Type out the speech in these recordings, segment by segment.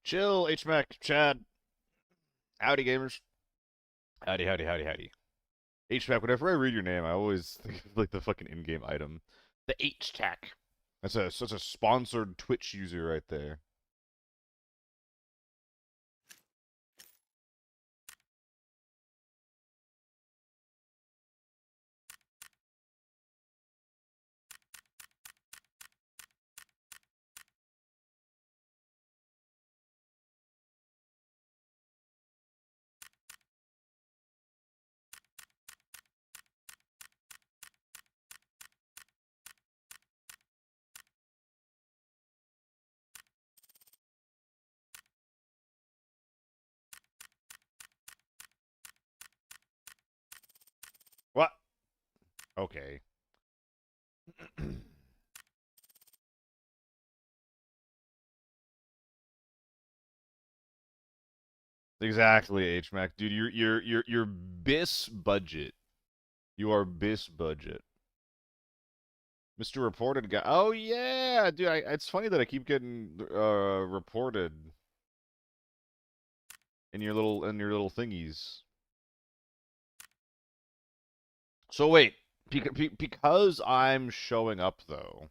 Chill, HMAC, Chad. Howdy, gamers. Howdy, howdy, howdy, howdy. HMAC, whenever I read your name, I always think of like the fucking in-game item. The H-Tac. That's such a sponsored Twitch user right there. What? Okay. Exactly, HMAC. Dude, you're BIS budget. You are BIS budget. Mr. Reported guy. Oh yeah, dude. It's funny that I keep getting reported in your little thingies. So wait, because I'm showing up though.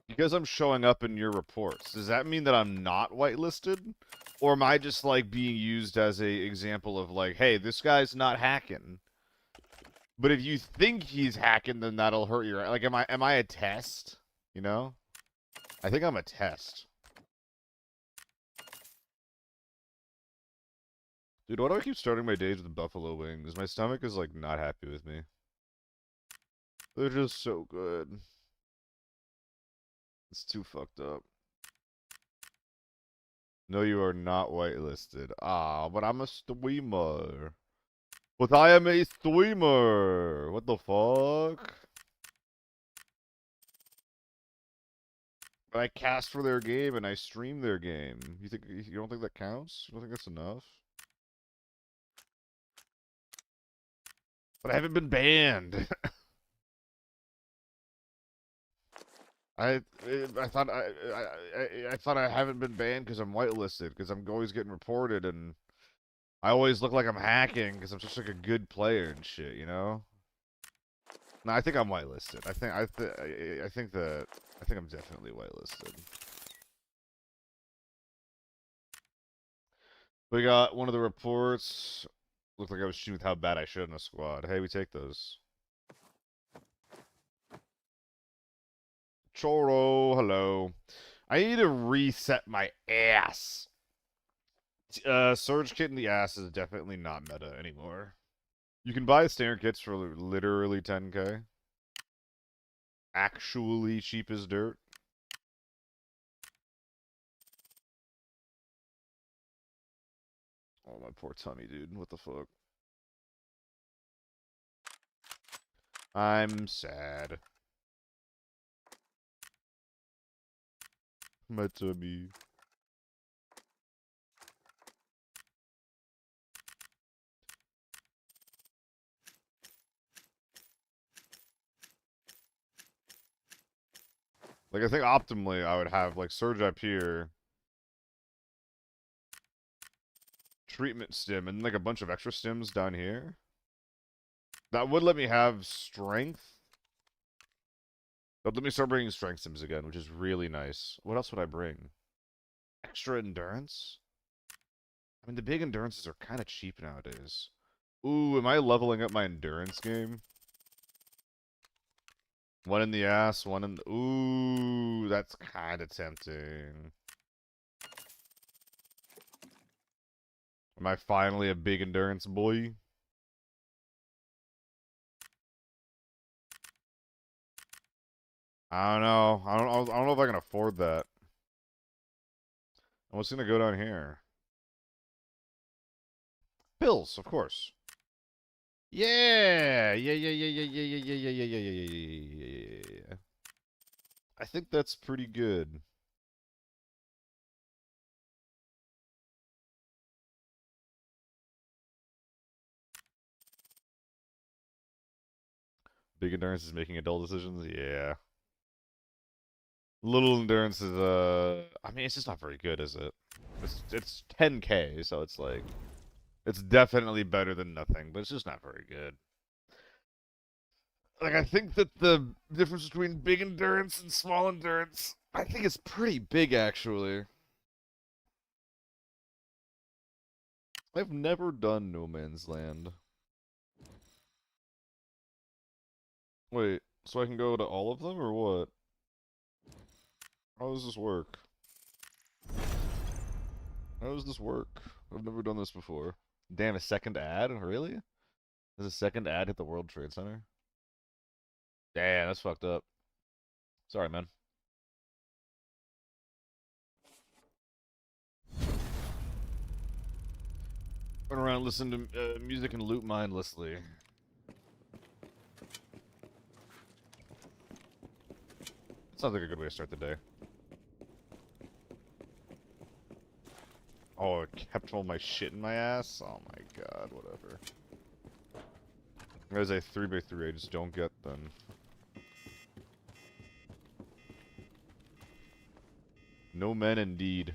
Because I'm showing up in your reports, does that mean that I'm not whitelisted? Or am I just like being used as a example of like, hey, this guy's not hacking. But if you think he's hacking, then that'll hurt your like am I a test? You know? I think I'm a test. Dude, why do I keep starting my days with buffalo wings? My stomach is like not happy with me. They're just so good. It's too fucked up. No, you are not whitelisted. Ah, but I'm a streamer. But I am a streamer. What the fuck? But I cast for their game and I stream their game. You don't think that counts? You don't think that's enough? But I haven't been banned. I thought I thought I haven't been banned because I'm whitelisted because I'm always getting reported and I always look like I'm hacking because I'm just like a good player and shit, you know? No, I think I'm whitelisted. I think I'm definitely whitelisted. We got one of the reports. Looked like I was shooting with how bad I should in a squad. Hey, we take those. Choro, hello. I need to reset my ass. Surge kit in the ass is definitely not meta anymore. You can buy standard kits for literally 10k. Actually cheap as dirt. Oh, my poor tummy, dude. What the fuck? I'm sad. My tummy. Like, I think optimally I would have, like, Surge up here, treatment stim, and, like, a bunch of extra stims down here. That would let me have strength. But let me start bringing strength stims again, which is really nice. What else would I bring? Extra endurance? I mean, the big endurances are kind of cheap nowadays. Ooh, am I leveling up my endurance game? One in the ass, one in the... Ooh, that's kind of tempting. Am I finally a big endurance boy? I don't know. I don't know if I can afford that. I'm just gonna go down here. Bills, of course. Yeah! Yeah, yeah, yeah, yeah, yeah, yeah, yeah, yeah, yeah, yeah, yeah, yeah, yeah, yeah, yeah. I think that's pretty good. Big endurance is making adult decisions? Yeah. Little endurance is I mean, it's just not very good, is it? It's 10k, so it's like it's definitely better than nothing, but it's just not very good. Like, I think that the difference between big endurance and small endurance, I think it's pretty big, actually. I've never done No Man's Land. Wait, so I can go to all of them, or what? How does this work? How does this work? I've never done this before. Damn, a second ad? Really? Does a second ad hit the World Trade Center? Damn, that's fucked up. Sorry, man. Run around, listen to music, and loot mindlessly. Sounds like a good way to start the day. Oh, I kept all my shit in my ass? Oh my god, whatever. There's a 3x3 I just don't get then. No men indeed.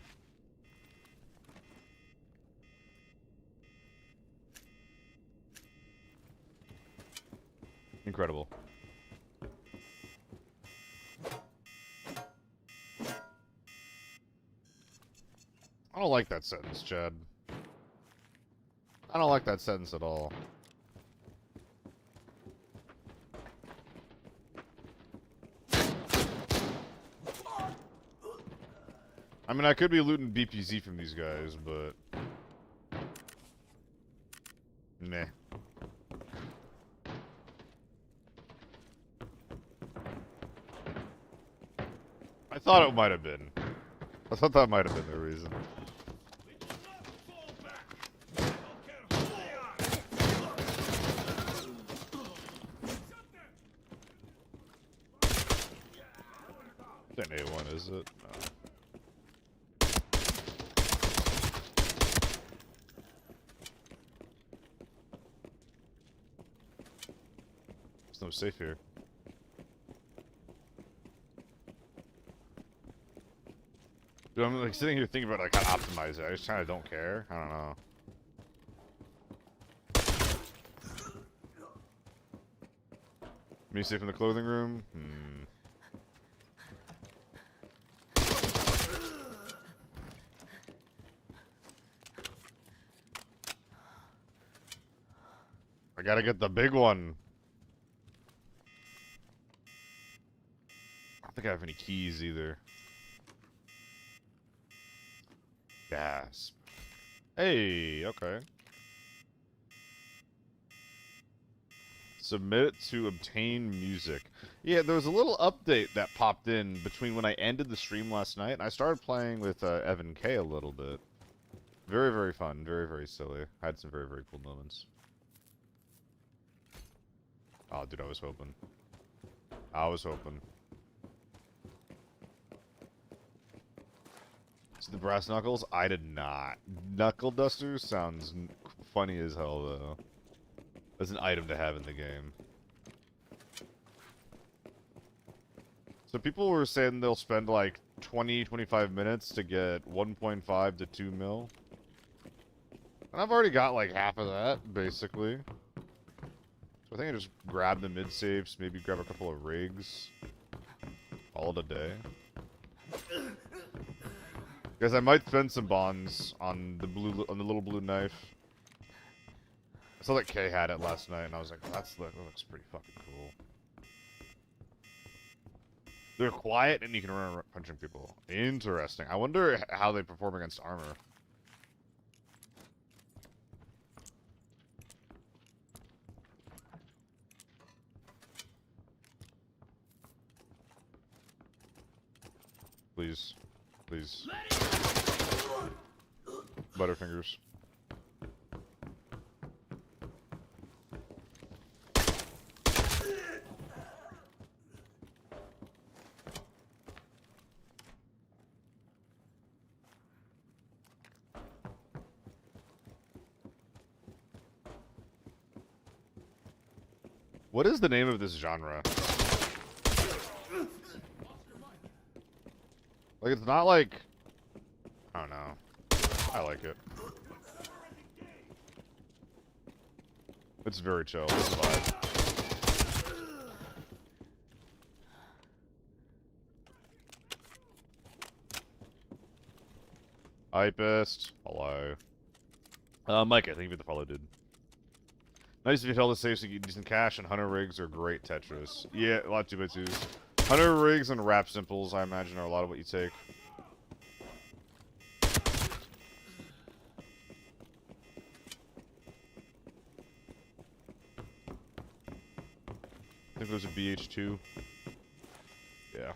Incredible. I don't like that sentence, Chad. I don't like that sentence at all. I mean, I could be looting BPZ from these guys, but... Meh. I thought it might have been. I thought that might have been the reason. That A1, is it? No. There's no safe here. Dude, I'm like sitting here thinking about like how to optimize it. I just kind of don't care. I don't know. Me safe in the clothing room? I gotta get the big one. I don't think I have any keys either. Gasp. Hey, okay. Submit it to obtain music. Yeah, there was a little update that popped in between when I ended the stream last night, and I started playing with Evan K a little bit. Very, very fun. Very, very silly. I had some very, very cool moments. Oh, dude, I was hoping. I was hoping. So the brass knuckles? I did not. Knuckle dusters sounds funny as hell, though. As an item to have in the game. So people were saying they'll spend like 20-25 minutes to get 1.5 to 2 mil. And I've already got like half of that, basically. So I think I just grab the mid-safes, maybe grab a couple of rigs. All in a day. Guys, I might spend some bonds on the little blue knife. I saw that Kay had it last night, and I was like, that looks pretty fucking cool. They're quiet, and you can run around punching people. Interesting. I wonder how they perform against armor. Please. Please. Butterfingers. What is the name of this genre? Like, it's not like... I don't know. I like it. It's very chill. This vibe. Hypest. Hello. Mike, I think you the follow, dude. Nice if you held the safe so you get decent cash, and hunter rigs are great Tetris. Yeah, a lot of 2x2s. Hunter rigs and rap simples, I imagine, are a lot of what you take. I think there's a BH2. Yeah.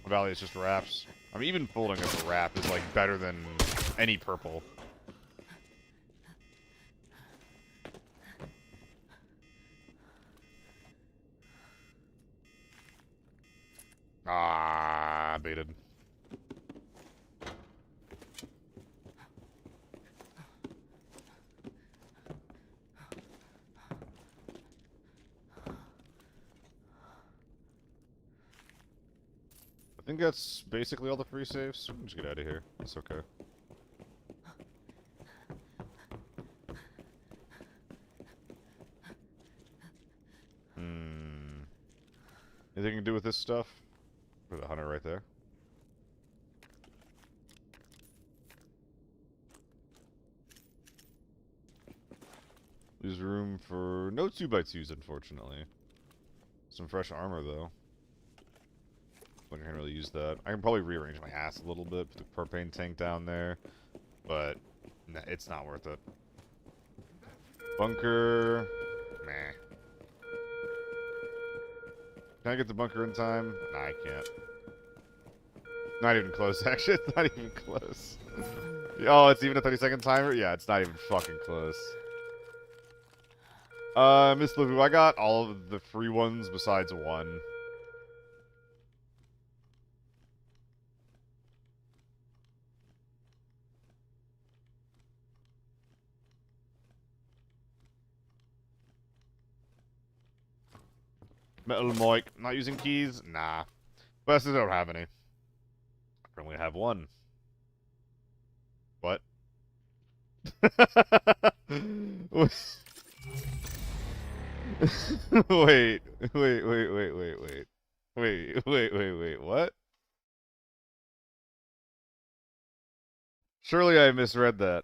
Valley is just wraps. I mean, even folding up a wrap is, like, better than any purple. Ah, baited. I think that's basically all the free saves. We can just get out of here. It's okay. Anything you can do with this stuff? For the hunter right there. There's room for no 2x2s, unfortunately. Some fresh armor, though. I can't really use that. I can probably rearrange my ass a little bit, put the propane tank down there, but nah, it's not worth it. Bunker, meh. Can I get the bunker in time? Nah, I can't. Not even close, actually. It's not even close. Oh, it's even a 30-second timer? Yeah, it's not even fucking close. Miss Livu, I got all of the free ones besides one. Metal Moik. Not using keys? Nah. But I don't have any. I only have one. What? Wait. Wait. What? Surely I misread that.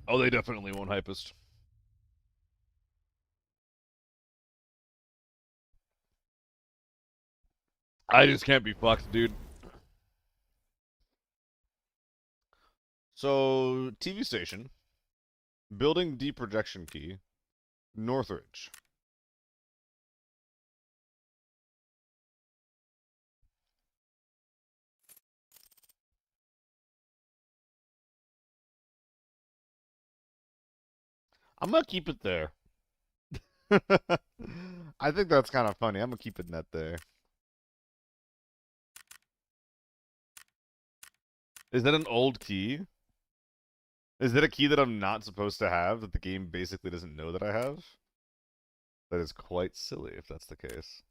Oh, they definitely won't hypest. I just can't be fucked, dude. So, TV station. Building D projection key. Northridge. I'm gonna keep it there. I think that's kind of funny. I'm gonna keep it net there. Is that an old key? Is that a key that I'm not supposed to have, that the game basically doesn't know that I have? That is quite silly if that's the case.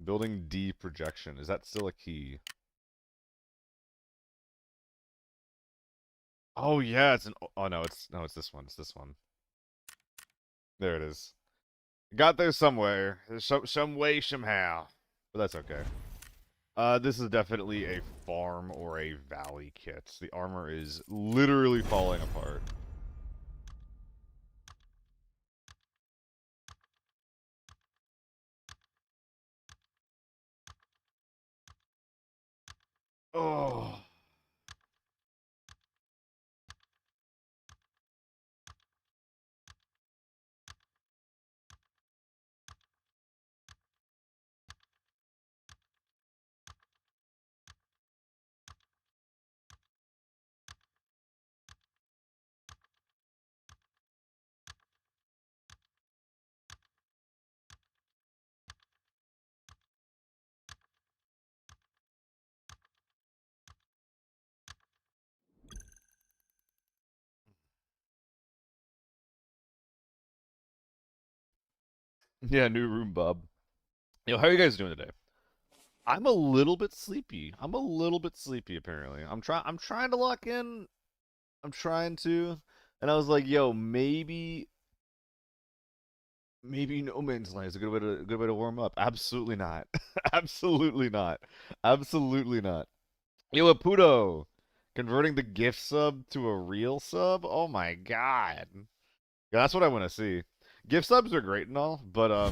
Building D projection. Is that still a key? Oh yeah, it's an oh no, it's this one. It's this one. There it is. Got there somewhere. Some way, somehow. But that's okay. This is definitely a farm or a valley kit. The armor is literally falling apart. Oh. Yeah, new room, Bob. Yo, how are you guys doing today? I'm a little bit sleepy. I'm a little bit sleepy apparently. I'm trying to lock in. I'm trying to. And I was like, yo, maybe No Man's Land is a good way to warm up. Absolutely not. Absolutely not. Absolutely not. Yo, Apudo, converting the gift sub to a real sub? Oh my god. Yeah, that's what I want to see. Gift subs are great and all, but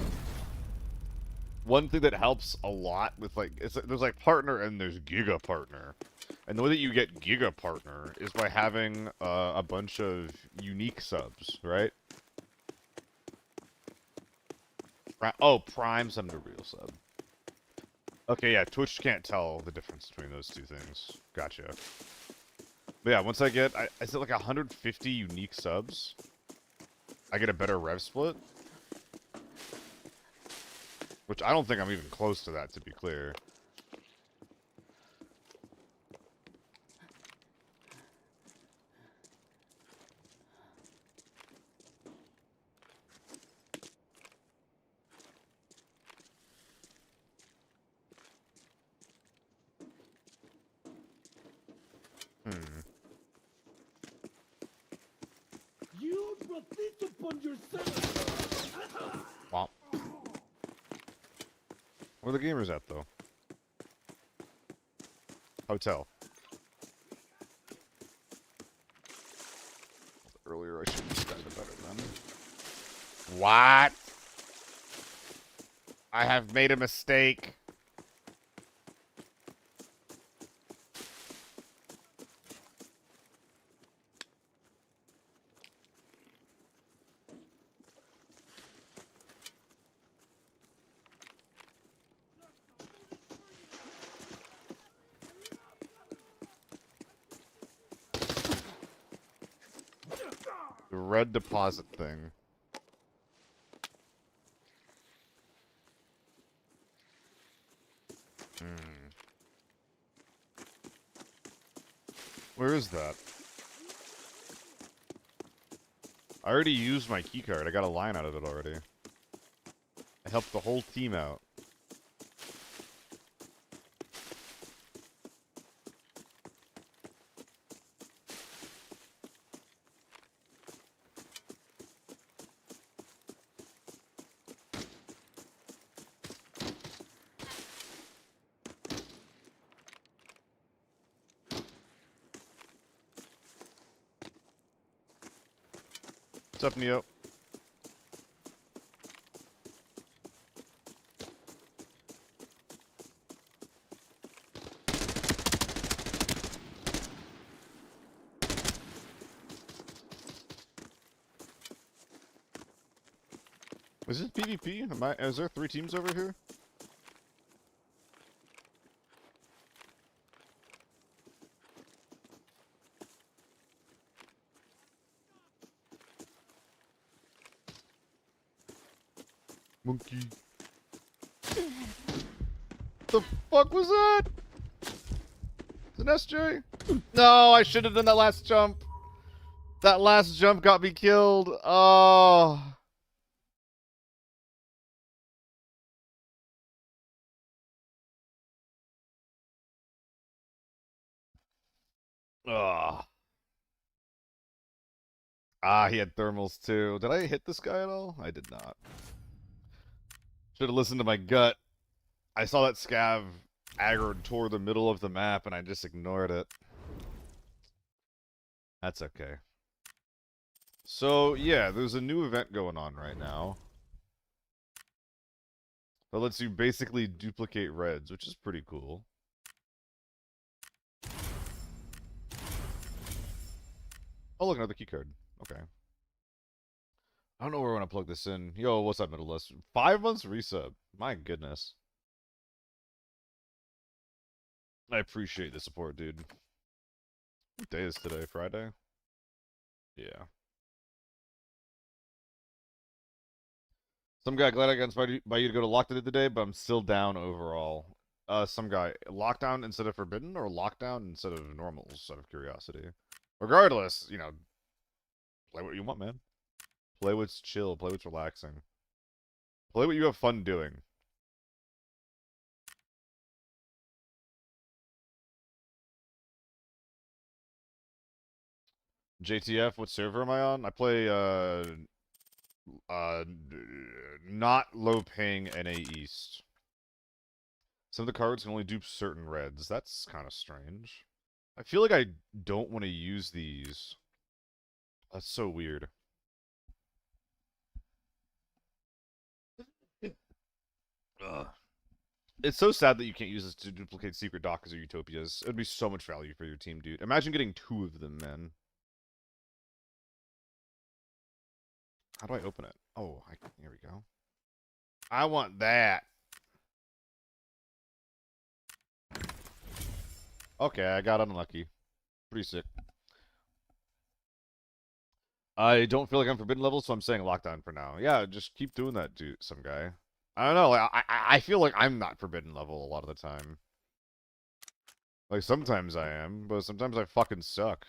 one thing that helps a lot with like there's like partner and there's giga partner, and the way that you get giga partner is by having a bunch of unique subs, right? Oh, prime sub to real sub. Okay, yeah, Twitch can't tell the difference between those two things. Gotcha. But yeah, once I said like 150 unique subs, I get a better rev split, which I don't think I'm even close to that, to be clear. Hmm. You brought this upon yourself. Womp. Where are the gamers at, though? Hotel. Earlier, I should have done it better then. What? I have made a mistake. The red deposit thing. Hmm. Where is that? I already used my keycard. I got a line out of it already. I helped the whole team out. What's up, Neo? Is this PvP? Is there 3 teams over here? Monkey. The fuck was that? It's an SJ? No, I should have done that last jump. That last jump got me killed. Oh. Ugh. Ah, he had thermals too. Did I hit this guy at all? I did not. Should have listened to my gut. I saw that scav aggroed toward the middle of the map and I just ignored it. That's okay. So, yeah, there's a new event going on right now that lets you basically duplicate reds, which is pretty cool. Oh, look, another keycard. Okay. I don't know where I want to plug this in. Yo, what's up, Middle List? 5 months resub. My goodness. I appreciate the support, dude. What day is today? Friday? Yeah. Some guy, glad I got inspired by you to go to Lockdown today, but I'm still down overall. Some guy, Lockdown instead of Forbidden, or Lockdown instead of Normals, out of curiosity. Regardless, you know, play what you want, man. Play what's chill, play what's relaxing. Play what you have fun doing. JTF, what server am I on? I play, uh, not low-paying NA East. Some of the cards can only dupe certain reds. That's kind of strange. I feel like I don't want to use these. That's so weird. Ugh. It's so sad that you can't use this to duplicate secret dockers or utopias. It'd be so much value for your team, dude. Imagine getting 2 of them, man. How do I open it? Oh, here we go. I want that. Okay, I got unlucky. Pretty sick. I don't feel like I'm forbidden level, so I'm saying lockdown for now. Yeah, just keep doing that, dude. Some guy. I don't know. Like, I feel like I'm not forbidden level a lot of the time. Like sometimes I am, but sometimes I fucking suck.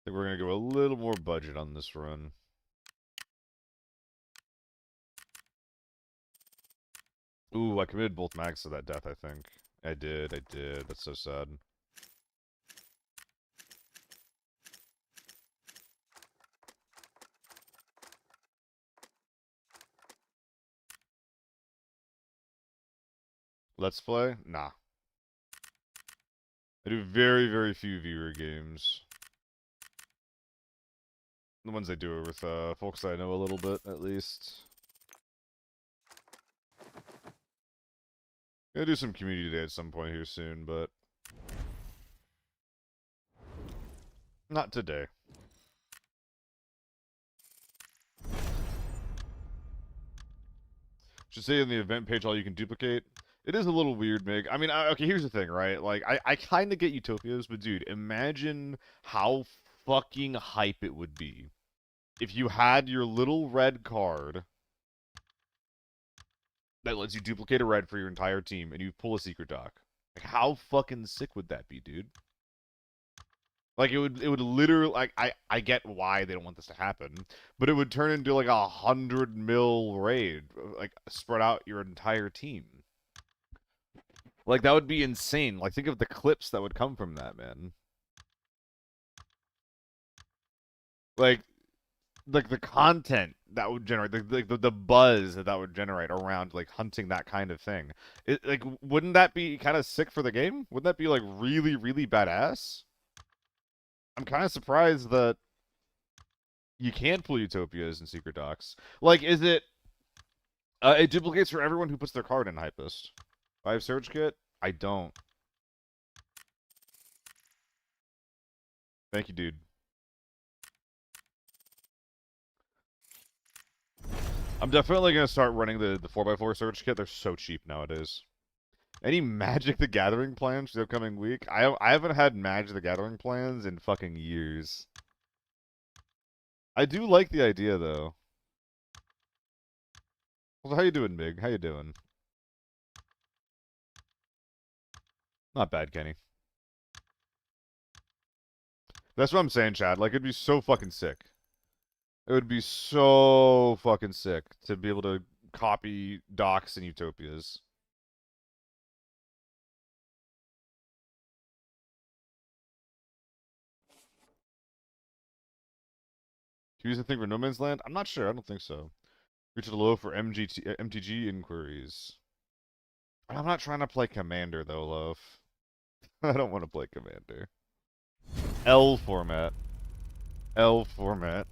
I think we're gonna go a little more budget on this run. Ooh, I committed both mags to that death, I think. I did. That's so sad. Let's play? Nah. I do very, very few viewer games. The ones I do are with folks I know a little bit, at least. Gonna do some community day at some point here soon, but not today. Should say in the event page all you can duplicate. It is a little weird, Mig. I mean, okay, here's the thing, right? Like, I kind of get Utopias, but dude, imagine how fucking hype it would be if you had your little red card that lets you duplicate a red for your entire team and you pull a secret dock. Like, how fucking sick would that be, dude? Like, it would literally, like, I get why they don't want this to happen, but it would turn into, like, 100 mil raid, like, spread out your entire team. Like, that would be insane. Like, think of the clips that would come from that, man. Like the content that would generate, the buzz that would generate around, like, hunting that kind of thing. Like, wouldn't that be kind of sick for the game? Wouldn't that be, like, really, really badass? I'm kind of surprised that you can't pull Utopias and Secret Docs. Like, is it... it duplicates for everyone who puts their card in Hypest. I have Surge Kit? I don't. Thank you, dude. I'm definitely going to start running the 4x4 Surge Kit. They're so cheap nowadays. Any Magic the Gathering plans for the upcoming week? I haven't had Magic the Gathering plans in fucking years. I do like the idea, though. Well, how you doing, Mig? How you doing? Not bad, Kenny. That's what I'm saying, Chad. Like, it'd be so fucking sick. It would be so fucking sick to be able to copy docs and utopias. Can you use the thing for No Man's Land? I'm not sure. I don't think so. Reach the low for MTG inquiries. I'm not trying to play Commander, though, love. I don't want to play Commander. L format. L format.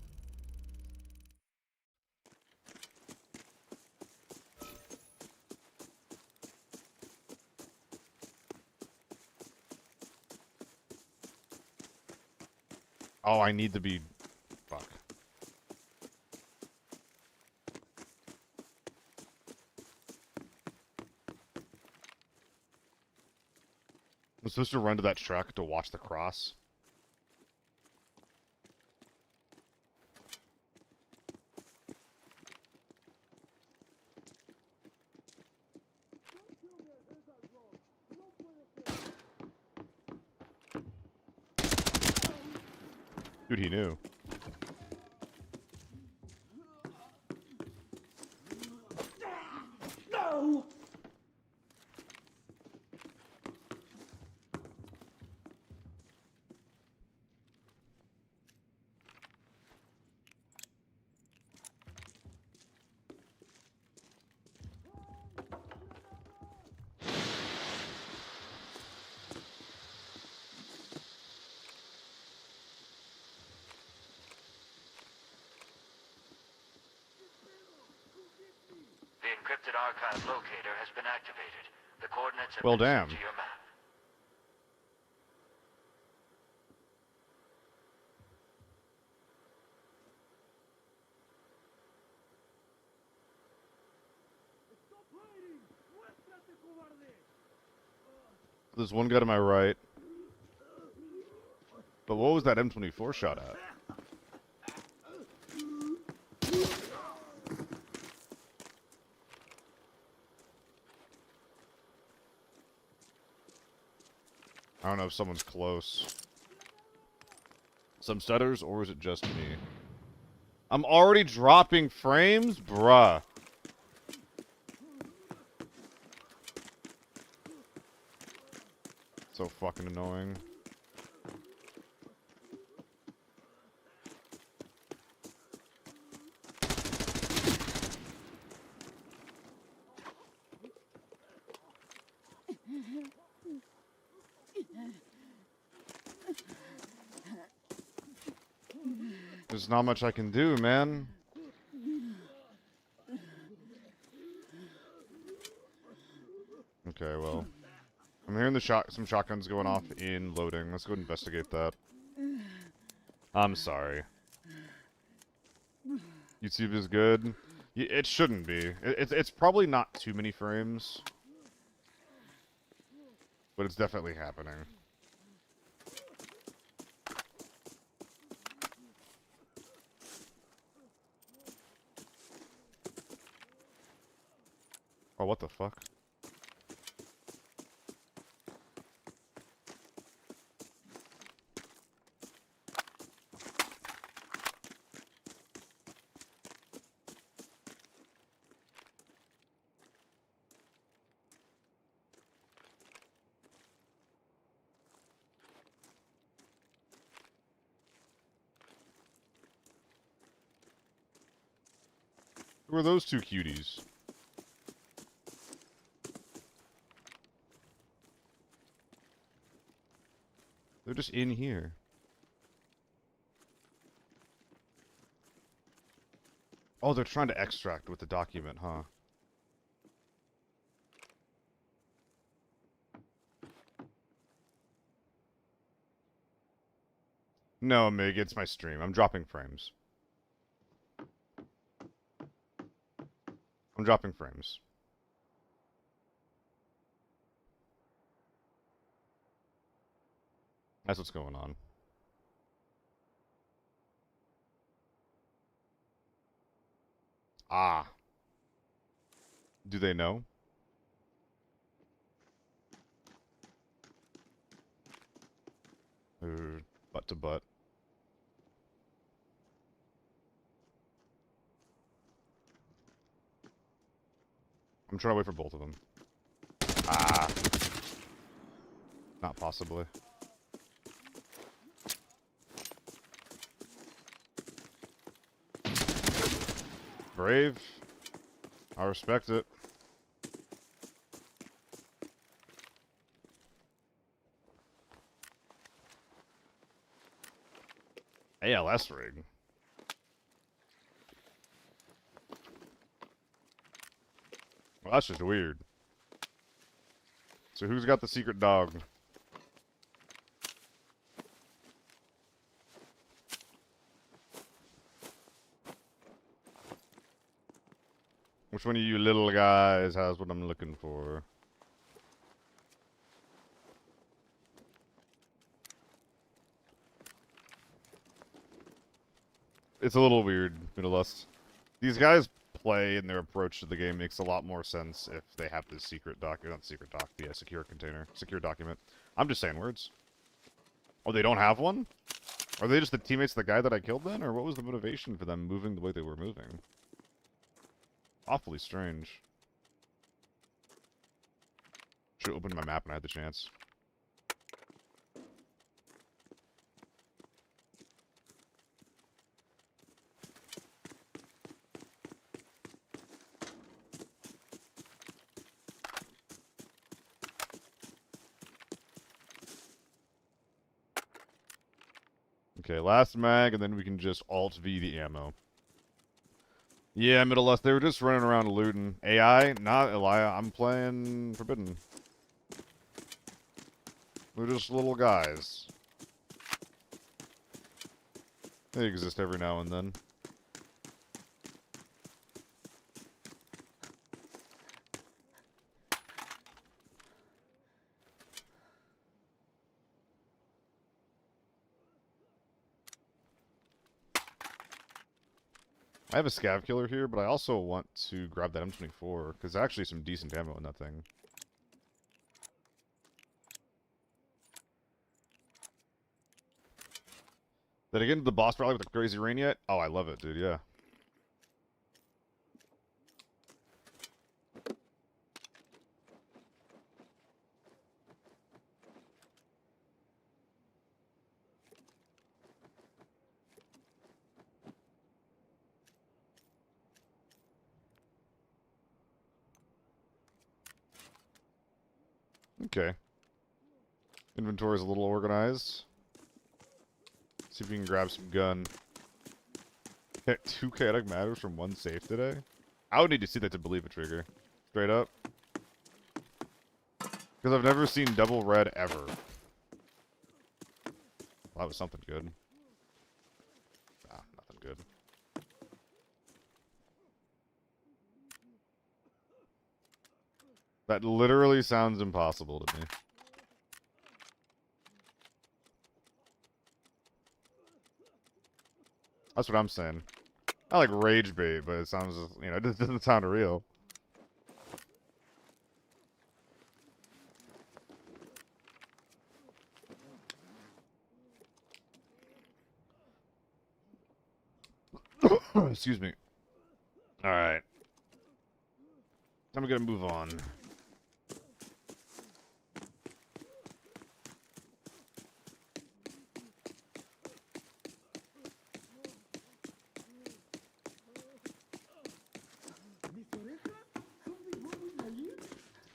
Oh, I need to be... Fuck. I'm supposed to run to that truck to watch the cross. Dude, he knew. No! The encrypted archive locator has been activated. The coordinates have Well, been damn. sent to your map. ¡Stop hiding! ¡Muéstrate, cobarde! There's one guy to my right. But what was that M24 shot at? I don't know if someone's close. Some stutters, or is it just me? I'm already dropping frames? Bruh. So fucking annoying. There's not much I can do, man. Okay, well. I'm hearing some shotguns going off in loading. Let's go investigate that. I'm sorry. YouTube is good. It shouldn't be. It's probably not too many frames. But it's definitely happening. Oh, what the fuck? Who are those two cuties? They're just in here. Oh, they're trying to extract with the document, huh? No, Mig, it's my stream. I'm dropping frames. I'm dropping frames. That's what's going on. Ah. Do they know? Butt to butt. I'm trying to wait for both of them. Ah. Not possibly. Brave. I respect it. ALS rig. Well, that's just weird. So who's got the secret dog? Which one of you little guys has what I'm looking for? It's a little weird, Middlelust. These guys play and their approach to the game makes a lot more sense if they have this secret document, not secret doc, the secure container, secure document. I'm just saying words. Oh, they don't have one? Are they just the teammates of the guy that I killed then? Or what was the motivation for them moving the way they were moving? Awfully strange. Should've opened my map when I had the chance. Okay, last mag, and then we can just Alt-V the ammo. Yeah, middle left, they were just running around looting. AI, not Elia, I'm playing Forbidden. They're just little guys. They exist every now and then. I have a scav killer here, but I also want to grab that M24, because there's actually some decent ammo in that thing. Did I get into the boss rally with the crazy rain yet? Oh, I love it, dude, yeah. Okay. Inventory is a little organized. See if we can grab some gun. Hit 2 chaotic matters from 1 safe today? I would need to see that to believe it, Trigger. Straight up. Because I've never seen double red ever. Well, that was something good. Ah, nothing good. That literally sounds impossible to me. That's what I'm saying. I like rage bait, but it sounds, you know, it just doesn't sound real. Excuse me. Alright. I'm gonna move on.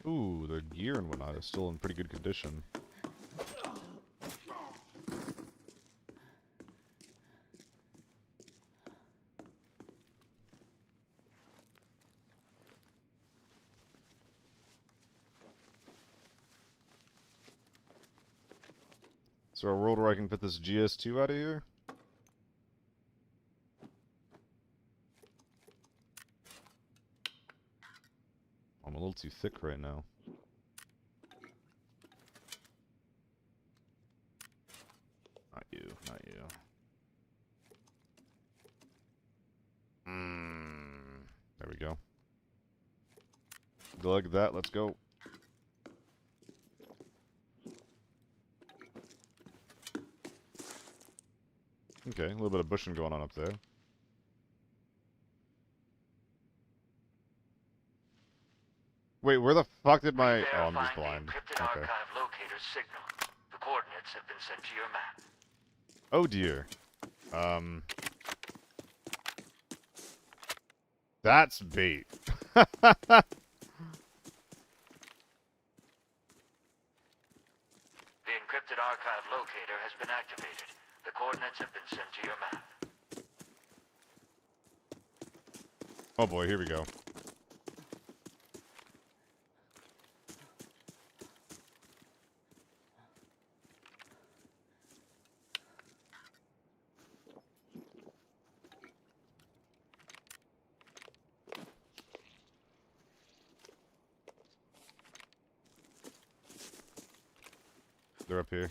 Ooh, the gear and whatnot is still in pretty good condition. Is there a world where I can fit this GS2 out of here? I'm a little too thick right now. Not you, not you. There we go. Glug that, let's go. Okay, a little bit of bushing going on up there. Wait, where the fuck did my... Oh, I'm just blind. Encrypted Okay. archive locator's signal. The coordinates have been sent to your map. Oh dear. That's bait. The encrypted archive locator has been activated. The coordinates have been sent to your map. Oh boy, here we go. They're up here.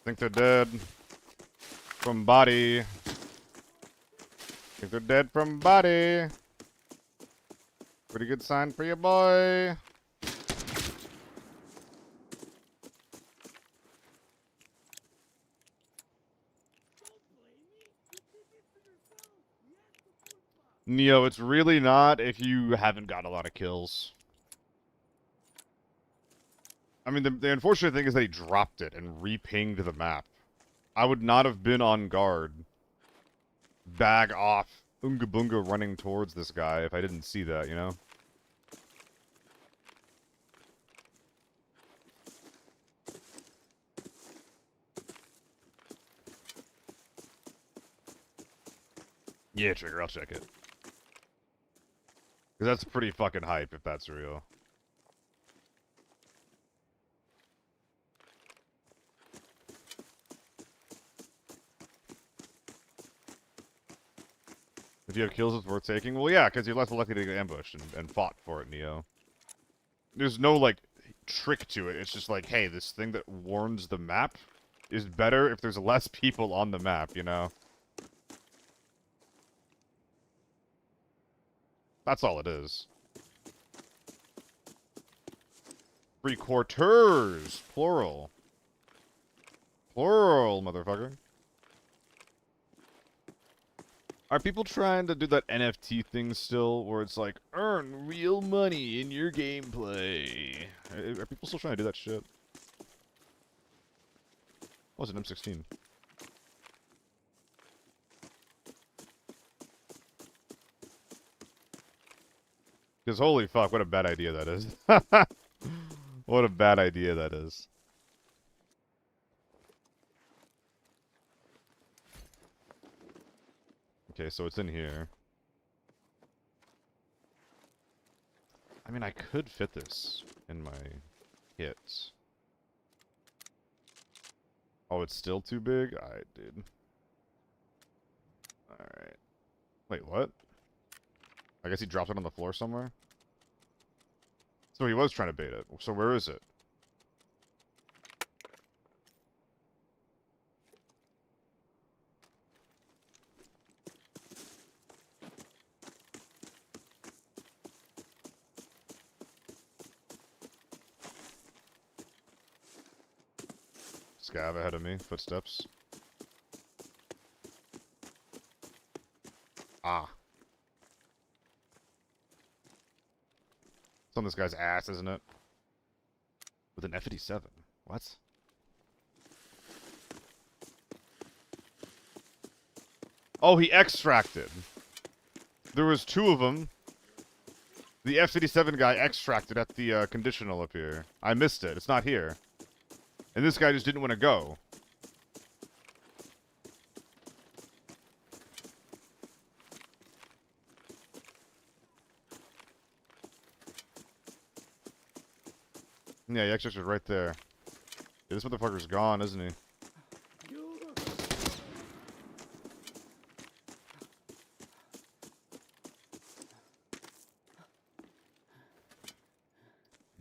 Think they're dead. From body. Think they're dead from body. Pretty good sign for you, boy. Neo, it's really not if you haven't got a lot of kills. I mean, the unfortunate thing is that he dropped it and re-pinged the map. I would not have been on guard. Bag off. Unga Bunga running towards this guy if I didn't see that, you know? Yeah, Trigger, I'll check it. Because that's pretty fucking hype if that's real. If you have kills, it's worth taking. Well, yeah, because you're less likely to get ambushed and fought for it, Neo. There's no, like, trick to it. It's just like, hey, this thing that warns the map is better if there's less people on the map, you know? That's all it is. Three quarters! Plural. Plural, motherfucker. Are people trying to do that NFT thing still, where it's like, earn real money in your gameplay? Are people still trying to do that shit? What was it, M16? Because holy fuck, what a bad idea that is. What a bad idea that is. Okay, so it's in here. I mean, I could fit this in my hits. Oh, it's still too big? Alright, dude. Alright. Wait, what? I guess he dropped it on the floor somewhere? So he was trying to bait it. So where is it? Scav ahead of me. Footsteps. Ah. It's on this guy's ass, isn't it? With an F-87. What? Oh, he extracted. There was two of them. The F-87 guy extracted at the conditional up here. I missed it. It's not here. And this guy just didn't want to go. Yeah, he extracted right there. Yeah, this motherfucker's gone, isn't he?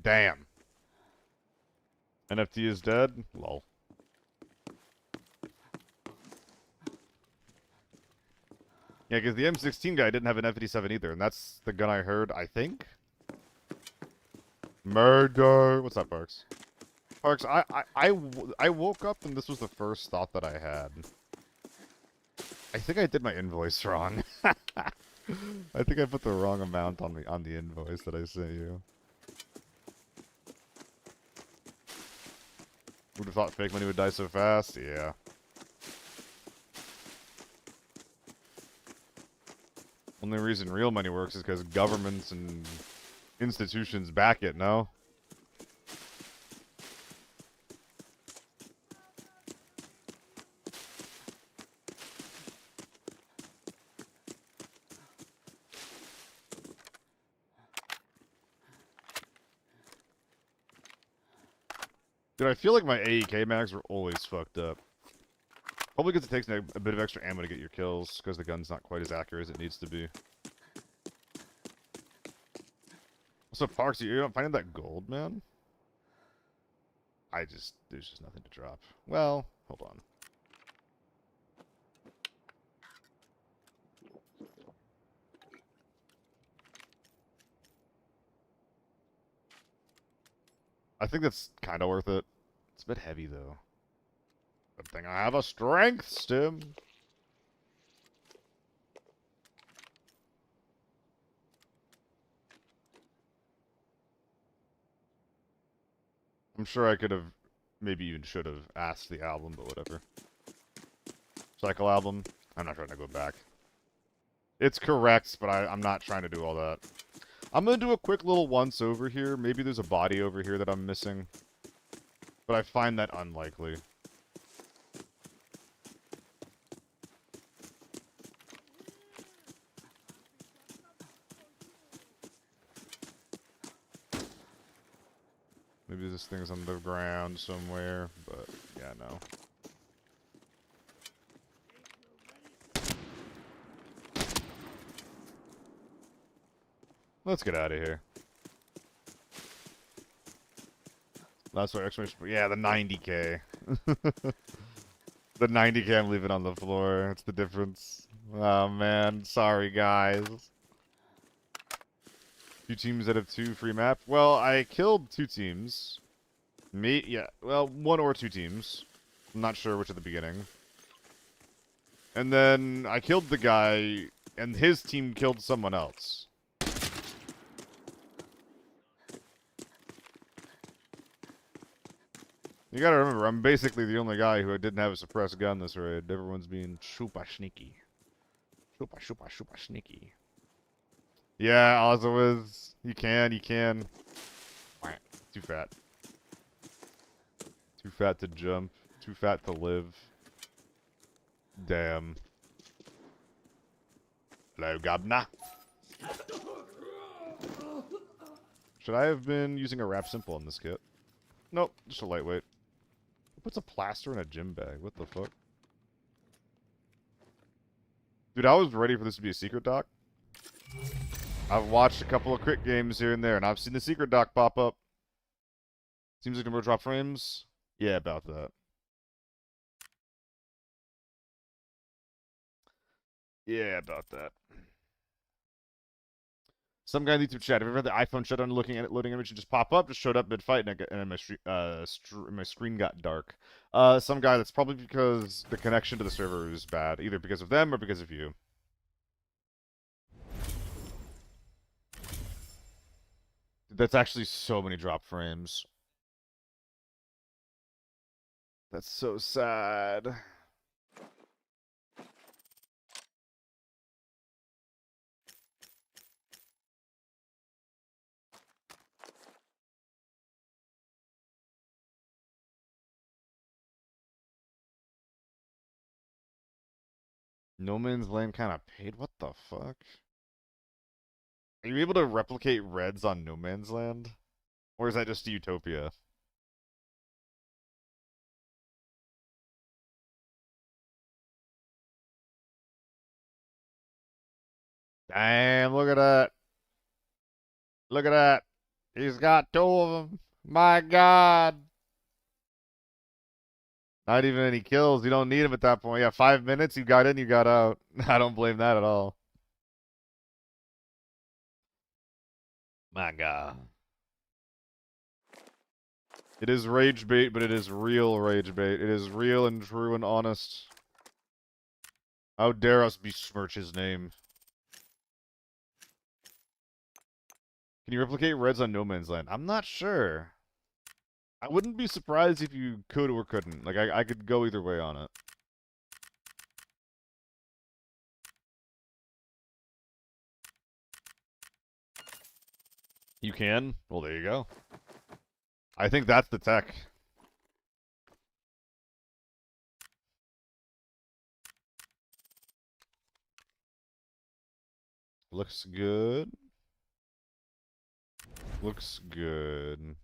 Damn. NFT is dead? Lol. Yeah, because the M16 guy didn't have an F-87 either, and that's the gun I heard, I think? Murder! What's up, Parks? Parks, I woke up and this was the first thought that I had. I think I did my invoice wrong. I think I put the wrong amount on the invoice that I sent you. Would have thought fake money would die so fast? Yeah. Only reason real money works is because governments and institutions back it, no? Dude, I feel like my AEK mags were always fucked up. Probably because it takes a bit of extra ammo to get your kills, because the gun's not quite as accurate as it needs to be. Also, Parks, you're not finding that gold, man? There's just nothing to drop. Well, Hold on. I think that's kind of worth it. It's a bit heavy, though. Good thing I have a strength stim. I'm sure I could have, maybe even should have asked the album, but whatever. Cycle album. I'm not trying to go back. It's correct, but I'm not trying to do all that. I'm going to do a quick little once over here. Maybe there's a body over here that I'm missing. But I find that unlikely. Maybe this thing's on the ground somewhere, but yeah, no. Let's get out of here. That's what exclamation. Yeah, the 90K. The 90K I'm leaving on the floor. That's the difference. Oh man, sorry guys. 2 teams out of 2 free map. Well, I killed 2 teams. Yeah. Well, 1 or 2 teams. I'm not sure which at the beginning. And then I killed the guy, and his team killed someone else. You gotta remember, I'm basically the only guy who didn't have a suppressed gun this raid. Everyone's being super sneaky. Super sneaky. Yeah, Ozawiz. You can. Too fat. Too fat to jump. Too fat to live. Damn. Hello, Gabna. Should I have been using a wrap simple in this kit? Nope, just a lightweight. Who puts a plaster in a gym bag? What the fuck? Dude, I was ready for this to be a secret doc. I've watched a couple of crit games here and there, and I've seen the secret doc pop up. Seems like number drop frames. Yeah, about that. Yeah, about that. Some guy in the YouTube chat. Have you ever had the iPhone shut down looking at it, loading image and just pop up? Just showed up mid-fight and my screen got dark. Some guy, that's probably because the connection to the server is bad. Either because of them or because of you. That's actually so many drop frames. That's so sad. No Man's Land kind of paid? What the fuck? Are you able to replicate reds on No Man's Land? Or is that just Utopia? Damn, look at that. Look at that. He's got 2 of them. My god. Not even any kills. You don't need him at that point. Yeah, 5 minutes. You got in, you got out. I don't blame that at all. My god. It is rage bait, but it is real rage bait. It is real and true and honest. How dare us besmirch his name. Can you replicate reds on No Man's Land? I'm not sure. I wouldn't be surprised if you could or couldn't. Like, I could go either way on it. You can? Well, there you go. I think that's the tech. Looks good. Looks good.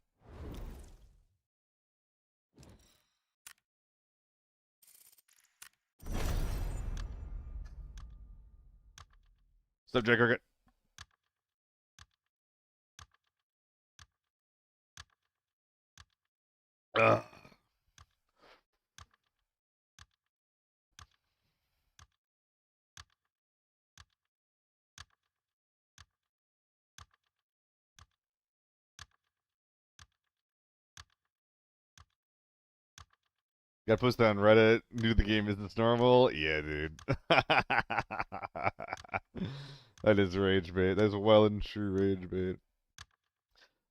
What's up, J Cricket? Ugh. Got post that on Reddit. New to the game, is this normal? Yeah, dude. That is rage bait. That is well and true rage bait.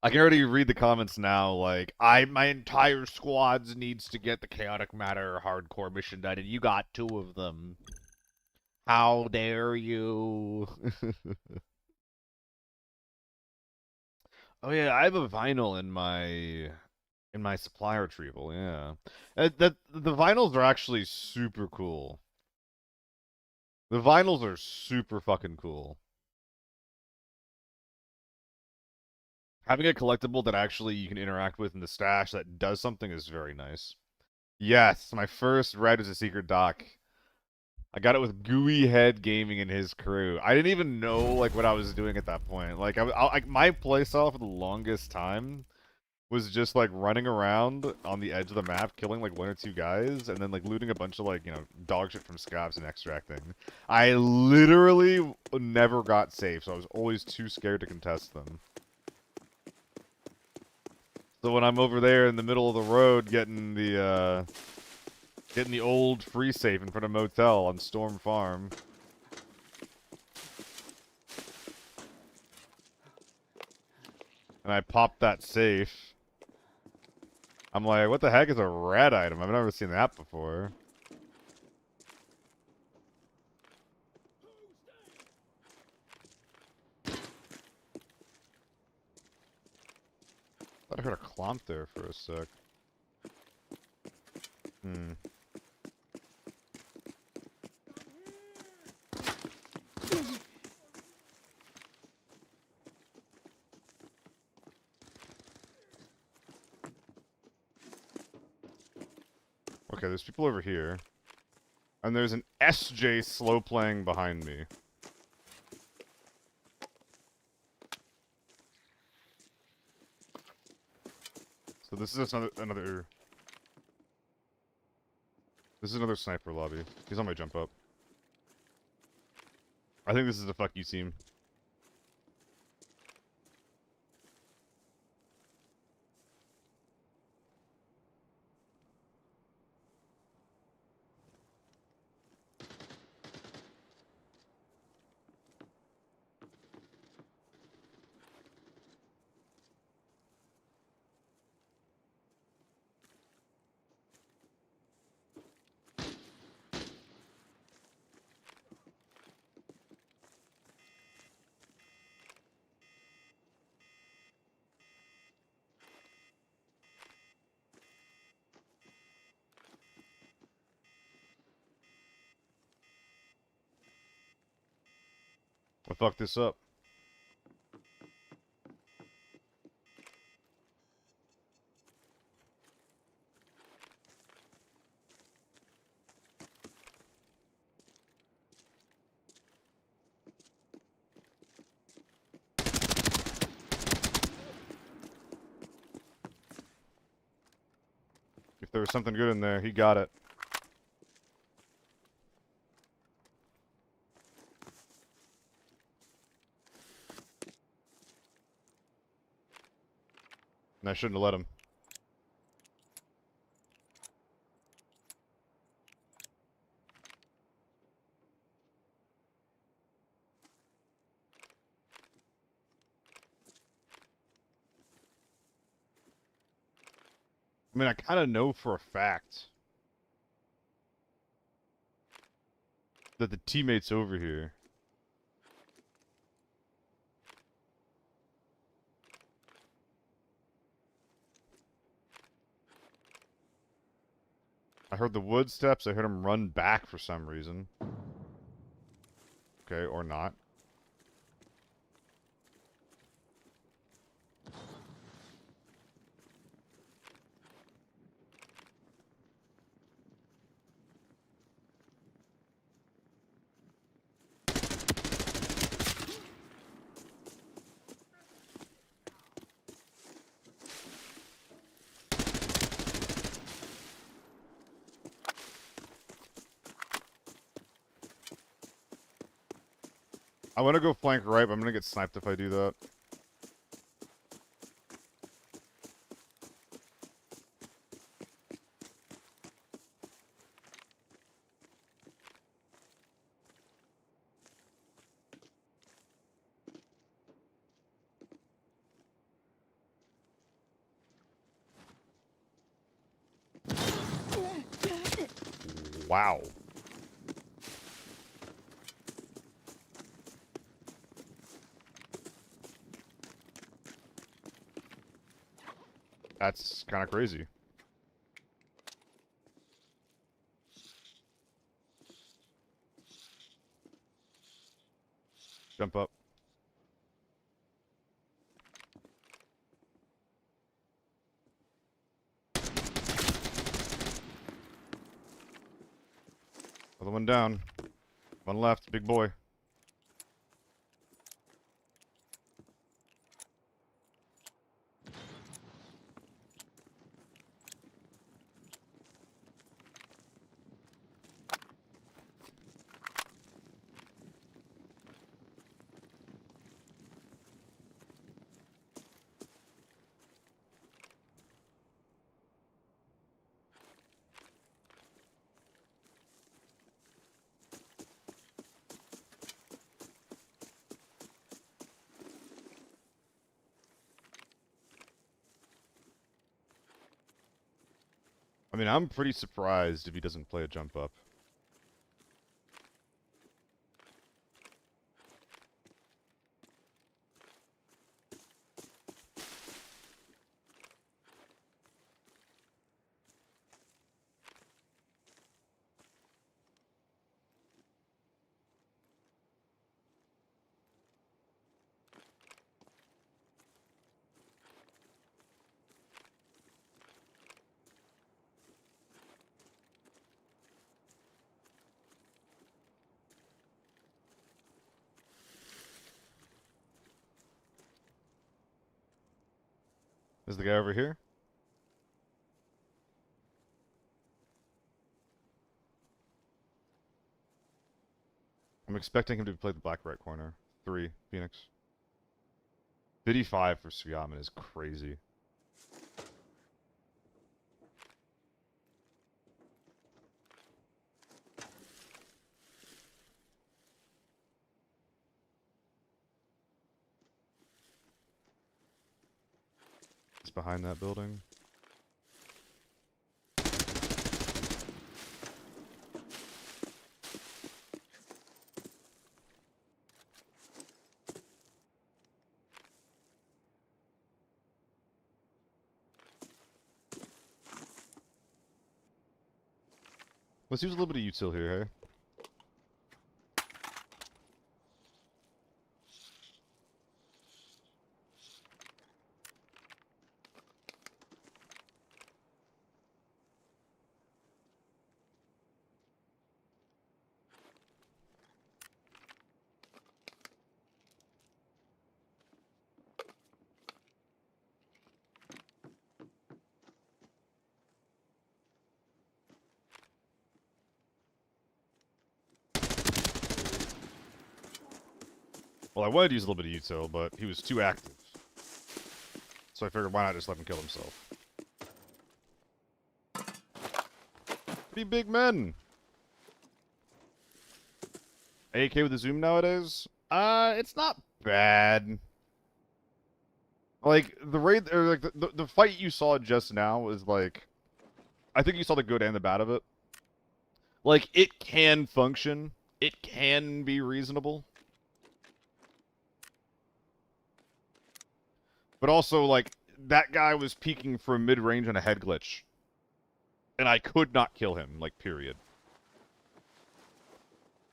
I can already read the comments now. Like, my entire squads needs to get the chaotic matter hardcore mission done, and you got 2 of them. How dare you? Oh yeah, I have a vinyl in my supply retrieval. Yeah, that the vinyls are actually super cool. The vinyls are super fucking cool. Having a collectible that actually you can interact with in the stash that does something is very nice. Yes, my first red is a secret doc. I got it with Gooey Head Gaming and his crew. I didn't even know like what I was doing at that point. Like my playstyle for the longest time was just like running around on the edge of the map, killing like 1 or 2 guys, and then like looting a bunch of like, you know, dog shit from scabs and extracting. I literally never got safe, so I was always too scared to contest them. So when I'm over there in the middle of the road getting the old free safe in front of motel on Storm Farm. And I popped that safe. I'm like, what the heck is a red item? I've never seen that before. Thought I heard a clomp there for a sec. Hmm. Okay, there's people over here. And there's an SJ slow playing behind me. So this is another this is another sniper lobby. He's on my jump up. I think this is a fuck you team. I fucked this up. If there was something good in there, he got it. And I shouldn't have let him. I mean, I kind of know for a fact that the teammate's over here. I heard the wood steps. I heard him run back for some reason. Okay, or not. I want to go flank right, but I'm going to get sniped if I do that. Wow. That's kind of crazy. Jump up. Other one down. One left, big boy. I mean, I'm pretty surprised if he doesn't play a jump up. Is the guy over here? I'm expecting him to play the black right corner. 3, Phoenix. 55 for Suyaman is crazy. It's behind that building. Let's use a little bit of util here, hey? Well, I wanted to use a little bit of util, but he was too active. So I figured, why not just let him kill himself? Pretty big men! AK with a zoom nowadays? It's not bad. Like, the raid, or like, the fight you saw just now was like... I think you saw the good and the bad of it. Like, it can function. It can be reasonable. But also, like, that guy was peeking from mid-range on a head glitch. And I could not kill him, like, period.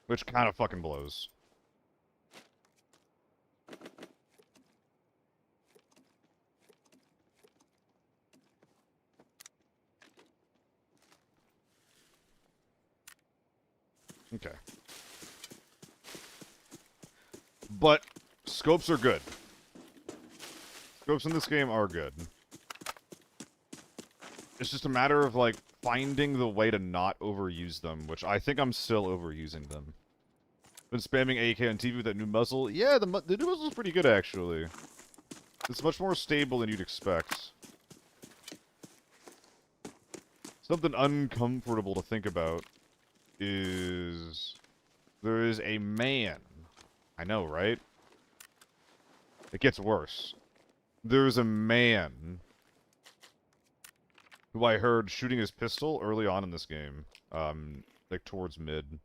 Which kind of fucking blows. Okay. But scopes are good. Scopes in this game are good. It's just a matter of, like, finding the way to not overuse them, which I think I'm still overusing them. Been spamming AK on TV with that new muzzle. Yeah, the new muzzle's pretty good, actually. It's much more stable than you'd expect. Something uncomfortable to think about is... there is a man. I know, right? It gets worse. There's a man who I heard shooting his pistol early on in this game. Like, towards mid.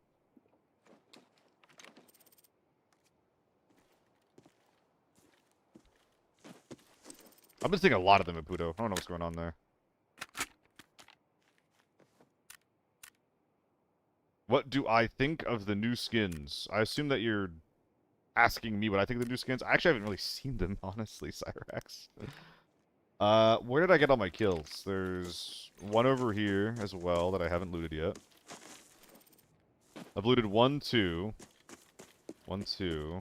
I've been seeing a lot of them at Puto. I don't know what's going on there. What do I think of the new skins? I assume that you're asking me what I think of the new skins. I actually haven't really seen them, honestly, Cyrax. Where did I get all my kills? There's one over here as well that I haven't looted yet. I've looted 1, 2. 1, 2.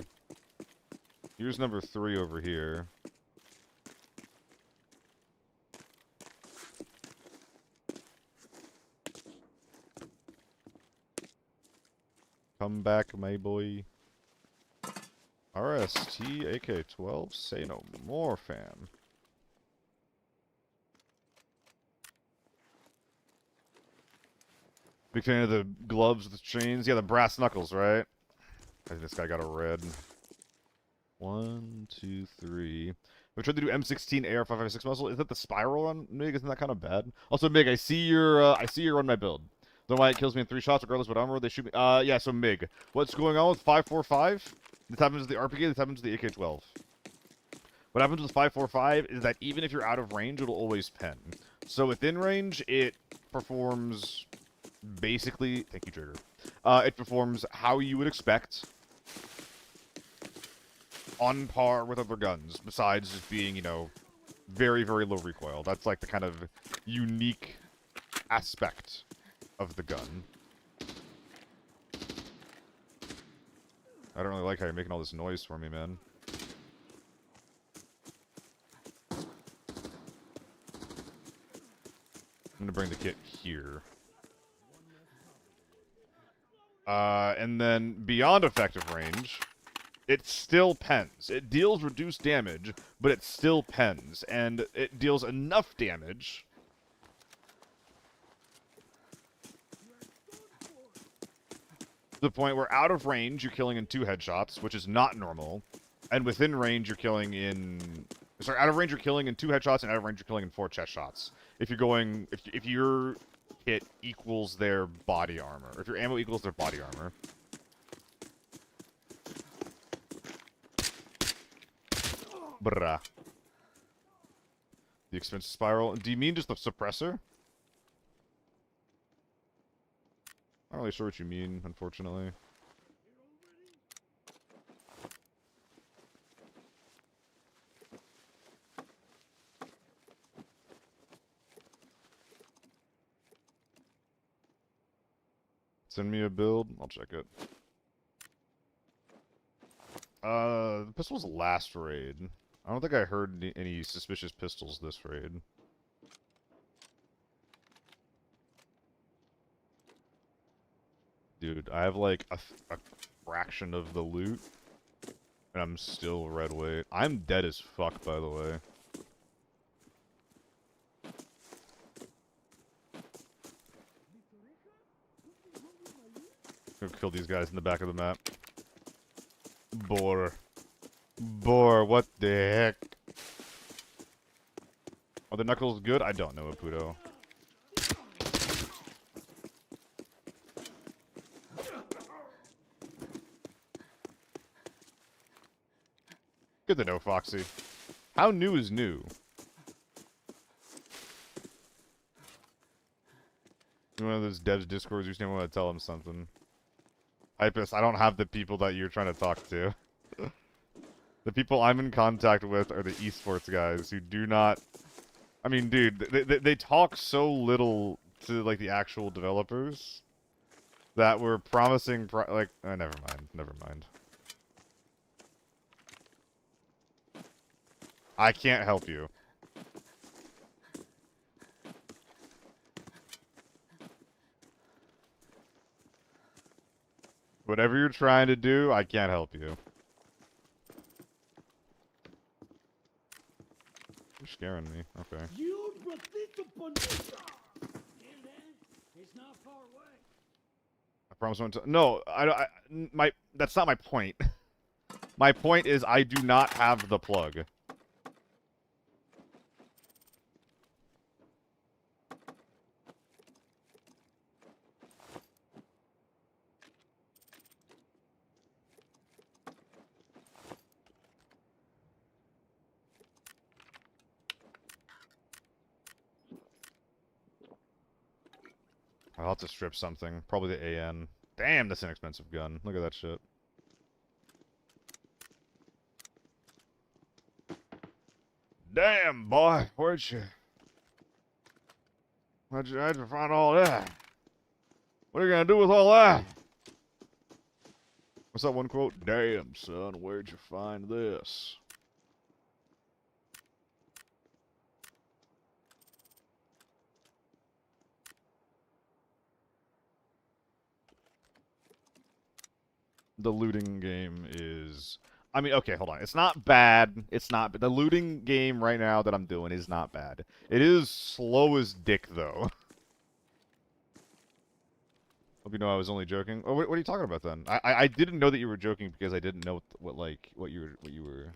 Here's number 3 over here. Come back, my boy. RST, AK-12, say no more, fam. Big fan of the gloves with the chains. Yeah, the brass knuckles, right? I think this guy got a red. 1, 2, 3. We tried to do M16 AR-556 muzzle. Is that the spiral on Mig? Isn't that kind of bad? Also, Mig, I see your run my build. Don't know why it kills me in 3 shots, regardless of what armor they shoot me. Yeah. So Mig, what's going on with 545? This happens to the RPG. This happens to the AK-12. What happens with 545 is that even if you're out of range, it'll always pen. So within range, it performs basically. Thank you, Trigger. It performs how you would expect. On par with other guns, besides just being, you know, very, very low recoil. That's like the kind of unique aspect of the gun. I don't really like how you're making all this noise for me, man. I'm gonna bring the kit here. And then beyond effective range, it still pens. It deals reduced damage, but it still pens. And it deals enough damage to the point where out of range, you're killing in 2 headshots, which is not normal. And within range, you're killing in... Sorry, out of range, you're killing in 2 headshots, and out of range, you're killing in 4 chest shots. If you're going... If your hit equals their body armor. Or if your ammo equals their body armor. Bruh. The expensive spiral. Do you mean just the suppressor? I'm not really sure what you mean, unfortunately. Send me a build. I'll check it. The pistol's last raid. I don't think I heard any suspicious pistols this raid. Dude, I have like a fraction of the loot, and I'm still red weight. I'm dead as fuck, by the way. Go kill these guys in the back of the map. Boar. Boar, what the heck? Are the knuckles good? I don't know, Aputo. Good to know, Foxy. How new is new? One of those devs discords, you just want to tell them something. Hypus, I don't have the people that you're trying to talk to. The people I'm in contact with are the esports guys who do not... I mean, dude, they talk so little to, like, the actual developers that we're promising... never mind. Never mind. I can't help you. Whatever you're trying to do, I can't help you. You're scaring me. Okay. You Ratito Bonita! And then, it's not far away. I promise I won't no, that's not my point. My point is I do not have the plug. I'll have to strip something. Probably the AN. Damn, that's an expensive gun. Look at that shit. Damn, boy. How'd you find all that? What are you gonna do with all that? What's that one quote? Damn, son, where'd you find this? The looting game is... I mean, okay, hold on. It's not bad. It's not... The looting game right now that I'm doing is not bad. It is slow as dick, though. Hope you know I was only joking. Oh, what are you talking about then? I didn't know that you were joking because I didn't know what you were.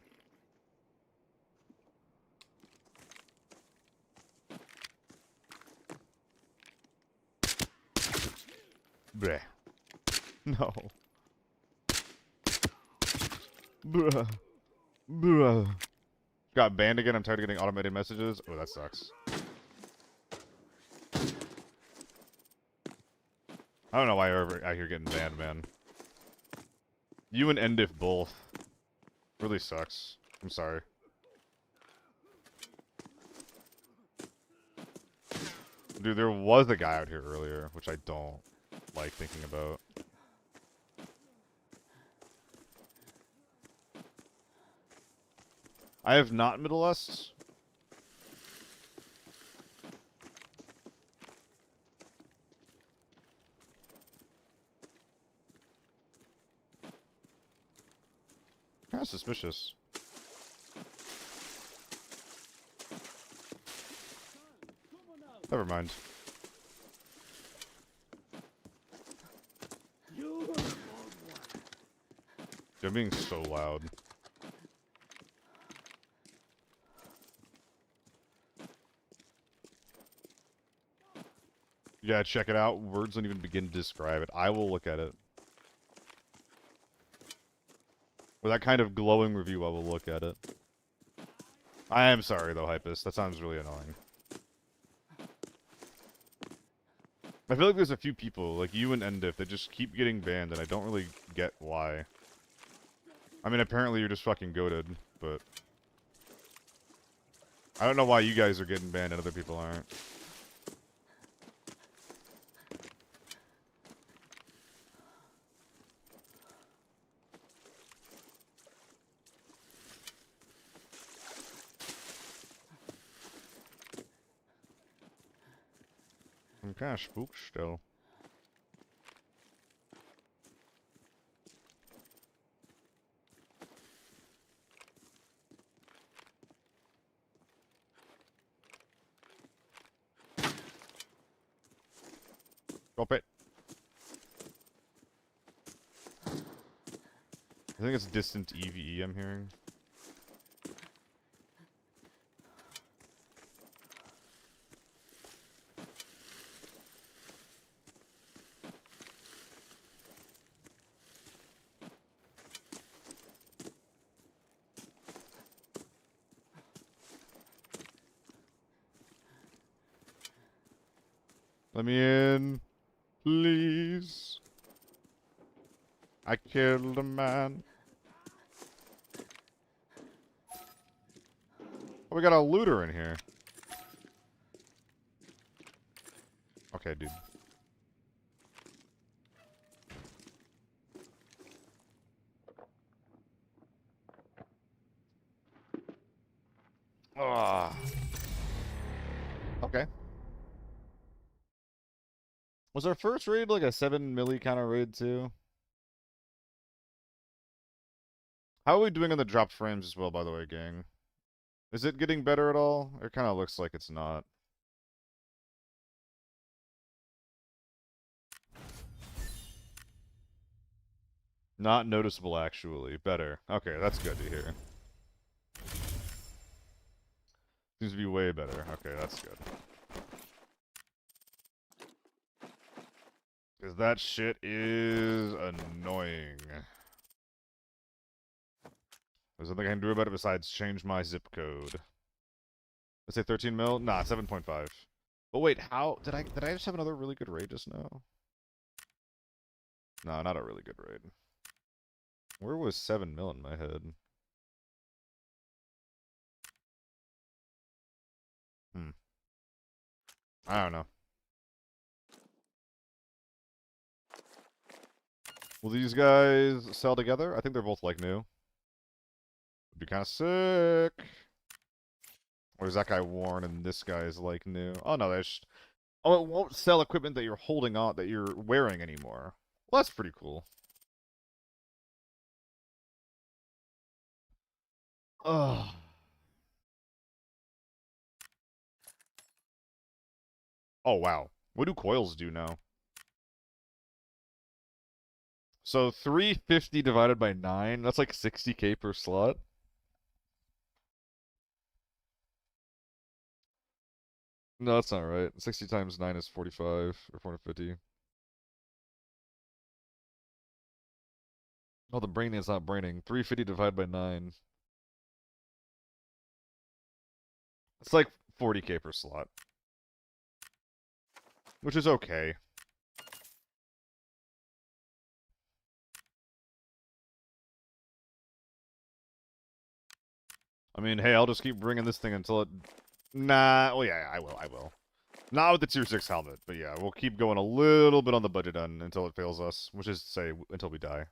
Bleh. No. Bruh. Bruh. Got banned again. I'm tired of getting automated messages. Oh, that sucks. I don't know why you're ever out here getting banned, man. You and Endif both. Really sucks. I'm sorry. Dude, there was a guy out here earlier, which I don't like thinking about. I have not Middle Est. Kind of suspicious. Never mind. You're a They're being so loud. Yeah, check it out. Words don't even begin to describe it. I will look at it. With that kind of glowing review, I will look at it. I am sorry, though, Hypus. That sounds really annoying. I feel like there's a few people, like you and Endif, that just keep getting banned, and I don't really get why. I mean, apparently you're just fucking goated, but... I don't know why you guys are getting banned and other people aren't. I'm kind of spooked still. Drop it. I think it's distant EVE I'm hearing. Let me in, please. I killed a man. Oh, we got a looter in here. Okay, dude. Ah. Okay. Was our first raid like a 7 milli kind of raid too? How are we doing on the drop frames as well, by the way, gang? Is it getting better at all? It kind of looks like it's not. Not noticeable, actually. Better. Okay, that's good to hear. Seems to be way better. Okay, that's good. Because that shit is annoying. There's nothing I can do about it besides change my zip code. Let's say 13 mil? Nah, 7.5. Oh wait, how did I just have another really good raid just now? No, not a really good raid. Where was 7 mil in my head? I don't know. Will these guys sell together? I think they're both like new. Would be kind of sick. Or is that guy worn and this guy is like new? Oh no, they just... Oh, it won't sell equipment that you're holding on, that you're wearing anymore. Well, that's pretty cool. Ugh. Oh wow. What do coils do now? So 350 divided by 9, that's like 60k per slot. No, that's not right. 60 times 9 is 45, or 450. Oh, the braining is not braining. 350 divided by 9. It's like 40k per slot. Which is okay. I mean, hey, I'll just keep bringing this thing until it... Nah, well, yeah, I will. Not with the tier 6 helmet, but yeah, we'll keep going a little bit on the budget end until it fails us, which is to say, until we die.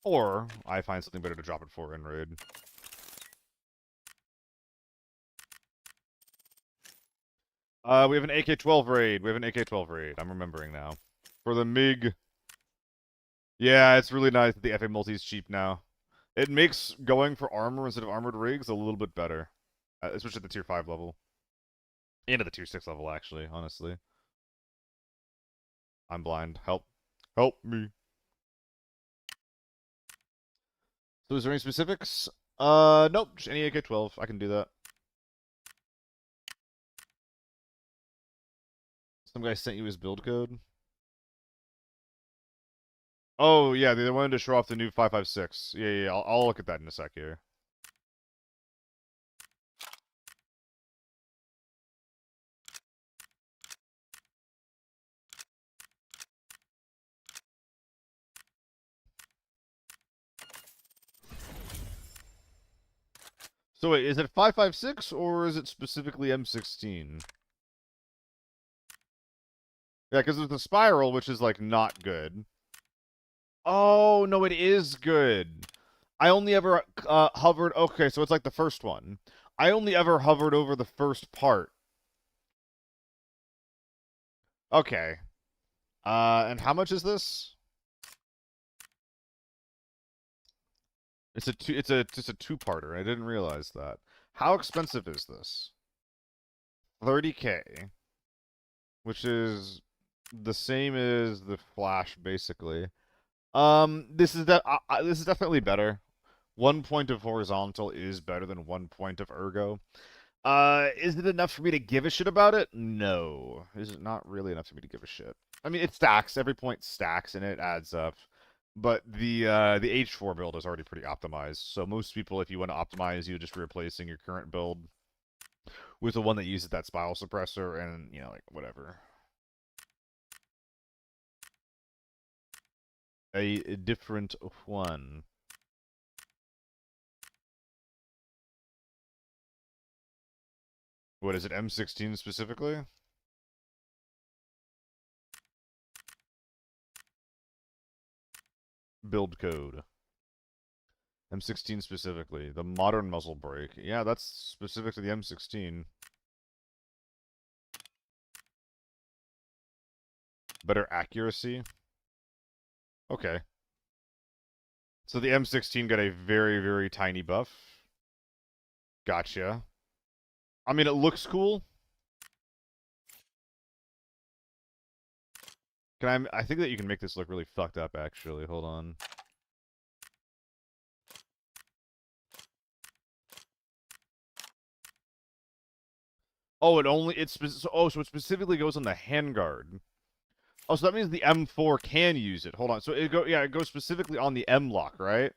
Or, I find something better to drop it for in raid. We have an AK-12 raid. We have an AK-12 raid. I'm remembering now. For the MiG. Yeah, it's really nice that the FA multi is cheap now. It makes going for armor instead of armored rigs a little bit better. Especially at the tier 5 level. And at the tier 6 level, actually, honestly. I'm blind. Help. Help me. So is there any specifics? Nope. Just any AK-12. I can do that. Some guy sent you his build code. Oh, yeah, they wanted to show off the new 5.56. Yeah, I'll look at that in a sec here. So wait, is it 5.56 or is it specifically M16? Yeah, because there's the spiral, which is like not good. Oh no, it is good. I only ever hovered. Okay, so it's like the first one. I only ever hovered over the first part. Okay. And how much is this? It's a two-parter. I didn't realize that. How expensive is this? 30k, which is the same as the Flash, basically. This is definitely better. 1 point of horizontal is better than 1 point of ergo. Is it enough for me to give a shit about it? No. Is it not really enough for me to give a shit? I mean, it stacks. Every point stacks, and it adds up. But the H4 build is already pretty optimized. So most people, if you want to optimize, you're just replacing your current build with the one that uses that spiral suppressor, and you know, like whatever. A different one. What is it? M16 specifically? Build code. M16 specifically. The modern muzzle brake. Yeah, that's specific to the M16. Better accuracy. Okay. So the M16 got a very, very tiny buff. Gotcha. I mean, it looks cool. I think that you can make this look really fucked up, actually. Hold on. Oh, so it specifically goes on the handguard. Oh, so that means the M4 can use it. Hold on. So it goes specifically on the M lock, right?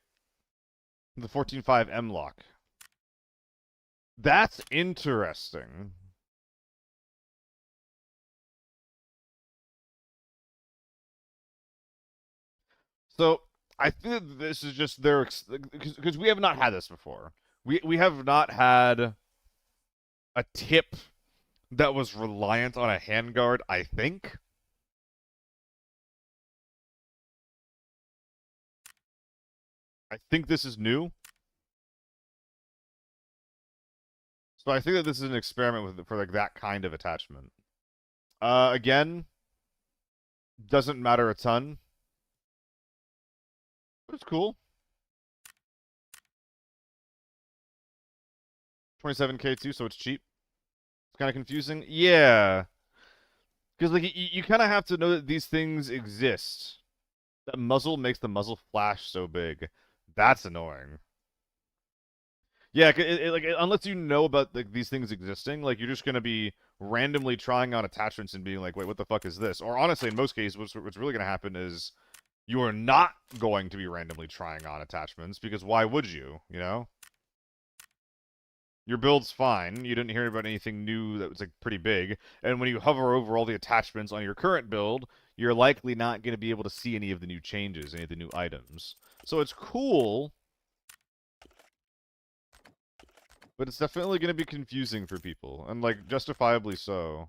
The 14.5 M lock. That's interesting. So I think that this is just their because we have not had this before. We have not had a tip that was reliant on a handguard. I think. I think this is new. So I think that this is an experiment with for like that kind of attachment. Again, doesn't matter a ton, but it's cool. 27K too, so it's cheap. It's kind of confusing. Yeah, because like you kind of have to know that these things exist. That muzzle makes the muzzle flash so big. That's annoying. Yeah, like unless you know about like these things existing, like you're just gonna be randomly trying on attachments and being like, wait, what the fuck is this? Or honestly, in most cases, what's really gonna happen is you are not going to be randomly trying on attachments because why would you? You know, your build's fine. You didn't hear about anything new that was like pretty big, and when you hover over all the attachments on your current build, you're likely not gonna be able to see any of the new changes, any of the new items. So it's cool. But it's definitely going to be confusing for people, and like justifiably so.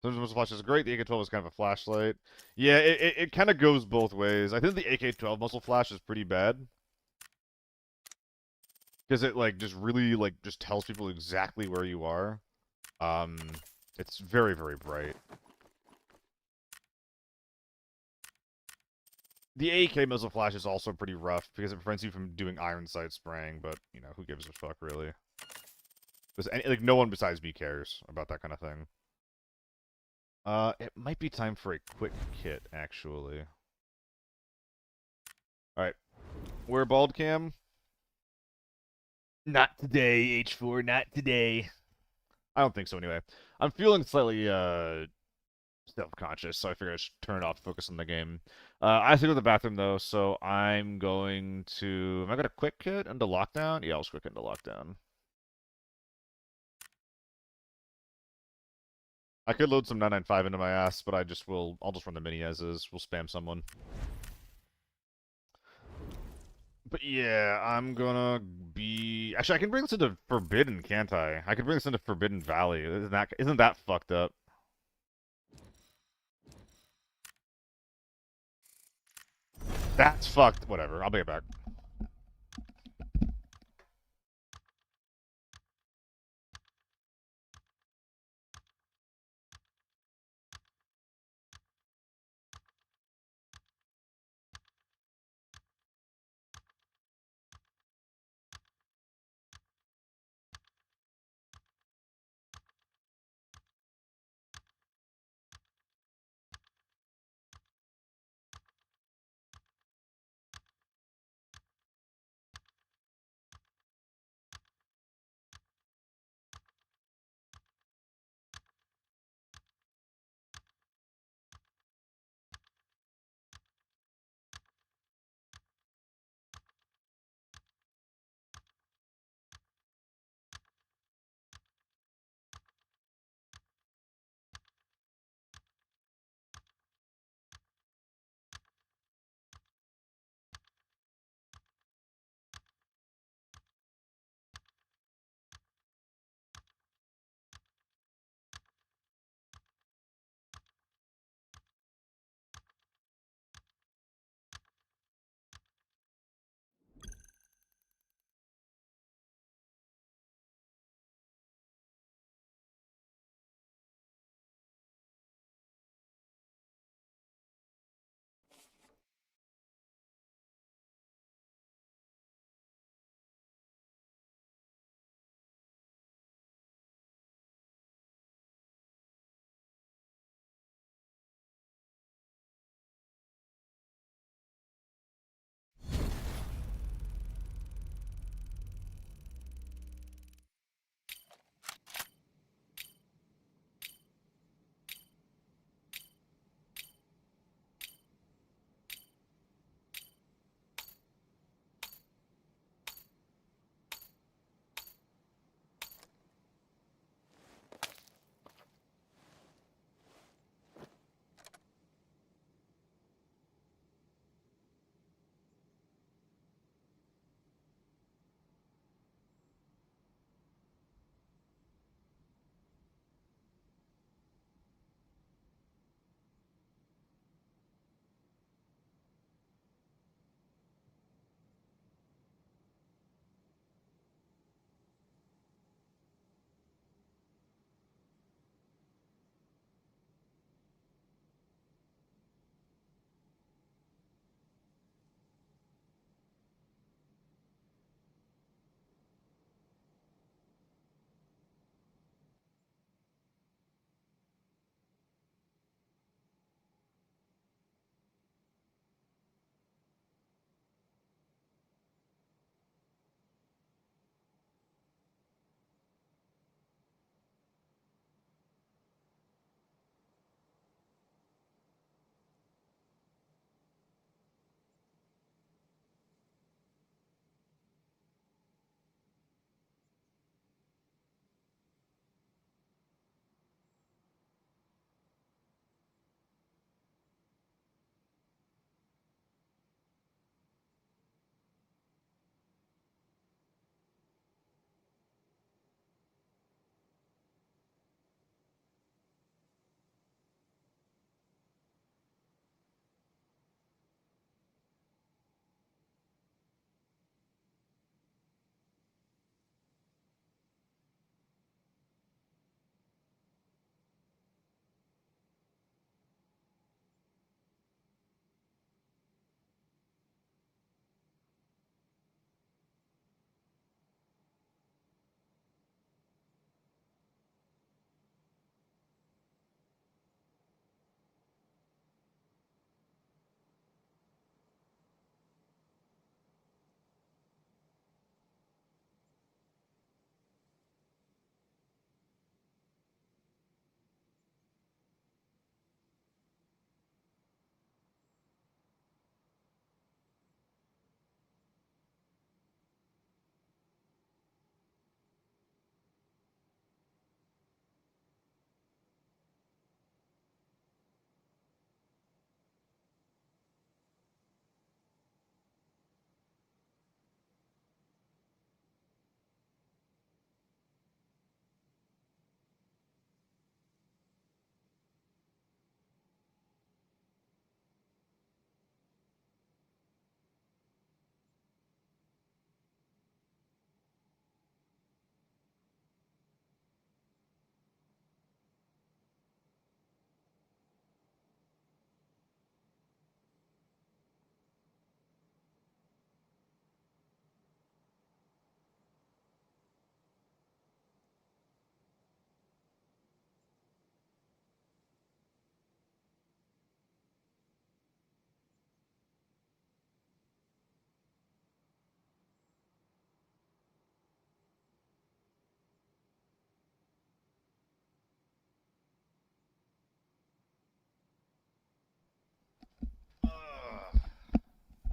Sometimes muzzle flash is great. The AK-12 is kind of a flashlight. Yeah, it kind of goes both ways. I think the AK-12 muzzle flash is pretty bad because it like just really like just tells people exactly where you are. Um, it's very very bright. The AK muzzle flash is also pretty rough because it prevents you from doing iron sight spraying. But you know who gives a fuck really? Because like no one besides me cares about that kind of thing. It might be time for a quick kit, actually. Alright. We're bald cam. Not today, H4, not today. I don't think so anyway. I'm feeling slightly self-conscious, so I figured I should turn it off, focus on the game. I have to go to the bathroom though, so I'm going to am I gonna quick kit into lockdown? Yeah, I'll just quick into lockdown. I could load some 995 into my ass, but I'll just run the mini as is. We'll spam someone. But yeah, I'm gonna be. Actually, I can bring this into Forbidden, can't I? I can bring this into Forbidden Valley. Isn't that fucked up? That's fucked. Whatever. I'll be right back.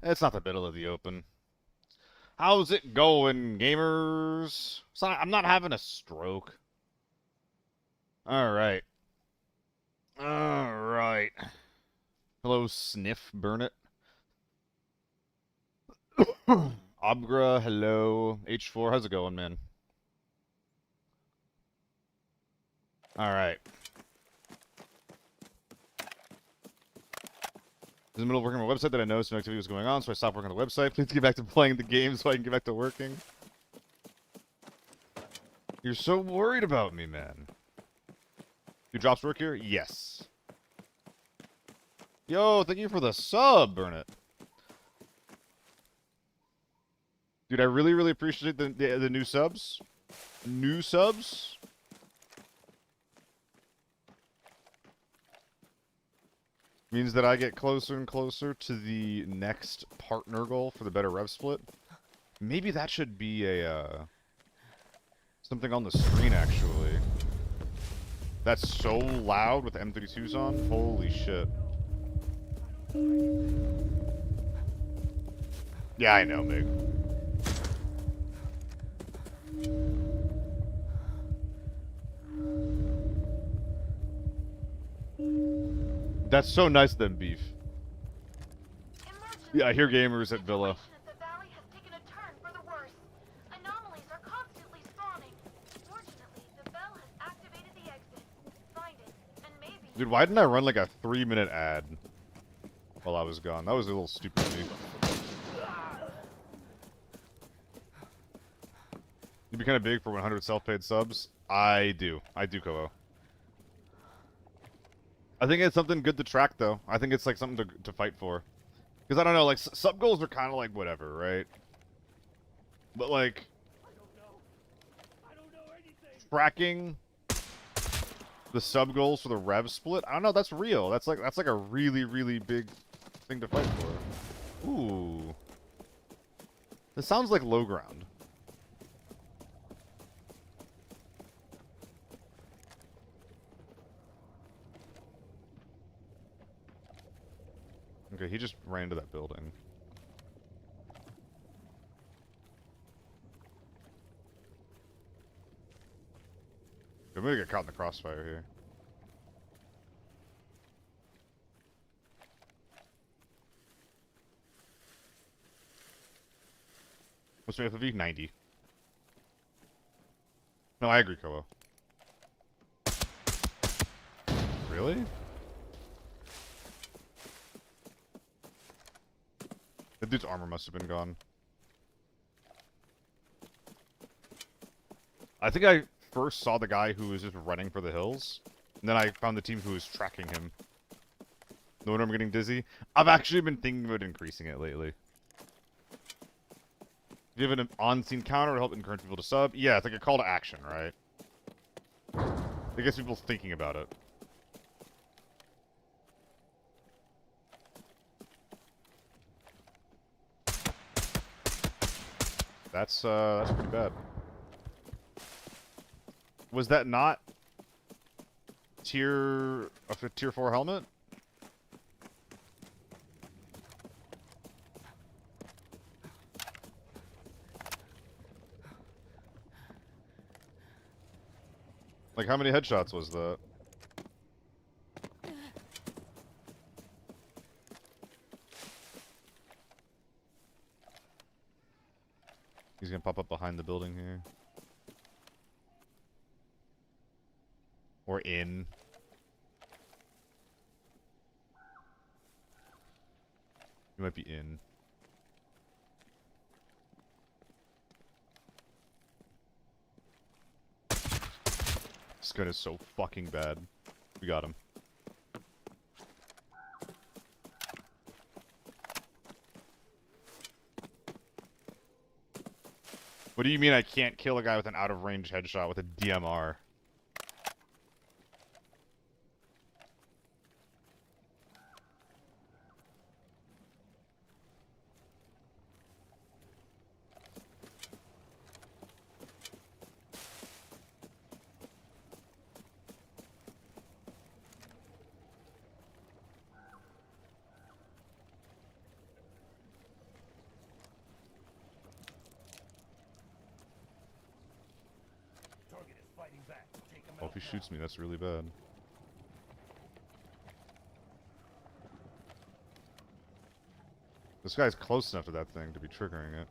It's not the middle of the open. How's it going, gamers? I'm not having a stroke. Alright. Alright. Hello, Sniff, burn it. Obgra, hello. H4, how's it going, man? Alright. In the middle of working on my website that I noticed no activity was going on, so I stopped working on the website. Please get back to playing the game so I can get back to working. You're so worried about me, man. Do drops work here? Yes. Yo, thank you for the sub, burn it. Dude, I really, really appreciate the new subs. New subs? Means that I get closer and closer to the next partner goal for the better rev split. Maybe that should be a, something on the screen, actually. That's so loud with M32s on. Holy shit. Yeah, I know, Mig. That's so nice of them, Beef. Yeah, I hear gamers at Villa. The valley has taken a turn for the worse. Anomalies are constantly spawning. Fortunately, the bell has activated the exit. Find it, and maybe... Dude, why didn't I run like a 3-minute ad while I was gone? That was a little stupid of me. You'd be kind of big for 100 self-paid subs? I do, Kobo. I think it's something good to track, though. I think it's like something to fight for. Because I don't know, like, sub goals are kind of like whatever, right? But like, I don't know anything. tracking the sub goals for the rev split, I don't know, that's real. That's like a really, really big thing to fight for. Ooh. This sounds like low ground. Okay, he just ran into that building. I'm gonna get caught in the crossfire here. What's my FOV? 90. No, I agree, Koa. Really? That dude's armor must have been gone. I think I first saw the guy who was just running for the hills, and then I found the team who was tracking him. No wonder I'm getting dizzy. I've actually been thinking about increasing it lately. Do you have an on-scene counter to help encourage people to sub? Yeah, it's like a call to action, right? It gets people thinking about it. That's pretty bad. Was that not a tier 4 helmet? Like, how many headshots was that? He's gonna pop up behind the building here. Or in. He might be in. This gun is so fucking bad. We got him. What do you mean I can't kill a guy with an out-of-range headshot with a DMR? fighting back. Take him Oh, out if he now. shoots me, that's really bad. This guy's close enough to that thing to be triggering it.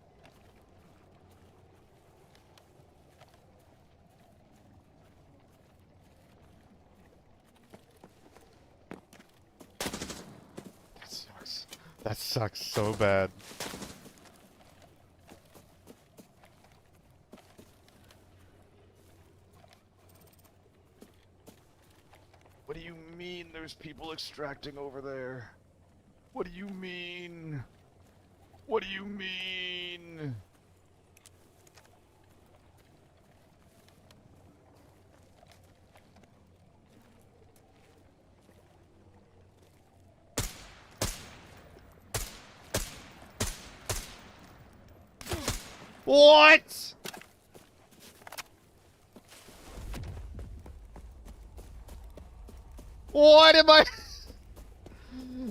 That sucks. That sucks so bad. What do you mean there's people extracting over there? What do you mean? What do you mean? What? What am I?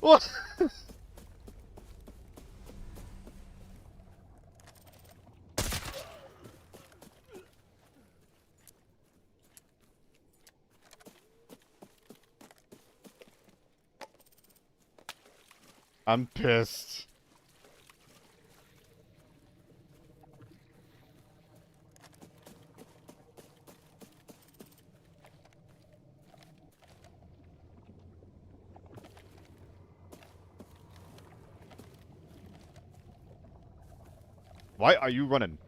What? I'm pissed. Why are you running?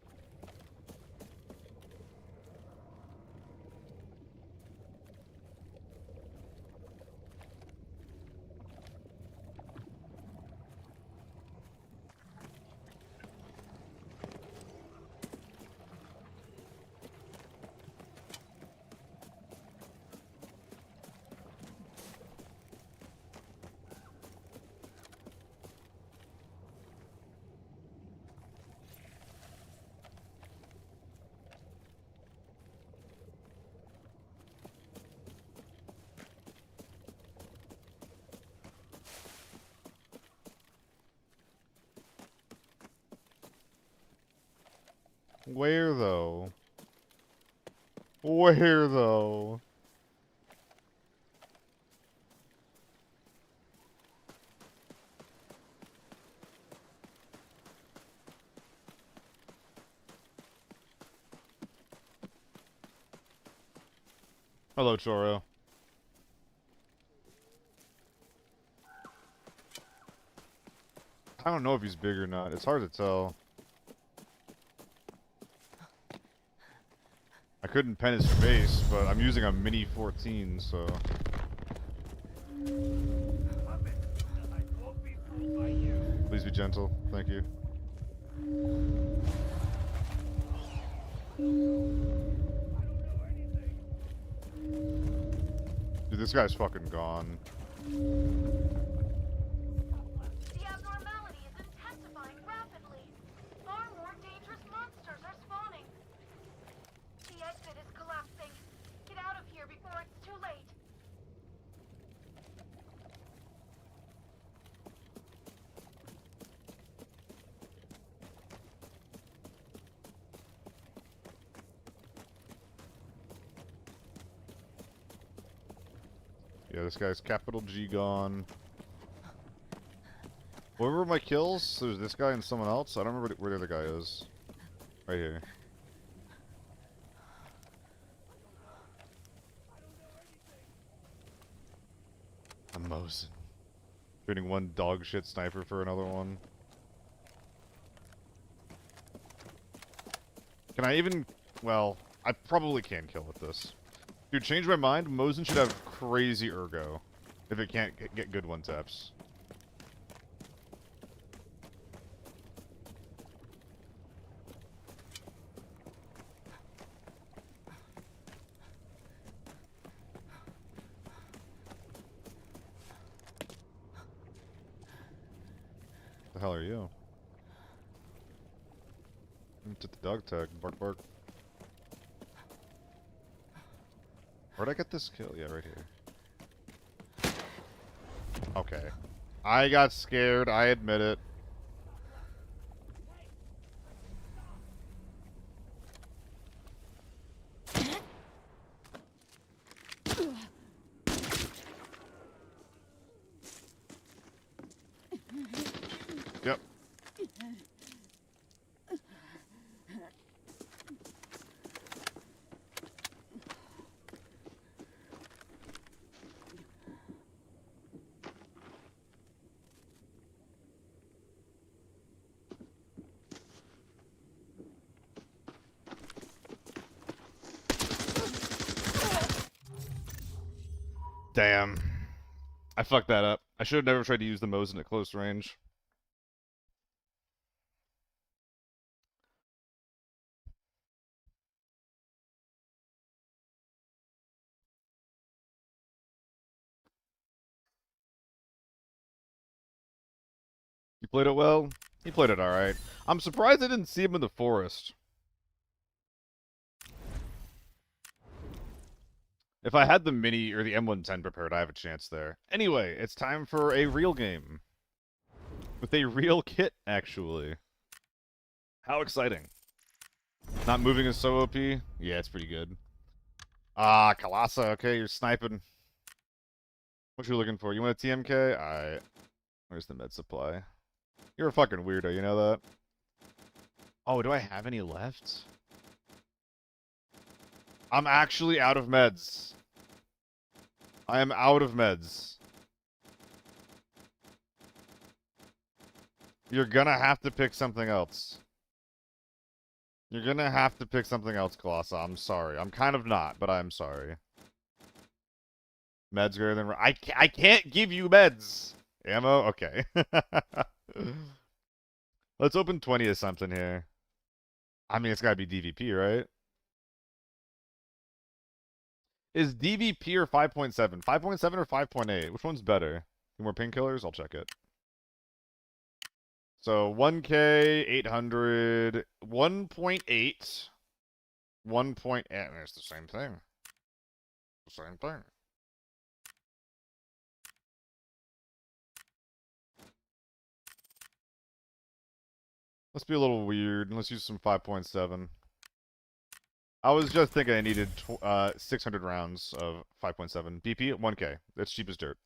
Where though? Where though? Hello, Choro. I don't know if he's big or not. It's hard to tell. I couldn't pen his face, but I'm using a mini 14, so. Please be gentle. Thank you. Dude, this guy's fucking gone. The abnormality is intensifying rapidly. Far more dangerous monsters are spawning. The exit is collapsing. Get out of here before it's too late. Yeah, this guy's capital G gone. Where were my kills? There's this guy and someone else. I don't remember where the other guy is. Right here. I'm Mosin. Trading one dog shit sniper for another one. Can I even... Well, I probably can kill with this. Dude, change my mind. Mosin should have crazy ergo. If it can't get good one taps. The hell are you? To the dog tag. Bark, bark. Where'd I get this kill? Yeah, right here. Okay. I got scared. I admit it. Damn. I fucked that up. I should have never tried to use the Mosin at close range. He played it well. He played it alright. I'm surprised I didn't see him in the forest. If I had the Mini or the M110 prepared, I have a chance there. Anyway, it's time for a real game. With a real kit, actually. How exciting. Not moving is so OP? Yeah, it's pretty good. Ah, Kalasa, okay, you're sniping. What you looking for? You want a TMK? Alright. Where's the med supply? You're a fucking weirdo, you know that? Oh, do I have any left? I'm actually out of meds. I am out of meds. You're gonna have to pick something else. You're gonna have to pick something else, Colossa. I'm sorry. I'm kind of not, but I'm sorry. Meds greater than... I can't give you meds! Ammo? Okay. Let's open 20 of something here. I mean, it's gotta be DVP, right? Is DVP or 5.7? 5.7 or 5.8? Which one's better? Any more painkillers? I'll check it. So 1K, 800, 1.8, 1. It's the same thing. The same thing. Let's be a little weird. Let's use some 5.7. I was just thinking I needed 600 rounds of 5.7. BP at 1K. That's cheap as dirt.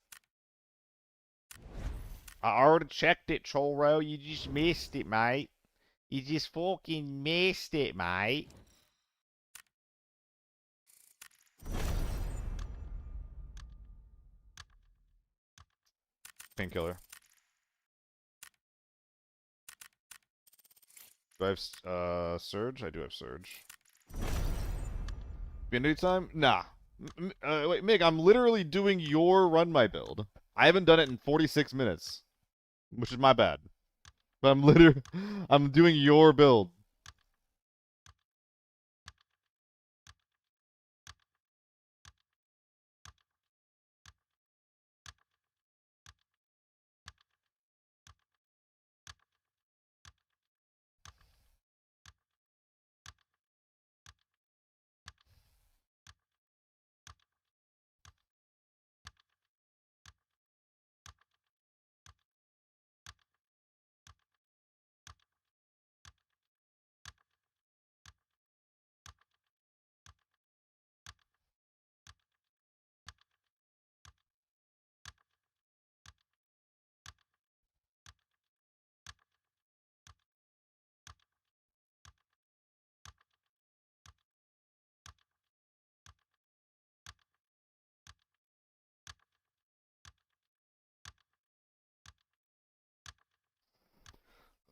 I already checked it, Choro. You just missed it, mate. You just fucking missed it, mate. Painkiller. Do I have Surge? I do have Surge. Infinity time? Nah. Wait, Mig, I'm literally doing your run my build. I haven't done it in 46 minutes. Which is my bad. But I'm doing your build.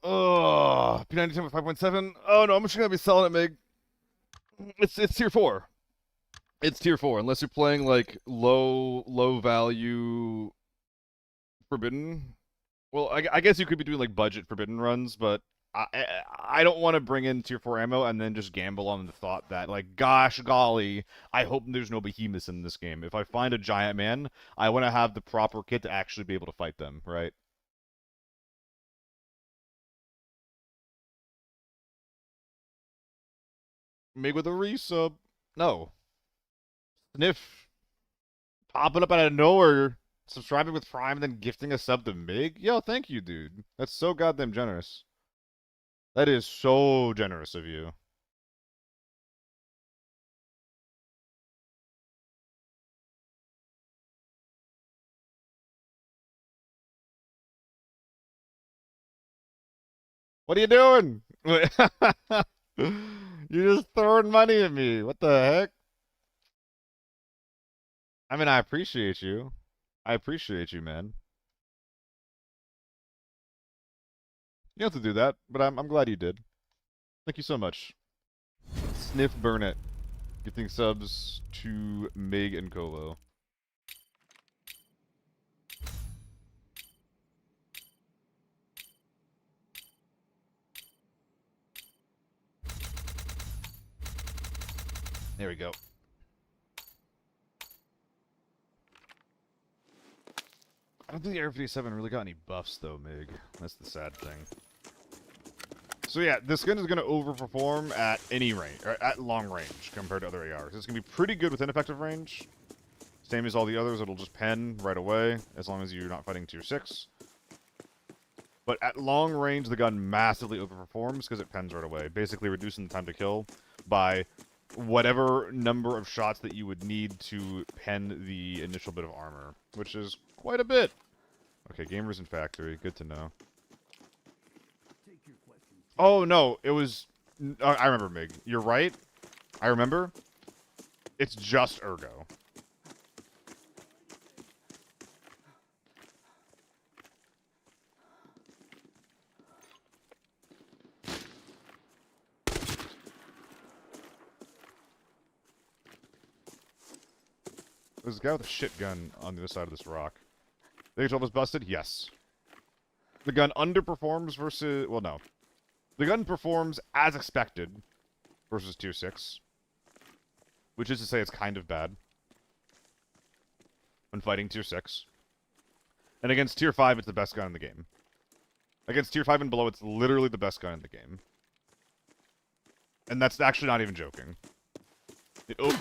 Oh, P90 with 5.7. Oh no, I'm just gonna be selling it, Mig. It's tier 4. It's tier 4, unless you're playing like low value Forbidden. Well, I guess you could be doing like budget Forbidden runs, but I don't want to bring in tier 4 ammo and then just gamble on the thought that, like, gosh golly, I hope there's no behemoths in this game. If I find a giant man, I want to have the proper kit to actually be able to fight them, right? Mig with a resub. No. Sniff. Popping up out of nowhere, subscribing with Prime, and then gifting a sub to Mig? Yo, thank you, dude. That's so goddamn generous. That is so generous of you. What are you doing? You're just throwing money at me. What the heck? I mean, I appreciate you. I appreciate you, man. You don't have to do that, but I'm glad you did. Thank you so much. Sniff Burnett. Gifting subs to Mig and Colo. There we go. I don't think the Air 57 really got any buffs, though, Mig. That's the sad thing. So yeah, this gun is going to overperform at any range, or at long range, compared to other ARs. It's going to be pretty good with ineffective range. Same as all the others, it'll just pen right away, as long as you're not fighting tier 6. But at long range, the gun massively overperforms because it pens right away, basically reducing the time to kill by whatever number of shots that you would need to pen the initial bit of armor, which is quite a bit. Okay, gamers in factory, good to know. Oh, no, it was... I remember, Mig. You're right. I remember. It's just Ergo. There's a guy with a shit gun on the other side of this rock. The H12 was busted? Yes. The gun underperforms versus... Well, no. The gun performs as expected versus tier 6. Which is to say it's kind of bad when fighting tier 6. And against tier 5, it's the best gun in the game. Against tier 5 and below, it's literally the best gun in the game. And that's actually not even joking. Oh.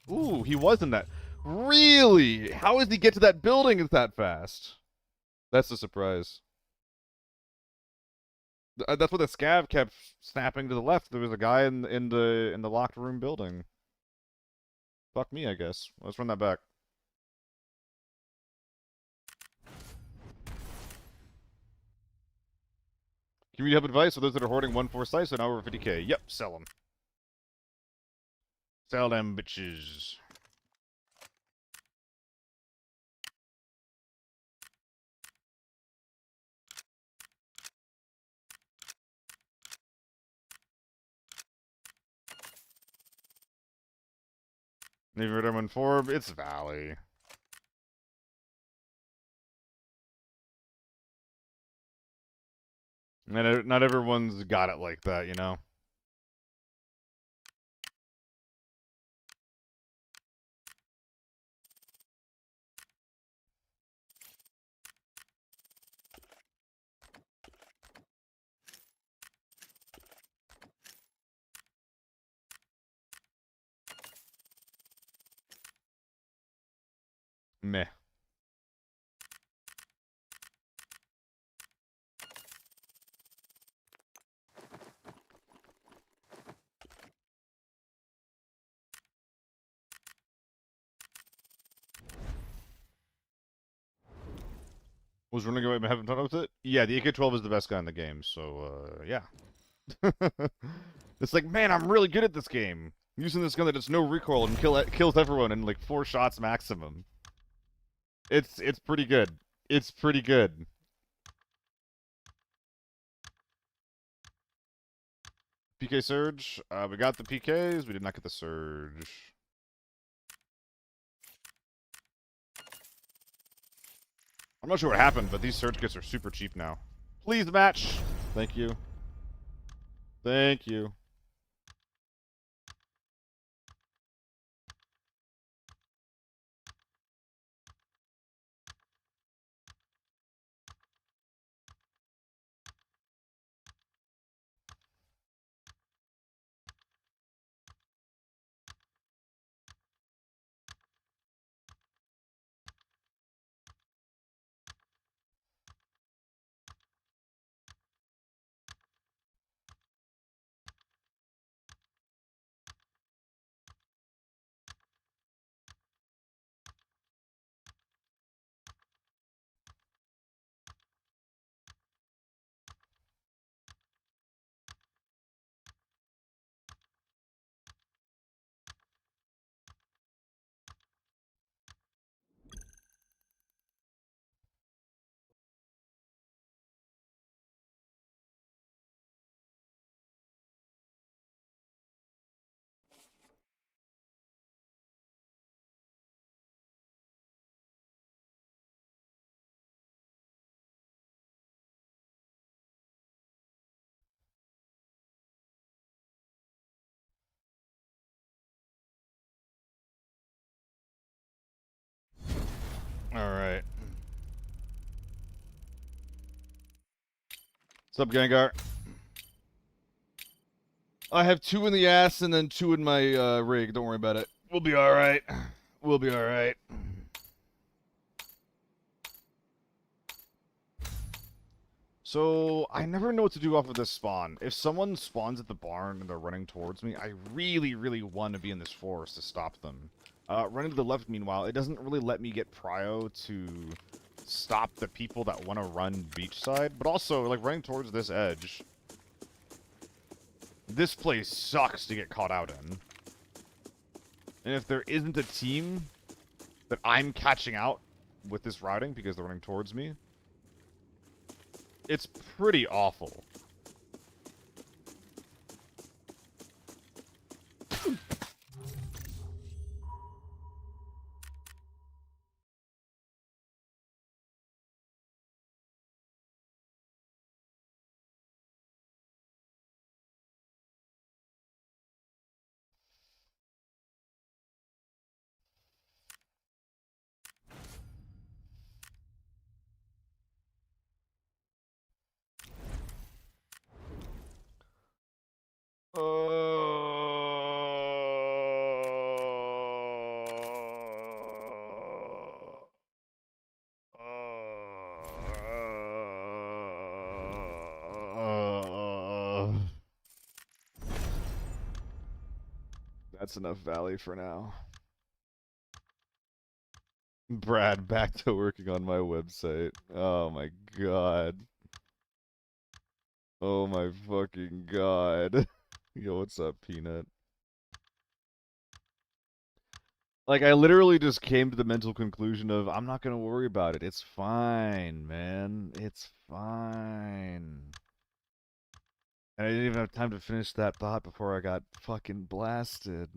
Ooh, he was in that. Really? How does he get to that building that fast? That's a surprise. That's what the scav kept snapping to the left. There was a guy in the locked room building. Fuck me, I guess. Let's run that back. Community help advice for those that are hoarding 1-4 sites and over 50k. Yep, sell them. Sell them bitches. Leave it on 1-4. It's Valley. Not everyone's got it like that, you know? Meh. Was running away and having fun with it? Yeah, the AK-12 is the best gun in the game, so, yeah. It's like, man, I'm really good at this game. Using this gun that has no recoil and kills everyone in, like, 4 shots maximum. It's pretty good. It's pretty good. PK Surge. We got the PKs. We did not get the Surge. I'm not sure what happened, but these Surge kits are super cheap now. Please match. Thank you. Thank you. What's up, Gengar? I have 2 in the ass and then 2 in my rig. Don't worry about it. We'll be alright. We'll be alright. So, I never know what to do off of this spawn. If someone spawns at the barn and they're running towards me, I really, really want to be in this forest to stop them. Running to the left, meanwhile, it doesn't really let me get prio to stop the people that want to run beachside. But also, like, running towards this edge, this place sucks to get caught out in. And if there isn't a team that I'm catching out with this routing because they're running towards me, it's pretty awful. That's enough Valley for now. Brad, back to working on my website. Oh my god. Oh my fucking god. Yo, what's up, Peanut? Like, I literally just came to the mental conclusion of, I'm not gonna worry about it. It's fine, man. It's fine. And I didn't even have time to finish that thought before I got fucking blasted.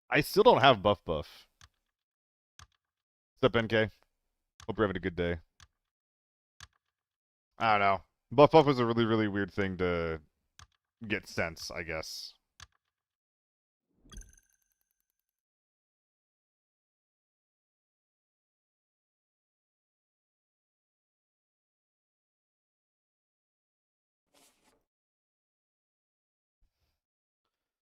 I still don't have Buff. What's up, NK? Hope you're having a good day. I don't know. Buff was a really, really weird thing to get sense, I guess.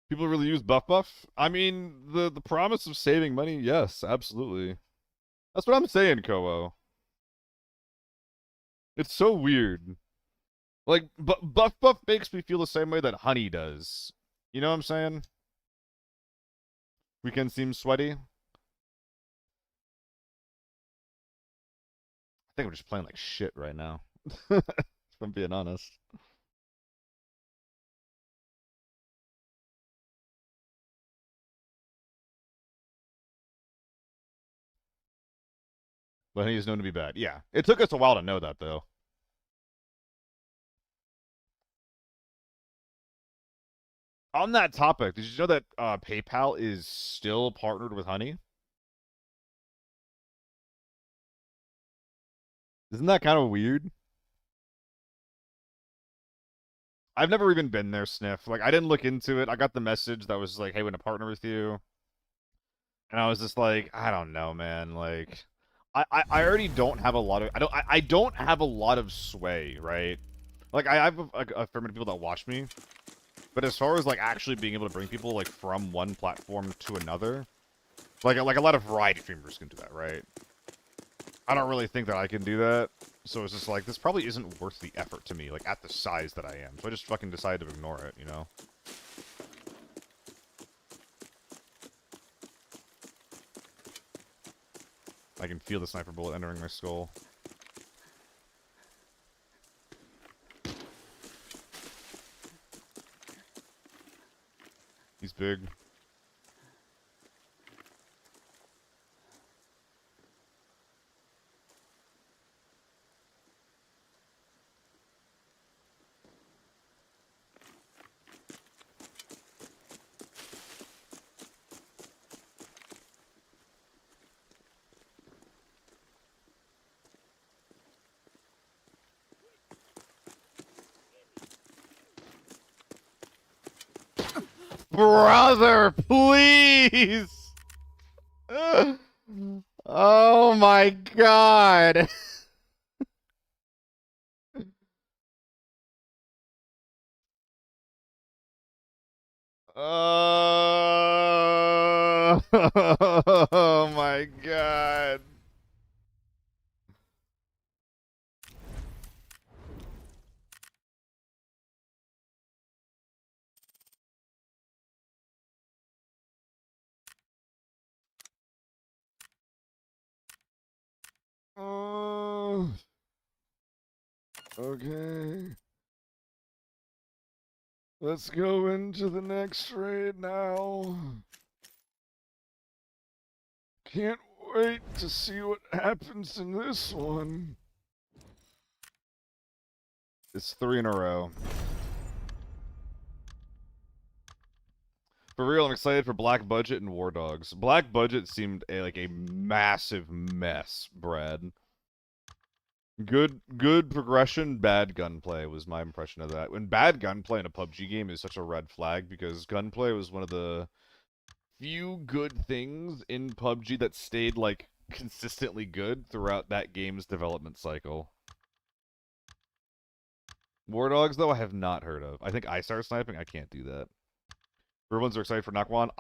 People really use Buff? I mean, the promise of saving money, yes, absolutely. That's what I'm saying, Koo. It's so weird. Like, Buff makes me feel the same way that Honey does. You know what I'm saying? Weekend seems sweaty. I think I'm just playing like shit right now. If I'm being honest. But Honey is known to be bad. Yeah. It took us a while to know that, though. On that topic, did you know that PayPal is still partnered with Honey? Isn't that kind of weird? I've never even been there, Sniff. Like, I didn't look into it. I got the message that was like, hey, we want to partner with you. And I was just like, I don't know, man. Like, I already don't have a lot of... I don't have a lot of sway, right? Like, I have a fair amount of people that watch me. But as far as, like, actually being able to bring people, like, from one platform to another... Like a lot of variety streamers can do that, right? I don't really think that I can do that. So it's just like, this probably isn't worth the effort to me, like, at the size that I am. So I just fucking decided to ignore it, you know? I can feel the sniper bullet entering my skull. He's big. Brother, please! Oh my god! Oh my god. Oh. Okay. Let's go into the next raid now. Can't wait to see what happens in this one. It's 3 in a row. For real, I'm excited for Black Budget and War Dogs. Black Budget seemed like a massive mess, Brad. Good progression, bad gunplay was my impression of that. When bad gunplay in a PUBG game is such a red flag because gunplay was one of the few good things in PUBG that stayed like consistently good throughout that game's development cycle. War Dogs, though, I have not heard of. I think I start sniping. I can't do that. Everyone's are excited for Nakwan.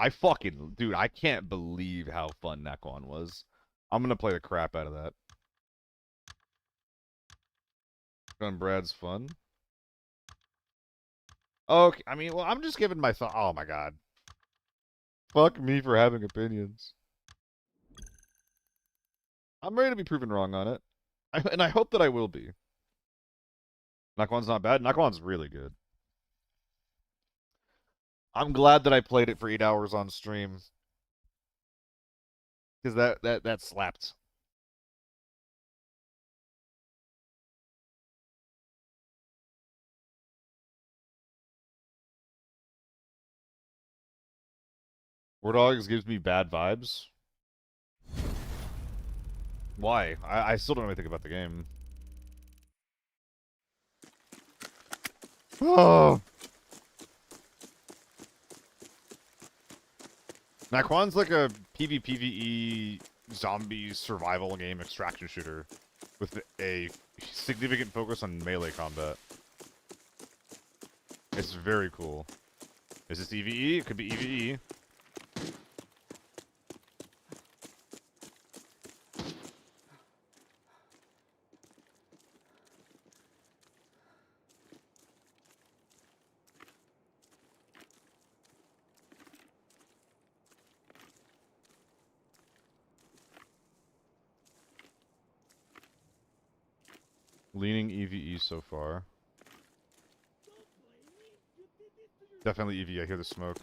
Dude, I can't believe how fun Nakwan was. I'm gonna play the crap out of that. Gun Brad's fun. Okay, I mean, well, I'm just giving my thought. Oh my god. Fuck me for having opinions. I'm ready to be proven wrong on it. And I hope that I will be. Nakwan's not bad. Nakwan's really good. I'm glad that I played it for 8 hours on stream. Because that slapped. War Dogs gives me bad vibes. Why? I still don't know anything about the game. Oh! Nakwan's like a PvPvE zombie survival game extraction shooter with a significant focus on melee combat. It's very cool. Is this EVE? It could be EVE. Leaning EVE so far. Definitely EVE. I hear the smoke.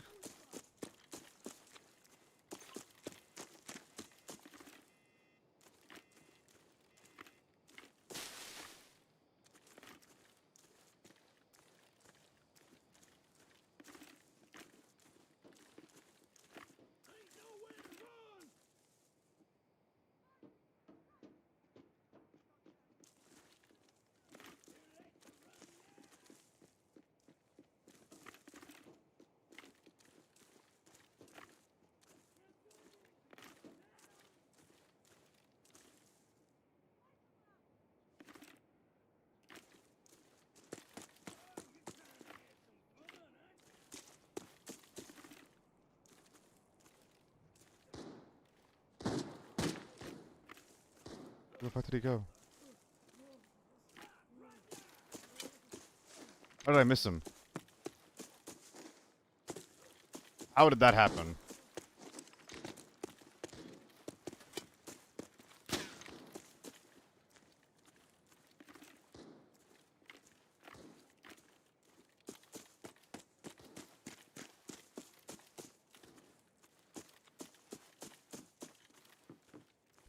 Where the fuck did he go? How did I miss him? How did that happen?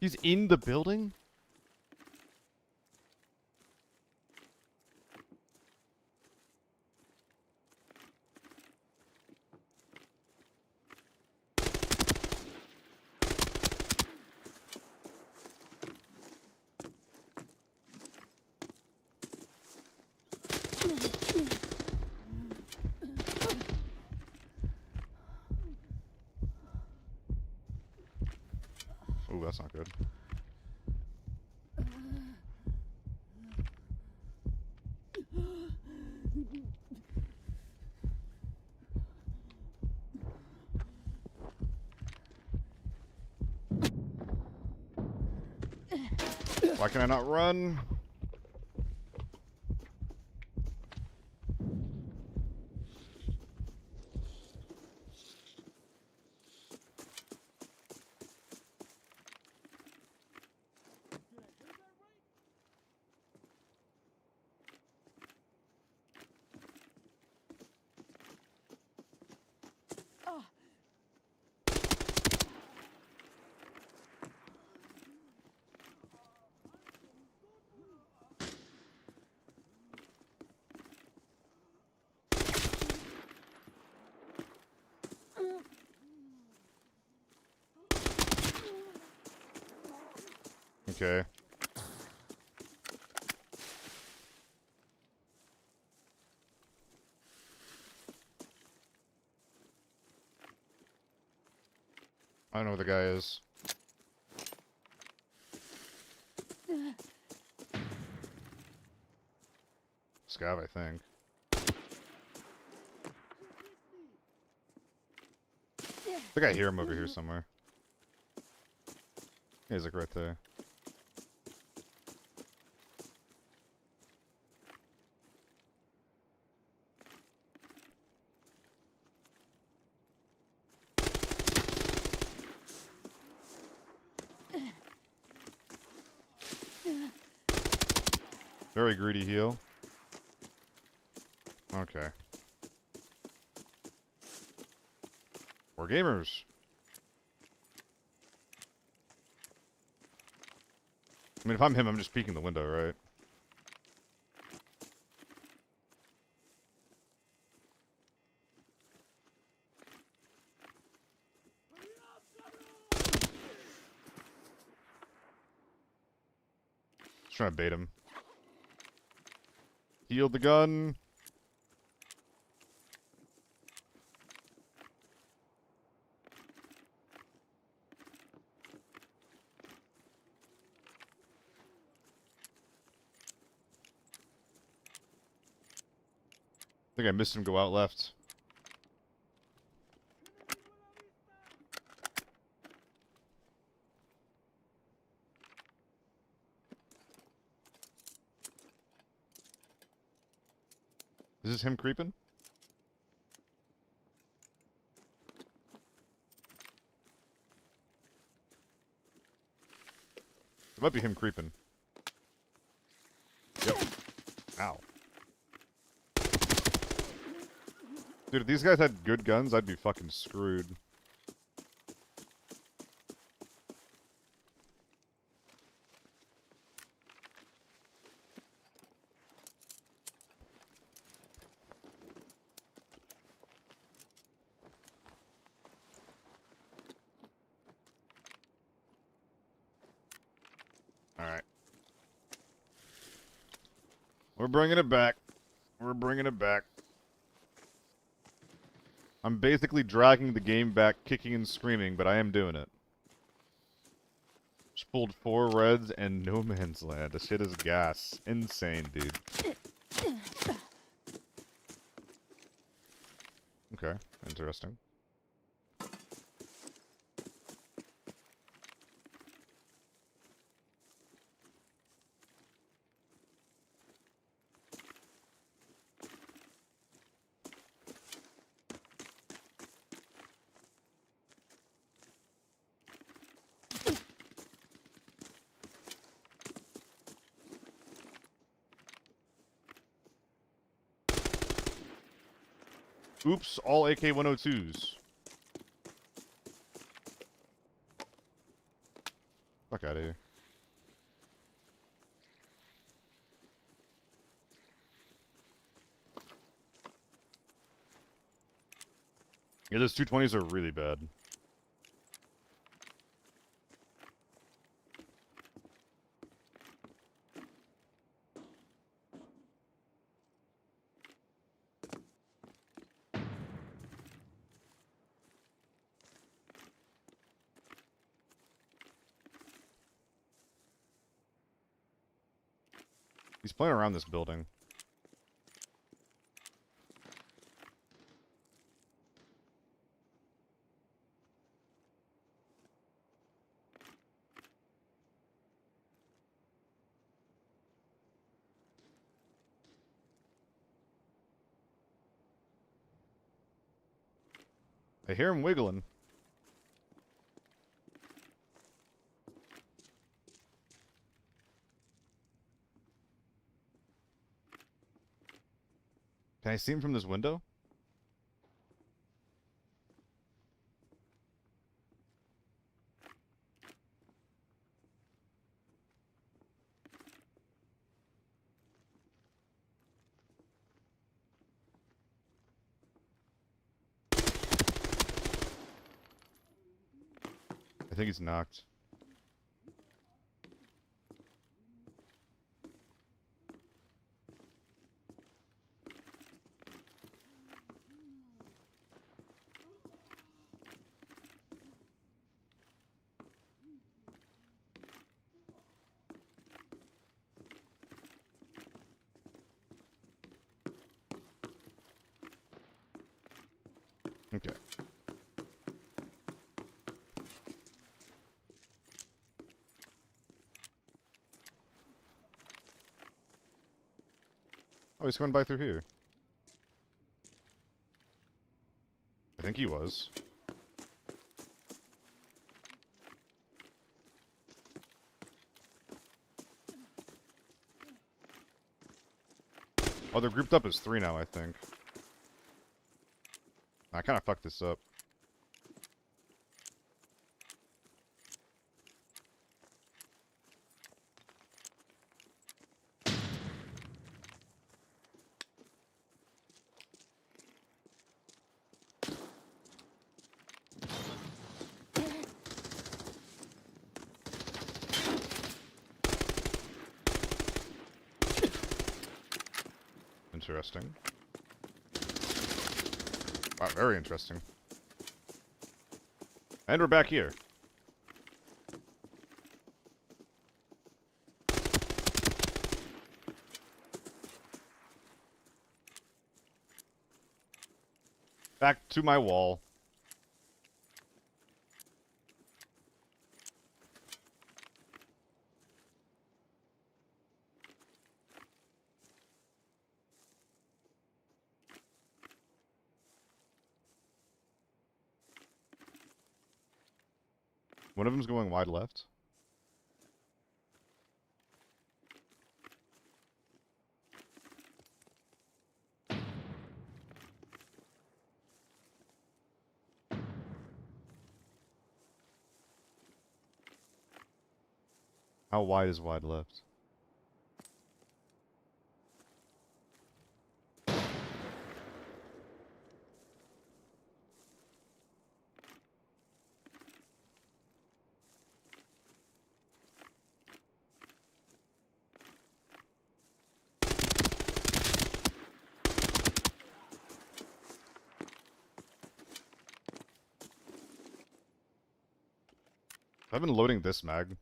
He's in the building? Oh, that's not good. Why can I not run? Okay. I don't know where the guy is. Scav, I think. I think I hear him over here somewhere. Yeah, he's like right there. Very greedy heal. Okay. We're gamers. I mean, if I'm him, I'm just peeking the window, right? Just trying to bait him. Healed the gun. I think I missed him go out left. Is this him creeping? It might be him creeping. Yep. Ow. Dude, if these guys had good guns, I'd be fucking screwed. Alright. We're bringing it back. We're bringing it back. I'm basically dragging the game back, kicking and screaming, but I am doing it. Just pulled 4 reds and no man's land. This shit is gas. Insane, dude. Okay, interesting. Oops, all AK-102s. Fuck out of here. Yeah, those 220s are really bad. He's playing around this building. I hear him wiggling. Can I see him from this window? I think he's knocked. Okay. Oh, he's going by through here. I think he was. Oh, they're grouped up as 3 now, I think. I kind of fucked this up. Interesting. Wow, very interesting. And we're back here. Back to my wall. One of them's going wide left. How wide is wide left? I've been loading this mag.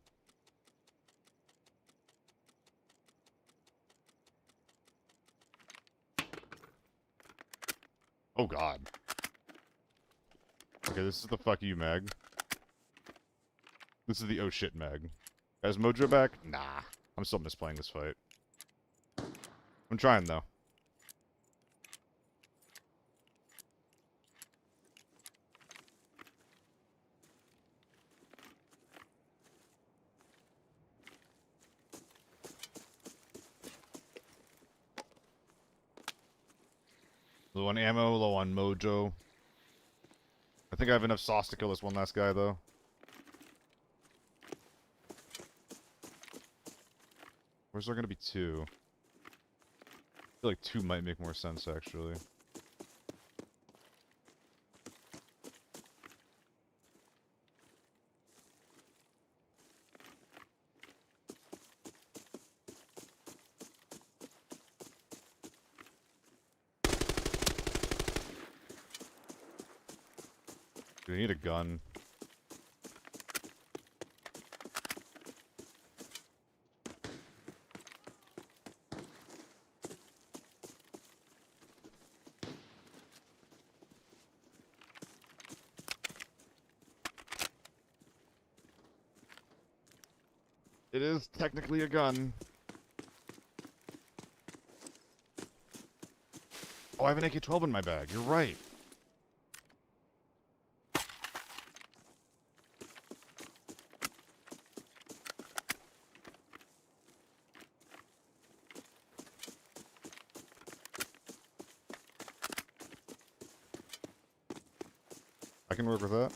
Oh god. Okay, this is the fuck you mag. This is the oh shit mag. Has Mojo back? Nah. I'm still misplaying this fight. I'm trying though. Low on ammo, low on Mojo. I think I have enough sauce to kill this one last guy though. Where's there gonna be 2? I feel like 2 might make more sense actually. Do we need a gun? It is technically a gun. Oh, I have an AK-12 in my bag. You're right. I can work with that.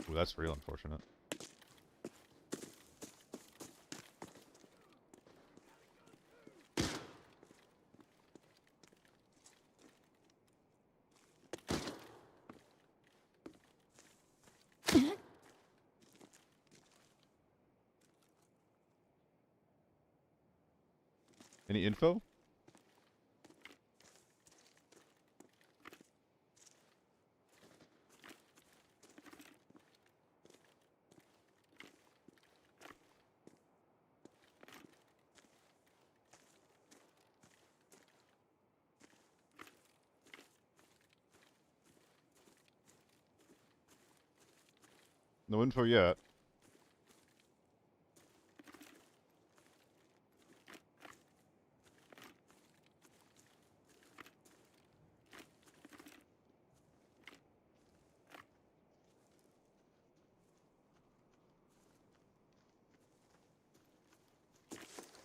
Ooh, that's real unfortunate. Any info? No info yet.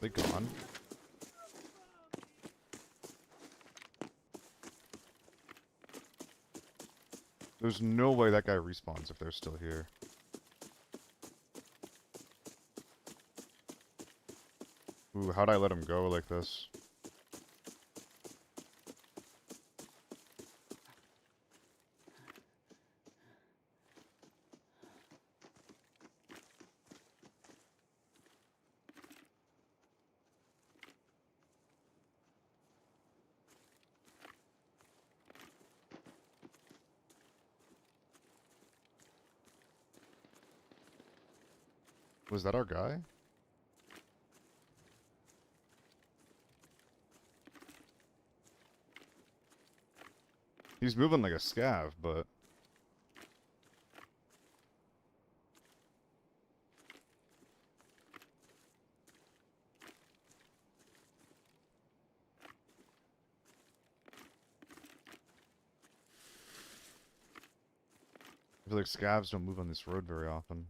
They gone? There's no way that guy respawns if they're still here. Ooh, how'd I let him go like this? Was that our guy? He's moving like a scav, but... I feel like scavs don't move on this road very often.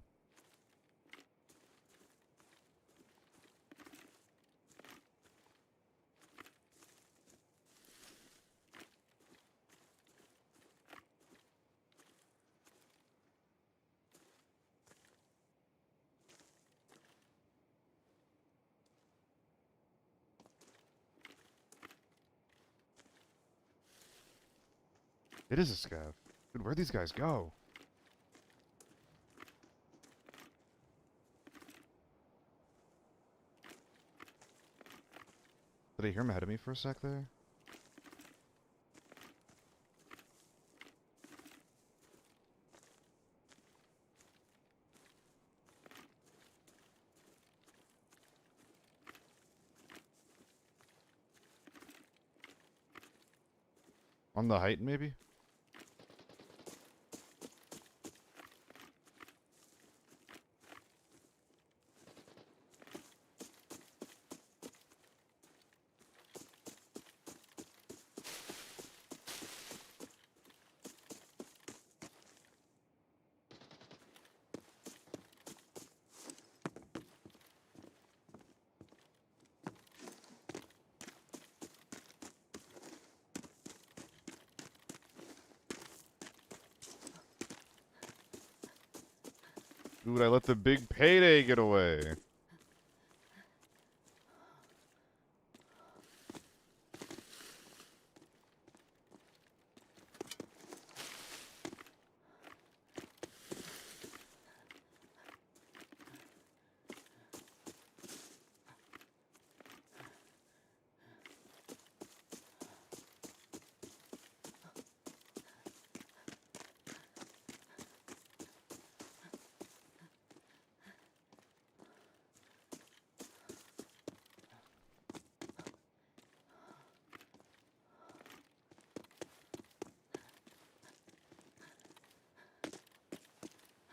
It is a scav. Dude, where'd these guys go? Did I hear him ahead of me for a sec there? On the height, maybe? Dude, I let the big payday get away.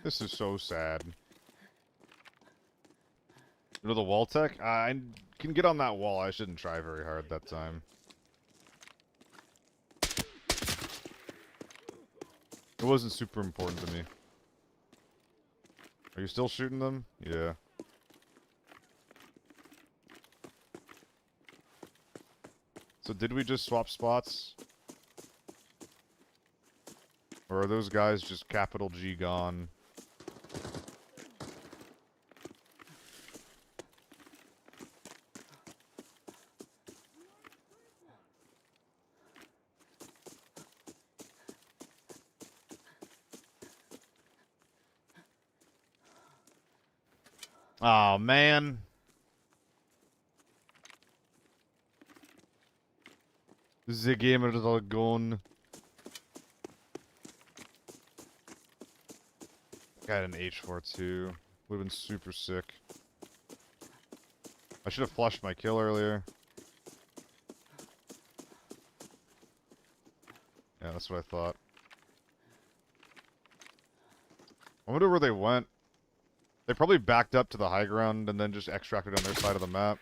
This is so sad. You know the wall tech? I can get on that wall. I shouldn't try very hard that time. It wasn't super important to me. Are you still shooting them? Yeah. So did we just swap spots? Or are those guys just capital G gone? Oh man. The gamer is all gone. Got an H4 too. Would've been super sick. I should have flushed my kill earlier. Yeah, that's what I thought. I wonder where they went. They probably backed up to the high ground and then just extracted on their side of the map.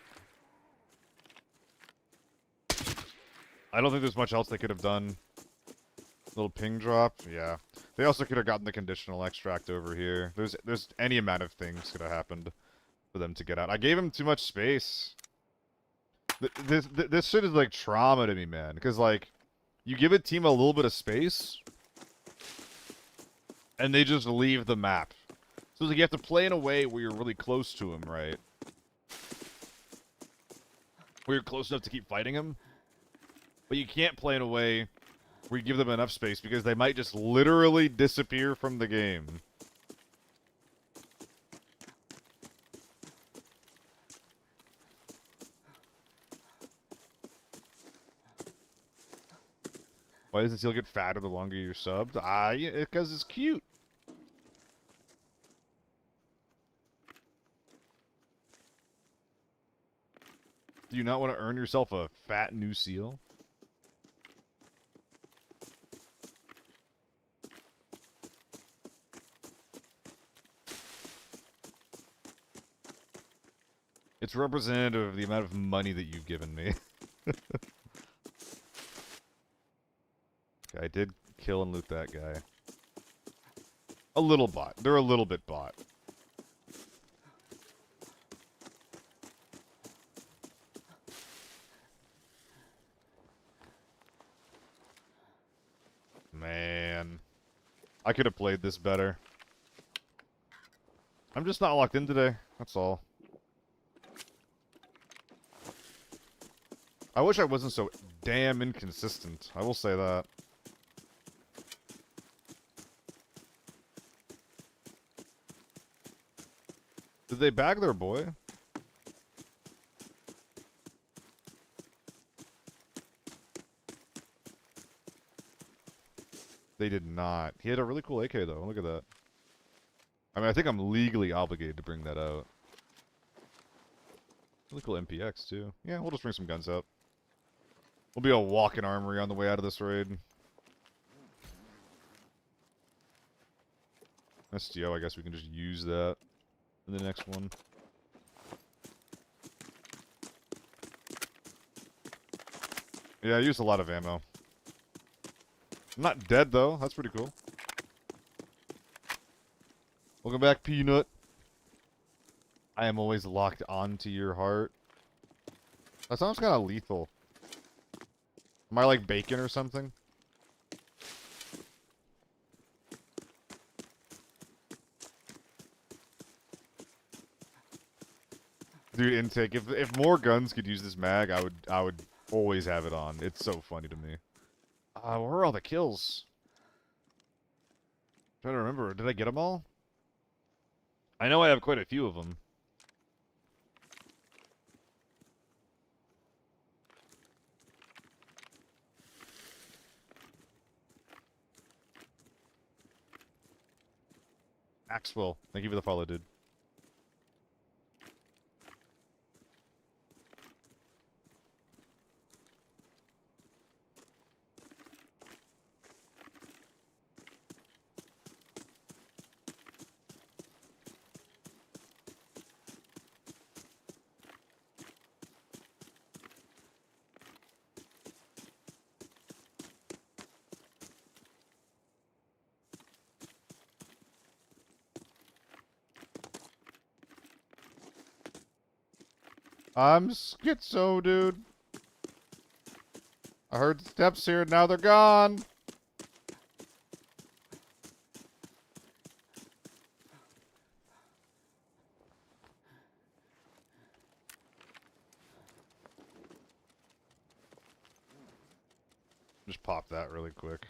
I don't think there's much else they could have done. Little ping drop, yeah. They also could have gotten the conditional extract over here. There's any amount of things could have happened for them to get out. I gave him too much space. This shit is like trauma to me, man. Because like, you give a team a little bit of space, and they just leave the map. So it's like you have to play in a way where you're really close to him, right? Where you're close enough to keep fighting him. But you can't play in a way where you give them enough space because they might just literally disappear from the game. Why does the seal get fatter the longer you're subbed? Yeah, because it's cute. Do you not want to earn yourself a fat new seal? It's representative of the amount of money that you've given me. Okay, I did kill and loot that guy. A little bot. They're a little bit bot. Man. I could have played this better. I'm just not locked in today. That's all. I wish I wasn't so damn inconsistent. I will say that. Did they bag their boy? They did not. He had a really cool AK though. Look at that. I mean, I think I'm legally obligated to bring that out. Really cool MPX too. Yeah, we'll just bring some guns out. We'll be a walking armory on the way out of this raid. STO, I guess we can just use that in the next one. Yeah, I used a lot of ammo. I'm not dead though. That's pretty cool. Welcome back, Peanut. I am always locked onto your heart. That sounds kind of lethal. Am I like bacon or something? Dude, intake. If more guns could use this mag, I would always have it on. It's so funny to me. Where are all the kills? I'm trying to remember. Did I get them all? I know I have quite a few of them. Maxwell, thank you for the follow, dude. I'm schizo, dude. I heard steps here, now they're gone. Just pop that really quick.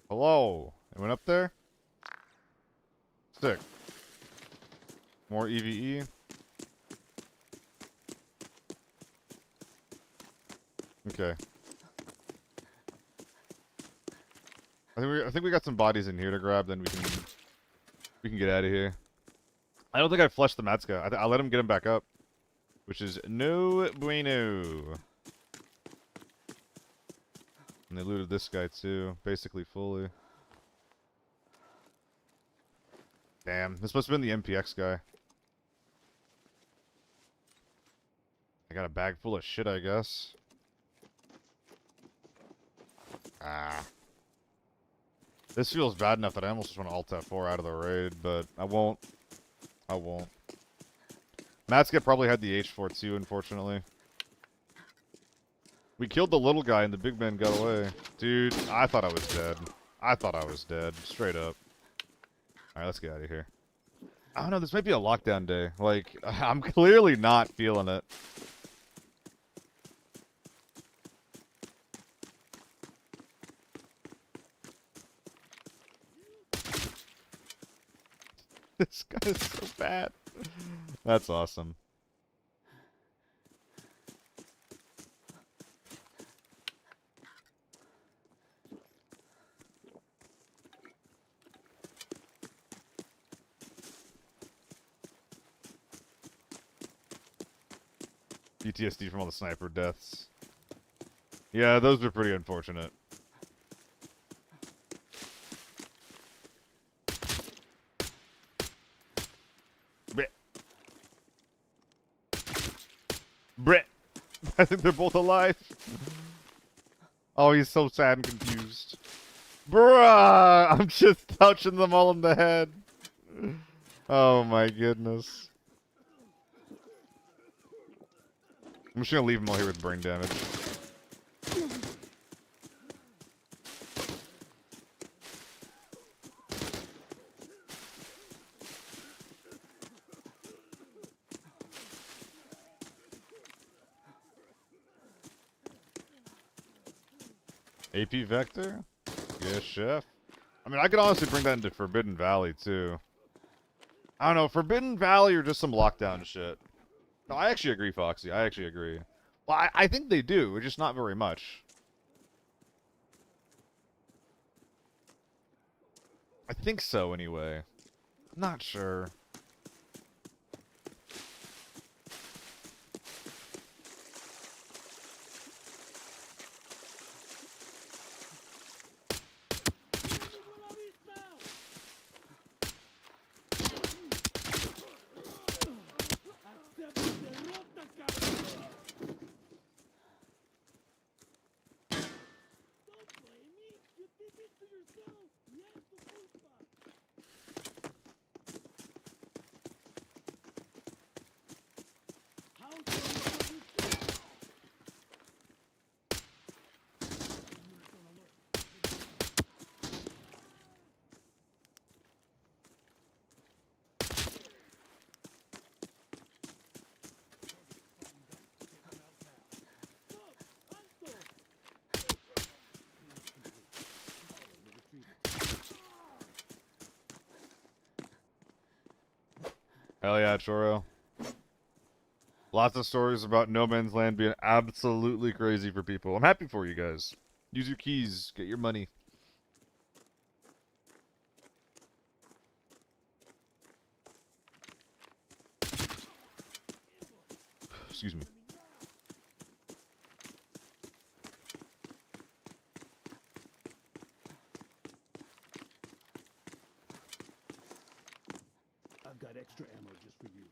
Hello. Anyone up there? Sick. More EVE. Okay. I think we got some bodies in here to grab. Then we can get out of here. I don't think I flushed the Matska. I let him get him back up, which is no bueno. And they looted this guy too, basically fully. Damn, this must have been the MPX guy. I got a bag full of shit, I guess. Ah. This feels bad enough that I almost just want to Alt F4 out of the raid, but I won't. I won't. Matska probably had the H4 too, unfortunately. We killed the little guy and the big man got away. Dude, I thought I was dead. I thought I was dead. Straight up. Alright, let's get out of here. I don't know, this might be a lockdown day. Like, I'm clearly not feeling it. This guy is so bad. That's awesome. PTSD from all the sniper deaths. Yeah, those were pretty unfortunate. Blech. Brett. I think they're both alive. Oh, he's so sad and confused. Bruh! I'm just touching them all in the head. Oh my goodness. I'm just gonna leave him all here with brain damage. AP Vector? Yeah, chef. I mean, I could honestly bring that into Forbidden Valley, too. I don't know, Forbidden Valley or just some lockdown shit. No, I actually agree, Foxy. I actually agree. Well, I think they do, just not very much. I think so, anyway. I'm not sure. Hell yeah, Choro. Lots of stories about No Man's Land being absolutely crazy for people. I'm happy for you guys. Use your keys. Get your money. Excuse me. I've got extra ammo just for you.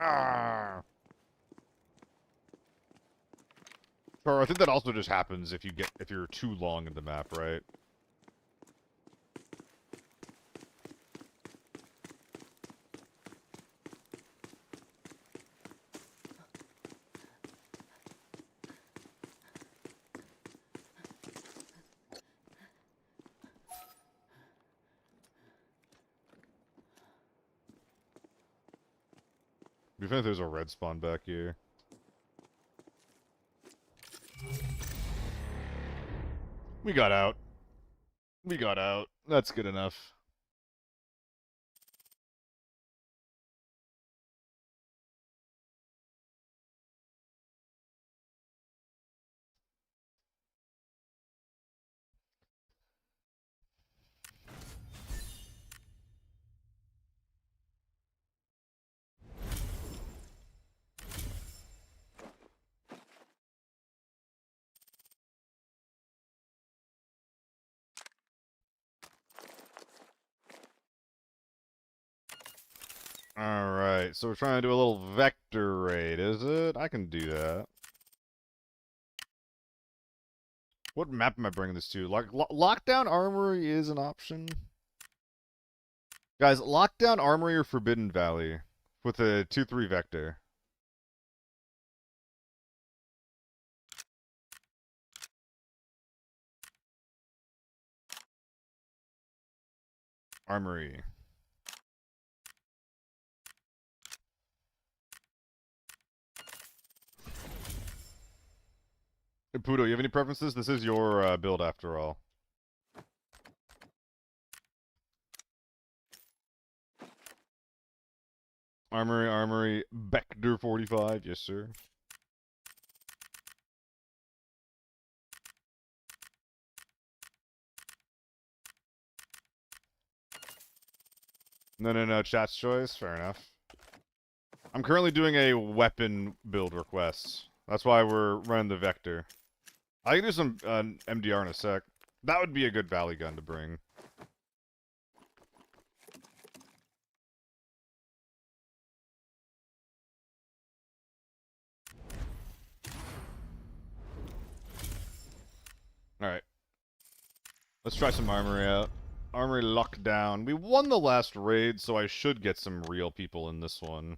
Ah. Or I think that also just happens if you're too long in the map, right? We think there's a red spawn back here. We got out. We got out. That's good enough. Alright, so we're trying to do a little vector raid, is it? I can do that. What map am I bringing this to? Lockdown Armory is an option. Guys, Lockdown Armory or Forbidden Valley with a 2-3 vector. Armory. Hey, Pudo, you have any preferences? This is your build after all. Armory, Vector 45, yes sir. No, chat's choice, fair enough. I'm currently doing a weapon build request. That's why we're running the Vector. I can do some MDR in a sec. That would be a good Valley gun to bring. Alright. Let's try some Armory out. Armory lockdown. We won the last raid, so I should get some real people in this one.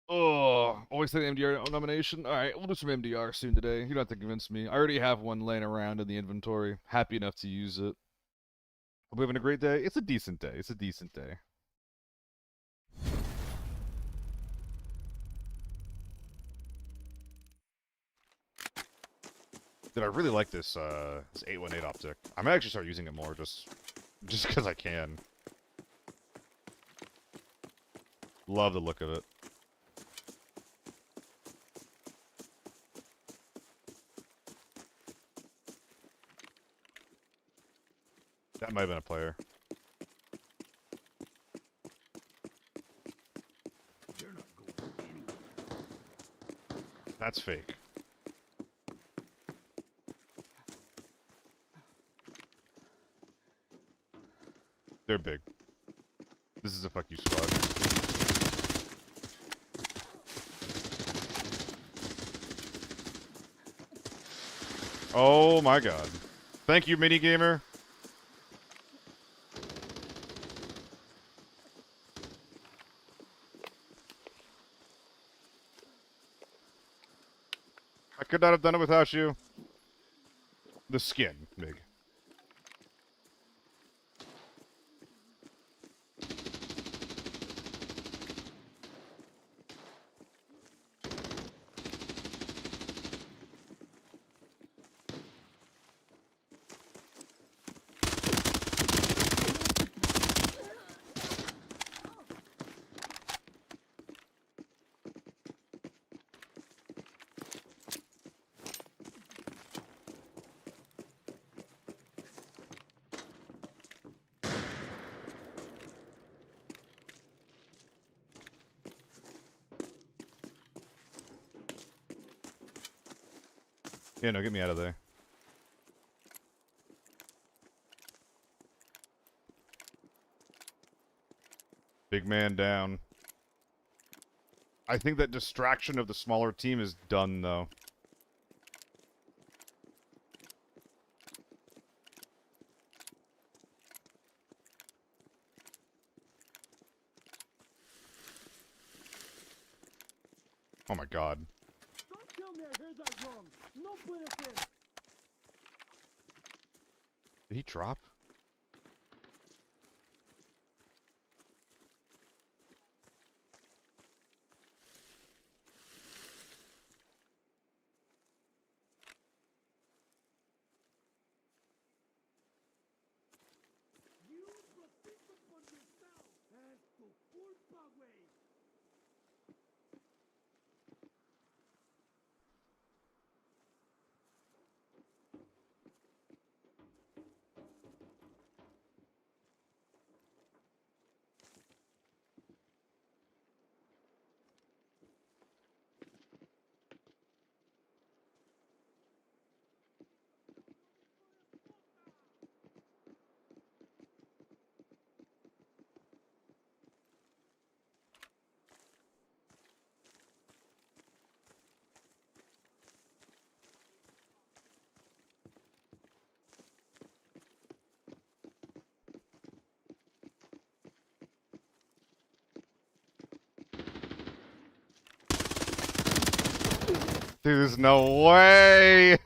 Oh, always say MDR nomination. All right, we'll do some MDR soon today. You don't have to convince me. I already have one laying around in the inventory. Happy enough to use it. Hope you're having a great day. It's a decent day. It's a decent day. Dude, I really like this 818 optic. I might actually start using it more just because I can. Love the look of it. That might have been a player. You're not going anywhere. That's fake. They're big. This is a fuck you squad. Oh my god. Thank you, minigamer. I could not have done it without you. The skin, Mig. Yeah, no, get me out of there. Big man down. I think that distraction of the smaller team is done, though. Oh my god. Don't kill me, I heard that wrong. No benefit. Did he drop? You proceed upon yourself as to full power. Dude, there's no way!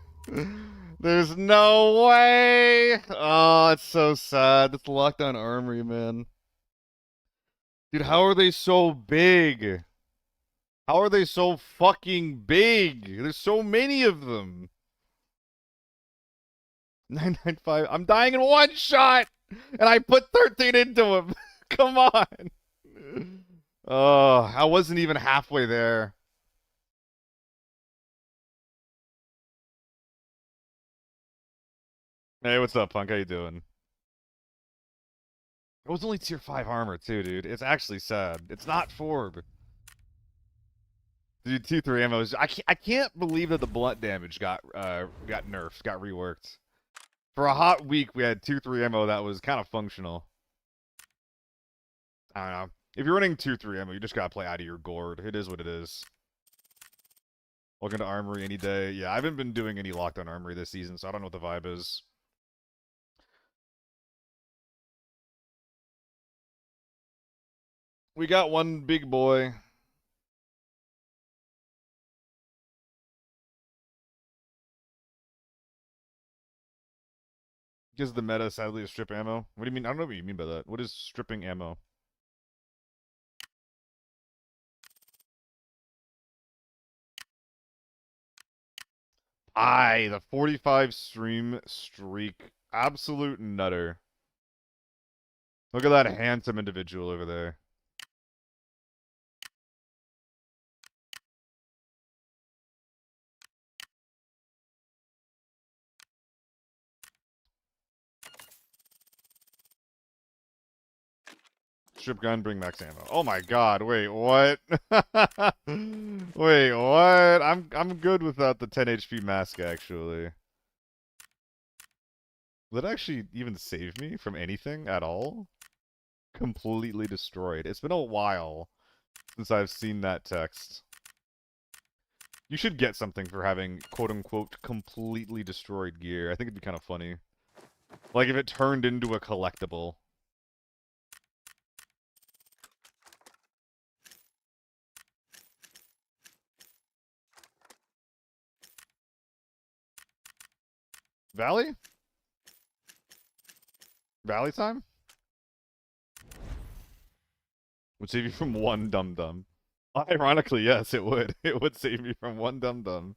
There's no way! Oh, it's so sad. That's lockdown armory, man. Dude, how are they so big? How are they so fucking big? There's so many of them. 995. I'm dying in one shot! And I put 13 into him. Come on. Oh, I wasn't even halfway there. Hey, what's up, Punk? How you doing? It was only tier 5 armor, too, dude. It's actually sad. It's not Forb. Dude, 2-3 ammo is... I can't believe that the blunt damage got nerfed, got reworked. For a hot week, we had 2-3 ammo that was kind of functional. I don't know. If you're running 2-3 ammo, you just gotta play out of your gourd. It is what it is. Welcome to Armory any day. Yeah, I haven't been doing any Lockdown Armory this season, so I don't know what the vibe is. We got one big boy. Gives the meta, sadly, is strip ammo. What do you mean? I don't know what you mean by that. What is stripping ammo? The 45 stream streak. Absolute nutter. Look at that handsome individual over there. Strip gun, bring max ammo. Oh my god, wait, what? Wait, what? I'm good without the 10 HP mask, actually. Will it actually even save me from anything at all? Completely destroyed. It's been a while since I've seen that text. You should get something for having quote-unquote completely destroyed gear. I think it'd be kind of funny. Like if it turned into a collectible. Valley? Valley time? Would save you from one dum-dum. Ironically, yes, it would. It would save me from one dum-dum.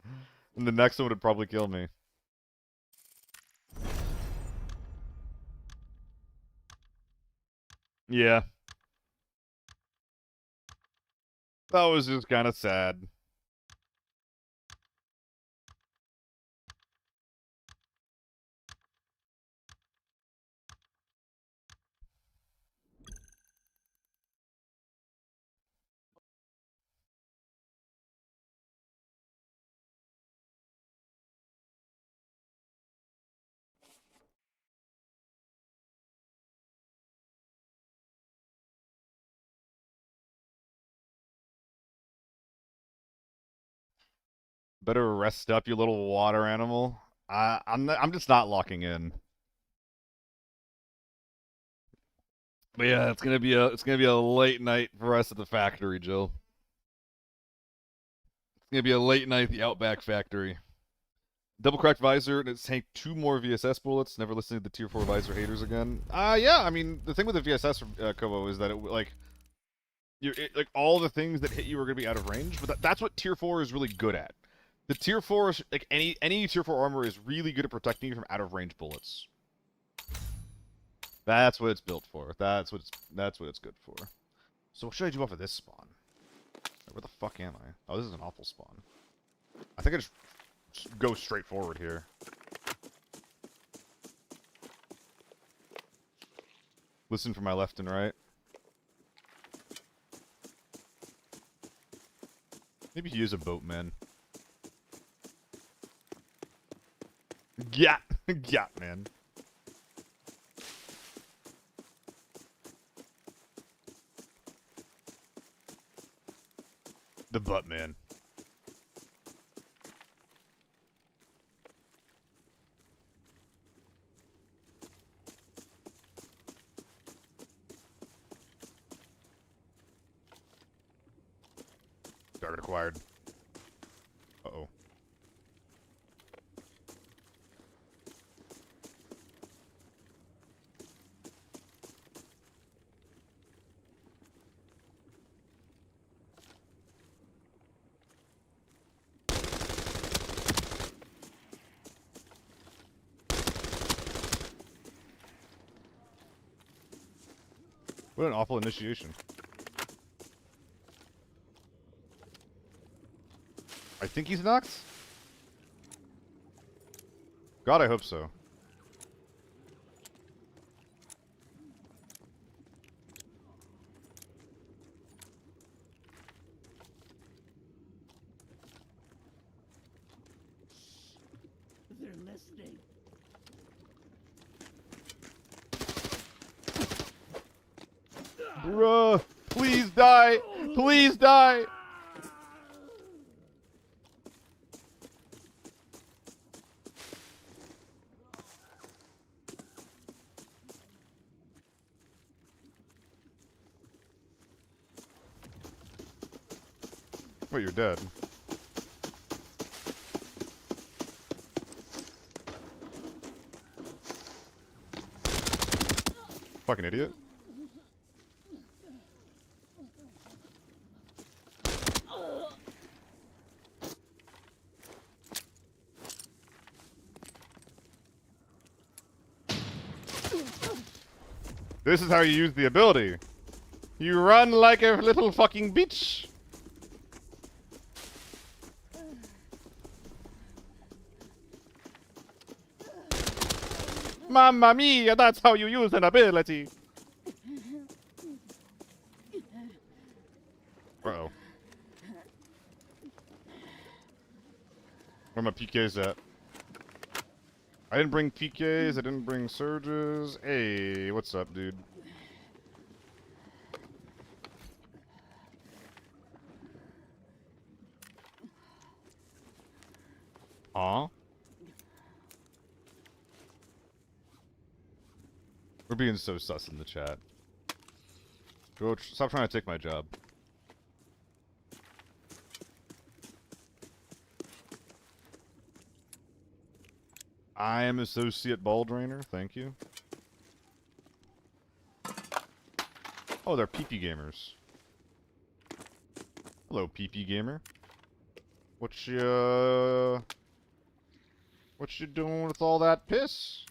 And the next one would probably kill me. Yeah. That was just kind of sad. Better rest up, you little water animal. I'm just not locking in. But yeah, it's gonna be a late night for us at the factory, Jill. It's gonna be a late night at the Outback factory. Double cracked visor, and it's tanked 2 more VSS bullets. Never listening to the tier 4 visor haters again. Yeah, I mean, the thing with the VSS, Kobo, is that it, like, like, all the things that hit you are going to be out of range, but that's what tier 4 is really good at. The tier 4, like, any tier 4 armor is really good at protecting you from out of range bullets. That's what it's built for. That's what it's good for. So what should I do off of this spawn? Where the fuck am I? Oh, this is an awful spawn. I think I just go straight forward here. Listen for my left and right. Maybe use a boatman. Yeah, yeah, man. The butt man. Target acquired. Uh-oh. What an awful initiation. I think he's knocked? God, I hope so. They're listening. Bruh! Please die! Please die! Wait, you're dead. Fucking idiot. This is how you use the ability. You run like a little fucking bitch. Mamma mia, that's how you use an ability. Uh-oh. Where my PKs at? I didn't bring PKs, I didn't bring surges. Hey, what's up, dude? Aw. We're being so sus in the chat. George, stop trying to take my job. I am Associate Ball Drainer, thank you. Oh, they're PP gamers. Hello, PP gamer. What you doing with all that piss?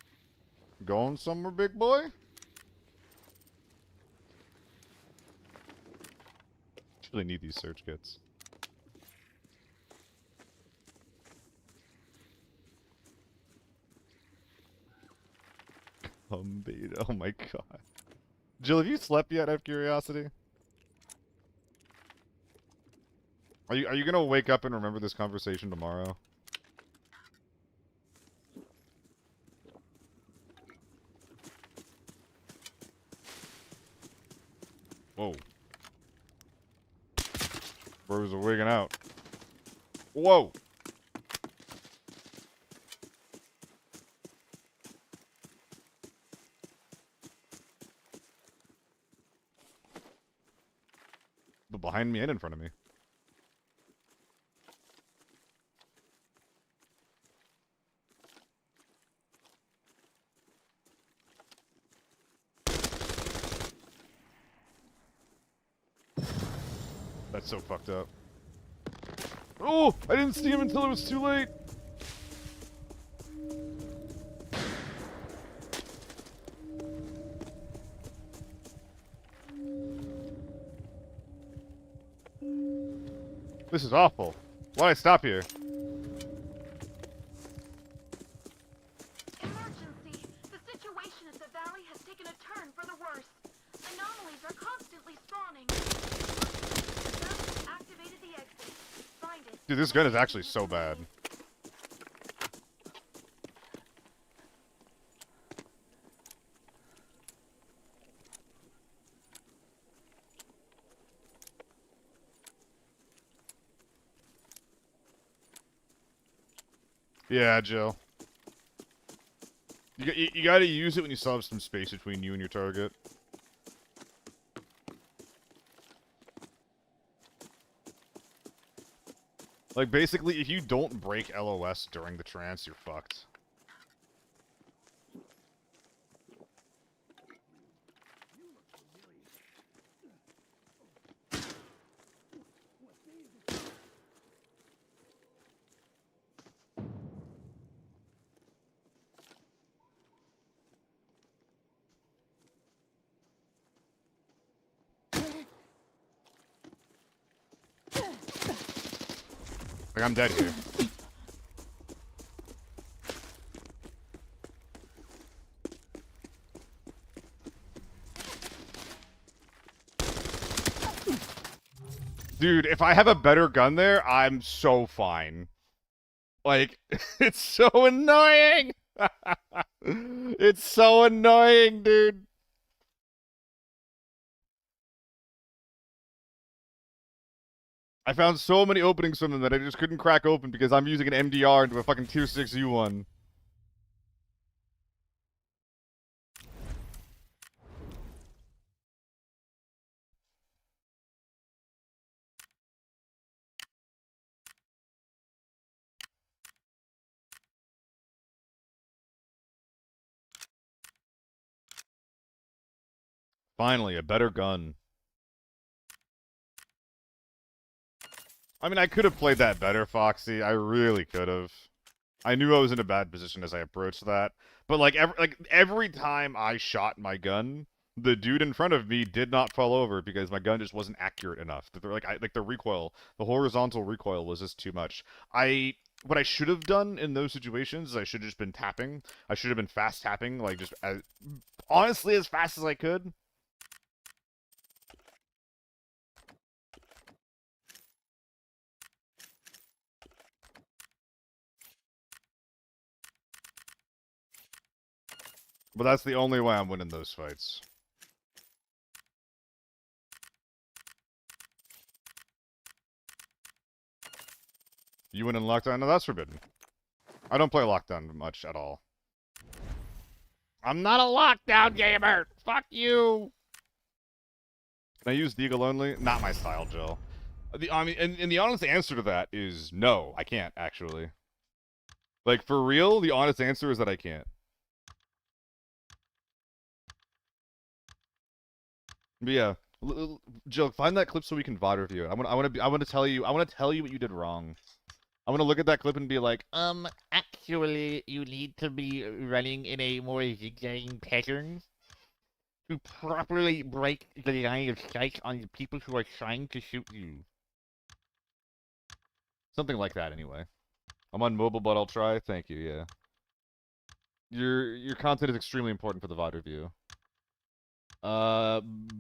Going somewhere, big boy? Really need these search kits. Beta. Oh my god. Jill, have you slept yet, out of curiosity? Are you gonna wake up and remember this conversation tomorrow? Whoa. Bros are wigging out. Whoa! People behind me and in front of me. That's so fucked up. Oh! I didn't see him until it was too late! This is awful. Why'd I stop here? Emergency! The situation at the valley has taken a turn for the worse. Anomalies are constantly spawning. The valley activated the exit. Find it. Dude, this gun is actually so bad. Yeah, Jill. You gotta use it when you still have some space between you and your target. Like, basically, if you don't break LOS during the trance, you're fucked. Like, I'm dead here. Dude, if I have a better gun there, I'm so fine. Like, it's so annoying! It's so annoying, dude! I found so many openings from them that I just couldn't crack open because I'm using an MDR into a fucking tier 6 U1. Finally, a better gun. I mean, I could have played that better, Foxy. I really could have. I knew I was in a bad position as I approached that. But, like every time I shot my gun, the dude in front of me did not fall over because my gun just wasn't accurate enough. Like the recoil, the horizontal recoil was just too much. What I should have done in those situations is I should have just been tapping. I should have been fast tapping, like just honestly as fast as I could. But that's the only way I'm winning those fights. You win in Lockdown? No, that's forbidden. I don't play Lockdown much at all. I'm not a Lockdown gamer! Fuck you! Can I use Deagle only? Not my style, Jill. I mean, and the honest answer to that is no, I can't, actually. Like, for real, the honest answer is that I can't. But yeah, Jill, find that clip so we can VOD review it. I want to tell you what you did wrong. I want to look at that clip and be like, Actually, you need to be running in a more zigzagging pattern to properly break the line of sight on the people who are trying to shoot you. something like that anyway. I'm on mobile, but I'll try. Thank you, yeah. Your content is extremely important for the VOD review.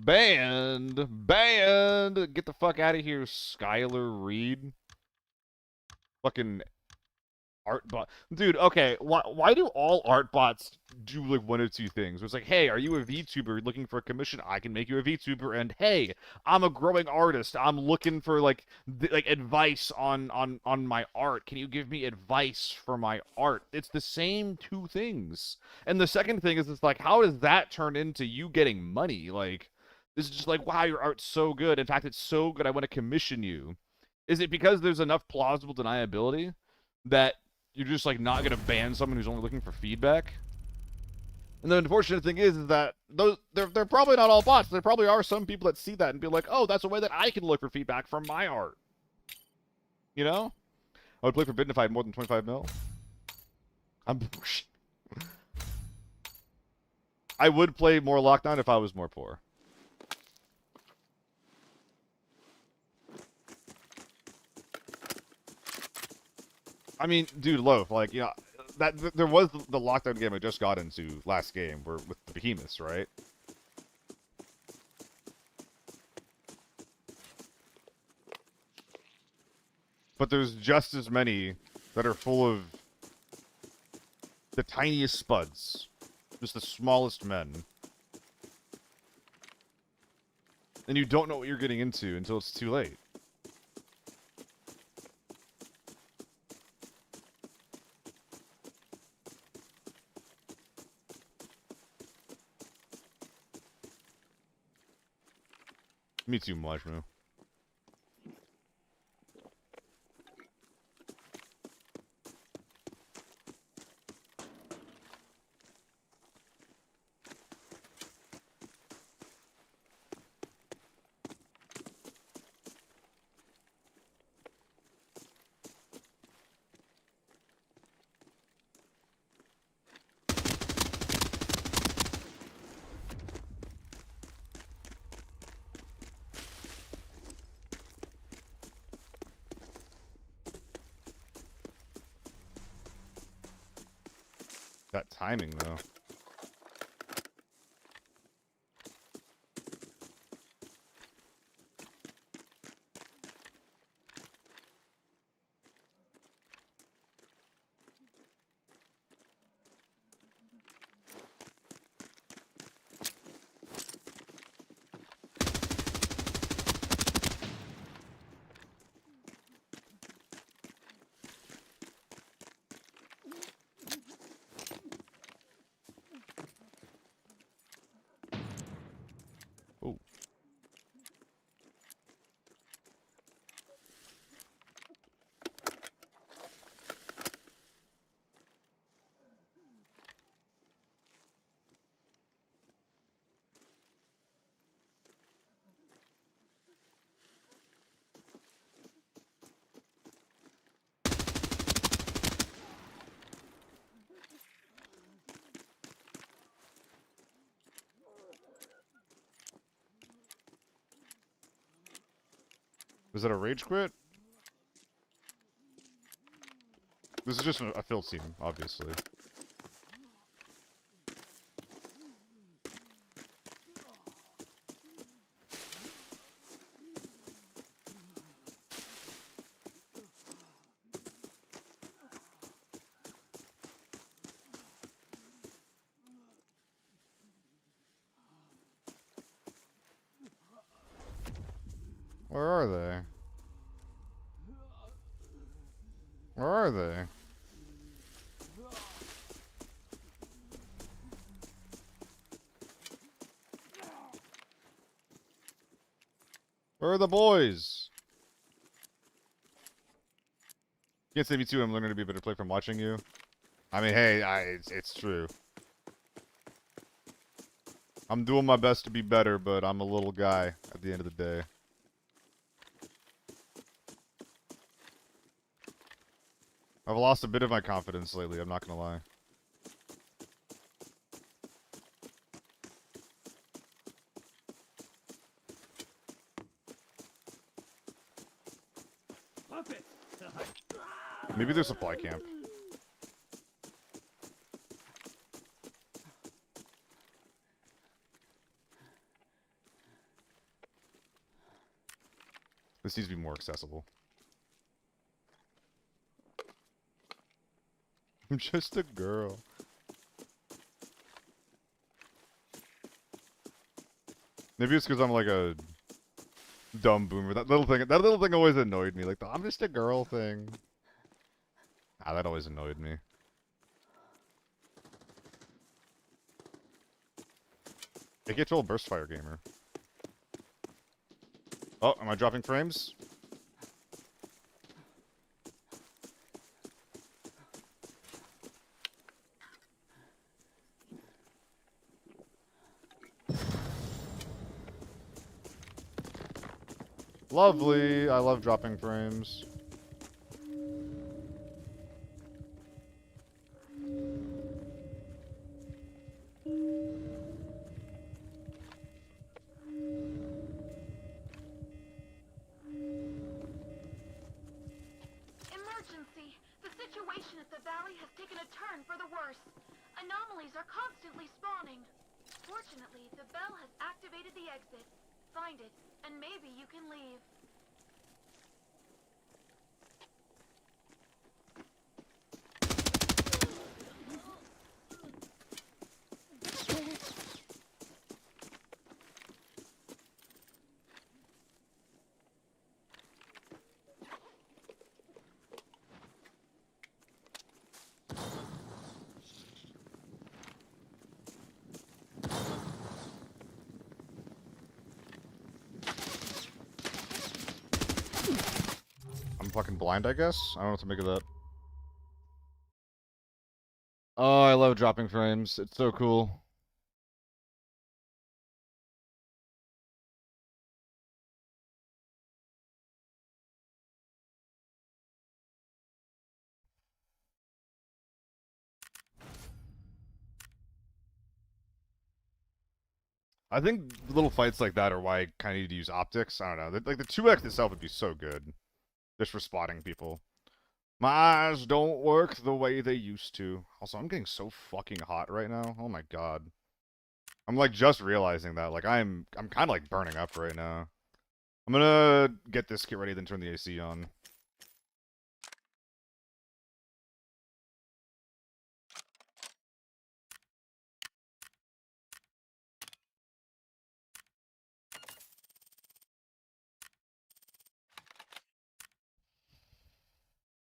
Banned! Get the fuck out of here, Skylar Reed. Fucking art bot. Dude, okay, why do all art bots do, like, one or two things? It's like, hey, are you a VTuber looking for a commission? I can make you a VTuber, and hey, I'm a growing artist. I'm looking for, like, advice on my art. Can you give me advice for my art? It's the same two things. And the second thing is, it's like, how does that turn into you getting money? Like, This is just like, wow, your art's so good. In fact, it's so good, I want to commission you. Is it because there's enough plausible deniability that you're just like not gonna ban someone who's only looking for feedback? And the unfortunate thing is that they're probably not all bots. There probably are some people that see that and be like, oh, that's a way that I can look for feedback from my art. You know? I would play Forbidden if I had more than 25 mil. I would play more Lockdown if I was more poor. I mean, dude, Loaf, like, you know, there was the Lockdown game I just got into last game where with the behemoths, right? But there's just as many that are full of the tiniest spuds. Just the smallest men. And you don't know what you're getting into until it's too late. Me too, Majmu. That timing, though. Oh. Was that a rage quit? This is just a fill team, obviously. Where are they? Where are they? Where are the boys? You can't say me too, I'm learning to be a better player from watching you. I mean, hey, it's true. I'm doing my best to be better, but I'm a little guy at the end of the day. I've lost a bit of my confidence lately, I'm not gonna lie. Puppet. Maybe there's a supply camp. This needs to be more accessible. I'm just a girl. Maybe it's because I'm like a dumb boomer. That little thing always annoyed me. Like the "I'm just a girl" thing. Ah, that always annoyed me. AK-12 burst fire gamer. Oh, am I dropping frames? Lovely. I love dropping frames. Emergency! The situation at the valley has taken a turn for the worse. Anomalies are constantly spawning. Fortunately, the bell has activated the exit. Find it, and maybe you can leave. I'm fucking blind, I guess? I don't know what to make of that. Oh, I love dropping frames. It's so cool. I think little fights like that are why I kind of need to use optics. I don't know. Like, the 2x itself would be so good. Just for spotting people. My eyes don't work the way they used to. Also, I'm getting so fucking hot right now. Oh my god. I'm like just realizing that. Like I'm kind of like burning up right now. I'm gonna get this kit ready, then turn the AC on.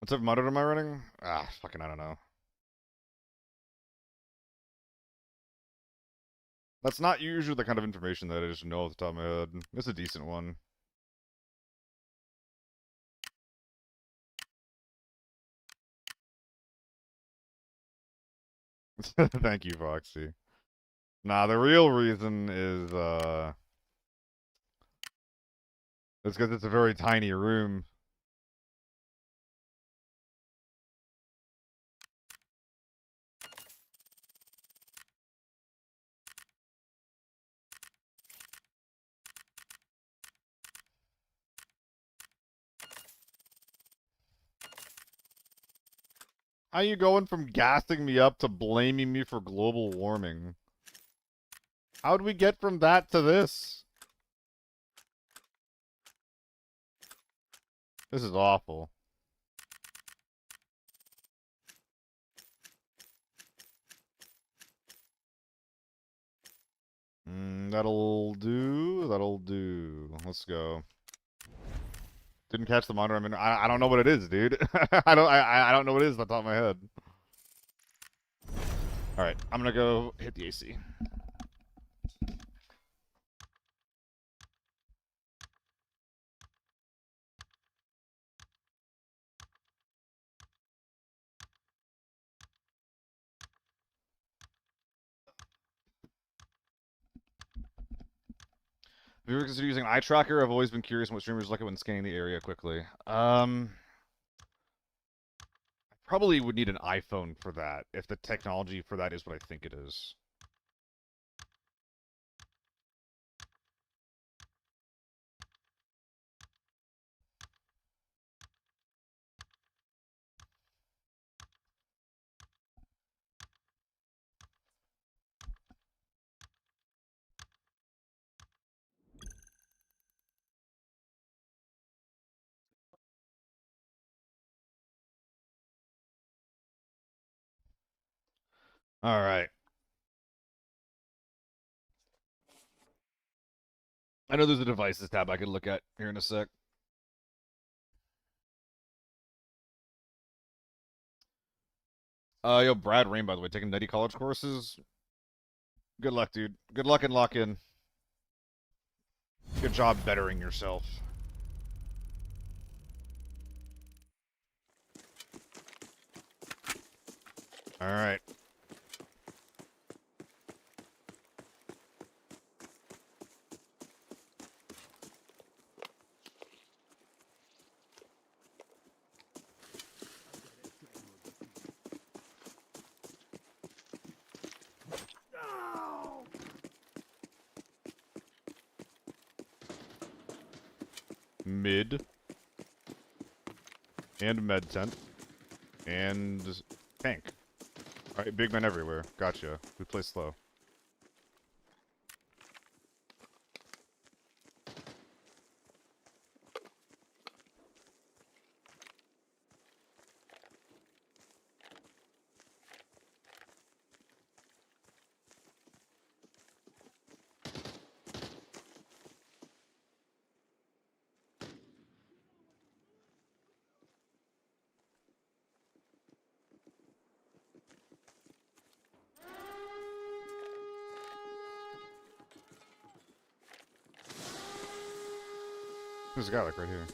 What type of monitor am I running? Ah, fucking I don't know. That's not usually the kind of information that I just know off the top of my head. It's a decent one. Thank you, Foxy. Nah, the real reason is because it's a very tiny room. How you going from gassing me up to blaming me for global warming? How'd we get from that to this? This is awful. That'll do. That'll do. Let's go. Didn't catch the monitor. I mean, I don't know what it is, dude. I don't know what it is off the top of my head. All right, I'm gonna go hit the AC. Have you ever considered using eye tracker? I've always been curious what streamers look at when scanning the area quickly. I probably would need an iPhone for that, if the technology for that is what I think it is. All right. I know there's a devices tab I could look at here in a sec. Yo, Brad Rain, by the way, taking nutty college courses. Good luck, dude. Good luck and lock in. Good job bettering yourself. Alright. Mid. And med tent. And tank. Alright, big men everywhere. Gotcha. We play slow. There's a guy like right here.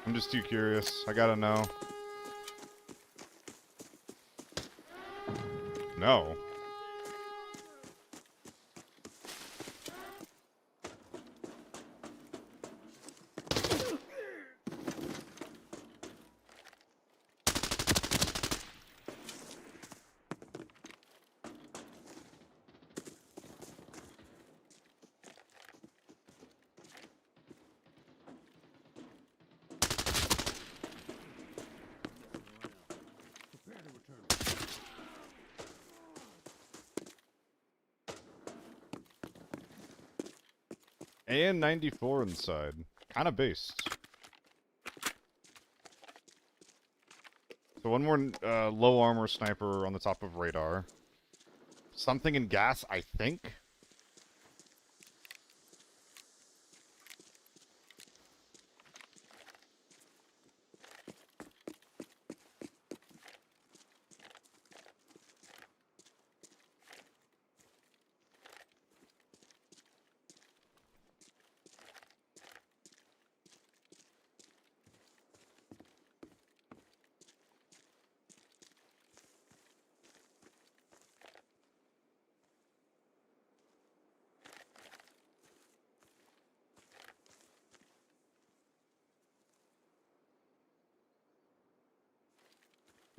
I'm just too curious. I gotta know. No. Prepare to return. And 94 inside. Kinda based. So one more low armor sniper on the top of radar. Something in gas, I think.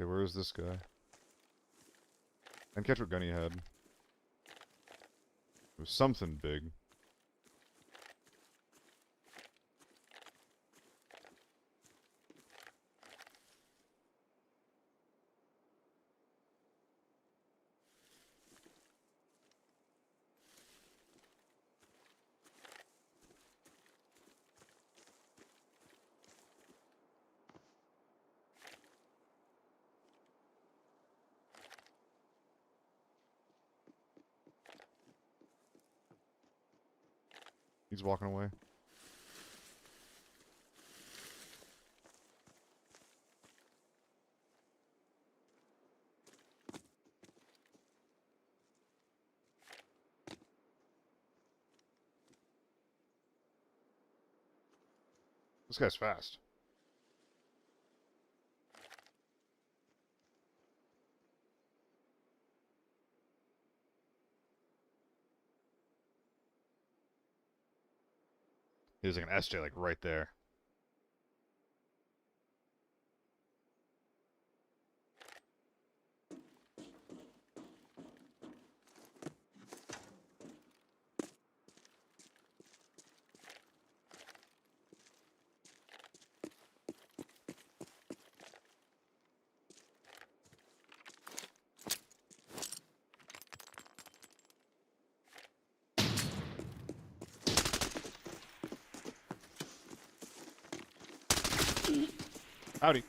Okay, where is this guy? And catch what gun he had. It was something big. He's walking away. This guy's fast. He was like an SJ like right there. Howdy.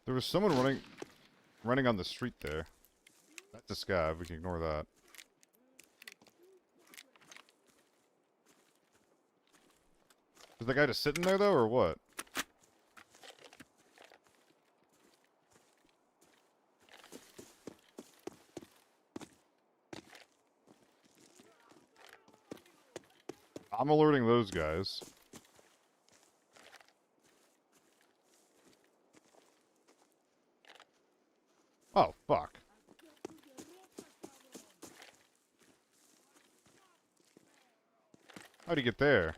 There was someone running on the street there. That's a scav. We can ignore that. Is the guy just sitting there though, or what? I'm alerting those guys. Oh, fuck. How'd he get there?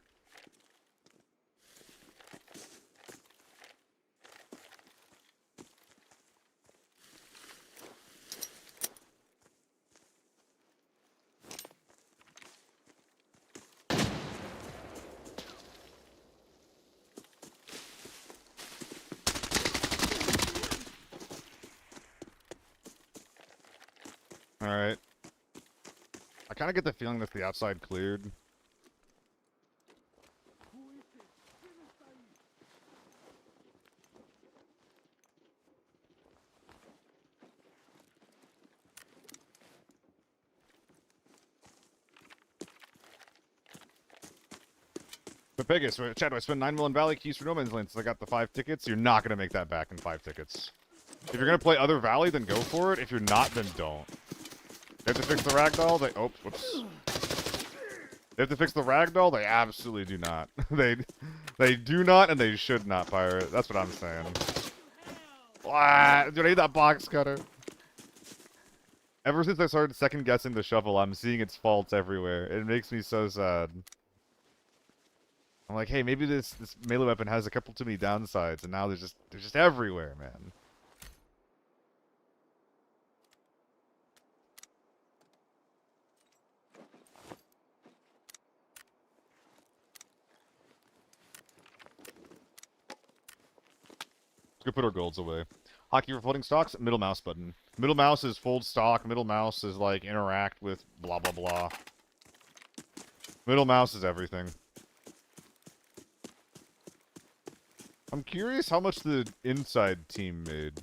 Alright. I kind of get the feeling that the outside cleared. But biggest, Chad, do I spend 9 mil in Valley keys for No Man's Land since I got the 5 tickets? You're not going to make that back in 5 tickets. If you're going to play other Valley, then go for it. If you're not, then don't. They have to fix the ragdoll? They... Oh, whoops. They have to fix the ragdoll? They absolutely do not. They do not, and they should not, Pirate. That's what I'm saying. Dude, I need that box cutter. Ever since I started second-guessing the shovel, I'm seeing its faults everywhere. It makes me so sad. I'm like, hey, maybe this melee weapon has a couple too many downsides, and now they're just everywhere, man. Let's go put our golds away. Hotkey for folding stocks, middle mouse button. Middle mouse is fold stock, middle mouse is like interact with blah blah blah. Middle mouse is everything. I'm curious how much the inside team made.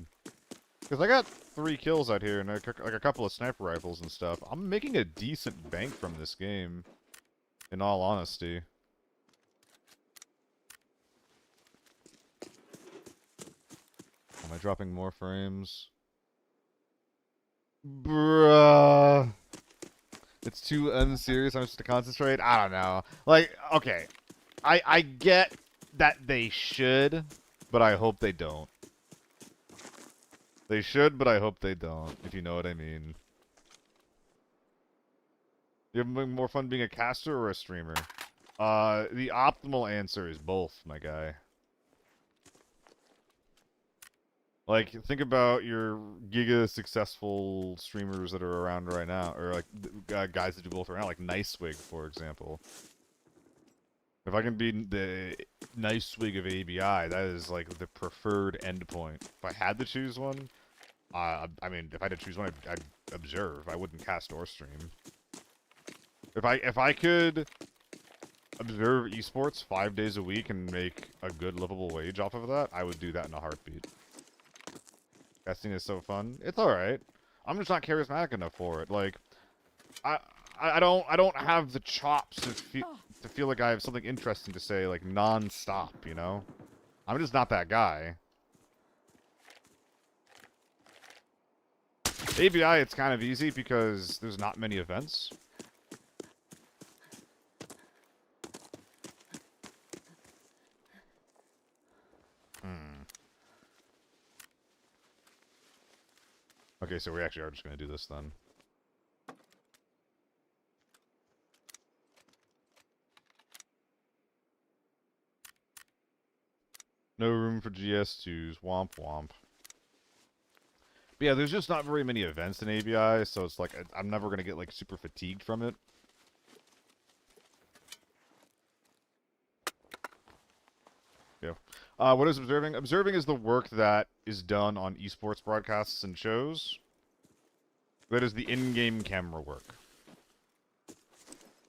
Because I got 3 kills out here and like a couple of sniper rifles and stuff. I'm making a decent bank from this game, in all honesty. Am I dropping more frames? Bruh. It's too unserious. I'm supposed to concentrate. I don't know. Like, okay. I get that they should, but I hope they don't. They should, but I hope they don't, if you know what I mean. You have more fun being a caster or a streamer? The optimal answer is both, my guy. Like, think about your giga successful streamers that are around right now, or like guys that do both right now, like Nicewig, for example. If I can be the Nicewig of ABI, that is like the preferred endpoint. If I had to choose one, I mean, if I had to choose one, I'd observe. I wouldn't cast or stream. If I could observe esports 5 days a week and make a good livable wage off of that, I would do that in a heartbeat. Casting is so fun. It's alright. I'm just not charismatic enough for it. Like, I don't have the chops to feel like I have something interesting to say, like, non-stop, you know? I'm just not that guy. ABI, it's kind of easy because there's not many events. Okay, so we actually are just going to do this then. No room for GS2s. Womp womp. But yeah, there's just not very many events in ABI, so it's like I'm never going to get like super fatigued from it. What is observing? Observing is the work that is done on esports broadcasts and shows. That is the in-game camera work.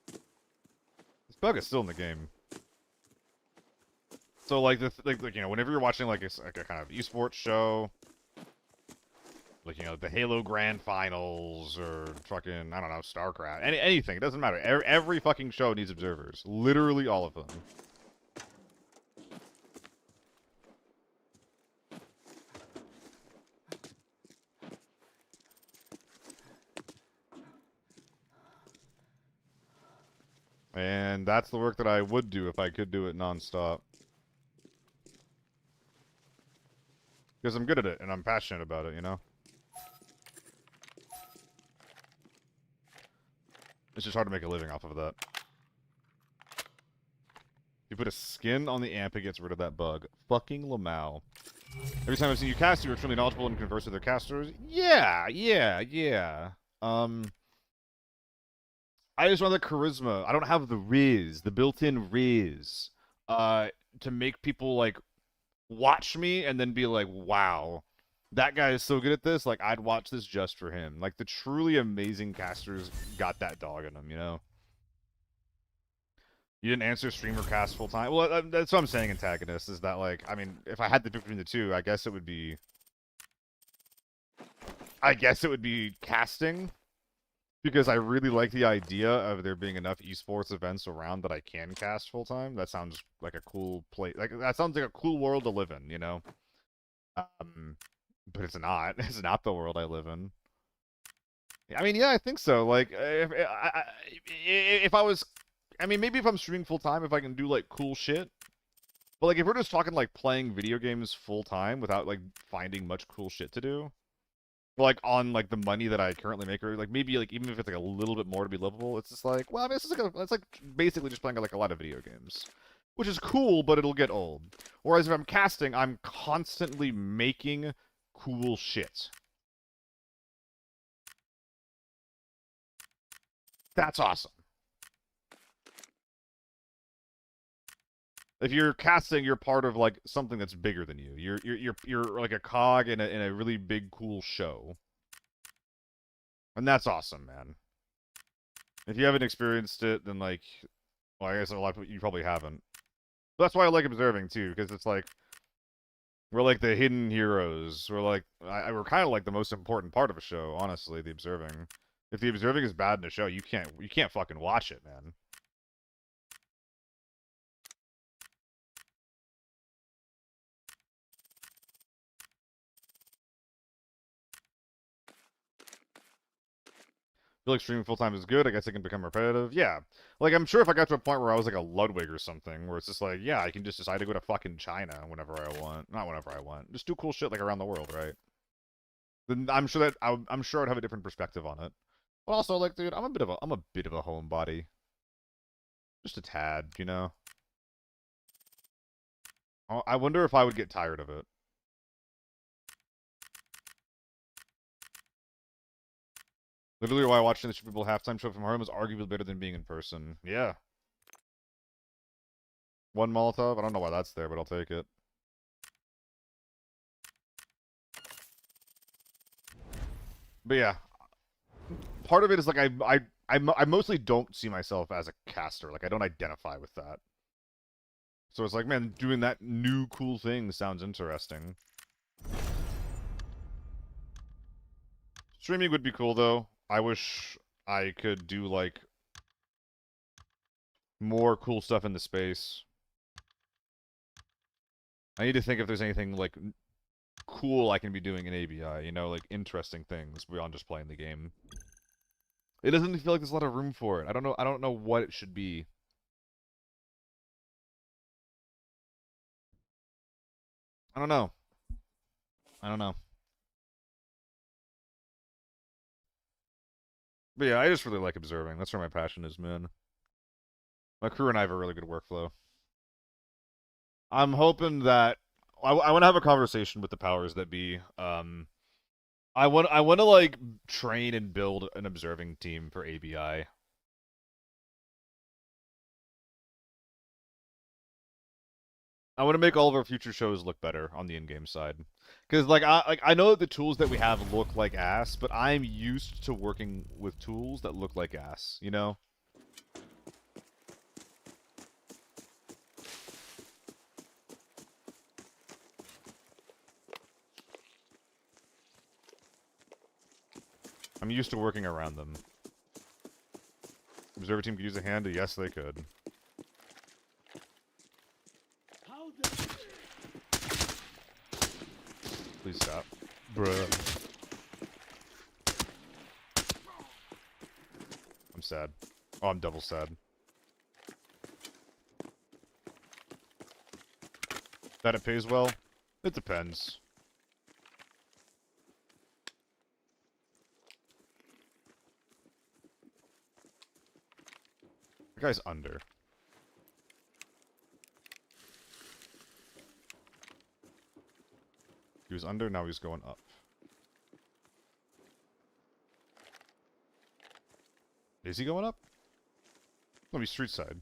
This bug is still in the game. So like like you know, whenever you're watching like a kind of esports show, like you know the Halo Grand Finals or fucking I don't know StarCraft, anything, it doesn't matter. Every fucking show needs observers, literally all of them. And that's the work that I would do if I could do it nonstop. Because I'm good at it and I'm passionate about it, you know? It's just hard to make a living off of that. You put a skin on the amp, it gets rid of that bug. Fucking Lamau. Every time I've seen you cast, you're extremely knowledgeable and converse with their casters. Yeah. I just want the charisma. I don't have the riz, the built-in riz, to make people, like, watch me and then be like, wow, that guy is so good at this, like, I'd watch this just for him. Like, the truly amazing casters got that dog in them, you know? You didn't answer streamer cast full-time? Well, that's what I'm saying, antagonist, is that, like, I mean, if I had to pick between the two, I guess it would be casting. Because I really like the idea of there being enough esports events around that I can cast full time. That sounds like a cool place. Like that sounds like a cool world to live in, you know. But it's not. It's not the world I live in. I mean, yeah, I think so. Like, if I was, I mean, maybe if I'm streaming full time, if I can do like cool shit. But like, if we're just talking like playing video games full time without like finding much cool shit to do. Like on like the money that I currently make, or like maybe like even if it's like a little bit more to be livable, it's just like, well, I mean, it's like basically just playing like a lot of video games, which is cool, but it'll get old. Whereas if I'm casting, I'm constantly making cool shit. That's awesome. If you're casting, you're part of like something that's bigger than you. You're like a cog in a really big cool show. And that's awesome, man. If you haven't experienced it, then, like... Well, I guess a lot of people, you probably haven't. But that's why I like observing, too, because it's like... We're like the hidden heroes. We're like... we're kind of like the most important part of a show, honestly, the observing. If the observing is bad in a show, you can't fucking watch it, man. I feel like streaming full-time is good. I guess it can become repetitive. Yeah. Like, I'm sure if I got to a point where I was like a Ludwig or something, where it's just like, yeah, I can just decide to go to fucking China whenever I want. Not whenever I want. Just do cool shit, like, around the world, right? Then I'm sure that I'm sure I'd have a different perspective on it. But also, like, dude, I'm a bit of a homebody. Just a tad, you know? I wonder if I would get tired of it. Literally, why watching the Super Bowl halftime show from home is arguably better than being in person. Yeah. One Molotov? I don't know why that's there, but I'll take it. But yeah. Part of it is like I mostly don't see myself as a caster. Like, I don't identify with that. So it's like, man, doing that new cool thing sounds interesting. Streaming would be cool, though. I wish I could do, like, more cool stuff in the space. I need to think if there's anything, like, cool I can be doing in ABI, you know, like, interesting things beyond just playing the game. It doesn't feel like there's a lot of room for it. I don't know what it should be. I don't know. But yeah, I just really like observing. That's where my passion is, man. My crew and I have a really good workflow. I'm hoping that I want to have a conversation with the powers that be. I want to like train and build an observing team for ABI. I want to make all of our future shows look better on the in-game side. Because I know that the tools that we have look like ass, but I'm used to working with tools that look like ass, you know? I'm used to working around them. Observer team could use a hand? Yes, they could. How the... Please stop. Bruh. I'm sad. Oh, I'm double sad. That it pays well? It depends. The guy's under. He was under, now he's going up. Is he going up? No, he's street side.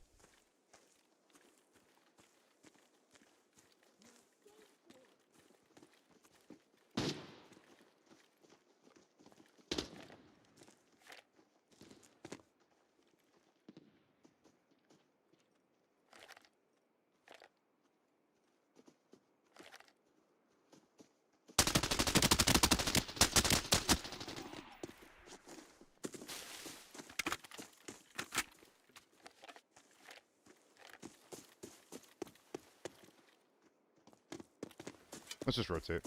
Let's just rotate.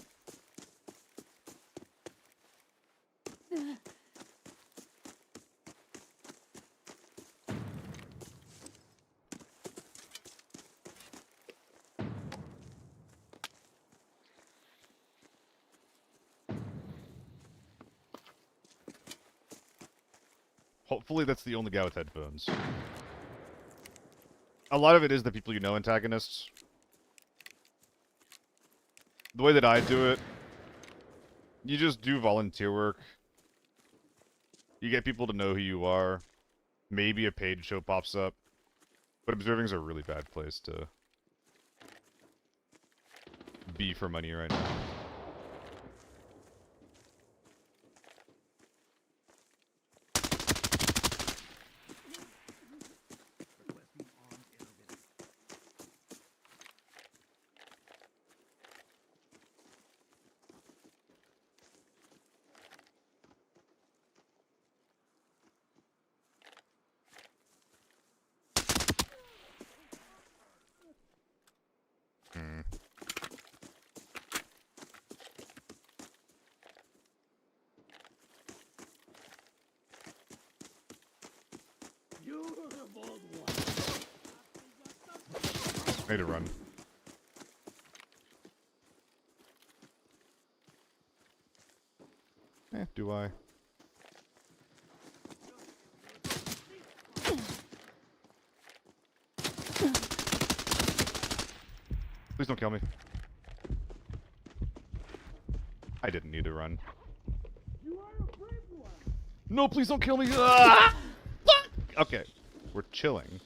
Hopefully that's the only guy with headphones. A lot of it is the people you know antagonists. The way that I do it, you just do volunteer work. You get people to know who you are. Maybe a paid show pops up. But observing's a really bad place to be for money right now. You're a bold one. I need to run. Do I? Please don't kill me. I didn't need to run. You are a brave one. No, please don't kill me! Ah! Fuck! Okay, we're chilling.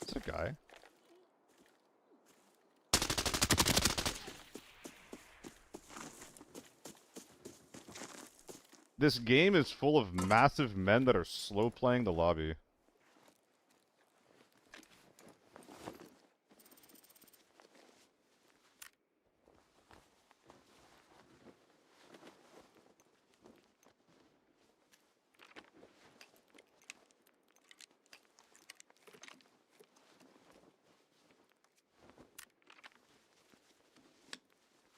It's a guy. This game is full of massive men that are slow playing the lobby.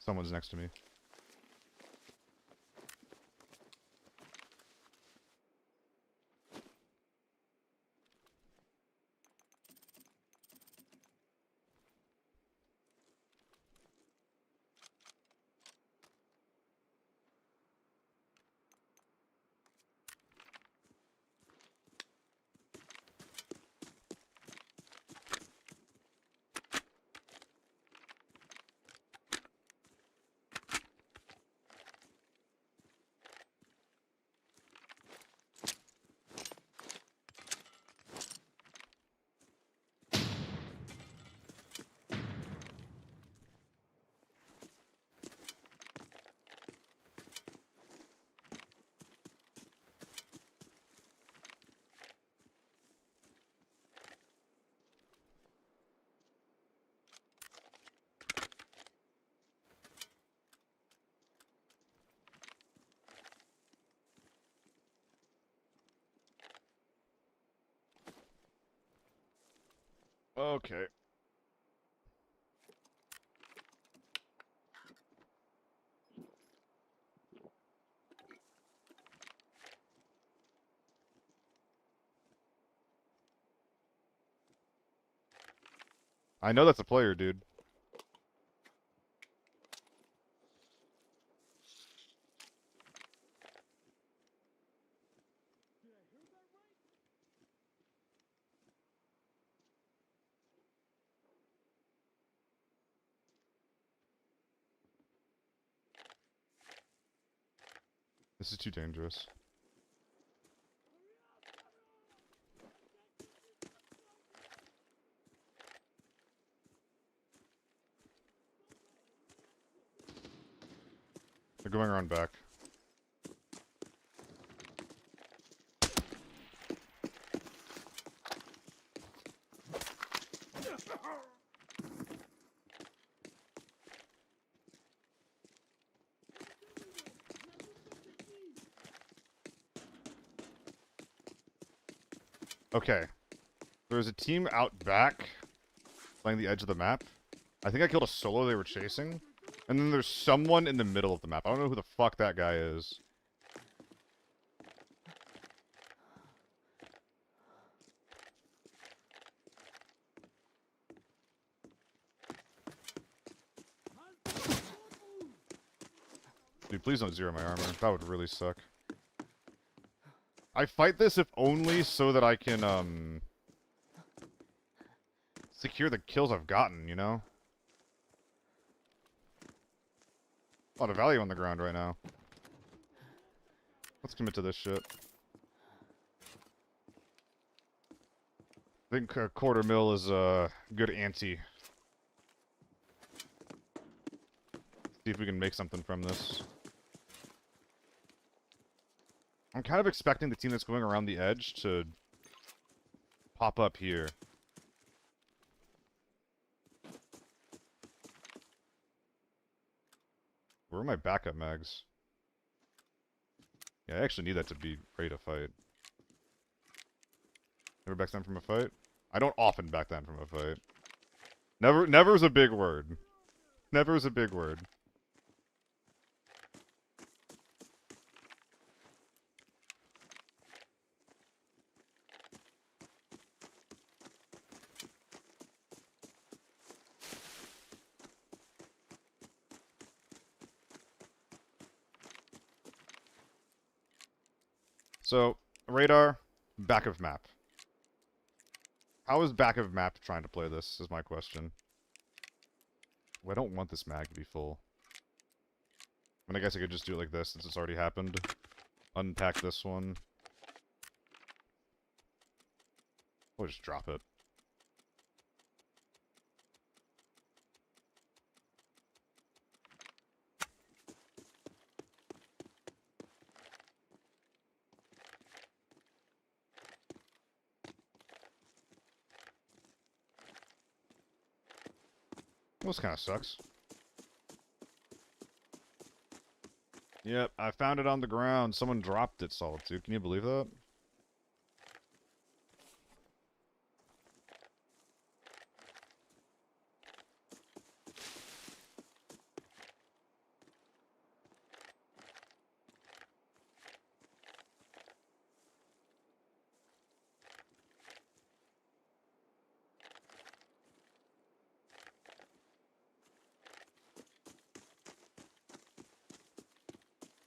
Someone's next to me. Okay. I know that's a player, dude. This is too dangerous. They're going around back. Okay. There's a team out back playing the edge of the map. I think I killed a solo they were chasing. And then there's someone in the middle of the map. I don't know who the fuck that guy is. Dude, please don't zero my armor. That would really suck. I fight this if only so that I can, secure the kills I've gotten, you know? A lot of value on the ground right now. Let's commit to this shit. I think a quarter mil is a good ante. See if we can make something from this. I'm kind of expecting the team that's going around the edge to pop up here. Where are my backup mags? Yeah, I actually need that to be ready to fight. Never back down from a fight? I don't often back down from a fight. Never is a big word. Never is a big word. So, radar, back of map. How is back of map trying to play this, is my question. Well, I don't want this mag to be full. I mean, I guess I could just do it like this, since it's already happened. Unpack this one. Or just drop it. Well, this kind of sucks. Yep, I found it on the ground. Someone dropped it, Solitude. Can you believe that?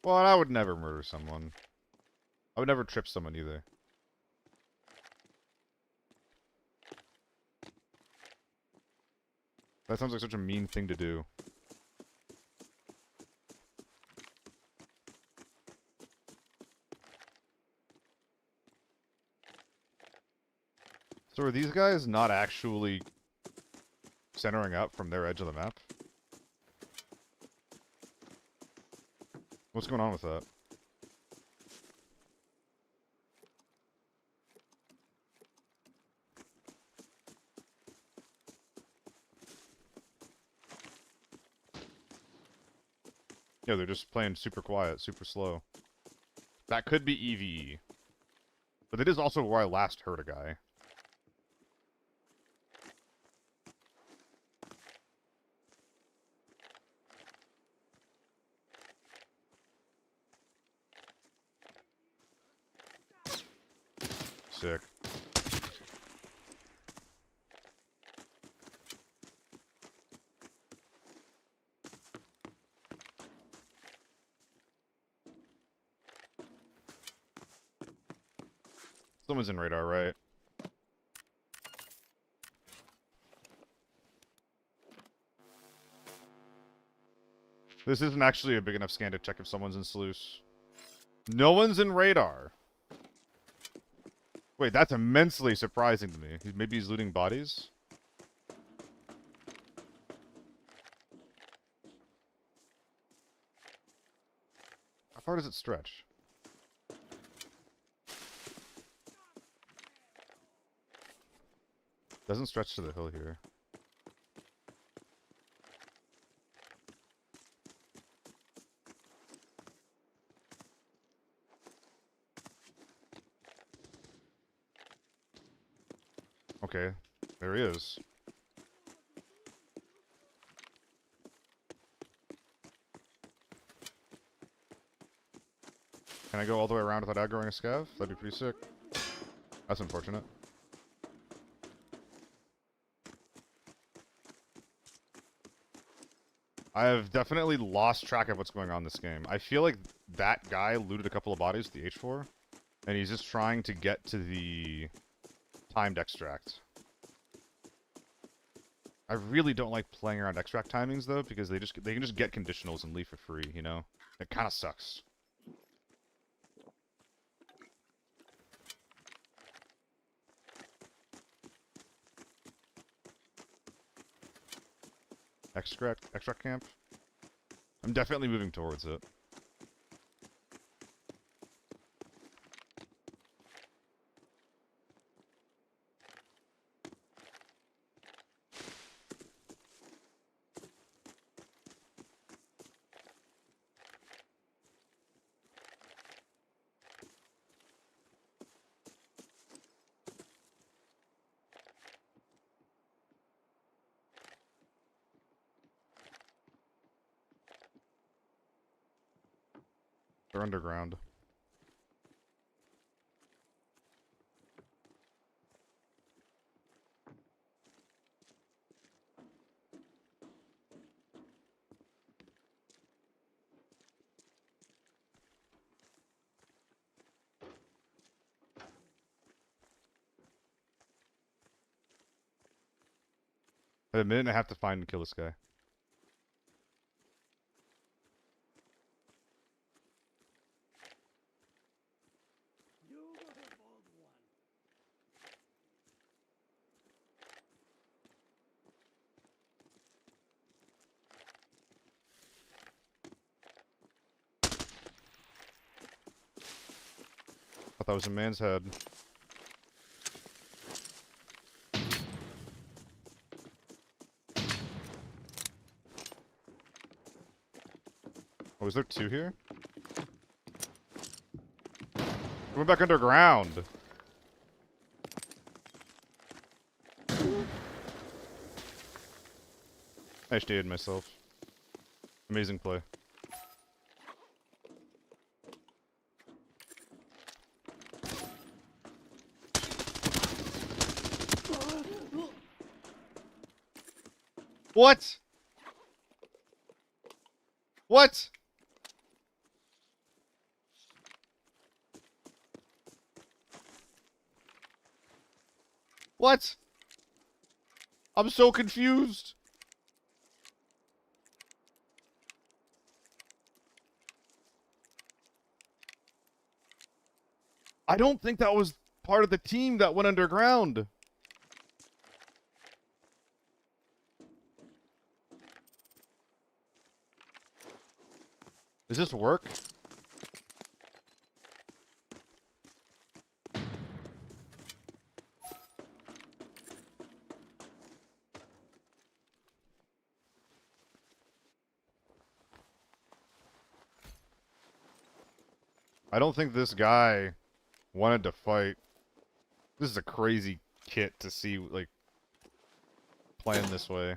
Well, I would never murder someone. I would never trip someone either. That sounds like such a mean thing to do. So are these guys not actually centering up from their edge of the map? What's going on with that? Yeah, they're just playing super quiet, super slow. That could be EVE. But it is also where I last heard a guy. Someone's in radar, right? This isn't actually a big enough scan to check if someone's in sluice. No one's in radar. Wait, that's immensely surprising to me. Maybe he's looting bodies? How far does it stretch? Doesn't stretch to the hill here. Okay, there he is. Can I go all the way around without aggroing a scav? That'd be pretty sick. That's unfortunate. I have definitely lost track of what's going on in this game. I feel like that guy looted a couple of bodies with the H4, and he's just trying to get to the timed extract. I really don't like playing around extract timings though, because they can just get conditionals and leave for free, you know? It kind of sucks. Extract camp? I'm definitely moving towards it. They're underground. I have a minute and a half to find and kill this guy. Beautiful one. I thought that was a man's head. Oh, is there two here? We're back underground. I stayed myself. Amazing play. What? What? What? I'm so confused. I don't think that was part of the team that went underground. Does this work? I don't think this guy wanted to fight. This is a crazy kit to see, like, playing this way.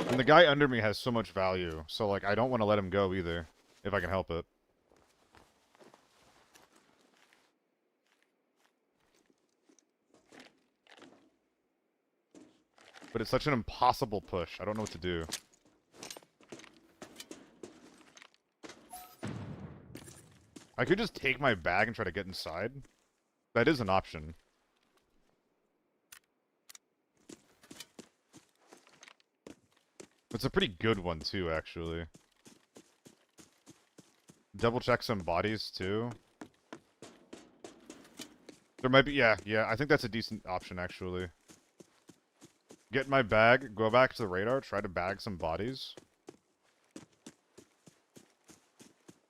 And the guy under me has so much value, so, like, I don't want to let him go either, if I can help it. But it's such an impossible push. I don't know what to do. I could just take my bag and try to get inside. That is an option. It's a pretty good one, too, actually. Double check some bodies, too. There might be... Yeah, I think that's a decent option, actually. Get my bag, go back to the radar, try to bag some bodies.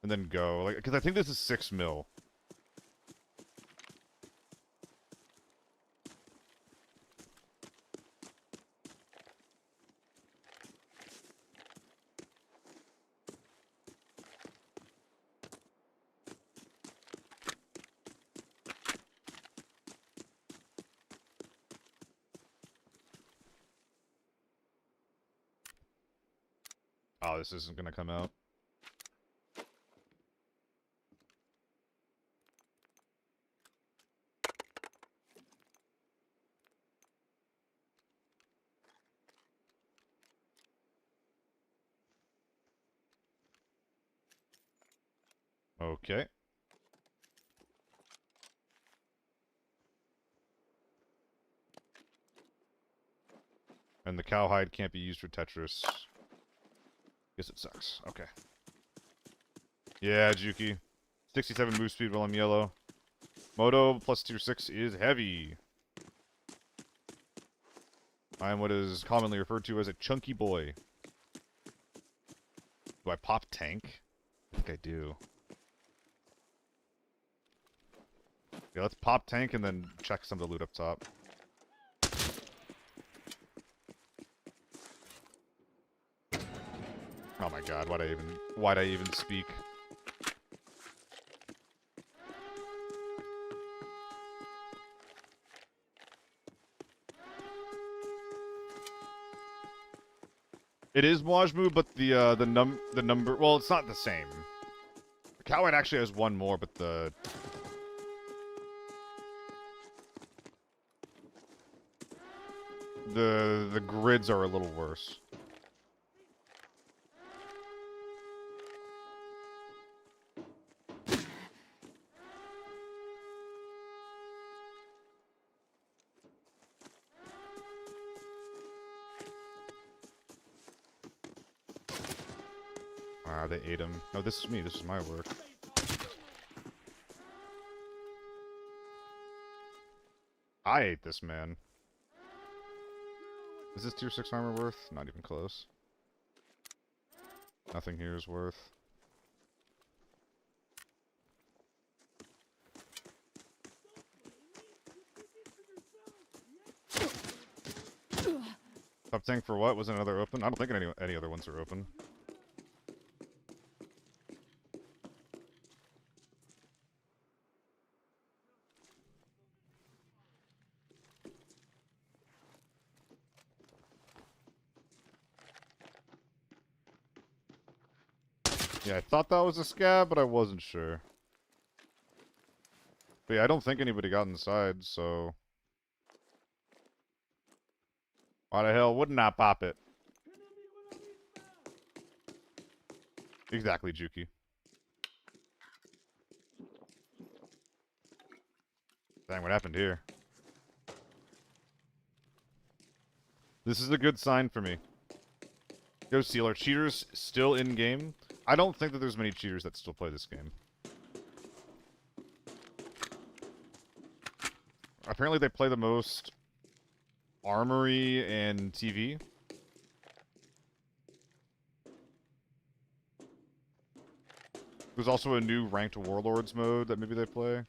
And then go. Like, because I think this is 6 mil. Oh, this isn't gonna come out. Okay. And the cowhide can't be used for Tetris. Guess it sucks. Okay. Yeah, Juki. 67 move speed while I'm yellow. Moto plus tier 6 is heavy. I am what is commonly referred to as a chunky boy. Do I pop tank? I think I do. Yeah, let's pop tank and then check some of the loot up top. Oh my god, why'd I even speak? It is Mwajmu, but the number, well, it's not the same. The cowhide actually has one more, but the grids are a little worse. Ah, they ate him. No, this is me. This is my work. I ate this man. Is this tier 6 armor worth? Not even close. Nothing here is worth. Top tank for what? Wasn't another open? I don't think any other ones are open. Yeah, I thought that was a scab, but I wasn't sure. But yeah, I don't think anybody got inside, so... Why the hell wouldn't I pop it? Exactly, Juki. Dang, what happened here? This is a good sign for me. Go Seal. Are cheaters still in-game? I don't think that there's many cheaters that still play this game. Apparently they play the most Armory and TV. There's also a new Ranked Warlords mode that maybe they play.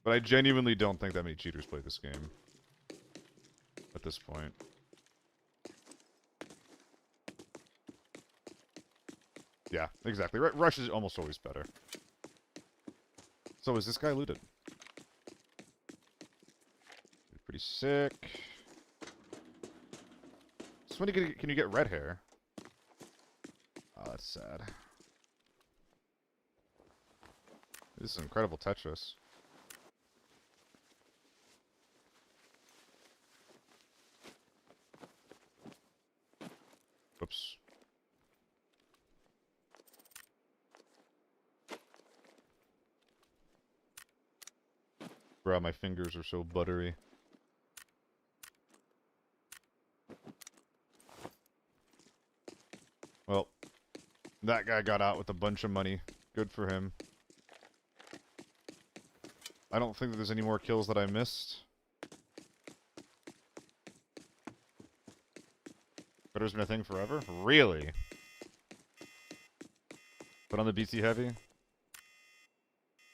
But I genuinely don't think that many cheaters play this game. At this point. Yeah, exactly. Rush is almost always better. So is this guy looted? Pretty sick. So when can you get red hair? Oh, that's sad. This is incredible Tetris. Bro, my fingers are so buttery. Well, that guy got out with a bunch of money. Good for him. I don't think that there's any more kills that I missed. Better's been a thing forever? Really? But on the BC heavy?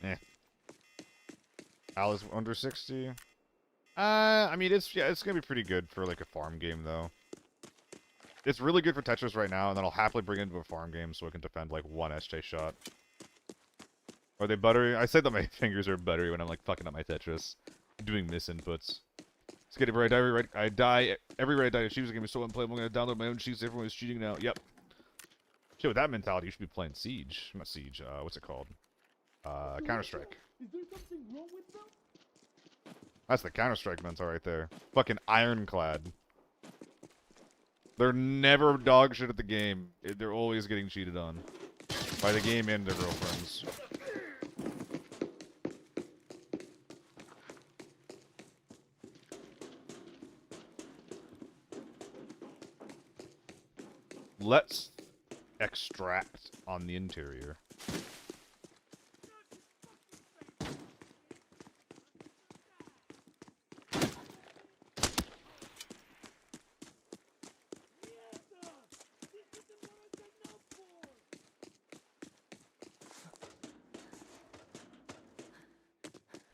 Eh. Al is under 60. I mean, it's gonna be pretty good for like a farm game though. It's really good for Tetris right now, and then I'll happily bring it into a farm game so I can defend like one SJ shot. Are they buttery? I say that my fingers are buttery when I'm like fucking up my Tetris, doing misinputs. It's getting right. I die every right I die. She's gonna be so unplayable. I'm gonna download my own sheets. Everyone is cheating now. Yep. Shit, with that mentality, you should be playing Siege. Not Siege. What's it called? Counter-Strike. Is there something wrong with them? That's the Counter-Strike mental right there. Fucking ironclad. They're never dog shit at the game. They're always getting cheated on. By the game and their girlfriends. Let's extract on the interior.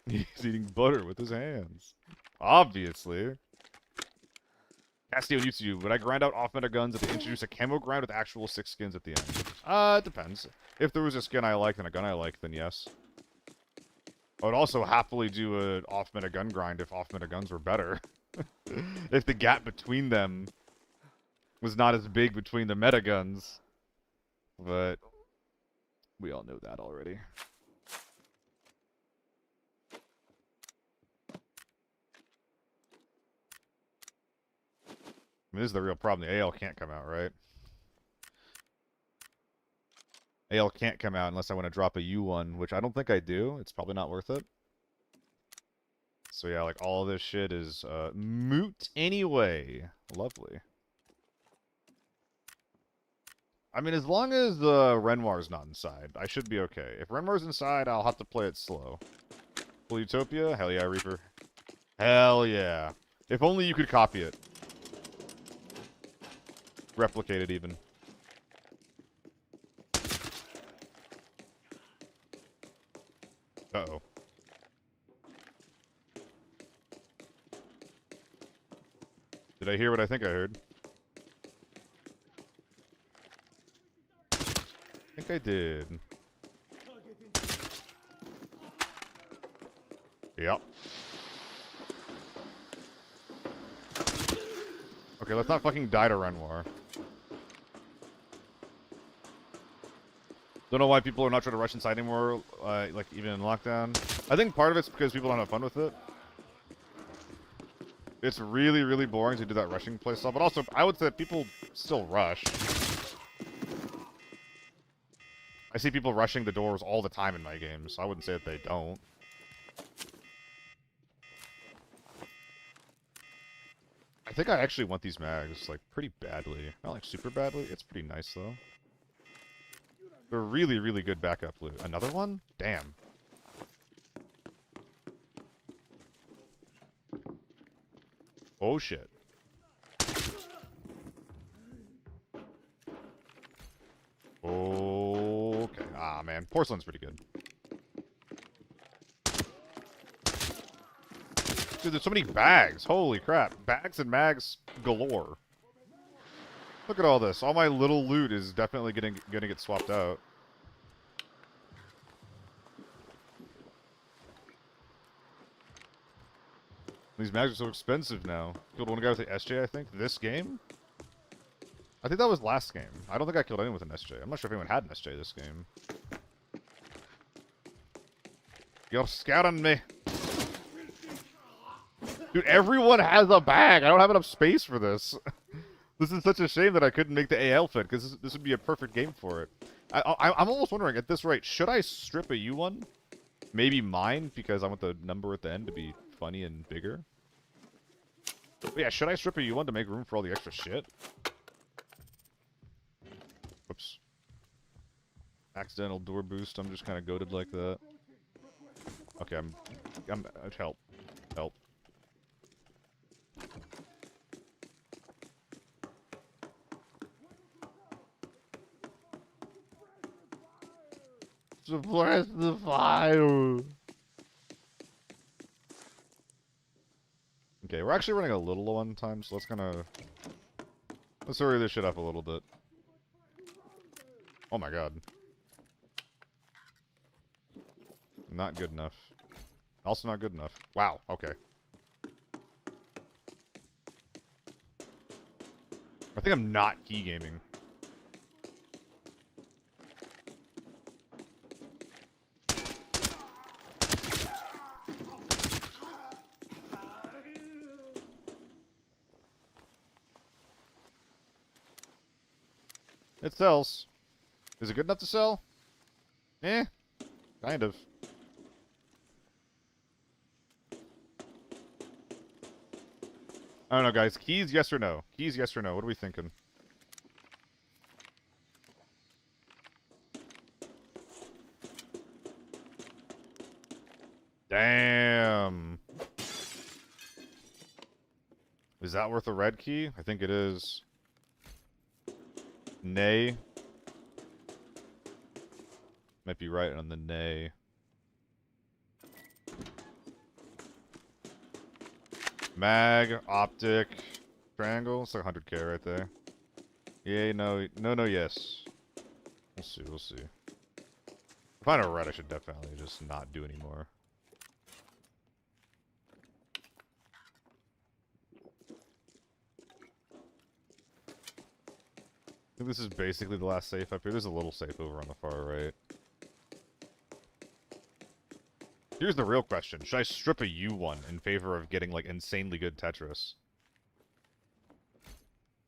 He's eating butter with his hands. Obviously. Castillo YouTube, would I grind out off-meta guns if they introduce a camo grind with actual 6 skins at the end? It depends. If there was a skin I liked and a gun I liked, then yes. I would also happily do an off-meta gun grind if off-meta guns were better. If the gap between them was not as big between the meta guns. But we all know that already. I mean, this is the real problem. The AL can't come out, right? AL can't come out unless I want to drop a U1, which I don't think I do. It's probably not worth it. So yeah, like all this shit is moot anyway. Lovely. I mean, as long as Renoir's not inside, I should be okay. If Renoir's inside, I'll have to play it slow. Full Utopia? Hell yeah, Reaper. Hell yeah. If only you could copy it. Replicate it even. Uh-oh. Did I hear what I think I heard? I think I did. Yep. Okay, let's not fucking die to Renoir. Don't know why people are not trying to rush inside anymore, like even in lockdown. I think part of it's because people don't have fun with it. It's really, really boring to do that rushing playstyle, but also I would say that people still rush. I see people rushing the doors all the time in my games, so I wouldn't say that they don't. I think I actually want these mags, like, pretty badly. Not, like, super badly. It's pretty nice, though. They're really, really good backup loot. Another one? Damn. Oh, shit. Okay. Ah, man. Porcelain's pretty good. Dude, there's so many bags. Holy crap. Bags and mags galore. Look at all this. All my little loot is definitely gonna get swapped out. These mags are so expensive now. Killed one guy with the SJ, I think. This game? I think that was last game. I don't think I killed anyone with an SJ. I'm not sure if anyone had an SJ this game. You're scaring me. Dude, everyone has a bag. I don't have enough space for this. This is such a shame that I couldn't make the AL fit, because this would be a perfect game for it. I'm almost wondering, at this rate, should I strip a U1? Maybe mine, because I want the number at the end to be funny and bigger. But yeah, should I strip a U1 to make room for all the extra shit? Whoops. Accidental door boost. I'm just kind of goated like that. Okay, help. Help. Suppress the fire. Okay, we're actually running a little low on time, so let's hurry this shit up a little bit. Oh my god. Not good enough. Also not good enough. Wow, okay. I think I'm not key gaming. It sells. Is it good enough to sell? Eh, kind of. I don't know, guys. Keys, yes or no? Keys, yes or no? What are we thinking? Damn. Is that worth a red key? I think it is. Nay. Might be right on the nay. Mag, optic, triangle. It's like 100k right there. Yay, no, yes. We'll see. If I find a red, I should definitely just not do anymore. I think this is basically the last safe up here. There's a little safe over on the far right. Here's the real question. Should I strip a U1 in favor of getting, like, insanely good Tetris?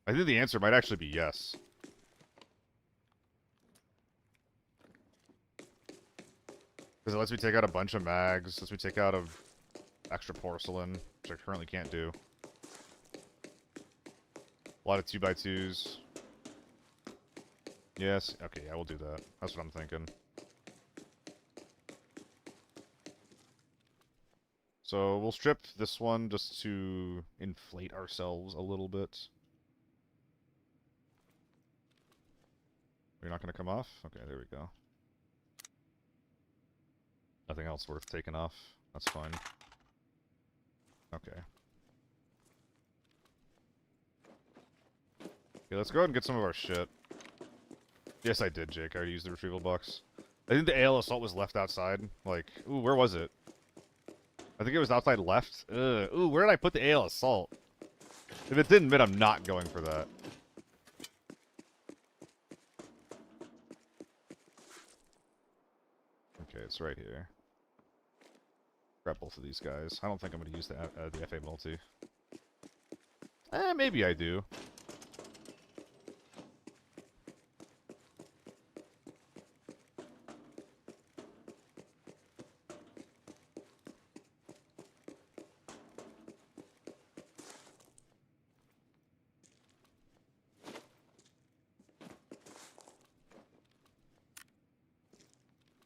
I think the answer might actually be yes. Because it lets me take out a bunch of mags, lets me take out of extra porcelain, which I currently can't do. A lot of 2x2s. Yes, okay, yeah, we'll do that. That's what I'm thinking. So we'll strip this one just to inflate ourselves a little bit. You're not going to come off? Okay, there we go. Nothing else worth taking off. That's fine. Okay. Okay, let's go ahead and get some of our shit. Yes, I did, Jake. I already used the retrieval box. I think the AL assault was left outside. Like, ooh, where was it? I think it was outside left. Ugh. Ooh, where did I put the AL assault? If it's in mid, I'm not going for that. Okay, it's right here. Grab both of these guys. I don't think I'm going to use the FA multi. Maybe I do.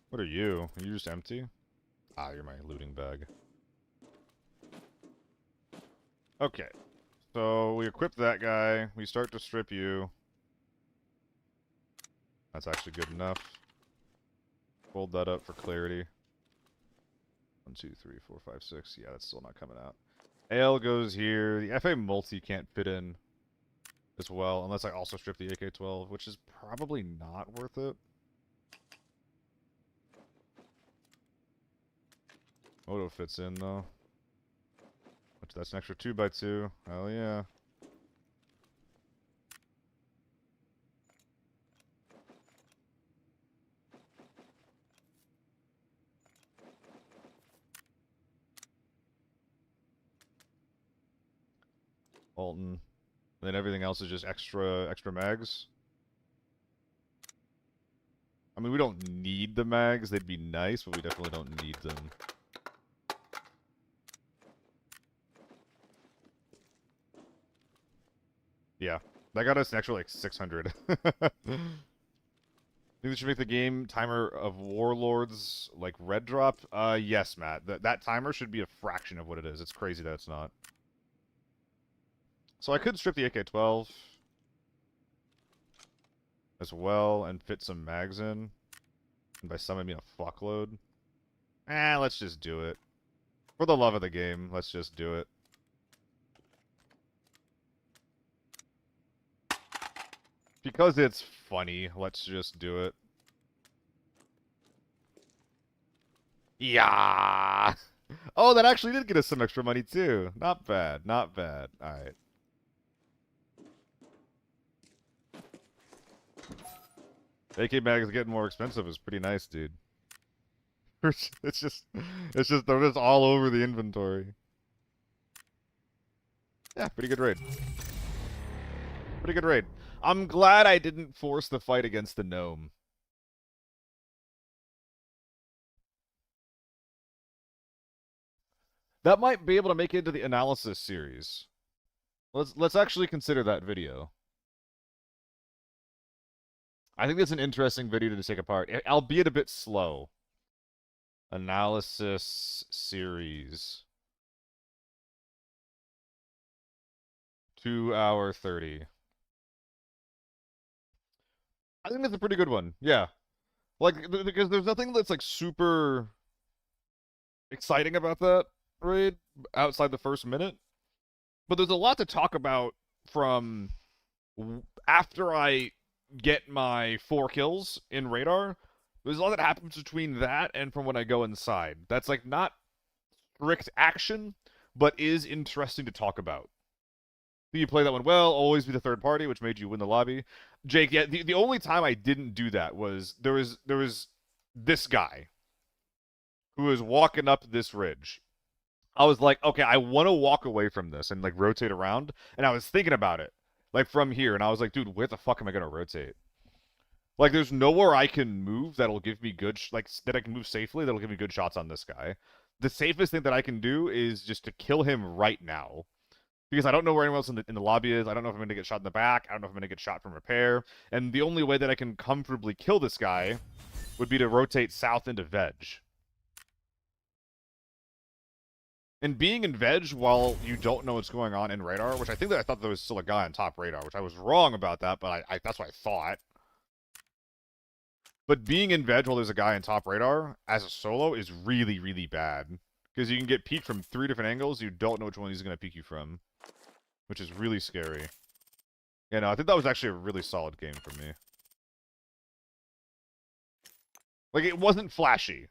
What are you? Are you just empty? Ah, you're my looting bag. Okay. So we equip that guy. We start to strip you. That's actually good enough. Fold that up for clarity. 1, 2, 3, 4, 5, 6. Yeah, that's still not coming out. AL goes here. The FA multi can't fit in as well, unless I also strip the AK-12, which is probably not worth it. Moto fits in, though. That's an extra 2x2. Hell yeah. Alton. Then everything else is just extra mags. I mean, we don't need the mags. They'd be nice, but we definitely don't need them. Yeah. That got us an extra, like, 600. Think they should make the game timer of Warlords like red drop? Yes, Matt. That timer should be a fraction of what it is. It's crazy that it's not. So I could strip the AK-12 as well and fit some mags in. And by some I mean a fuckload. Let's just do it. For the love of the game, let's just do it. Because it's funny, let's just do it. Yeah. Oh, that actually did get us some extra money too. Not bad, not bad. All right. AK mag is getting more expensive. It's pretty nice, dude. It's just they're just all over the inventory. Yeah, pretty good raid. Pretty good raid. I'm glad I didn't force the fight against the gnome. That might be able to make it into the analysis series. Let's actually consider that video. I think that's an interesting video to take apart, albeit a bit slow. Analysis series. 2 hour 30. I think that's a pretty good one. Yeah. Like, because there's nothing that's, like, super exciting about that raid outside the first minute. But there's a lot to talk about from after I get my 4 kills in radar. There's a lot that happens between that and from when I go inside. That's, like, not strict action, but is interesting to talk about. You play that one well, always be the third party, which made you win the lobby. Jake, yeah, the only time I didn't do that was there was this guy who was walking up this ridge. I was like, okay, I want to walk away from this and like rotate around, and I was thinking about it, like from here, and I was like, dude, where the fuck am I gonna rotate? Like, there's nowhere I can move that'll give me good, that I can move safely that'll give me good shots on this guy. The safest thing that I can do is just to kill him right now. Because I don't know where anyone else in the lobby is. I don't know if I'm going to get shot in the back. I don't know if I'm going to get shot from repair. And the only way that I can comfortably kill this guy would be to rotate south into veg. And being in veg while you don't know what's going on in radar, which I thought there was still a guy on top radar, which I was wrong about that, but that's what I thought. But being in veg while there's a guy on top radar as a solo is really, really bad. Because you can get peeked from 3 different angles. You don't know which one he's going to peek you from. Which is really scary. Yeah, no, I think that was actually a really solid game for me. Like, it wasn't flashy.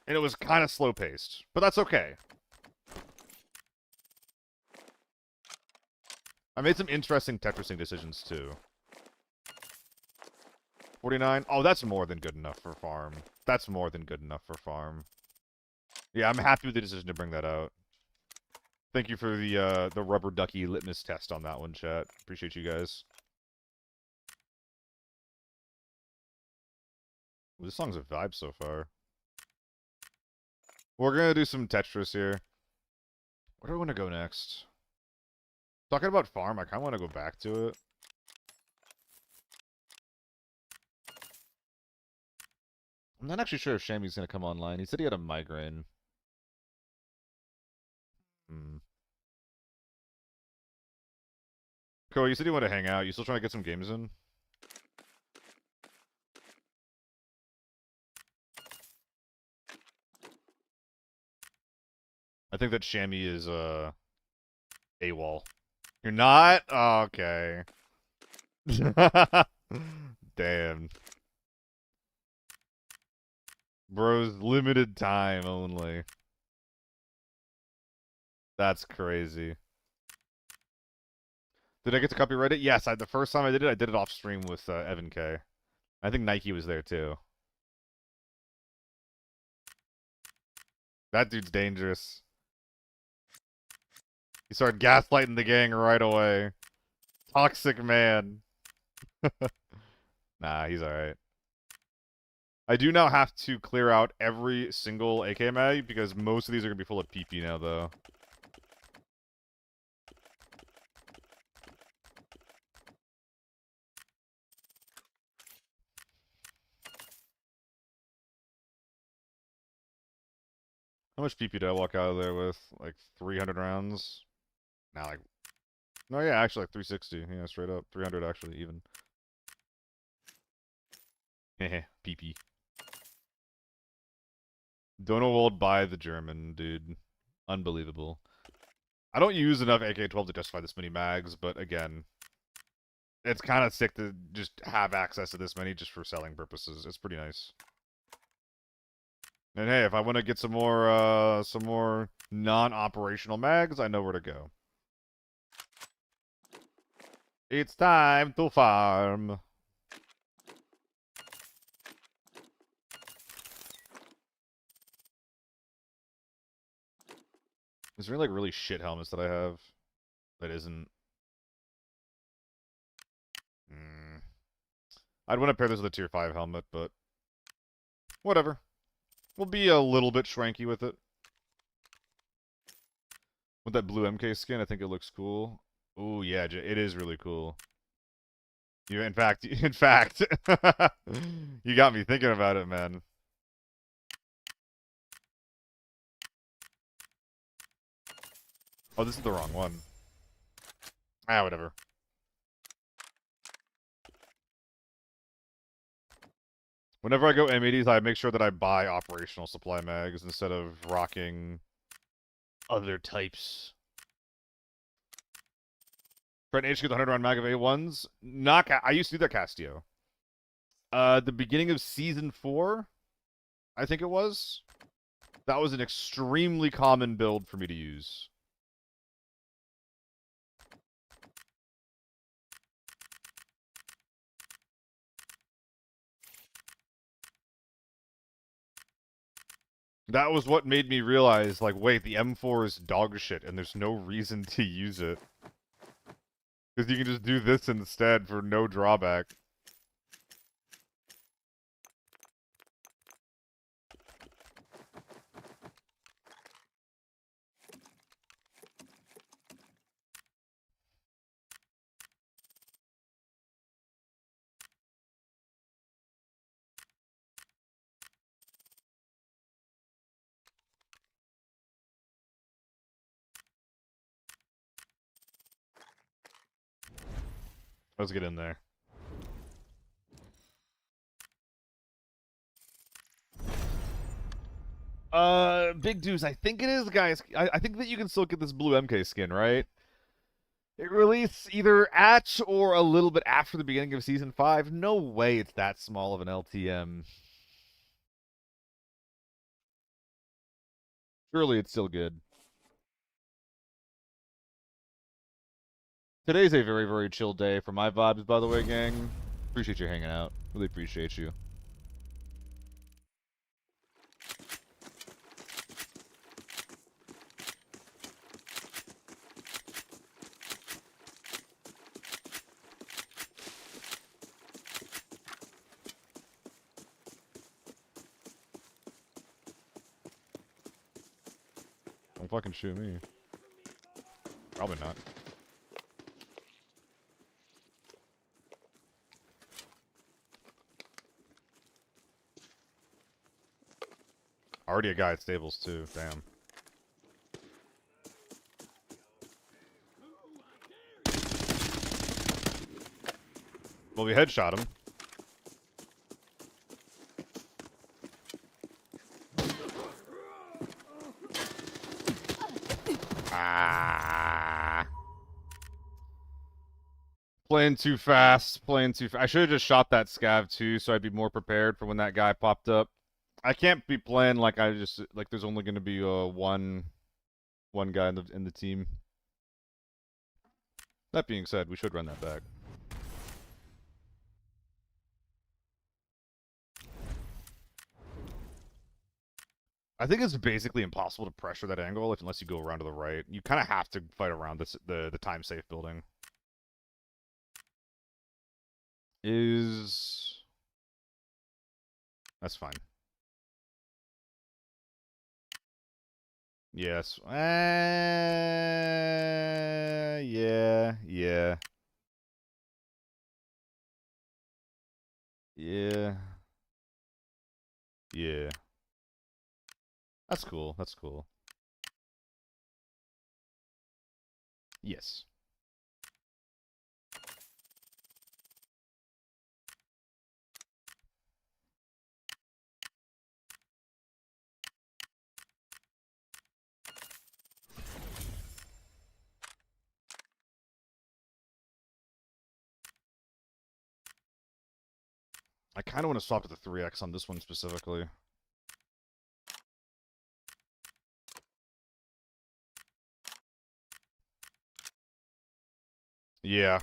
And it was kind of slow-paced. But that's okay. I made some interesting Tetrising decisions, too. 49? Oh, that's more than good enough for farm. That's more than good enough for farm. Yeah, I'm happy with the decision to bring that out. Thank you for the rubber ducky litmus test on that one, chat. Appreciate you guys. Well, this song's a vibe so far. We're gonna do some Tetris here. Where do I want to go next? Talking about farm, I kind of want to go back to it. I'm not actually sure if Shammy's gonna come online. He said he had a migraine. Cool, you said you want to hang out. You still trying to get some games in? I think that Shammy is, AWOL. You're not? Oh, okay. Damn. Bro's limited time only. That's crazy. Did I get to copyright it? Yes, the first time I did it off stream with Evan K. I think Nike was there too. That dude's dangerous. He started gaslighting the gang right away. Toxic man. Nah, he's alright. I do now have to clear out every single AK mag because most of these are gonna be full of PP now, though. How much PP did I walk out of there with? Like 300 rounds? Nah, like... No, yeah, actually like 360. Yeah, straight up. 300 actually, even. Heh, PP. Donald by the German, dude. Unbelievable. I don't use enough AK-12 to justify this many mags, but again, it's kind of sick to just have access to this many just for selling purposes. It's pretty nice. And hey, if I want to get some more non-operational mags, I know where to go. It's time to farm. Is there any, like, really shit helmets that I have that isn't? I'd want to pair this with a tier 5 helmet, but whatever. We'll be a little bit shranky with it. With that blue MK skin, I think it looks cool. Ooh, yeah, it is really cool. In fact, you got me thinking about it, man. Oh, this is the wrong one. Ah, whatever. Whenever I go M80s, I make sure that I buy operational supply mags instead of rocking other types. Trent H gets 100 round mag of A1s. I used to do that, Castillo. The beginning of season 4, I think it was. That was an extremely common build for me to use. That was what made me realize, like, wait, the M4 is dog shit, and there's no reason to use it. Because you can just do this instead for no drawback. Let's get in there. Big Deuce, I think it is, guys. I think that you can still get this blue MK skin, right? It released either at or a little bit after the beginning of Season 5. No way it's that small of an LTM. Surely it's still good. Today's a very, very chill day for my vibes, by the way, gang. Appreciate you hanging out. Really appreciate you. Don't fucking shoot me. Probably not. Already a guy at stables, too. Damn. Well, we headshot him. Ah. Playing too fast. Playing too fast. I should have just shot that scav, too, so I'd be more prepared for when that guy popped up. I can't be playing like there's only going to be one guy in the team. That being said, we should run that back. I think it's basically impossible to pressure that angle unless you go around to the right. You kind of have to fight around the time safe building. That's fine. Yes. Yeah. Yeah. Yeah. Yeah. That's cool. That's cool. Yes. I kind of want to swap to the 3x on this one specifically. Yeah.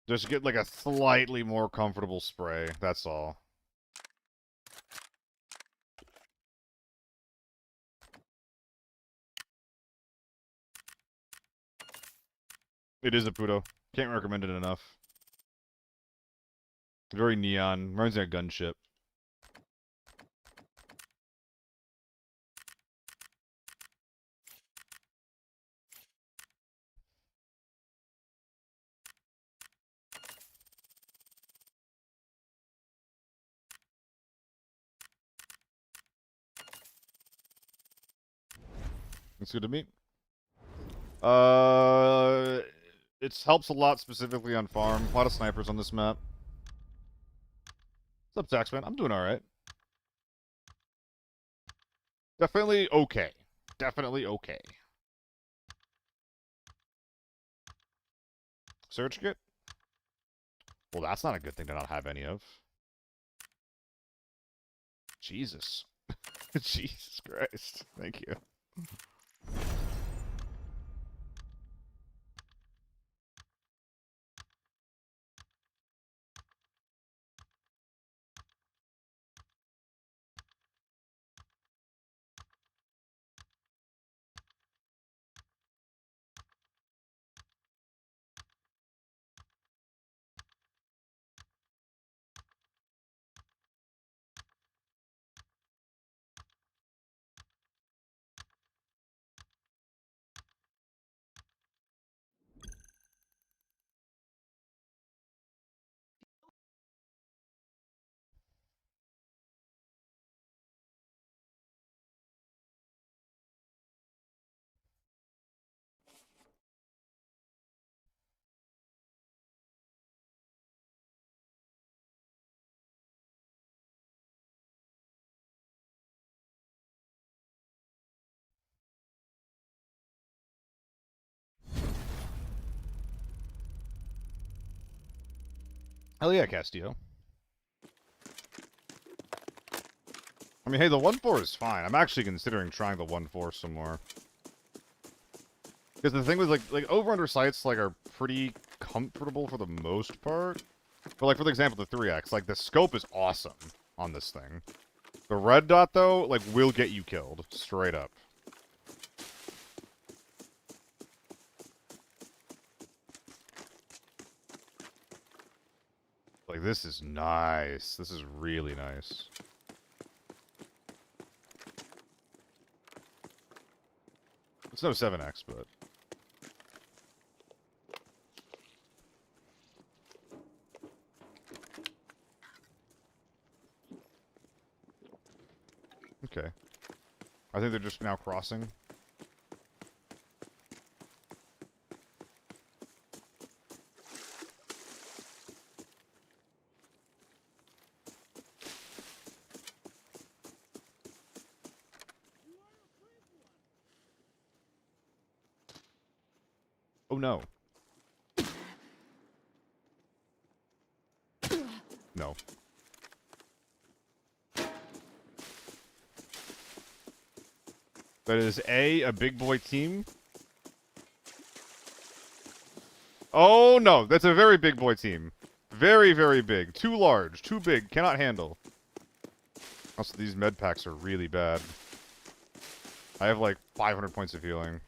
Just get like a slightly more comfortable spray. That's all. It is a Puto. Can't recommend it enough. Very neon. Reminds me of a gunship. It's good to meet. It helps a lot specifically on farm. A lot of snipers on this map. What's up, Taxman? I'm doing alright. Definitely okay. Definitely okay. Search kit? Well, that's not a good thing to not have any of. Jesus. Jesus Christ. Thank you. Hell yeah, Castillo. I mean, hey, the 1-4 is fine. I'm actually considering trying the 1-4 some more. Because the thing with, like over-under sights, like, are pretty comfortable for the most part. But, like, for example, the 3x, like, the scope is awesome on this thing. The red dot, though, like, will get you killed. Straight up. Like, this is nice. This is really nice. It's no 7x, but... Okay. I think they're just now crossing. Oh no. No. That is a big boy team. Oh no, that's a very big boy team. Very, very big. Too large. Too big. Cannot handle. Also, these med packs are really bad. I have like 500 points of healing.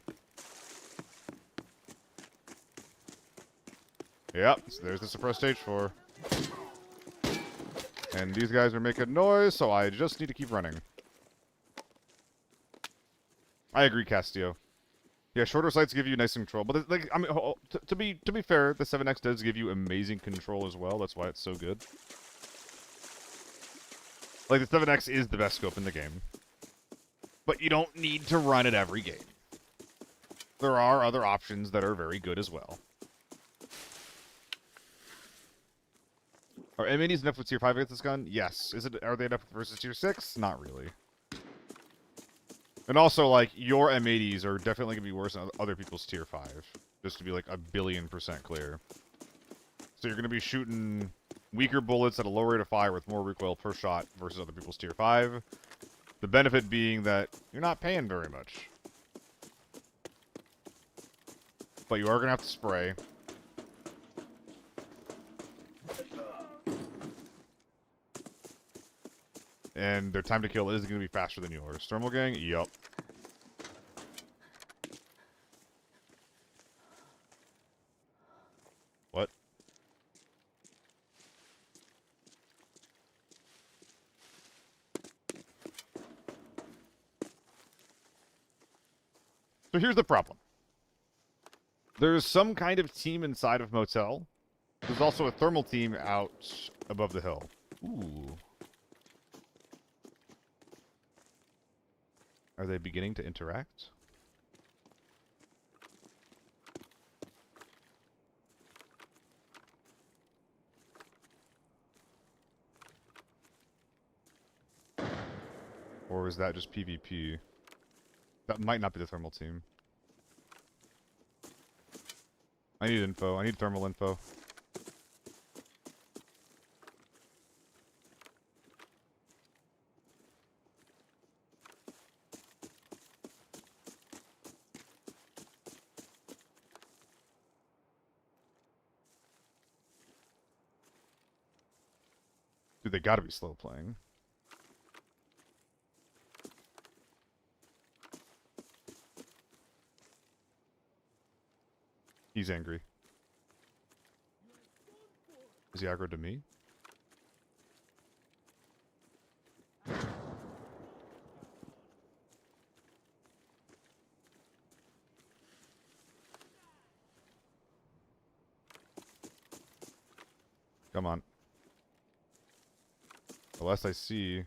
Yep, so there's the suppressed H4. And these guys are making noise, so I just need to keep running. I agree, Castillo. Yeah, shorter sights give you nice control, but like, I mean, to be fair, the 7X does give you amazing control as well. That's why it's so good. Like, the 7X is the best scope in the game, but you don't need to run it every game. There are other options that are very good as well. Are M80s enough with tier 5 against this gun? Yes. Are they enough versus tier 6? Not really. And also, like, your M80s are definitely going to be worse than other people's tier 5. Just to be, like, 1,000,000,000% clear. So you're going to be shooting weaker bullets at a lower rate of fire with more recoil per shot versus other people's tier 5. The benefit being that you're not paying very much. But you are going to have to spray. And their time to kill is going to be faster than yours. Thermal gang? Yup. What? So here's the problem. There's some kind of team inside of Motel. There's also a thermal team out above the hill. Ooh. Are they beginning to interact? Or is that just PvP? That might not be the thermal team. I need info. I need thermal info. Dude, they gotta be slow playing. He's angry. Is he aggroed to me? Come on. The less I see...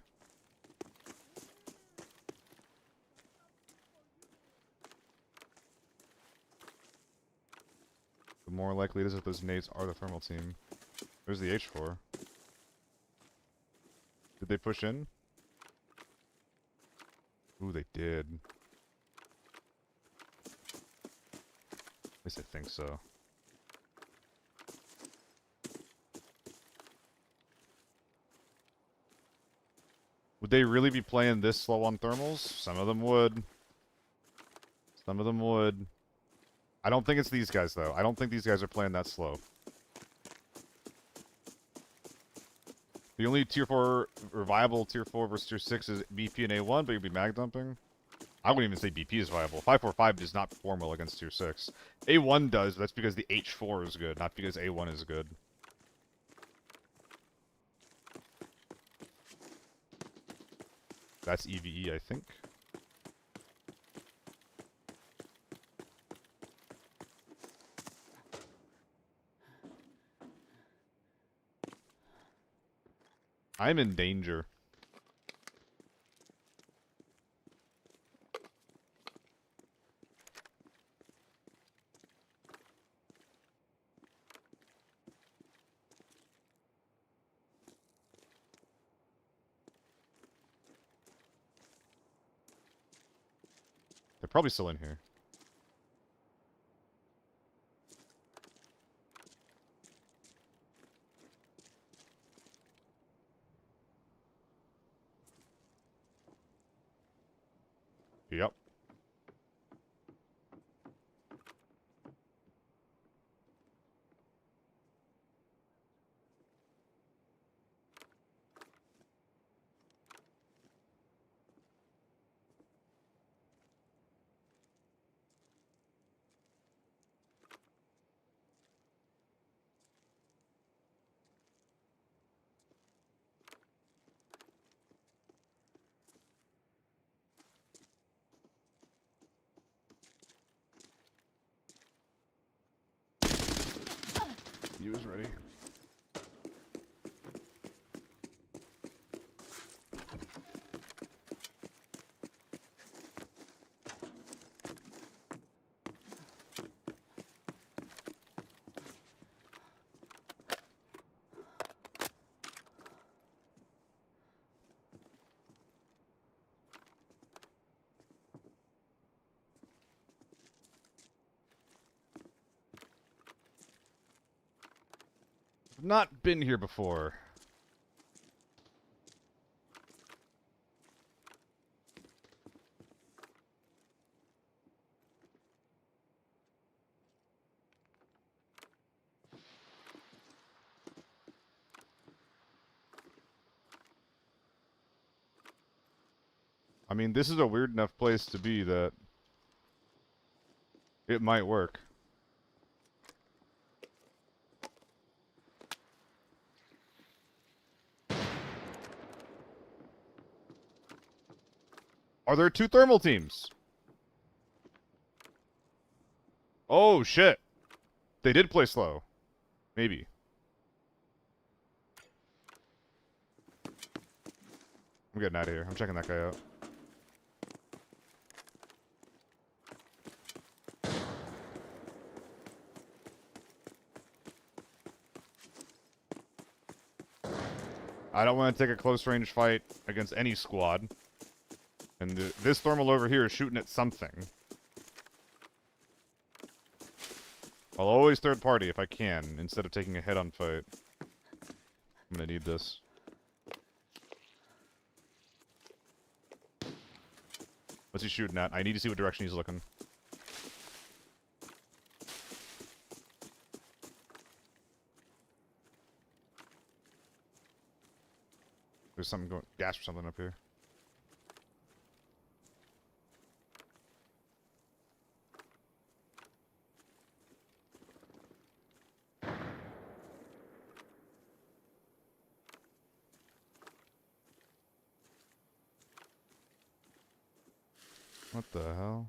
the more likely it is that those nades are the thermal team. There's the H4. Did they push in? Ooh, they did. At least I think so. Would they really be playing this slow on thermals? Some of them would. Some of them would. I don't think it's these guys, though. I don't think these guys are playing that slow. The only tier 4, or viable tier 4 versus tier 6 is BP and A1, but you'd be mag dumping. I wouldn't even say BP is viable. 545 does not perform well against tier 6. A1 does, but that's because the H4 is good, not because A1 is good. That's EVE, I think. I'm in danger. They're probably still in here. Yep. CPU is ready. Not been here before. I mean, this is a weird enough place to be that it might work. Are there 2 thermal teams? Oh, shit. They did play slow. Maybe. I'm getting out of here. I'm checking that guy out. I don't want to take a close range fight against any squad. And this thermal over here is shooting at something. I'll always third party if I can, instead of taking a head-on fight. I'm gonna need this. What's he shooting at? I need to see what direction he's looking. There's something going, gas or something up here. What the hell?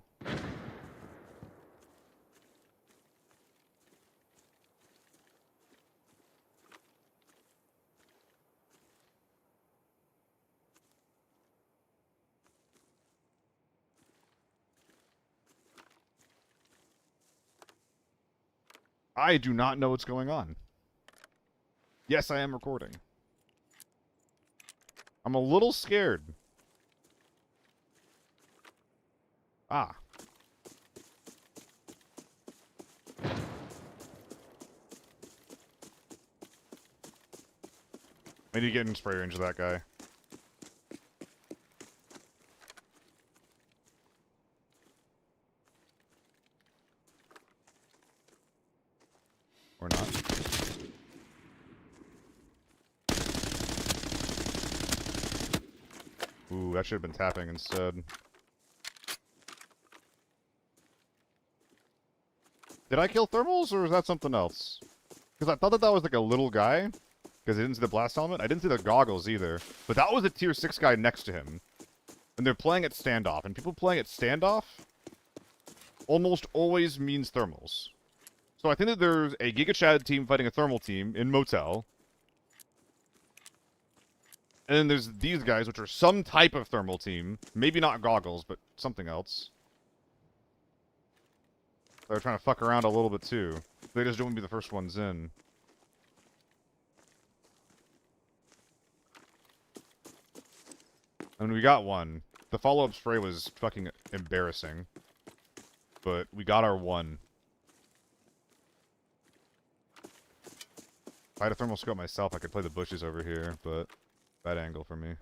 I do not know what's going on. Yes, I am recording. I'm a little scared. Ah. I need to get in spray range of that guy. Or not. Ooh, that should have been tapping instead. Did I kill thermals, or is that something else? Because I thought that was like a little guy. Because I didn't see the blast helmet. I didn't see the goggles either. But that was a tier 6 guy next to him. And they're playing at standoff. And people playing at standoff almost always means thermals. So I think that there's a Giga Chad team fighting a thermal team in Motel. And then there's these guys, which are some type of thermal team. Maybe not goggles, but something else. They're trying to fuck around a little bit too. They just don't want to be the first ones in. And we got one. The follow-up spray was fucking embarrassing. But we got our one. If I had a thermal scope myself, I could play the bushes over here, but bad angle for me.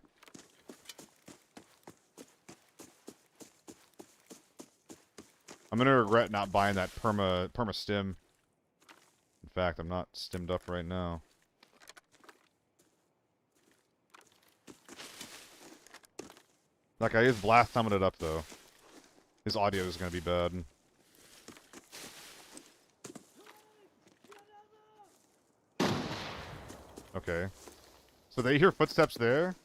I'm gonna regret not buying that perma stim. In fact, I'm not stimmed up right now. That guy is blast helmeted up though. His audio is gonna be bad. Okay. So they hear footsteps there.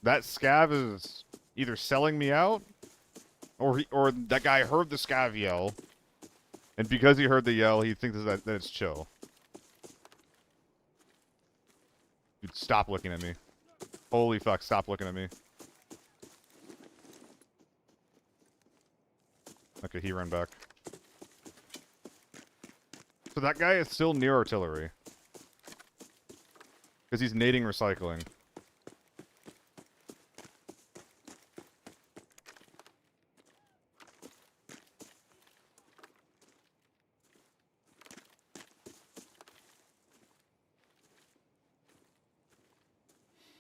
That scav is either selling me out, or that guy heard the scav yell, and because he heard the yell, he thinks that it's chill. Dude, stop looking at me. Holy fuck, stop looking at me. Okay, he ran back. So that guy is still near artillery. Because he's nading recycling.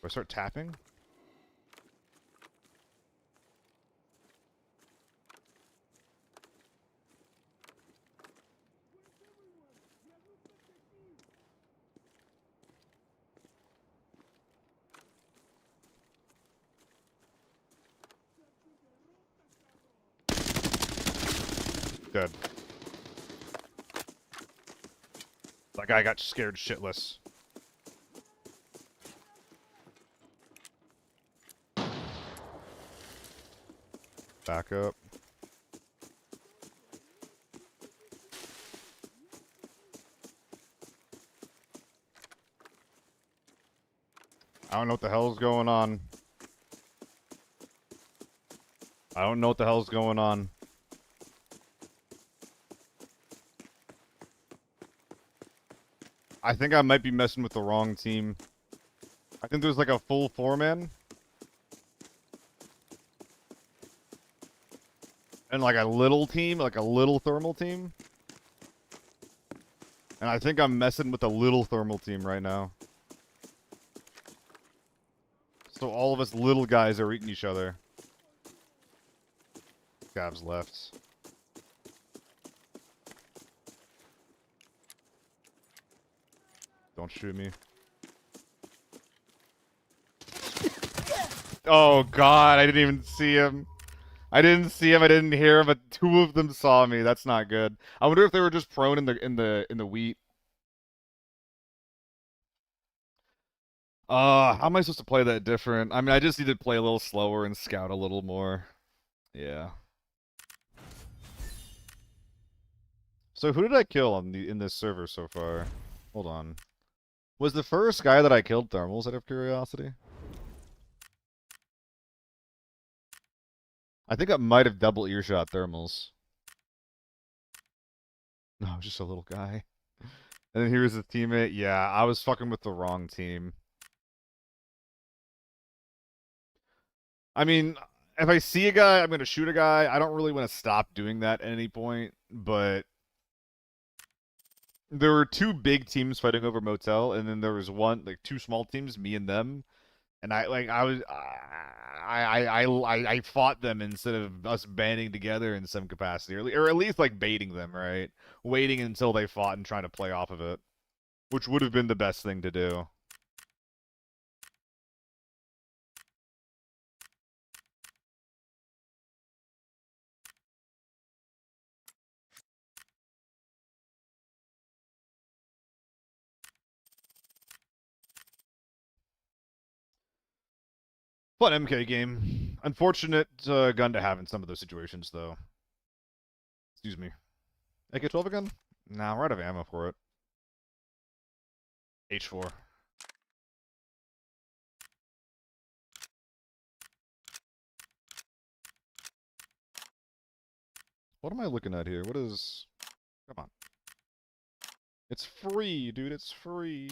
Do I start tapping? Dead. That guy got scared shitless. Back up. I don't know what the hell's going on. I don't know what the hell's going on. I think I might be messing with the wrong team. I think there's like a full four-man. And like a little team, like a little thermal team. And I think I'm messing with a little thermal team right now. So all of us little guys are eating each other. Scavs left. Don't shoot me. Oh god, I didn't even see him. I didn't see him, I didn't hear him, but two of them saw me. That's not good. I wonder if they were just prone in the wheat. How am I supposed to play that different? I mean, I just need to play a little slower and scout a little more. Yeah. So who did I kill on in this server so far? Hold on. Was the first guy that I killed thermals out of curiosity? I think I might have double earshot thermals. No, just a little guy. And then here's his teammate. Yeah, I was fucking with the wrong team. I mean, if I see a guy, I'm gonna shoot a guy. I don't really want to stop doing that at any point, but there were two big teams fighting over motel, and then there was one, like two small teams, me and them, and I fought them instead of us banding together in some capacity, or at least like baiting them, right? Waiting until they fought and trying to play off of it, which would have been the best thing to do. Fun MK game. Unfortunate gun to have in some of those situations, though. Excuse me. AK-12 again? Nah, we're out of ammo for it. H4. What am I looking at here? What is... Come on. It's free, dude. It's free.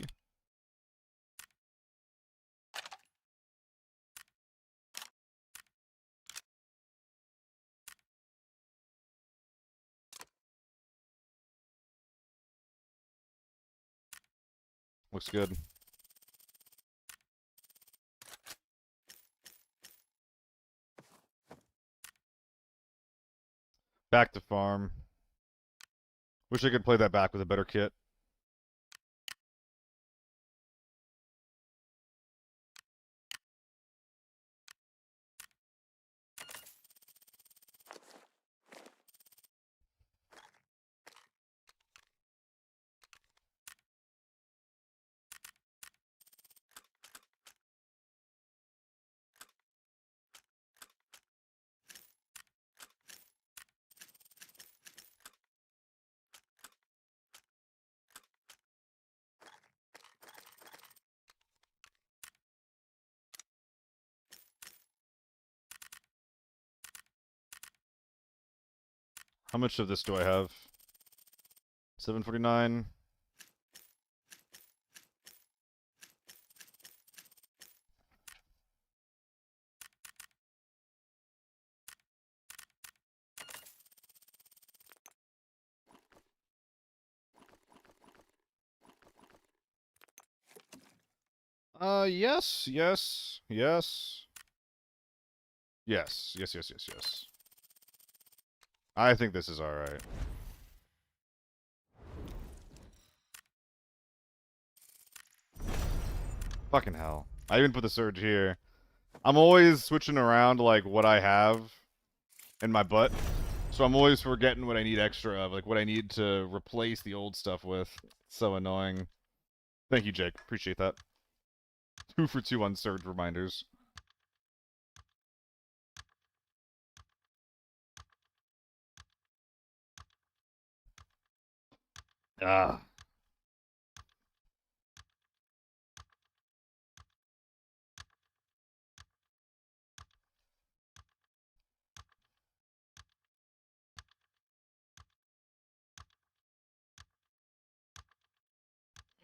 Looks good. Back to farm. Wish I could play that back with a better kit. How much of this do I have? 749. Yes, yes, yes. Yes, yes, yes, yes, yes. I think this is alright. Fucking hell. I even put the surge here. I'm always switching around, like, what I have in my butt. So I'm always forgetting what I need extra of, like, what I need to replace the old stuff with. It's so annoying. Thank you, Jake. Appreciate that. 2 for 2 on surge reminders. Ah.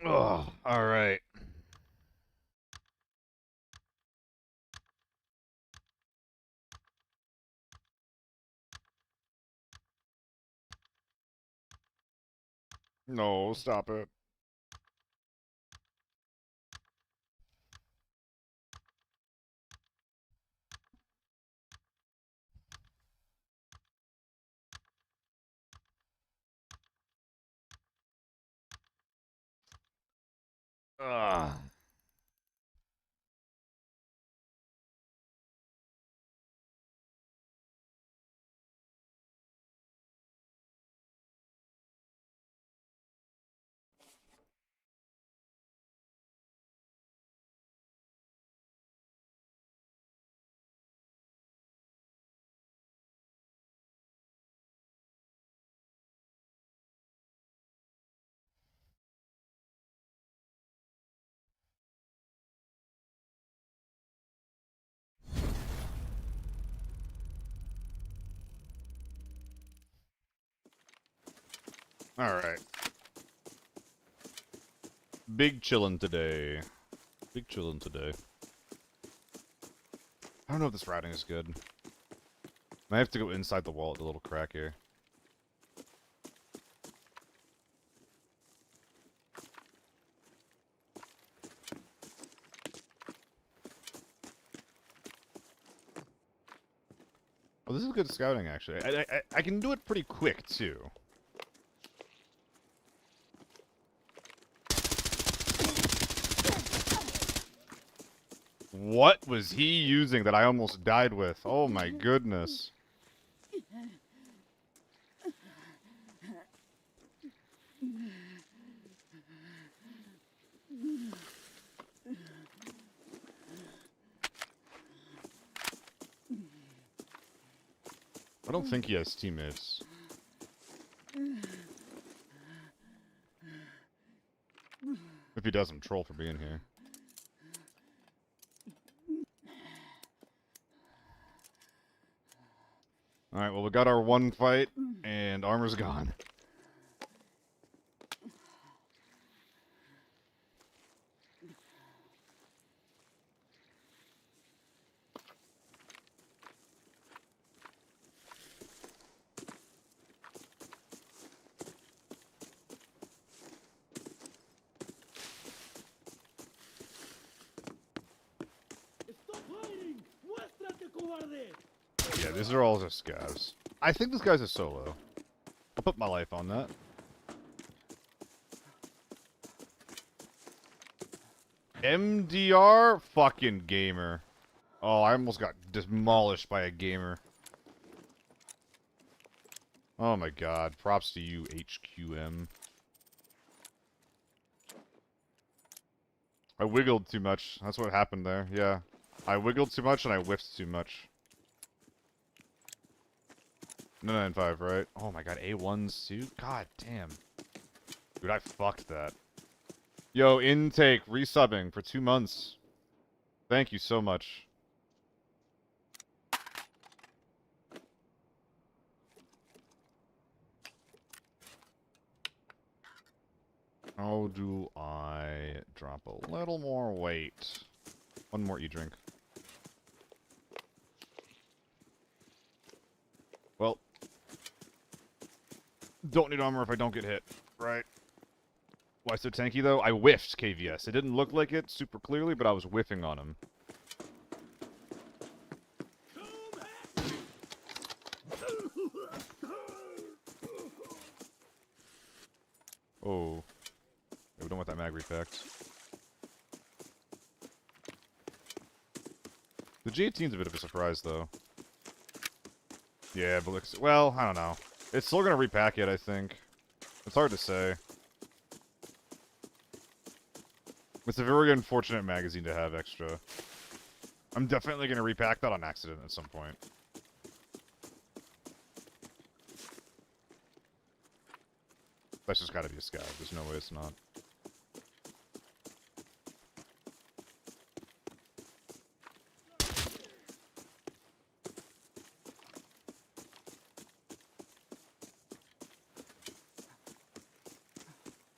Oh, alright. No, stop it. Ah. Alright. Big chillin' today. Big chillin' today. I don't know if this routing is good. I have to go inside the wall at the little crack here. Oh, this is good scouting, actually. I can do it pretty quick, too. What was he using that I almost died with? Oh my goodness. I don't think he has teammates. If he does, I'm troll for being here. Alright, well, we got our one fight, and armor's gone. ¡Stop hiding! ¡Muéstrate, cobarde! Yeah, these are all just scavs. I think this guy's a solo. I'll put my life on that. MDR? Fucking gamer. Oh, I almost got demolished by a gamer. Oh my god. Props to you, HQM. I wiggled too much. That's what happened there. Yeah. I wiggled too much and I whiffed too much. 995, right? Oh my god, A1s too? God damn. Dude, I fucked that. Yo, intake, resubbing for 2 months. Thank you so much. How do I drop a little more weight? One more e-drink. Well, don't need armor if I don't get hit, right? Why so tanky, though? I whiffed KVS. It didn't look like it super clearly, but I was whiffing on him. Oh. Yeah, we don't want that mag repacked. The G18's a bit of a surprise, though. Yeah, but looks... Well, I don't know. It's still gonna repack it, I think. It's hard to say. It's a very unfortunate magazine to have extra. I'm definitely gonna repack that on accident at some point. That's just gotta be a scav. There's no way it's not.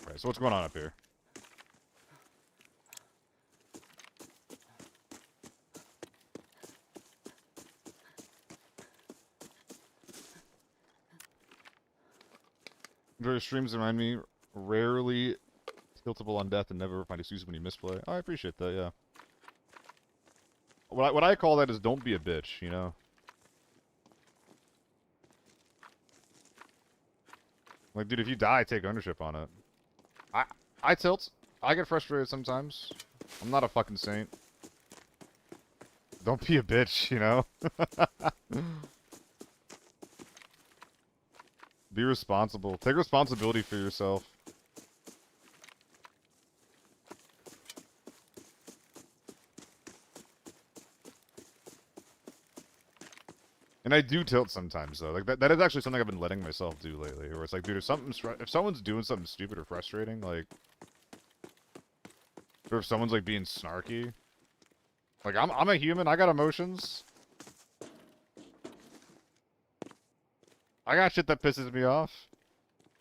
Right, so what's going on up here? Various streams remind me, rarely tiltable on death and never find excuse when you misplay. Oh, I appreciate that, yeah. What I call that is don't be a bitch, you know? Like, dude, if you die, take ownership on it. I tilt. I get frustrated sometimes. I'm not a fucking saint. Don't be a bitch, you know? Be responsible. Take responsibility for yourself. And I do tilt sometimes, though. Like, that is actually something I've been letting myself do lately. Where it's like, dude, if someone's doing something stupid or frustrating, like... Or if someone's, like, being snarky... Like, I'm a human, I got emotions. I got shit that pisses me off.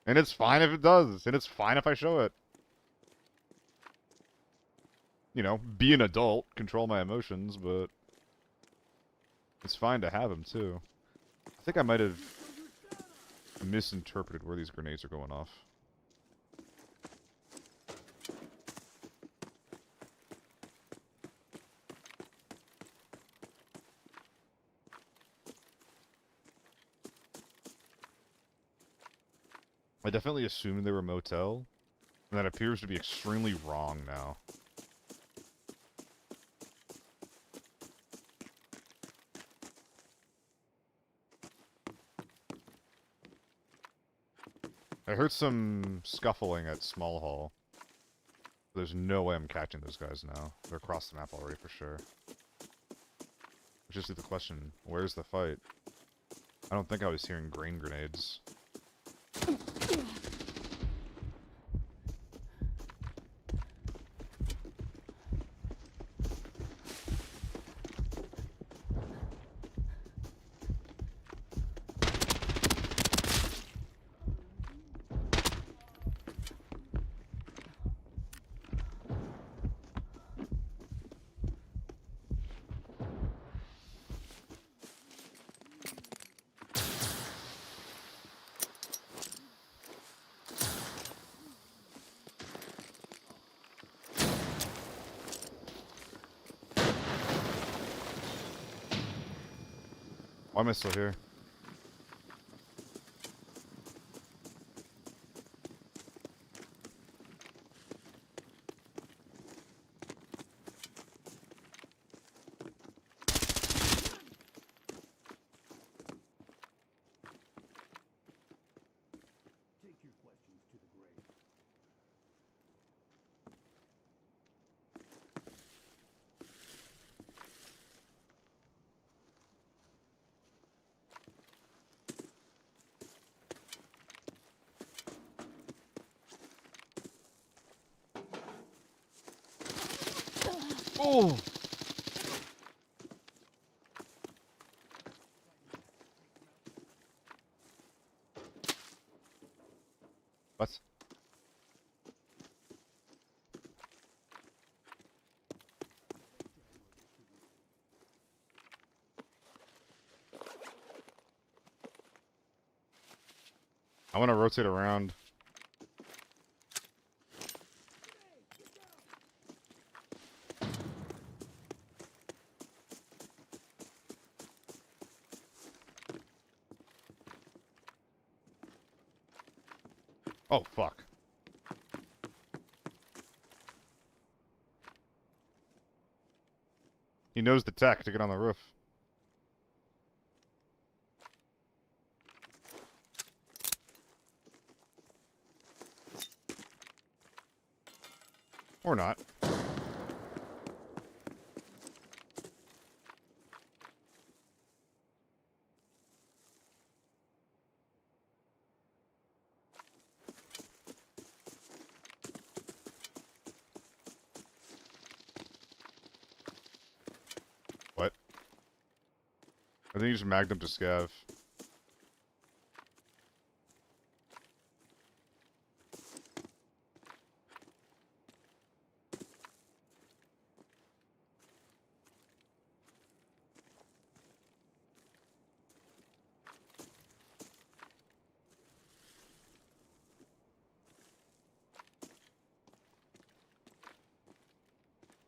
And it's fine if it does. And it's fine if I show it. You know, be an adult, control my emotions, but... It's fine to have them, too. I think I might have misinterpreted where these grenades are going off. I definitely assumed they were motel, and that appears to be extremely wrong now. I heard some scuffling at Small Hall. There's no way I'm catching those guys now. They're across the map already for sure. Which is the question, where's the fight? I don't think I was hearing grain grenades. Why am I still here? Take your questions to the grave. Oh! What? I want to rotate around. Oh, fuck. He knows the tech to get on the roof. Or not. What? I think he just magged him to scav.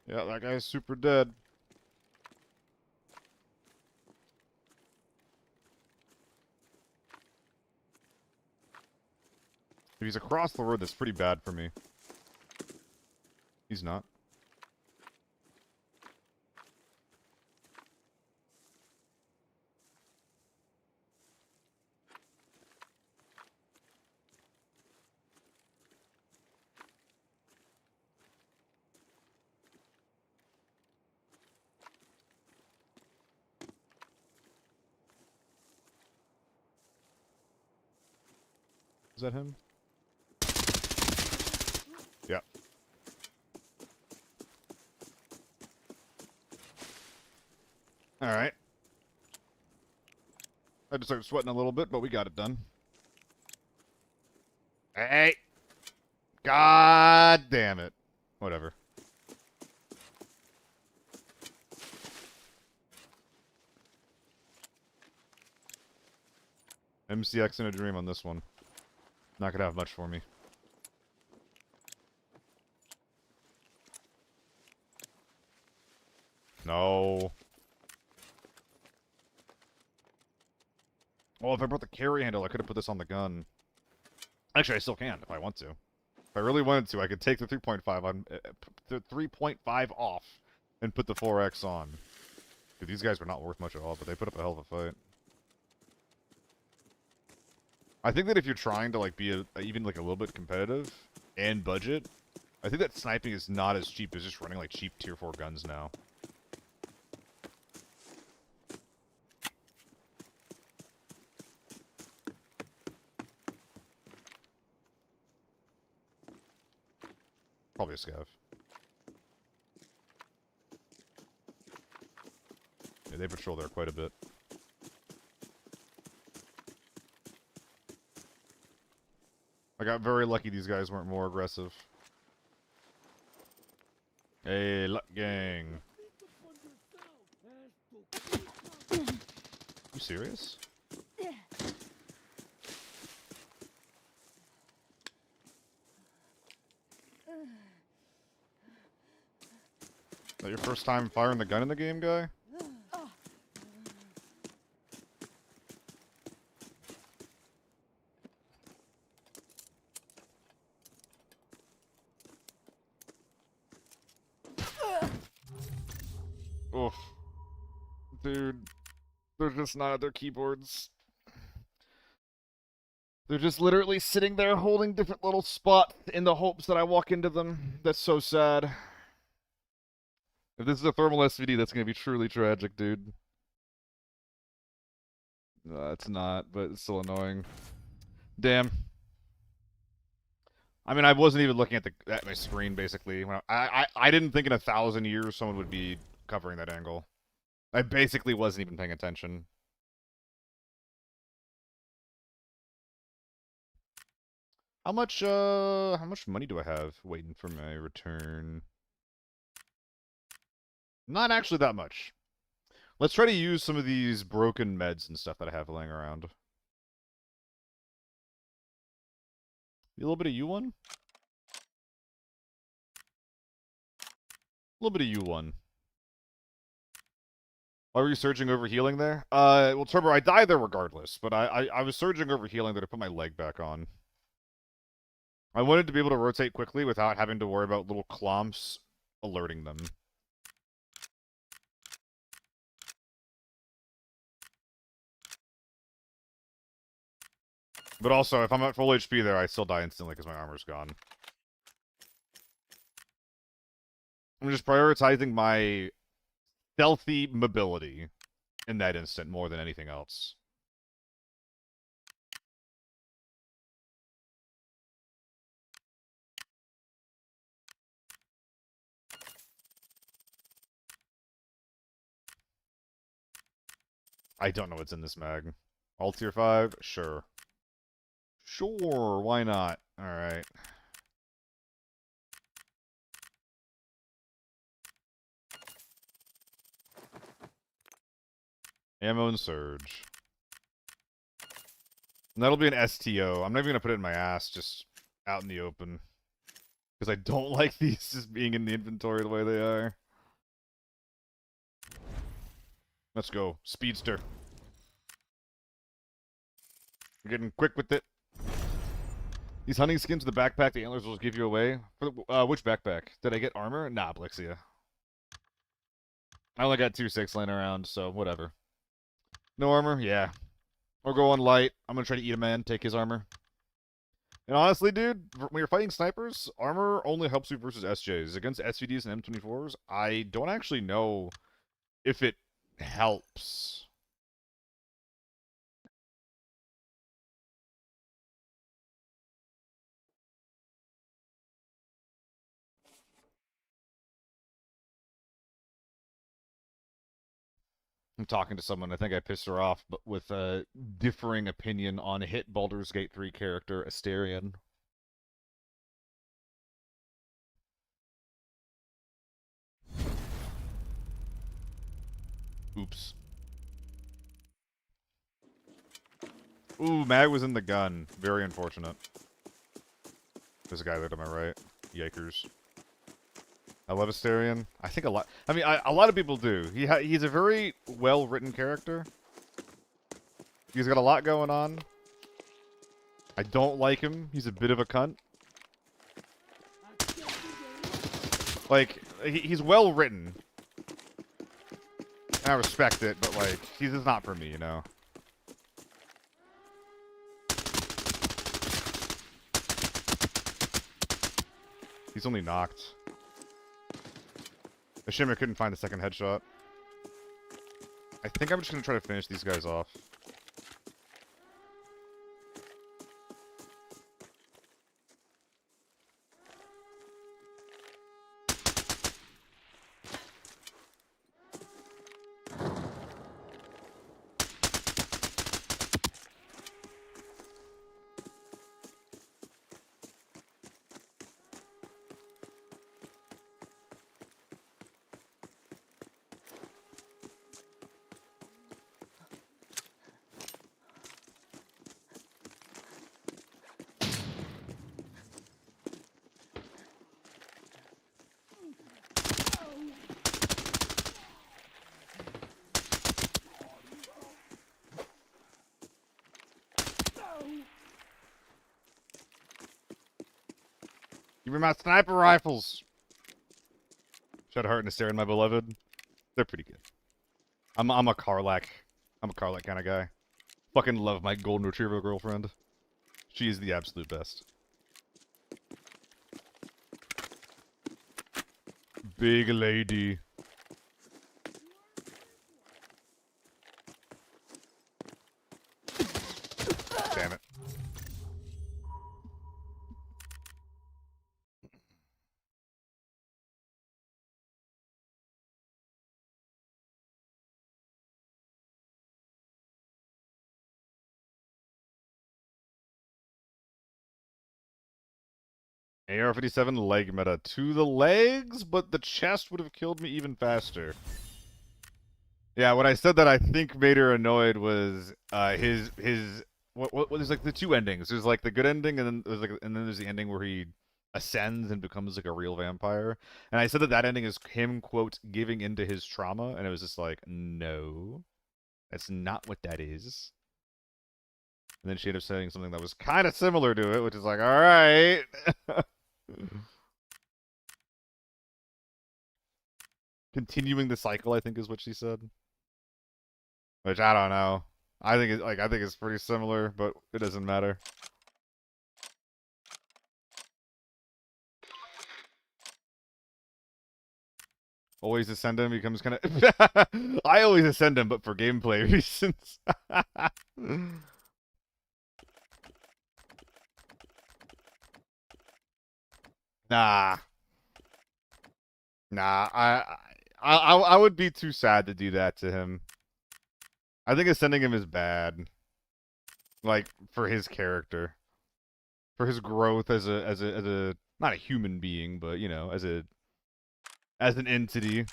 Yeah, that guy's super dead. If he's across the road, that's pretty bad for me. He's not. Is that him? Yeah. Alright. I just started sweating a little bit, but we got it done. Hey! God damn it. Whatever. MCX in a dream on this one. Not gonna have much for me. No. Well, if I brought the carry handle, I could have put this on the gun. Actually, I still can if I want to. If I really wanted to, I could take the 3.5 on the 3.5 off and put the 4X on. Dude, these guys were not worth much at all, but they put up a hell of a fight. I think that if you're trying to like be even like a little bit competitive and budget, I think that sniping is not as cheap as just running like cheap tier 4 guns now. Probably a scav. Yeah, they patrol there quite a bit. I got very lucky these guys weren't more aggressive. Hey, luck gang. You serious? Is that your first time firing the gun in the game, guy? Oof. Dude. They're just not at their keyboards. They're just literally sitting there holding different little spots in the hopes that I walk into them. That's so sad. If this is a thermal SVD, that's gonna be truly tragic, dude. It's not, but it's still annoying. Damn. I mean, I wasn't even looking at my screen, basically. I didn't think in 1,000 years someone would be covering that angle. I basically wasn't even paying attention. How much money do I have waiting for my return? Not actually that much. Let's try to use some of these broken meds and stuff that I have laying around. A little bit of U1? A little bit of U1. Why were you surging over healing there? Well, Turbo, I died there regardless, but I was surging over healing there to put my leg back on. I wanted to be able to rotate quickly without having to worry about little clumps alerting them. But also, if I'm at full HP there, I still die instantly because my armor's gone. I'm just prioritizing my stealthy mobility in that instant more than anything else. I don't know what's in this mag. All tier 5? Sure. Sure, why not? Alright. Ammo and Surge. And that'll be an STO. I'm not even going to put it in my ass, just out in the open. Because I don't like these just being in the inventory the way they are. Let's go. Speedster. We're getting quick with it. These hunting skins, the backpack, the antlers will give you away. Which backpack? Did I get armor? Nah, Blixia. I only got 2-6 laying around, so whatever. No armor? Yeah. Or go on light. I'm gonna try to eat a man, take his armor. And honestly, dude, when you're fighting snipers, armor only helps you versus SJs. Against SVDs and M24s, I don't actually know if it helps. I'm talking to someone, I think I pissed her off, but with a differing opinion on hit Baldur's Gate 3 character Asterion. Oops. Ooh, Mag was in the gun. Very unfortunate. There's a guy there to my right. Yikers. I love Asterion. I think a lot... I mean, a lot of people do. He's a very well-written character. He's got a lot going on. I don't like him. He's a bit of a cunt. Like, he's well-written. I respect it, but, like, he's just not for me, you know? He's only knocked. A shame I couldn't find the second headshot. I think I'm just gonna try to finish these guys off. Give me my sniper rifles! Shout heart and a stare in my beloved. They're pretty good. I'm a Karlak. I'm a Karlak kind of guy. Fucking love my golden retriever girlfriend. She is the absolute best. Big lady. Damn it. AR-57 leg meta. To the legs, but the chest would have killed me even faster. Yeah, when I said that I think made her annoyed was his there's like the two endings. There's like the good ending, and then there's the ending where he ascends and becomes like a real vampire. And I said that ending is him, quote, giving into his trauma, and it was just like, no, that's not what that is. And then she ended up saying something that was kind of similar to it, which is like, all right. Continuing the cycle, I think, is what she said. Which I don't know. I think it's pretty similar, but it doesn't matter. Always ascend him becomes kind of. I always ascend him, but for gameplay reasons. Nah. Nah, I would be too sad to do that to him. I think ascending him is bad. Like, for his character. For his growth as a not a human being, but you know, as an entity.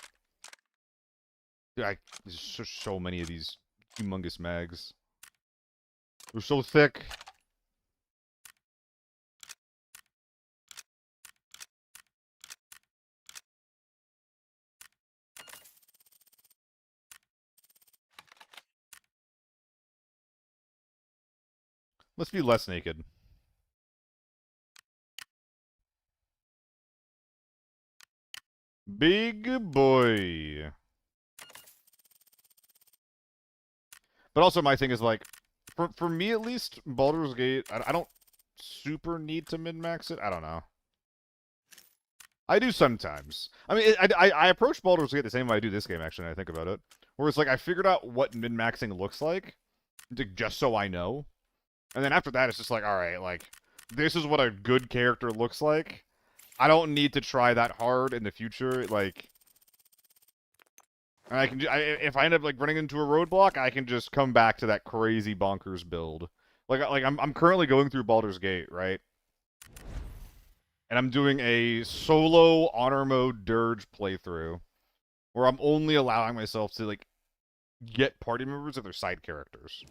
Dude, there's so many of these humongous mags. They're so thick. Let's be less naked. Big boy. But also my thing is like, for me at least, Baldur's Gate, I don't super need to min-max it. I don't know. I do sometimes. I mean, I approach Baldur's Gate the same way I do this game, actually, when I think about it. Where it's like, I figured out what min-maxing looks like, just so I know. And then after that, it's just like, alright, like, this is what a good character looks like. I don't need to try that hard in the future, like... I can, if I end up like running into a roadblock, I can just come back to that crazy bonkers build. Like I'm currently going through Baldur's Gate, right? And I'm doing a solo honor mode dirge playthrough, where I'm only allowing myself to like get party members if they're side characters.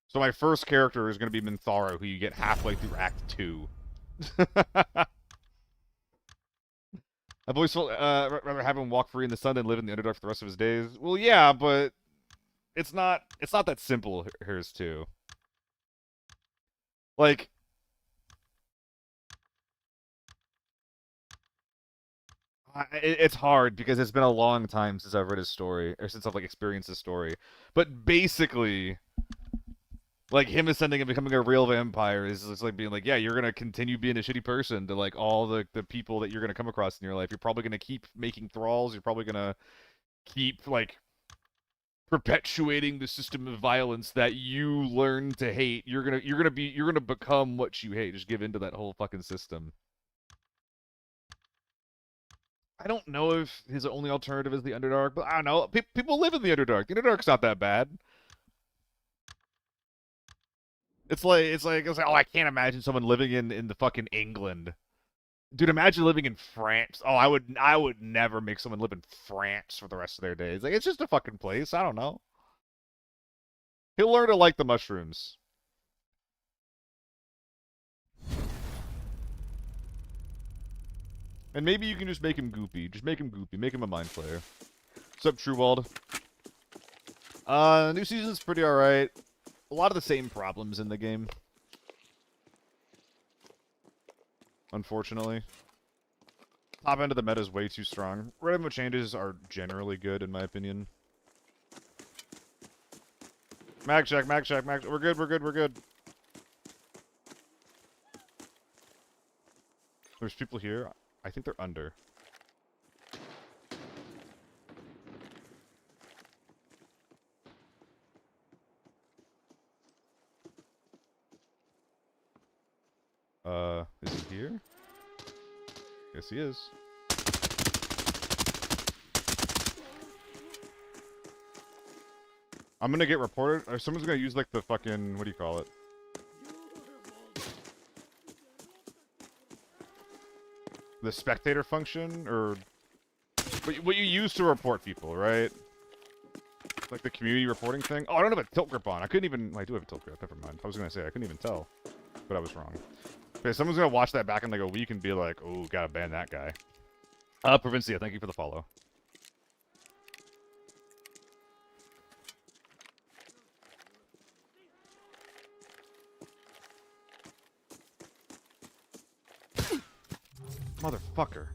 So my first character is going to be Minthara, who you get halfway through Act 2. I've always felt rather have him walk free in the sun than live in the Underdark for the rest of his days. Well, yeah, but it's not that simple. Here's too. Like, it's hard because it's been a long time since I've read his story, or since I've like experienced his story. But basically, like him ascending and becoming a real vampire is just like being like, yeah, you're gonna continue being a shitty person to like all the people that you're gonna come across in your life. You're probably gonna keep making thralls. You're probably gonna keep like perpetuating the system of violence that you learn to hate. You're gonna become what you hate. Just give into that whole fucking system. I don't know if his only alternative is the Underdark, but I don't know. People live in the Underdark. The Underdark's not that bad. It's like, oh, I can't imagine someone living in the fucking England. Dude, imagine living in France. Oh, I would never make someone live in France for the rest of their days. Like, it's just a fucking place. I don't know. He'll learn to like the mushrooms. And maybe you can just make him goopy. Just make him goopy. Make him a mind flayer. What's up, Truewald? New season's pretty alright. A lot of the same problems in the game. Unfortunately. Top end of the meta is way too strong. Random changes are generally good, in my opinion. Mag check, mag check, mag check. We're good, we're good, we're good. There's people here. I think they're under. Is he here? Yes, he is. I'm gonna get reported. Or someone's gonna use, like, the fucking... What do you call it? The spectator function? Or... what you use to report people, right? Like the community reporting thing. Oh, I don't have a tilt grip on. I couldn't even... I do have a tilt grip. Never mind. I was gonna say, I couldn't even tell. But I was wrong. Okay, someone's gonna watch that back in like a week and be like, oh, gotta ban that guy. Provincia, thank you for the follow. Motherfucker.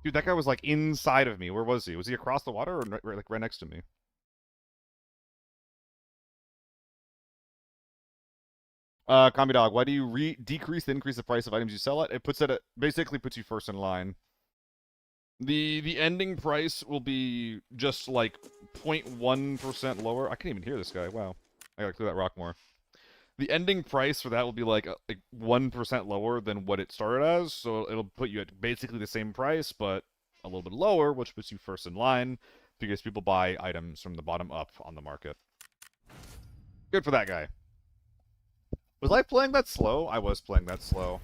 Dude, that guy was like inside of me. Where was he? Was he across the water or like right next to me? Combi Dog, why do you decrease the price of items you sell at? It puts it at, basically puts you first in line. The ending price will be just like 0.1% lower. I can't even hear this guy. Wow. I gotta clear that rock more. The ending price for that will be like 1% lower than what it started as, so it'll put you at basically the same price, but a little bit lower, which puts you first in line, because people buy items from the bottom up on the market. Good for that guy. Was I playing that slow? I was playing that slow.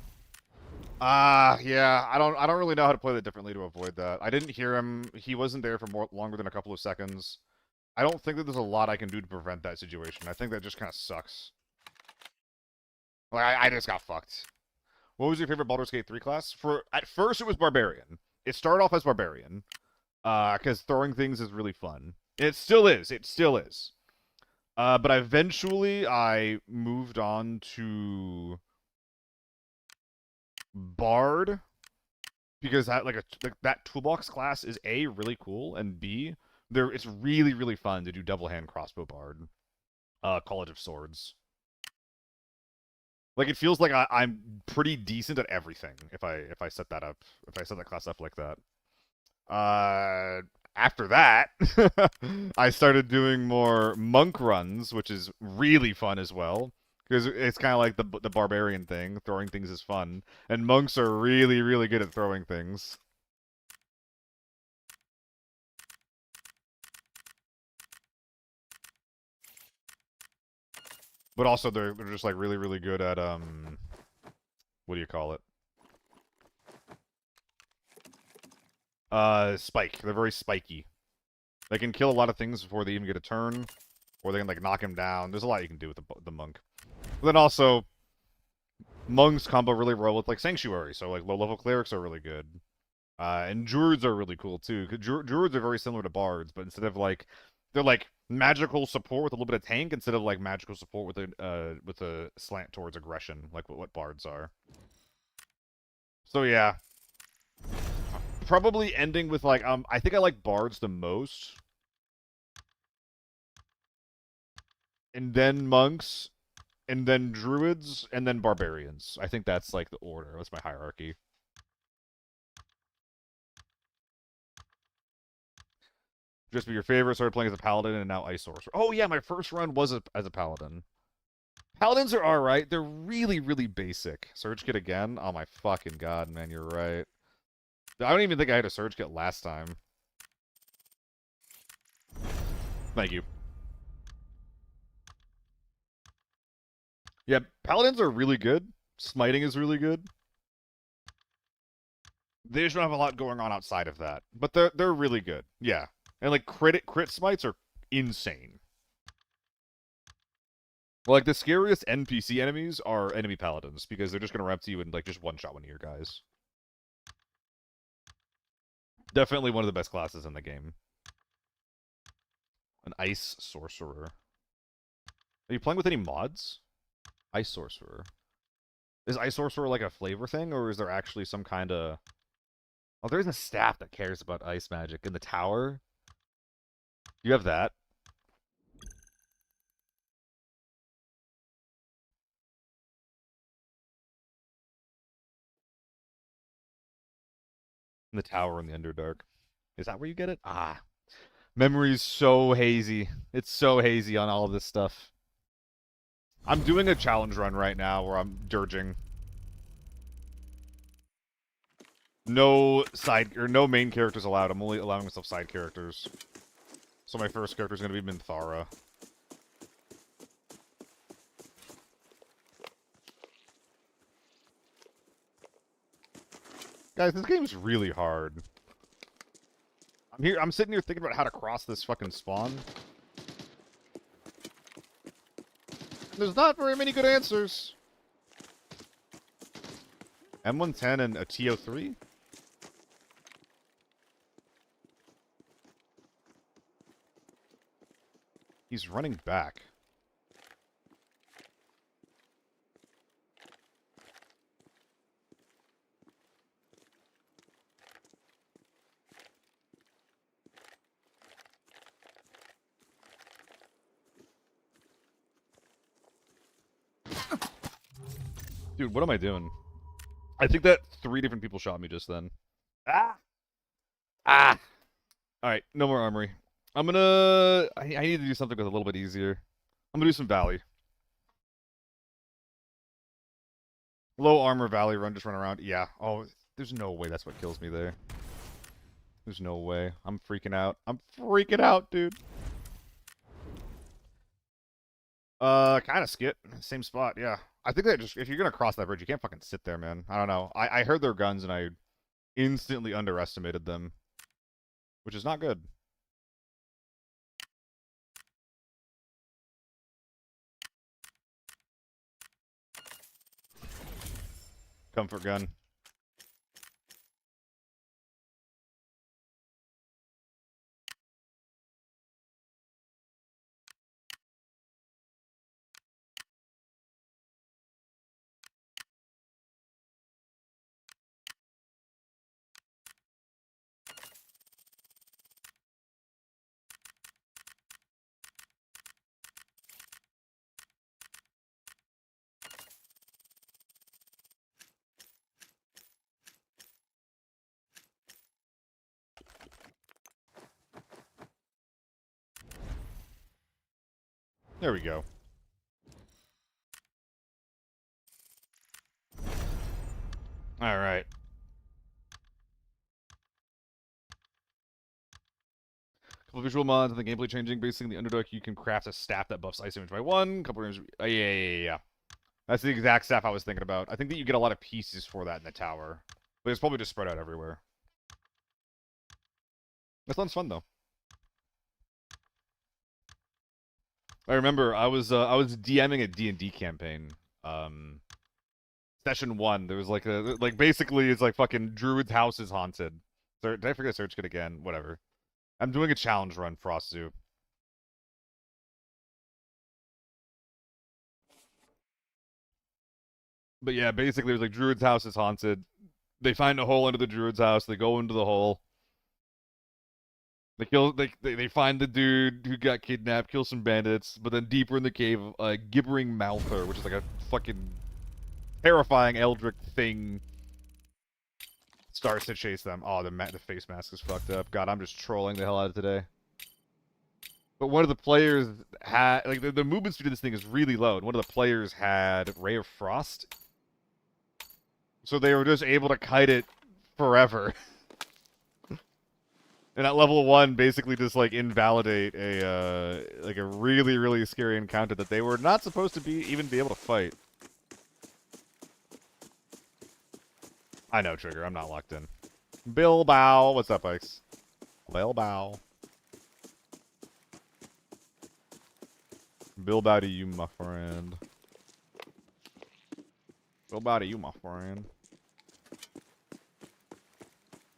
Yeah, I don't really know how to play that differently to avoid that. I didn't hear him. He wasn't there for longer than a couple of seconds. I don't think that there's a lot I can do to prevent that situation. I think that just kind of sucks. Like, I just got fucked. What was your favorite Baldur's Gate 3 class? At first, it was Barbarian. It started off as Barbarian. Because throwing things is really fun. It still is. It still is. But eventually, I moved on to Bard. Because that, that toolbox class is A, really cool, and B, it's really, really fun to do double hand crossbow Bard. College of Swords. Like, it feels like I'm pretty decent at everything if I set that up, if I set that class up like that. After that, I started doing more monk runs, which is really fun as well. Because it's kind of like the barbarian thing. Throwing things is fun. And monks are really, really good at throwing things. But also, they're just, like, really, really good at, what do you call it? Spike. They're very spiky. They can kill a lot of things before they even get a turn. Or they can, like, knock him down. There's a lot you can do with the monk. But then also, monks combo really well with, like, Sanctuary. So, like, low-level clerics are really good. And druids are really cool, too. Because druids are very similar to bards, but instead of, like... They're, like, magical support with a little bit of tank instead of, like, magical support with a slant towards aggression, like what bards are. So, yeah. Probably ending with, like, I think I like bards the most. And then monks. And then druids. And then barbarians. I think that's, like, the order. That's my hierarchy. Just be your favorite. Started playing as a paladin and now ice sorcerer. Oh, yeah, my first run was as a paladin. Paladins are alright. They're really, really basic. Surge kit again? Oh, my fucking god, man. You're right. I don't even think I had a surge kit last time. Thank you. Yeah, paladins are really good. Smiting is really good. They just don't have a lot going on outside of that. But they're really good. Yeah. And, like, crit smites are insane. Like, the scariest NPC enemies are enemy paladins, because they're just gonna run up to you and, like, just one-shot one of your guys. Definitely one of the best classes in the game. An ice sorcerer. Are you playing with any mods? Ice sorcerer. Is ice sorcerer like a flavor thing, or is there actually some kind of... Oh, there's a staff that cares about ice magic in the tower. You have that. In the tower in the Underdark. Is that where you get it? Ah. Memory's so hazy. It's so hazy on all of this stuff. I'm doing a challenge run right now where I'm dirging. No main characters allowed. I'm only allowing myself side characters. So my first character is going to be Minthara. Guys, this game's really hard. I'm sitting here thinking about how to cross this fucking spawn. There's not very many good answers. M110 and a TO3? He's running back. Dude, what am I doing? I think that 3 different people shot me just then. Ah! Ah! Alright, no more armory. I'm gonna... I need to do something with a little bit easier. I'm gonna do some Valley. Low armor Valley run, just run around. Yeah. Oh, there's no way that's what kills me there. There's no way. I'm freaking out. I'm freaking out, dude. Kind of skit. Same spot, yeah. I think that just, if you're gonna cross that bridge, you can't fucking sit there, man. I don't know. I heard their guns and I instantly underestimated them. Which is not good. Comfort gun. There we go. Alright. Couple visual mods and the gameplay changing. Basically, in the Underdark, you can craft a staff that buffs ice damage by 1. Couple rooms. Yeah. That's the exact staff I was thinking about. I think that you get a lot of pieces for that in the tower. But it's probably just spread out everywhere. This one's fun, though. I remember I was DMing a D&D campaign. Session 1. There was like basically it's like fucking Druid's house is haunted. Did I forget to search it again? Whatever. I'm doing a challenge run, Frost Zoo. But yeah, basically it was like Druid's house is haunted. They find a hole under the Druid's house. They go into the hole. They find the dude who got kidnapped, kill some bandits, but then deeper in the cave, a gibbering mouther, which is like a fucking terrifying eldritch thing, starts to chase them. Oh, the face mask is fucked up. God, I'm just trolling the hell out of today. But one of the players had, like, the movement speed of this thing is really low, and one of the players had Ray of Frost. So they were just able to kite it forever. And at level 1, basically just, like, invalidate a, like, a really, really scary encounter that they were not supposed to even be able to fight. I know, Trigger. I'm not locked in. Bilbao. What's up, Ikes? Bilbao. Bilbao to you, my friend. Bilbao to you, my friend.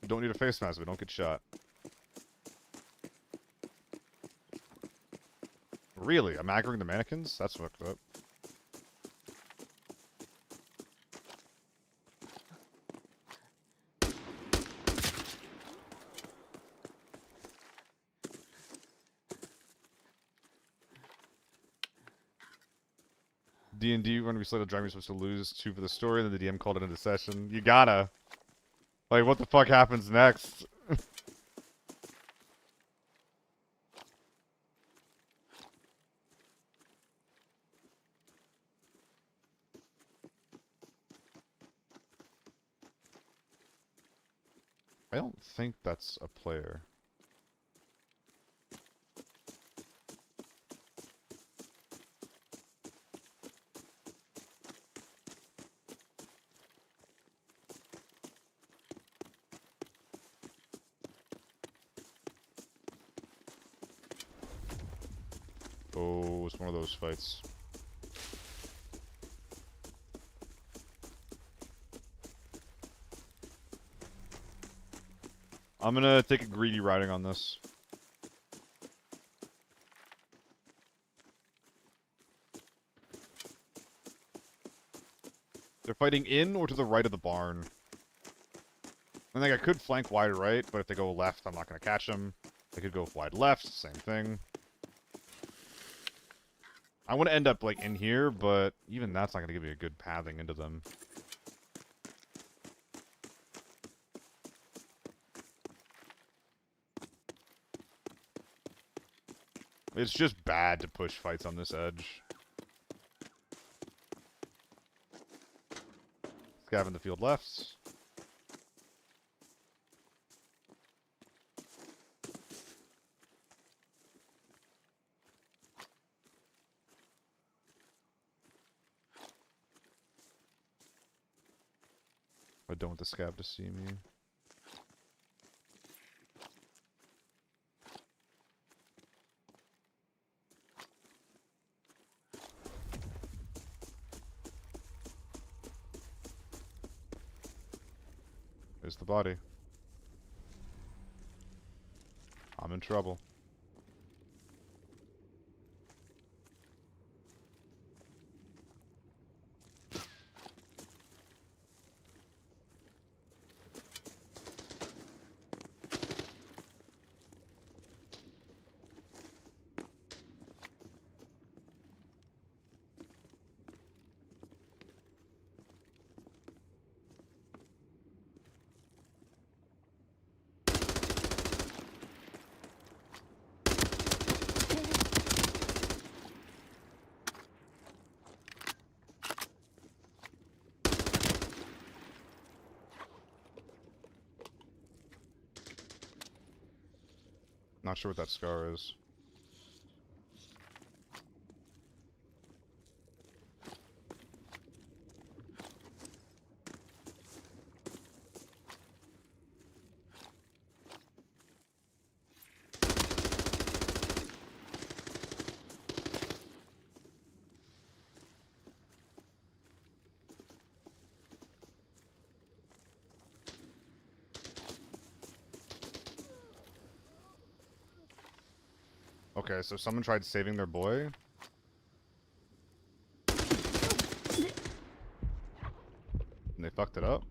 You don't need a face mask, but don't get shot. Really? I'm aggroing the mannequins? That's fucked up. D&D run we slated driving, you're supposed to lose 2 for the story, and then the DM called it into session. You gotta. Like, what the fuck happens next? I don't think that's a player. Oh, it's one of those fights. I'm gonna take a greedy riding on this. They're fighting in or to the right of the barn. I think I could flank wide right, but if they go left, I'm not gonna catch them. They could go wide left, same thing. I want to end up, like, in here, but even that's not gonna give me a good pathing into them. It's just bad to push fights on this edge. Scav in the field left. I don't want the scav to see me. There's the body. I'm in trouble. Not sure what that scar is. Okay, so someone tried saving their boy. And they fucked it up.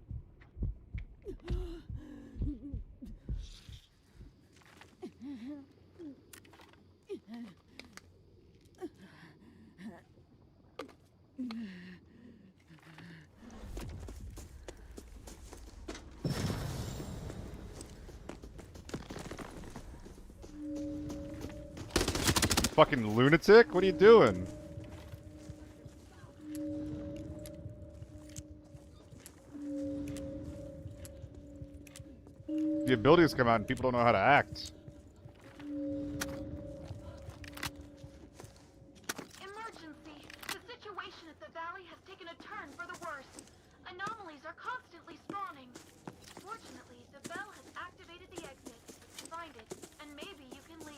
Fucking lunatic? What are you doing? The abilities come out and people don't know how to act. Emergency! The situation at the valley has taken a turn for the worse. Anomalies are constantly spawning. Fortunately, the bell has activated the exit. Find it, and maybe you can leave.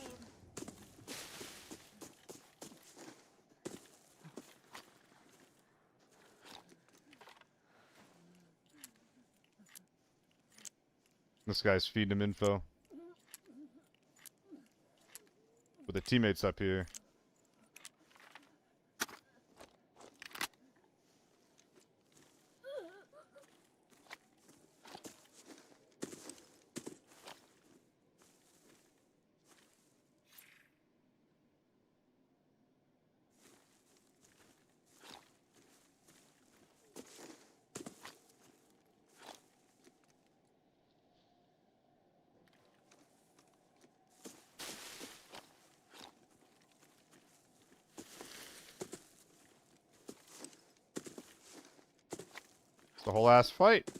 This guy's feeding him info. With the teammates up here. It's the whole ass fight.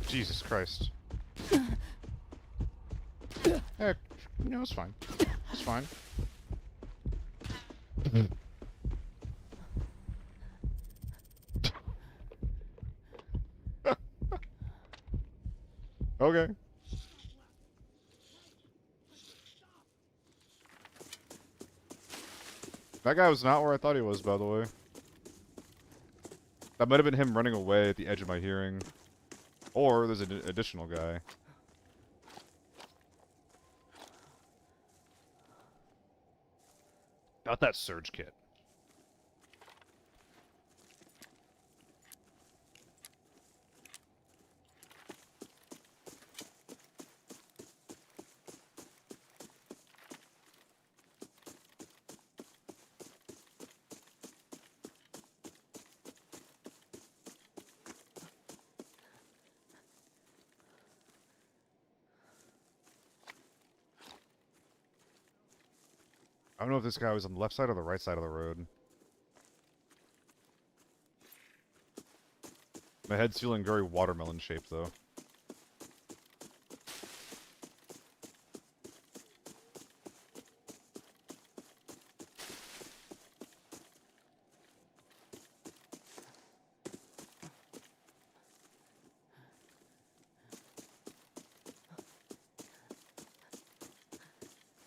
Jesus Christ. Eh, no, it's fine. It's fine. Okay. That guy was not where I thought he was, by the way. That might have been him running away at the edge of my hearing. Or there's an additional guy. Got that surge kit. I don't know if this guy was on the left side or the right side of the road. My head's feeling very watermelon shaped, though.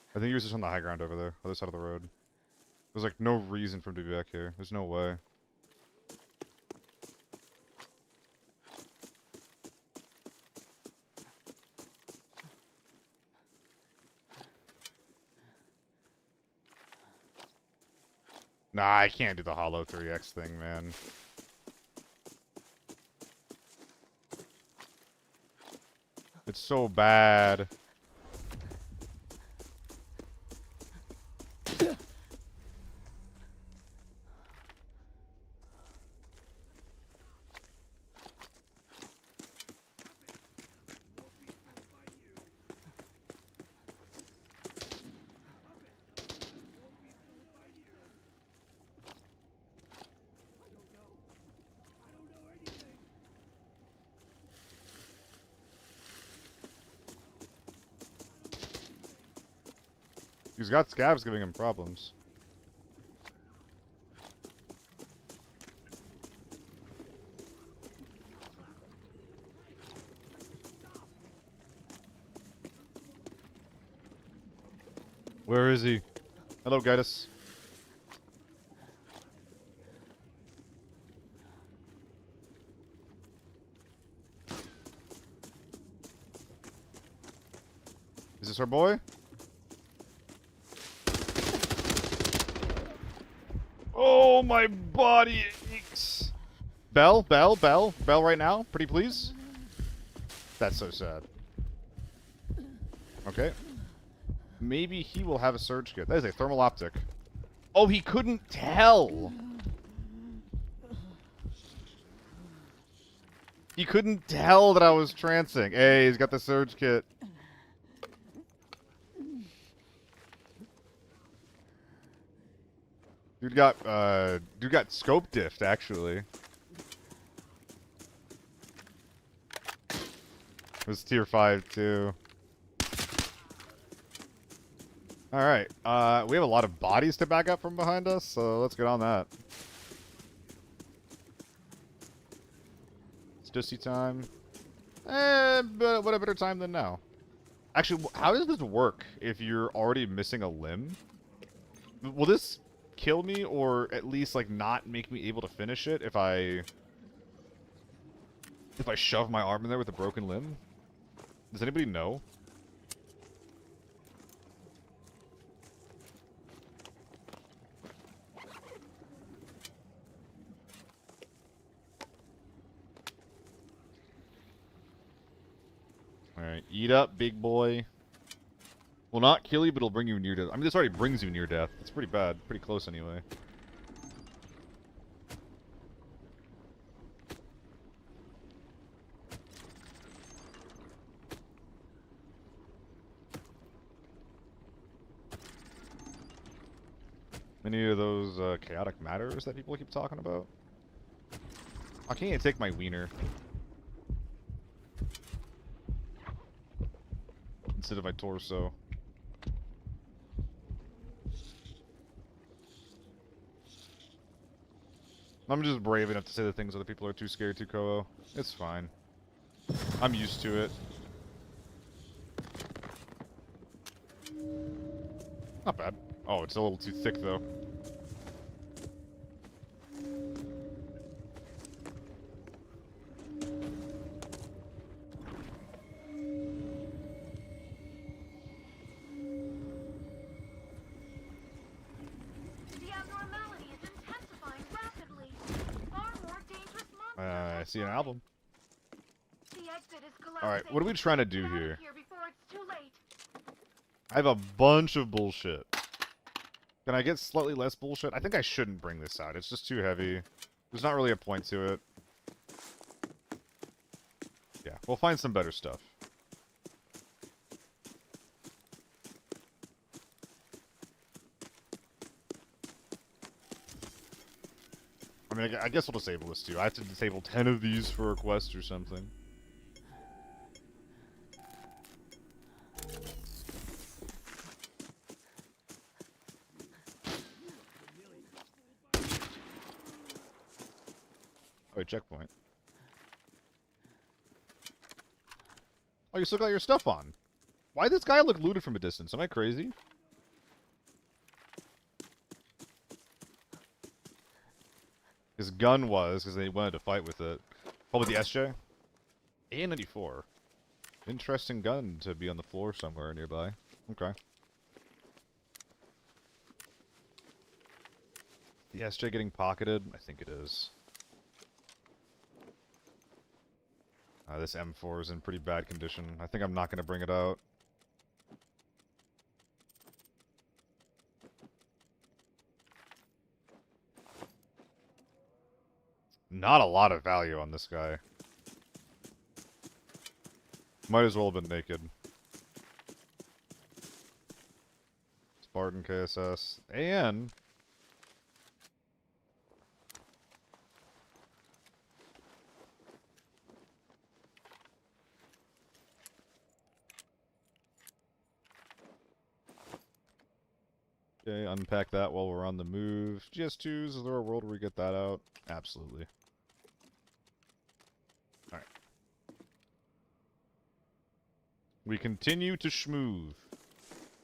I think he was just on the high ground over there, other side of the road. There's like no reason for him to be back here. There's no way. Nah, I can't do the hollow 3x thing, man. It's so bad. He's got scabs giving him problems. Where is he? Hello, Gatus. Is this our boy? Oh, my body aches. Bell right now. Pretty please. That's so sad. Okay. Maybe he will have a surge kit. That is a thermal optic. Oh, he couldn't tell. He couldn't tell that I was trancing. Hey, he's got the surge kit. Dude got scope diffed, actually. It was tier 5 too. Alright, we have a lot of bodies to back up from behind us, so let's get on that. It's Dusty time. But what a better time than now. Actually, how does this work if you're already missing a limb? Will this kill me, or at least, like, not make me able to finish it if I shove my arm in there with a broken limb? Does anybody know? Alright, eat up, big boy. Will not kill you, but it'll bring you near death. I mean, this already brings you near death. It's pretty bad. Pretty close, anyway. Any of those chaotic matters that people keep talking about? Why can't you take my wiener? Instead of my torso. I'm just brave enough to say the things other people are too scared to, Koho. It's fine. I'm used to it. Not bad. Oh, it's a little too thick, though. The abnormality is intensifying rapidly. Far more dangerous monsters I are see an spawning. album. The exit is collapsing. Alright, what are we trying to do Get out of here? here before it's too late. I have a bunch of bullshit. Can I get slightly less bullshit? I think I shouldn't bring this out. It's just too heavy. There's not really a point to it. Yeah, we'll find some better stuff. I mean, I guess we'll disable this too. I have to disable 10 of these for a quest or something. Oh, wait, checkpoint. Oh, you still got your stuff on. Why does this guy look looted from a distance? Am I crazy? His gun was, because they wanted to fight with it. Probably the SJ. A94. Interesting gun to be on the floor somewhere nearby. Okay. The SJ getting pocketed? I think it is. This M4 is in pretty bad condition. I think I'm not going to bring it out. Not a lot of value on this guy. Might as well have been naked. Spartan KSS. And... Okay, unpack that while we're on the move. GS2s, is there a world where we get that out? Absolutely. Alright. We continue to schmooze.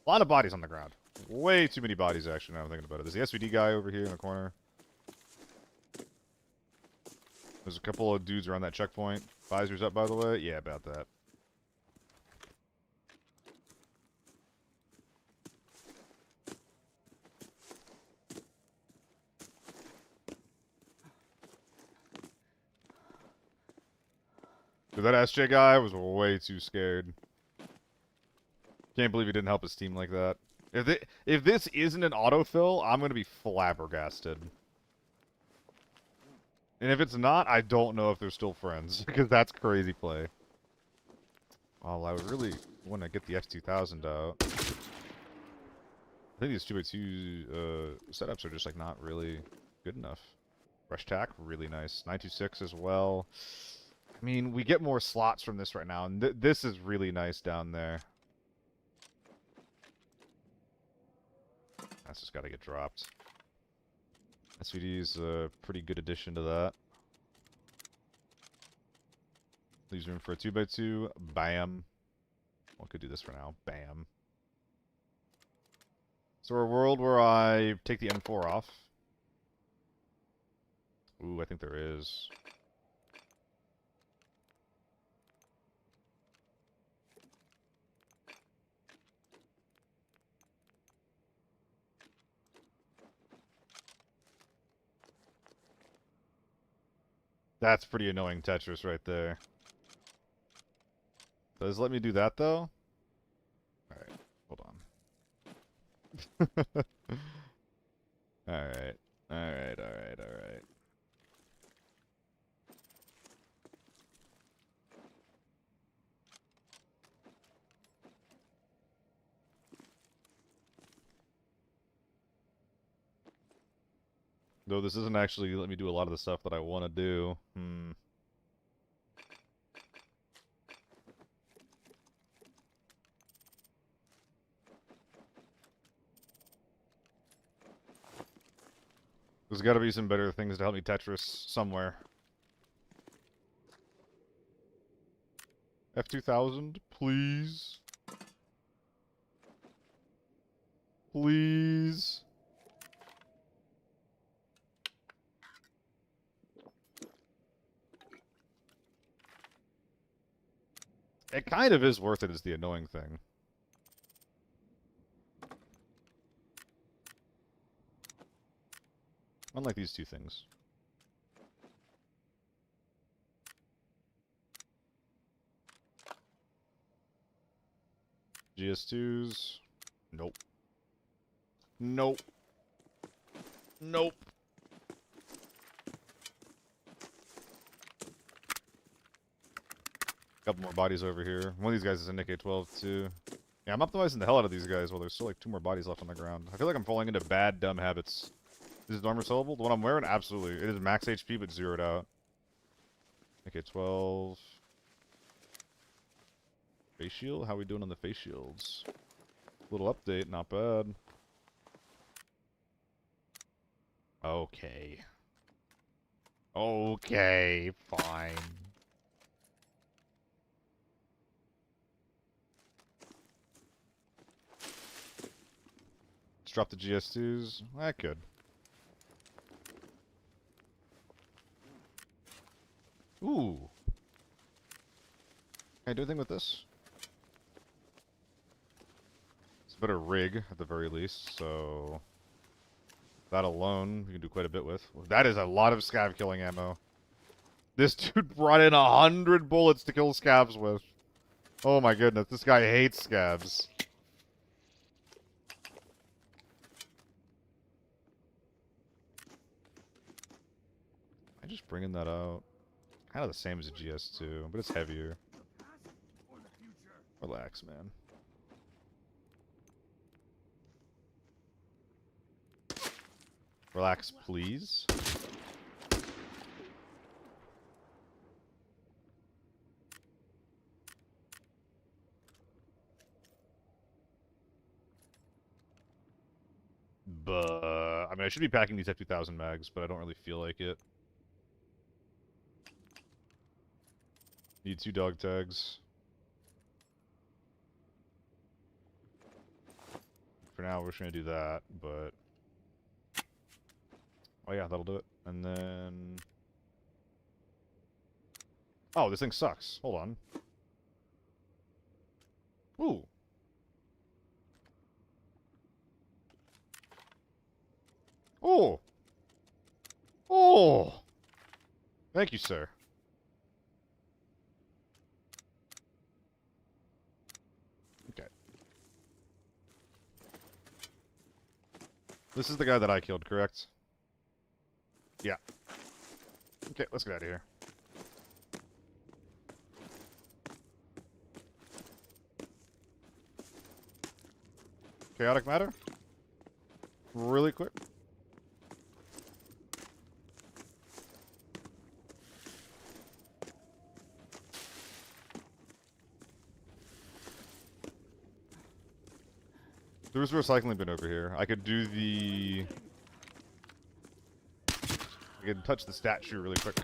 A lot of bodies on the ground. Way too many bodies, actually, now I'm thinking about it. There's the SVD guy over here in the corner. There's a couple of dudes around that checkpoint. Visors up, by the way. Yeah, about that. Dude, that SJ guy was way too scared. Can't believe he didn't help his team like that. If this isn't an autofill, I'm gonna be flabbergasted. And if it's not, I don't know if they're still friends, because that's crazy play. Oh, I would really want to get the F2000 out. I think these 2x2 setups are just like not really good enough. Rush tack, really nice. 926 as well. I mean, we get more slots from this right now, and this is really nice down there. That's just got to get dropped. SVD is a pretty good addition to that. Leaves room for a 2x2. Bam. Well, could do this for now. Bam. So a world where I take the M4 off. Ooh, I think there is. That's pretty annoying Tetris right there. Does it let me do that, though? Alright, hold on. Alright. Alright. Though this isn't actually let me do a lot of the stuff that I want to do. There's got to be some better things to help me Tetris somewhere. F2000, please. Please. It kind of is worth it as the annoying thing. Unlike these two things. GS2s. Nope. Nope. Nope. Couple more bodies over here. One of these guys is a Nick A12 too. Yeah, I'm optimizing the hell out of these guys while there's still like 2 more bodies left on the ground. I feel like I'm falling into bad, dumb habits. This is armor sellable? The one I'm wearing? Absolutely. It is max HP but zeroed out. Nick A12. Face shield? How are we doing on the face shields? Little update, not bad. Okay. Okay, fine. Let's drop the GS2s. I could. Ooh. Can I do anything with this? It's a better rig, at the very least, so... that alone, you can do quite a bit with. That is a lot of scav killing ammo. This dude brought in 100 bullets to kill scavs with. Oh my goodness, this guy hates scavs. I just bringing that out. Kind of the same as a GS2, but it's heavier. Relax, man. Relax, please. But I mean, I should be packing these F2000 mags, but I don't really feel like it. Need 2 dog tags. For now, we're just gonna do that, but... oh yeah, that'll do it. And then... oh, this thing sucks. Hold on. Ooh. Oh! Oh! Thank you, sir. Okay. This is the guy that I killed, correct? Yeah. Okay, let's get out of here. Chaotic matter? Really quick. There's a recycling bin over here. I could do the... I can touch the statue really quick.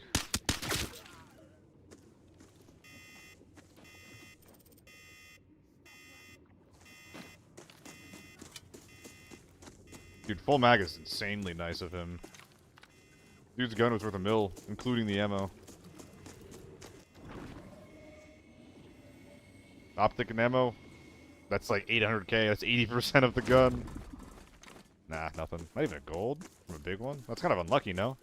Dude, full mag is insanely nice of him. Dude's gun was worth $1 mil, including the ammo. Optic and ammo. That's like 800k. That's 80% of the gun. Nah, nothing. Not even a gold from a big one. That's kind of unlucky, no?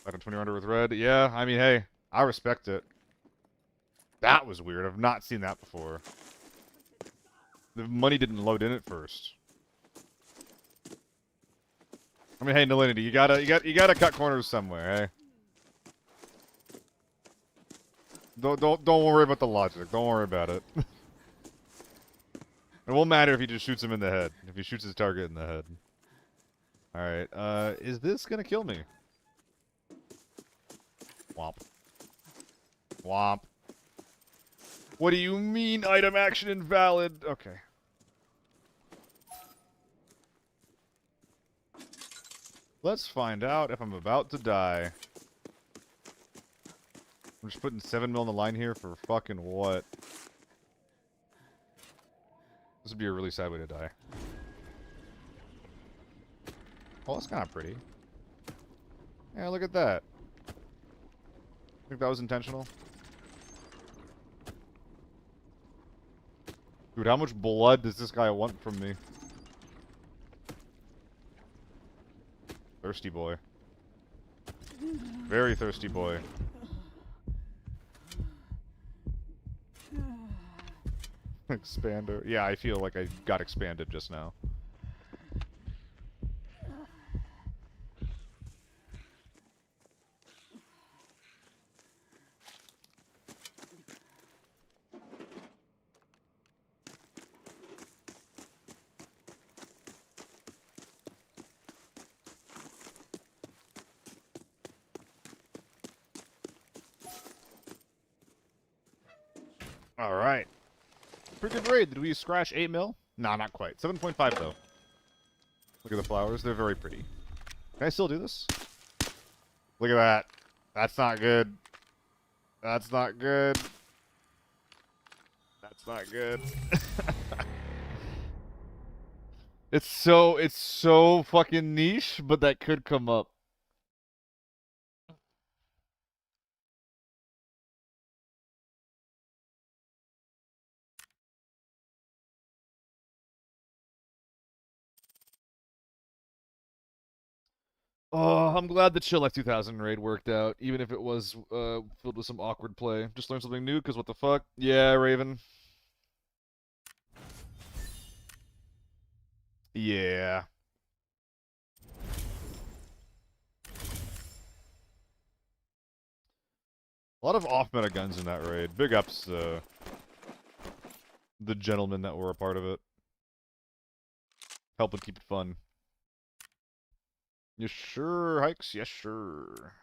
Like a 20 with red. Yeah, I mean, hey, I respect it. That was weird. I've not seen that before. The money didn't load in at first. I mean, hey, Nalinity, you gotta cut corners somewhere, hey. Don't worry about the logic. Don't worry about it. It won't matter if he just shoots him in the head. If he shoots his target in the head. Alright, is this gonna kill me? Womp. Womp. What do you mean, item action invalid? Okay. Let's find out if I'm about to die. I'm just putting 7 mil on the line here for fucking what? This would be a really sad way to die. Oh, that's kind of pretty. Yeah, look at that. Think that was intentional? Dude, how much blood does this guy want from me? Thirsty boy. Very thirsty boy. Expander. Yeah, I feel like I got expanded just now. Alright. Pretty good raid. Did we scratch 8 mil? Nah, not quite. 7.5 though. Look at the flowers. They're very pretty. Can I still do this? Look at that. That's not good. That's not good. That's not good. It's so fucking niche, but that could come up. Oh, I'm glad the Chill Life 2000 raid worked out, even if it was filled with some awkward play. Just learned something new, because what the fuck? Yeah, Raven. Yeah. A lot of off-meta guns in that raid. Big ups, the gentlemen that were a part of it. Helping keep it fun. Yes, sure, Hikes. Yes, sure.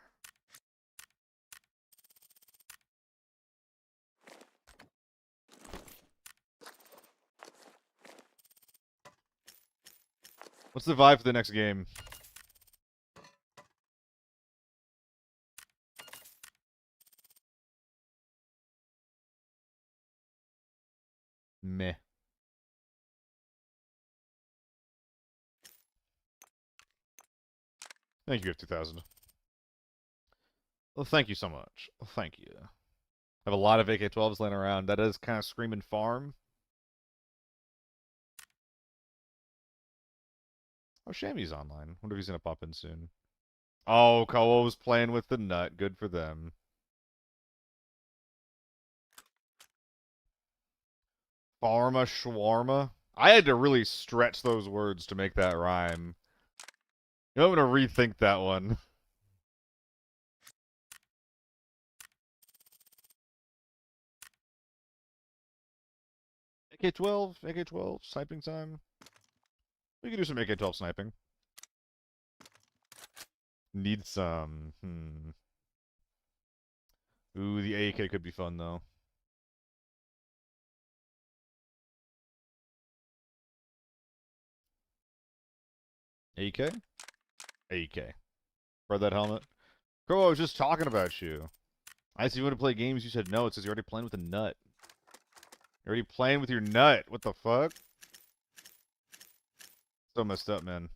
What's the vibe for the next game? Meh. Thank you, F2000. Well, thank you so much. Thank you. I have a lot of AK-12s laying around. That is kind of screaming farm. Oh, Shammy's online. Wonder if he's gonna pop in soon. Oh, Koa was playing with the nut. Good for them. Pharma shawarma. I had to really stretch those words to make that rhyme. You know, I'm gonna rethink that one. AK-12, AK-12, sniping time. We can do some AK-12 sniping. Need some. Ooh, the AK could be fun though. AK? AK. Wear that helmet. Bro, I was just talking about you. I see you want to play games, you said no. It says you're already playing with a nut. You're already playing with your nut. What the fuck? So messed up, man.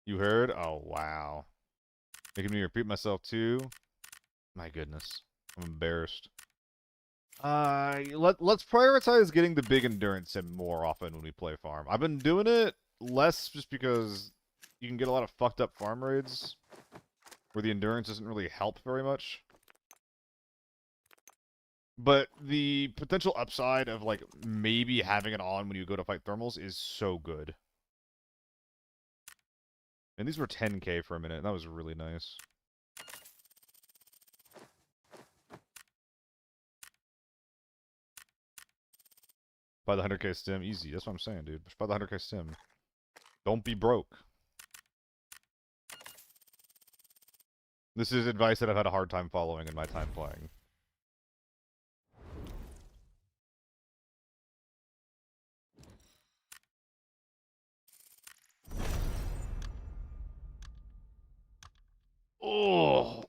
You heard? Oh, wow. Making me repeat myself, too? My goodness. I'm embarrassed. Let's prioritize getting the big endurance sim more often when we play farm. I've been doing it less just because you can get a lot of fucked up farm raids where the endurance doesn't really help very much. But the potential upside of, like, maybe having it on when you go to fight thermals is so good. And these were 10k for a minute, and that was really nice. Buy the 100k stim, easy. That's what I'm saying, dude. Just buy the 100k stim. Don't be broke. This is advice that I've had a hard time following in my time playing. Oh!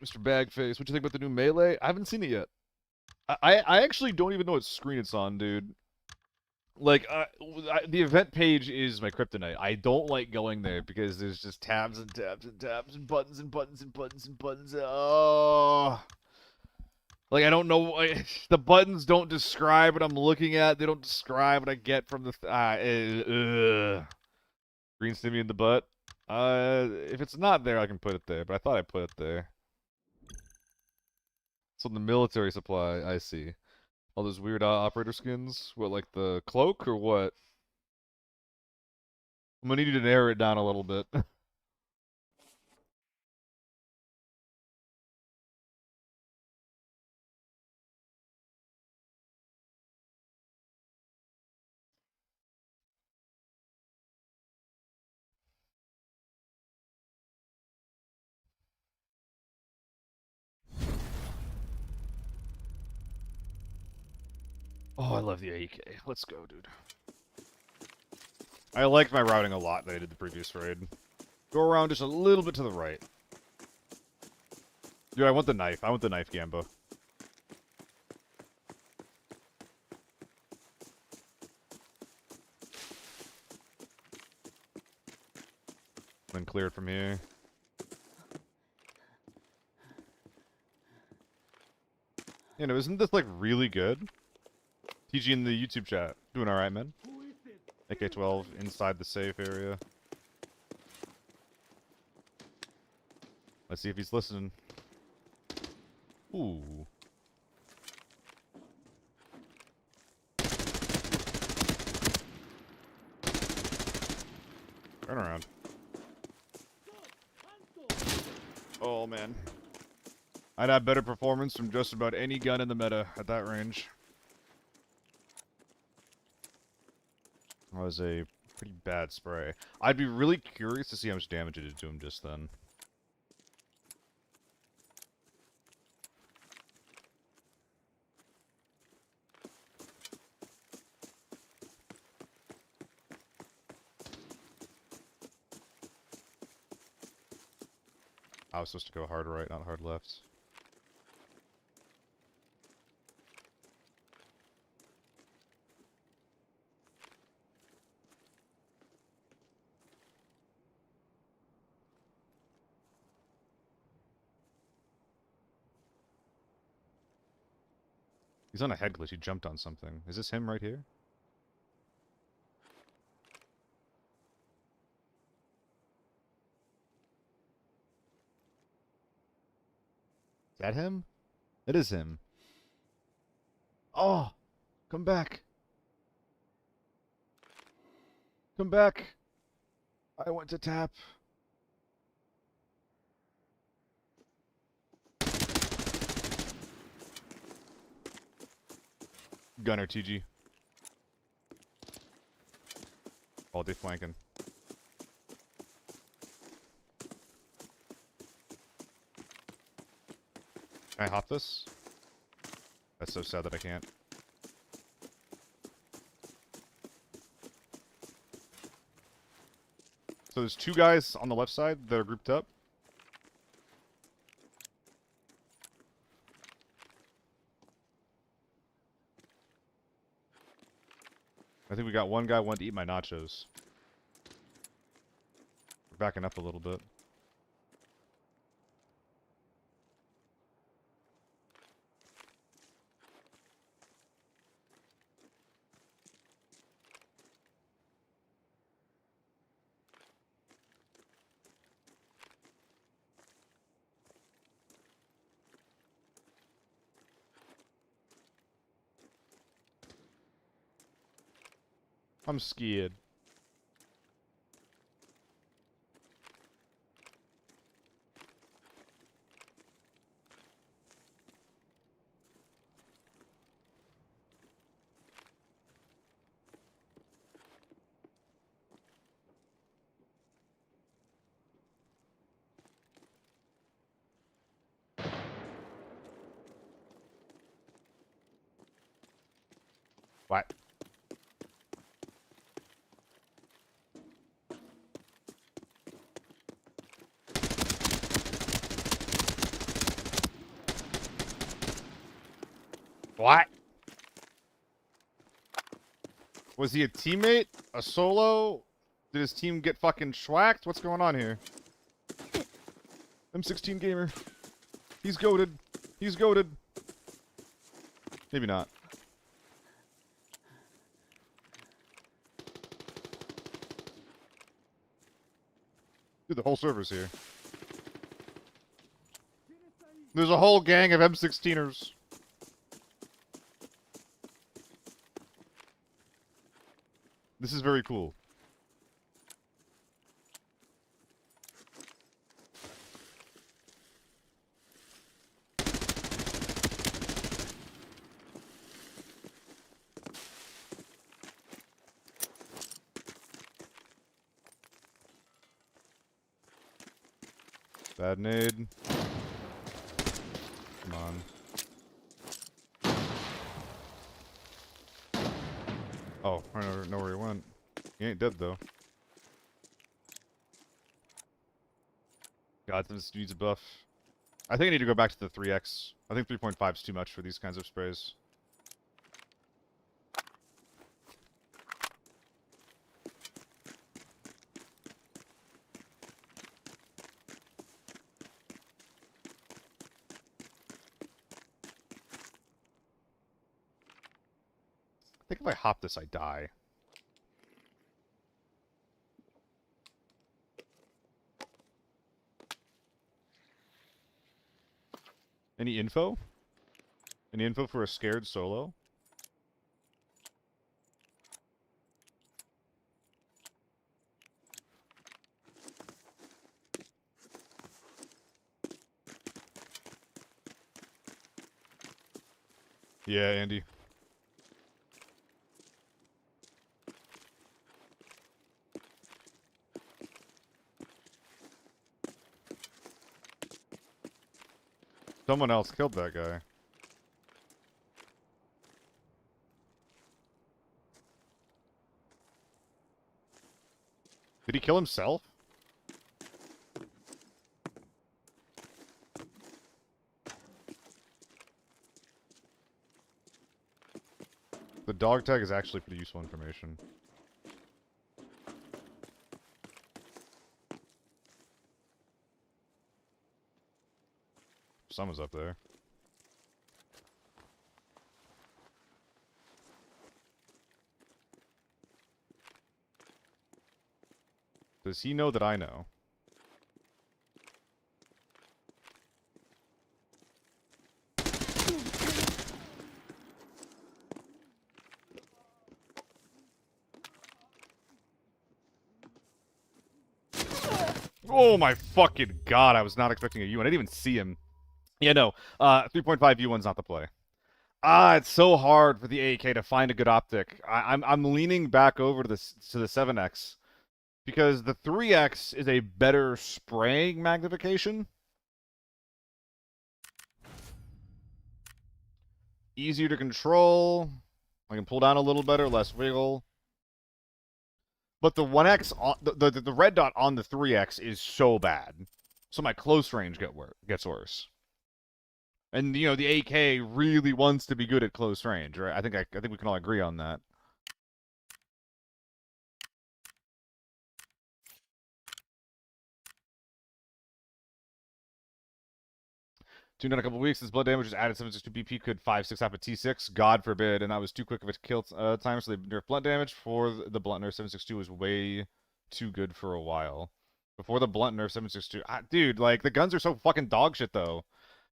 Mr. Bagface, what you think about the new Melee? I haven't seen it yet. I actually don't even know what screen it's on, dude. Like, the event page is my kryptonite. I don't like going there because there's just tabs and tabs and tabs and buttons and buttons and buttons and buttons. Oh. Like, I don't know. The buttons don't describe what I'm looking at. They don't describe what I get from the. Green stimmy in the butt. If it's not there, I can put it there. But I thought I put it there. So the military supply, I see. All those weird operator skins. What, like the cloak or what? I'm gonna need you to narrow it down a little bit. Oh, I love the AK. Let's go, dude. I liked my routing a lot that I did the previous raid. Go around just a little bit to the right. Dude, I want the knife. I want the knife, Gambo. Then clear it from here. You know, isn't this, like, really good? TG in the YouTube chat. Doing alright, man. AK-12 inside the safe area. Let's see if he's listening. Ooh. Turn around. Oh, man. I'd have better performance from just about any gun in the meta at that range. That was a pretty bad spray. I'd be really curious to see how much damage it did to him just then. I was supposed to go hard right, not hard left. He's on a head glitch. He jumped on something. Is this him right here? Is that him? It is him. Oh! Come back! Come back! I went to tap. Gunner, TG. All day flanking. Can I hop this? That's so sad that I can't. So there's two guys on the left side that are grouped up. I think we got one guy wanting to eat my nachos. We're backing up a little bit. I'm scared. What? What? Was he a teammate? A solo? Did his team get fucking schwacked? What's going on here? M16 gamer. He's goated. He's goated. Maybe not. Dude, the whole server's here. There's a whole gang of M16ers. This is very cool. Bad nade. Come on. Oh, I don't know where he went. He ain't dead, though. God, this needs a buff. I think I need to go back to the 3x. I think 3.5 is too much for these kinds of sprays. I think if I hop this, I die. Any info? Any info for a scared solo? Yeah, Andy. Someone else killed that guy. Did he kill himself? The dog tag is actually pretty useful information. Someone's up there. Does he know that I know? Oh my fucking god, I was not expecting a U1. I didn't even see him. Yeah, no. 3.5 U1's not the play. It's so hard for the AK to find a good optic. I'm leaning back over to the 7X because the 3X is a better spraying magnification. Easier to control. I can pull down a little better, less wiggle. But the 1X, the red dot on the 3X is so bad. So my close range gets worse. And you know the AK really wants to be good at close range, right? I think we can all agree on that. Tuned in a couple weeks. This blood damage was added 762 BP. Could 5-6 happen T6? God forbid. And that was too quick of a kill time, so they nerfed blunt damage. For the blunt nerf, 762 was way too good for a while. Before the blunt nerf, 762. Dude, like the guns are so fucking dog shit though.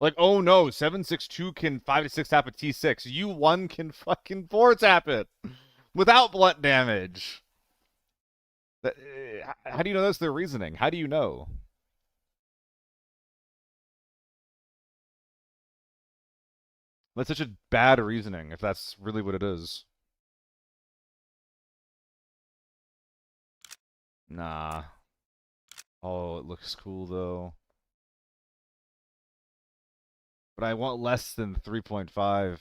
Like, oh no, 762 can 5-6 tap a T6. U1 can fucking 4 tap it without blunt damage. How do you know that's their reasoning? How do you know? That's such a bad reasoning, if that's really what it is. Nah. Oh, it looks cool, though. But I want less than 3.5.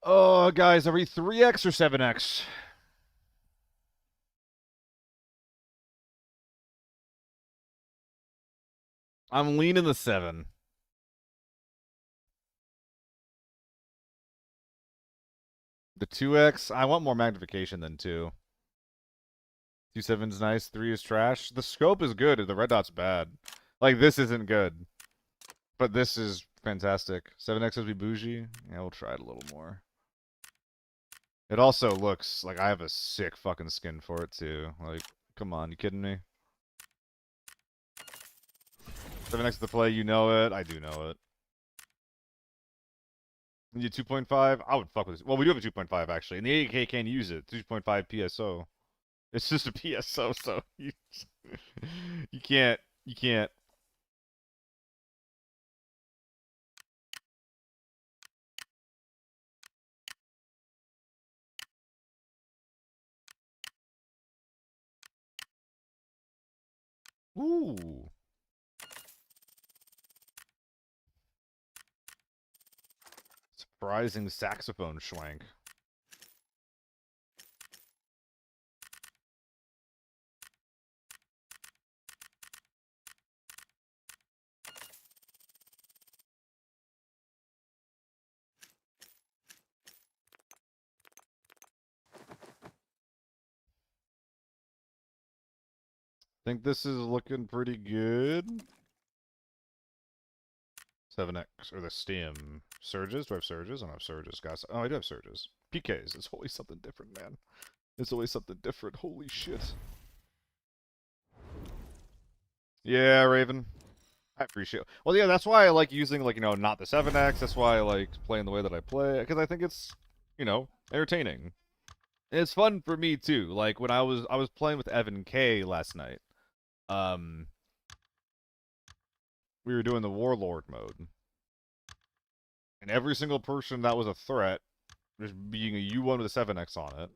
Oh, guys, are we 3x or 7x? I'm leaning the 7. The 2x, I want more magnification than 2. 2.7's nice, 3 is trash. The scope is good, the red dot's bad. Like, this isn't good. But this is fantastic. 7x would be bougie. Yeah, we'll try it a little more. It also looks like I have a sick fucking skin for it, too. Like, come on, you kidding me? 7x to play, you know it. I do know it. You 2.5? I would fuck with this. Well, we do have a 2.5, actually. And the 8K can use it. 2.5 PSO. It's just a PSO, so you, you can't. You can't. Ooh. Surprising saxophone schwank. Think this is looking pretty good. 7x, or the stem. Surges? Do I have surges? I don't have surges, guys. Oh, I do have surges. PKs. It's always something different, man. It's always something different. Holy shit. Yeah, Raven. I appreciate it. Well, yeah, that's why I like using, like, not the 7x. That's why I like playing the way that I play. Because I think it's, entertaining. And it's fun for me, too. Like, when I was playing with Evan K last night. We were doing the Warlord mode. And every single person that was a threat, just being a U1 with a 7x on it,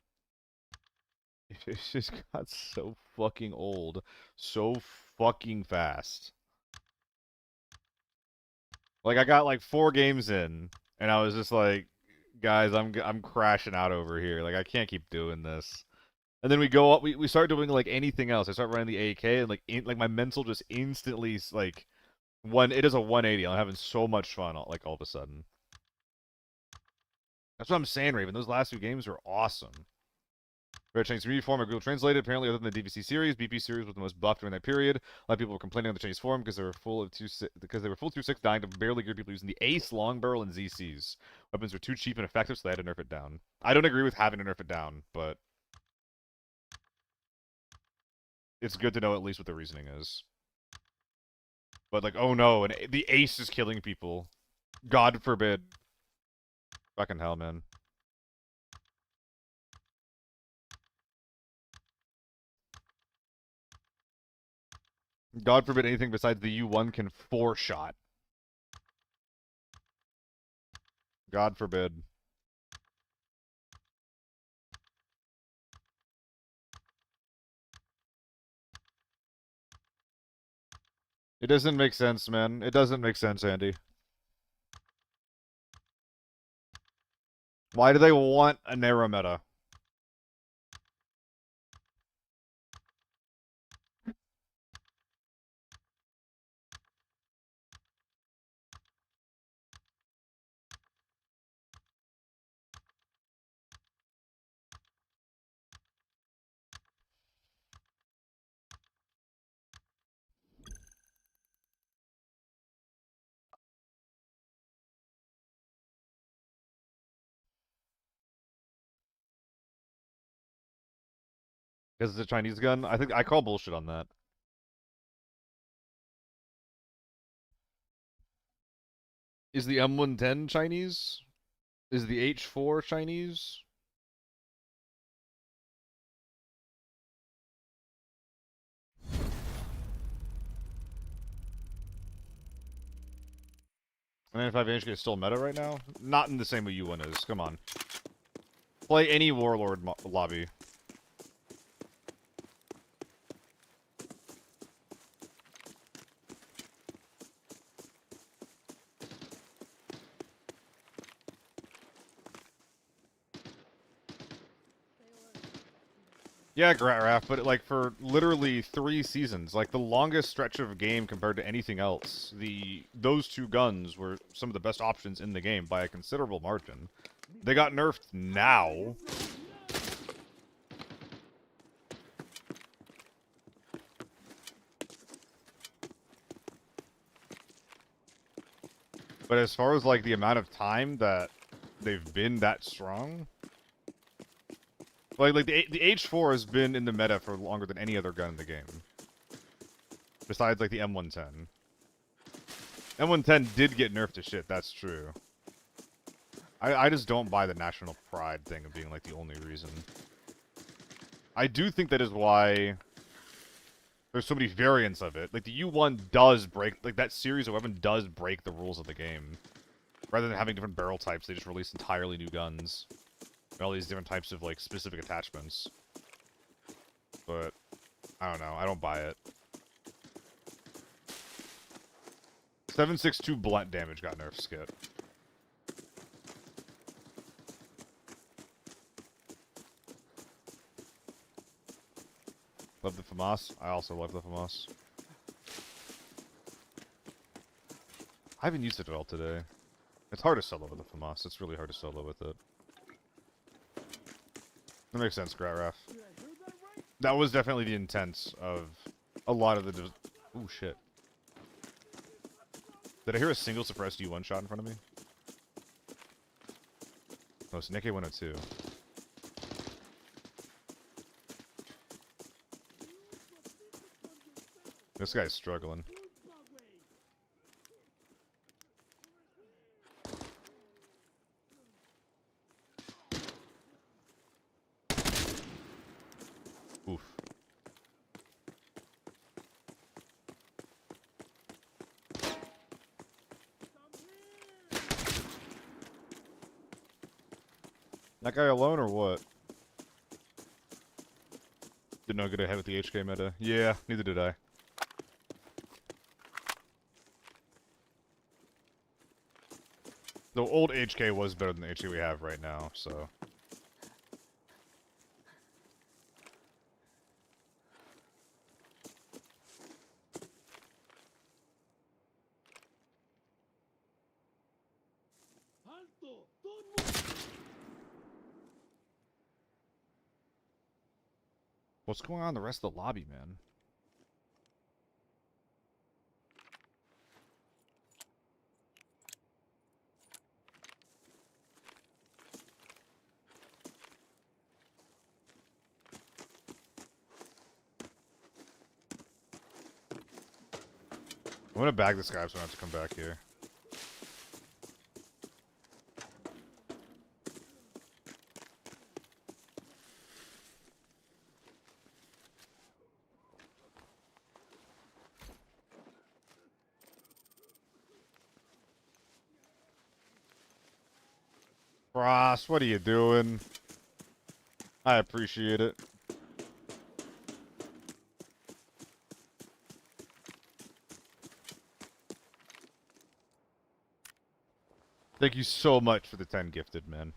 it just got so fucking old. So fucking fast. Like, I got like 4 games in, and I was just like, guys, I'm crashing out over here. Like, I can't keep doing this. And then we go up, we start doing like anything else. I start running the AK, and like my mental just instantly like it is a 180. I'm having so much fun like all of a sudden. That's what I'm saying, Raven. Those last 2 games were awesome. Red Chinese Community Forum, Google translated. Apparently, other than the DVC series, BP series was the most buffed during that period. A lot of people were complaining on the Chinese forum because they were full 2.6, dying to barely gear people using the Ace, Long Barrel, and ZCs. Weapons were too cheap and effective, so they had to nerf it down. I don't agree with having to nerf it down, but it's good to know at least what the reasoning is. But like, oh no, and the Ace is killing people. God forbid. Fucking hell, man. God forbid anything besides the U1 can 4-shot. God forbid. It doesn't make sense, man. It doesn't make sense, Andy. Why do they want a narrow meta? Because it's a Chinese gun? I think I call bullshit on that. Is the M110 Chinese? Is the H4 Chinese? And 95 HK is still meta right now? Not in the same way U1 is. Come on. Play any Warlord lobby. Yeah, Gratraf, but like for literally 3 seasons, like the longest stretch of game compared to anything else, those two guns were some of the best options in the game by a considerable margin. They got nerfed now. But as far as like the amount of time that they've been that strong, like the H4 has been in the meta for longer than any other gun in the game. Besides like the M110. M110 did get nerfed to shit, that's true. I just don't buy the national pride thing of being like the only reason. I do think that is why there's so many variants of it. Like the U1 does break, like that series of weapon does break the rules of the game. Rather than having different barrel types, they just release entirely new guns. And all these different types of like specific attachments. But I don't know, I don't buy it. 7.62 blunt damage got nerfed, Skit. Love the FAMAS. I also love the FAMAS. I haven't used it at all today. It's hard to solo with the FAMAS. It's really hard to solo with it. That makes sense, Gratraf. That was definitely the intent of a lot of the... Ooh, shit. Did I hear a single suppressed U1 shot in front of me? Oh, it's an AK-102. This guy's struggling. Oof. That guy alone or what? Did not get ahead with the HK meta. Yeah, neither did I. The old HK was better than the HK we have right now, so... Alto, todo el mundo. What's going on in the rest of the lobby, man? I'm gonna bag this guy so I don't have to come back here. Ross, what are you doing? I appreciate it. Thank you so much for the 10 gifted, man.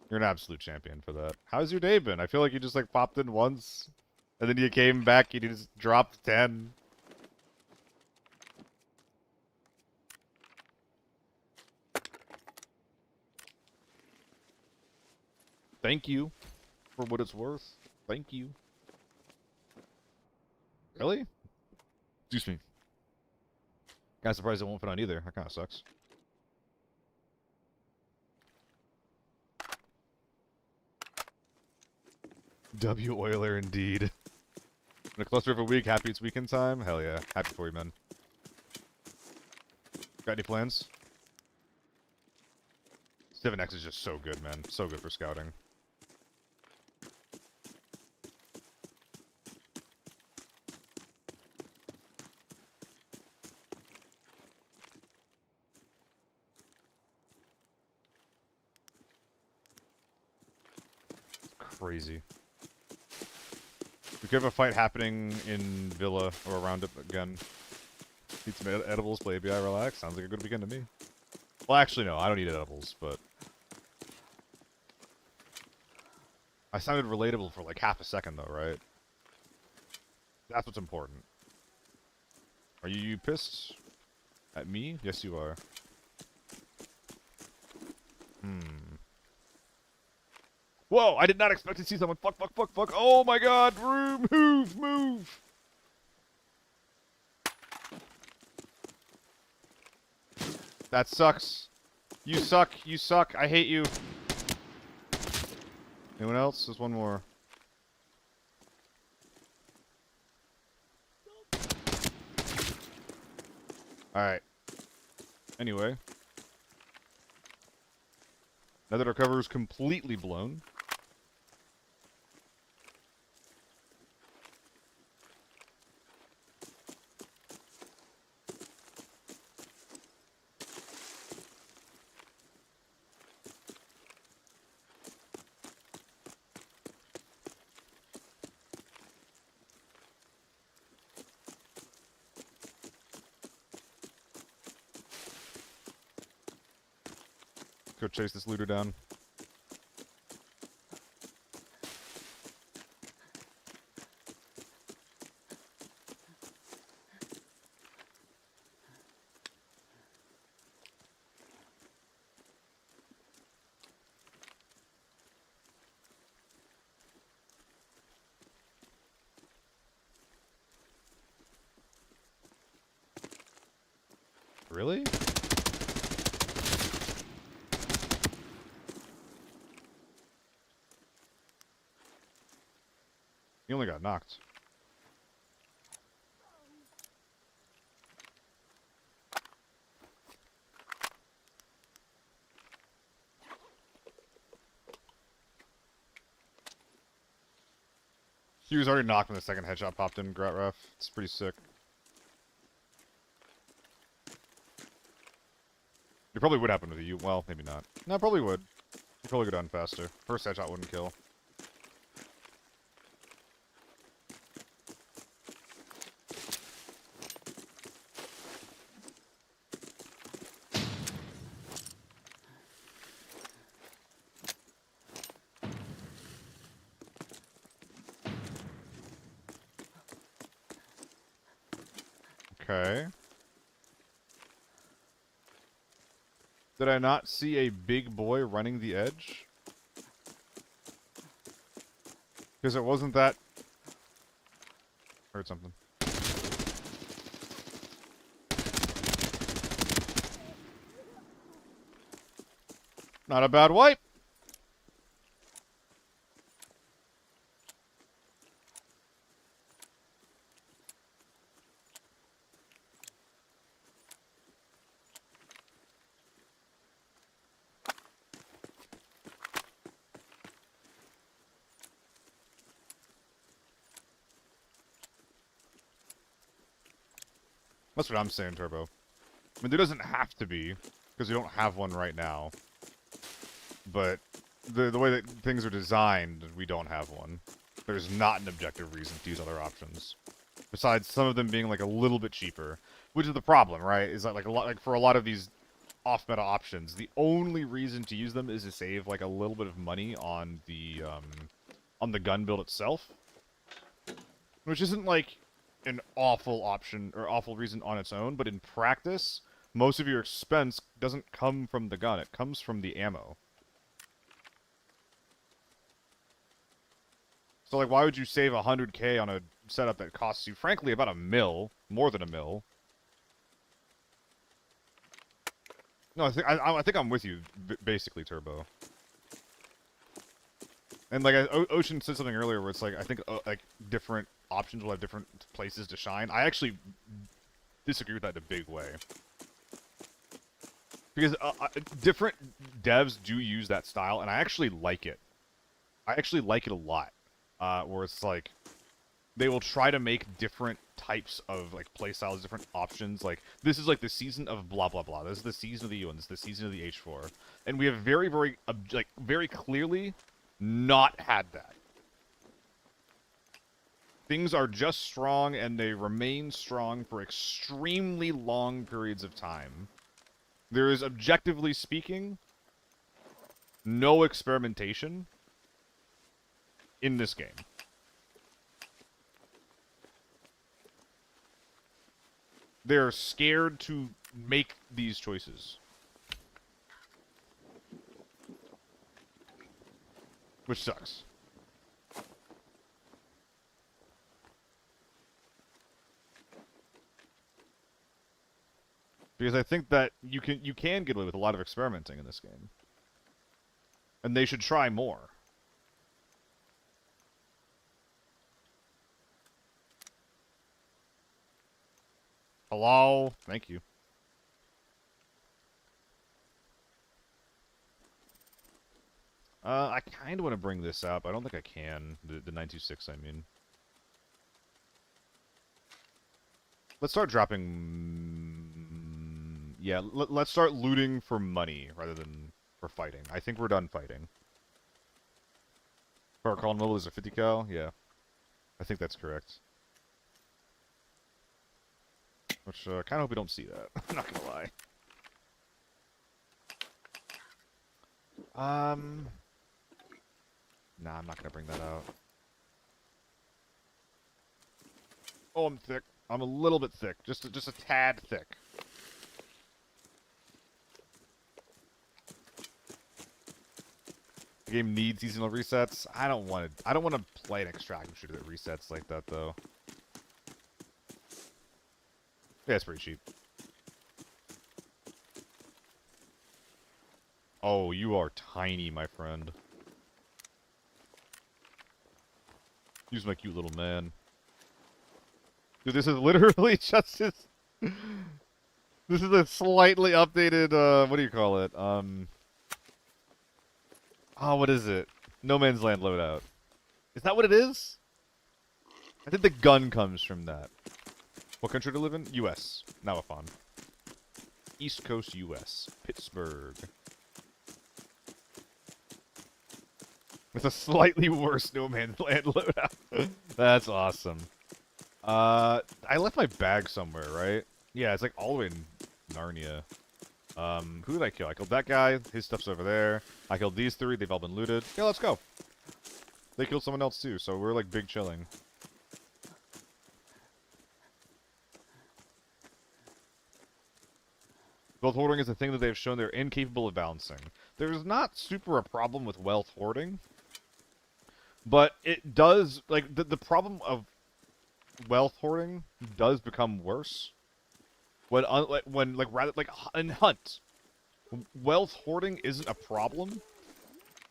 You're an absolute champion for that. How's your day been? I feel like you just like popped in once, and then you came back, you just dropped 10. Thank you for what it's worth. Thank you. Really? Excuse me. Kinda surprised it won't fit on either. That kinda sucks. W Oiler indeed. In a cluster of a week, happy it's weekend time? Hell yeah. Happy for you, man. Got any plans? 7X is just so good, man. So good for scouting. Crazy. We could have a fight happening in Villa or around it again. Eat some edibles, play ABI, relax. Sounds like a good weekend to me. Well, actually, no. I don't eat edibles, but... I sounded relatable for like half a second though, right? That's what's important. Are you pissed at me? Yes, you are. Whoa, I did not expect to see someone. Fuck, fuck, fuck, fuck. Oh my god, room, move, move. That sucks. You suck, you suck. I hate you. Anyone else? There's one more. Alright. Anyway. Now that our cover is completely blown. Go chase this looter down. Really? He only got knocked. He was already knocked when the second headshot popped in, Gratref. It's pretty sick. It probably would happen with you. Well, maybe not. No, it probably would. You'd probably go down faster. First headshot wouldn't kill. Okay. Did I not see a big boy running the edge? Because it wasn't that... Heard something. Not a bad wipe! That's what I'm saying, Turbo. I mean, there doesn't have to be, because we don't have one right now. But the way that things are designed, we don't have one. There's not an objective reason to use other options. Besides some of them being like a little bit cheaper. Which is the problem, right? Is that like for a lot of these off-meta options, the only reason to use them is to save like a little bit of money on the gun build itself. Which isn't like an awful option or awful reason on its own, but in practice, most of your expense doesn't come from the gun, it comes from the ammo. So like, why would you save 100k on a setup that costs you, frankly, about $1 more than $1? No, I think I'm with you, basically, Turbo. And like Ocean said something earlier, where it's like I think like different options will have different places to shine. I actually disagree with that in a big way, because different devs do use that style, and I actually like it. I actually like it a lot. Where it's like they will try to make different types of like play styles, different options. Like this is like the season of blah blah blah. This is the season of the UN. This is the season of the H4, and we have very clearly not had that. Things are just strong, and they remain strong for extremely long periods of time. There is, objectively speaking, no experimentation. in this game. They're scared to make these choices. Which sucks. Because I think that you can get away with a lot of experimenting in this game. And they should try more. Hello? Thank you. I kind of want to bring this up. I don't think I can. The 926, I mean. Let's start dropping... Yeah, let's start looting for money rather than for fighting. I think we're done fighting. For Carl Noble is a 50 cal? Yeah. I think that's correct. Which, I kind of hope we don't see that. I'm not gonna lie. Nah, I'm not gonna bring that out. Oh, I'm thick. I'm a little bit thick. Just a tad thick. The game needs seasonal resets. I don't want to play an extractive shooter that resets like that, though. Yeah, it's pretty cheap. Oh, you are tiny, my friend. Use my cute little man. Dude, this is literally just this... This is a slightly updated, what do you call it? Oh, what is it? No Man's Land loadout. Is that what it is? I think the gun comes from that. What country to live in? U.S. Nawafon. East Coast U.S. Pittsburgh. With a slightly worse No Man's Land loadout. That's awesome. I left my bag somewhere, right? Yeah, it's like all the way in Narnia. Who did I kill? I killed that guy. His stuff's over there. I killed these three. They've all been looted. Yeah, let's go. They killed someone else too, so we're like big chilling. Wealth hoarding is a thing that they've shown they're incapable of balancing. There's not super a problem with wealth hoarding, but it does, like, the problem of wealth hoarding does become worse when in Hunt, wealth hoarding isn't a problem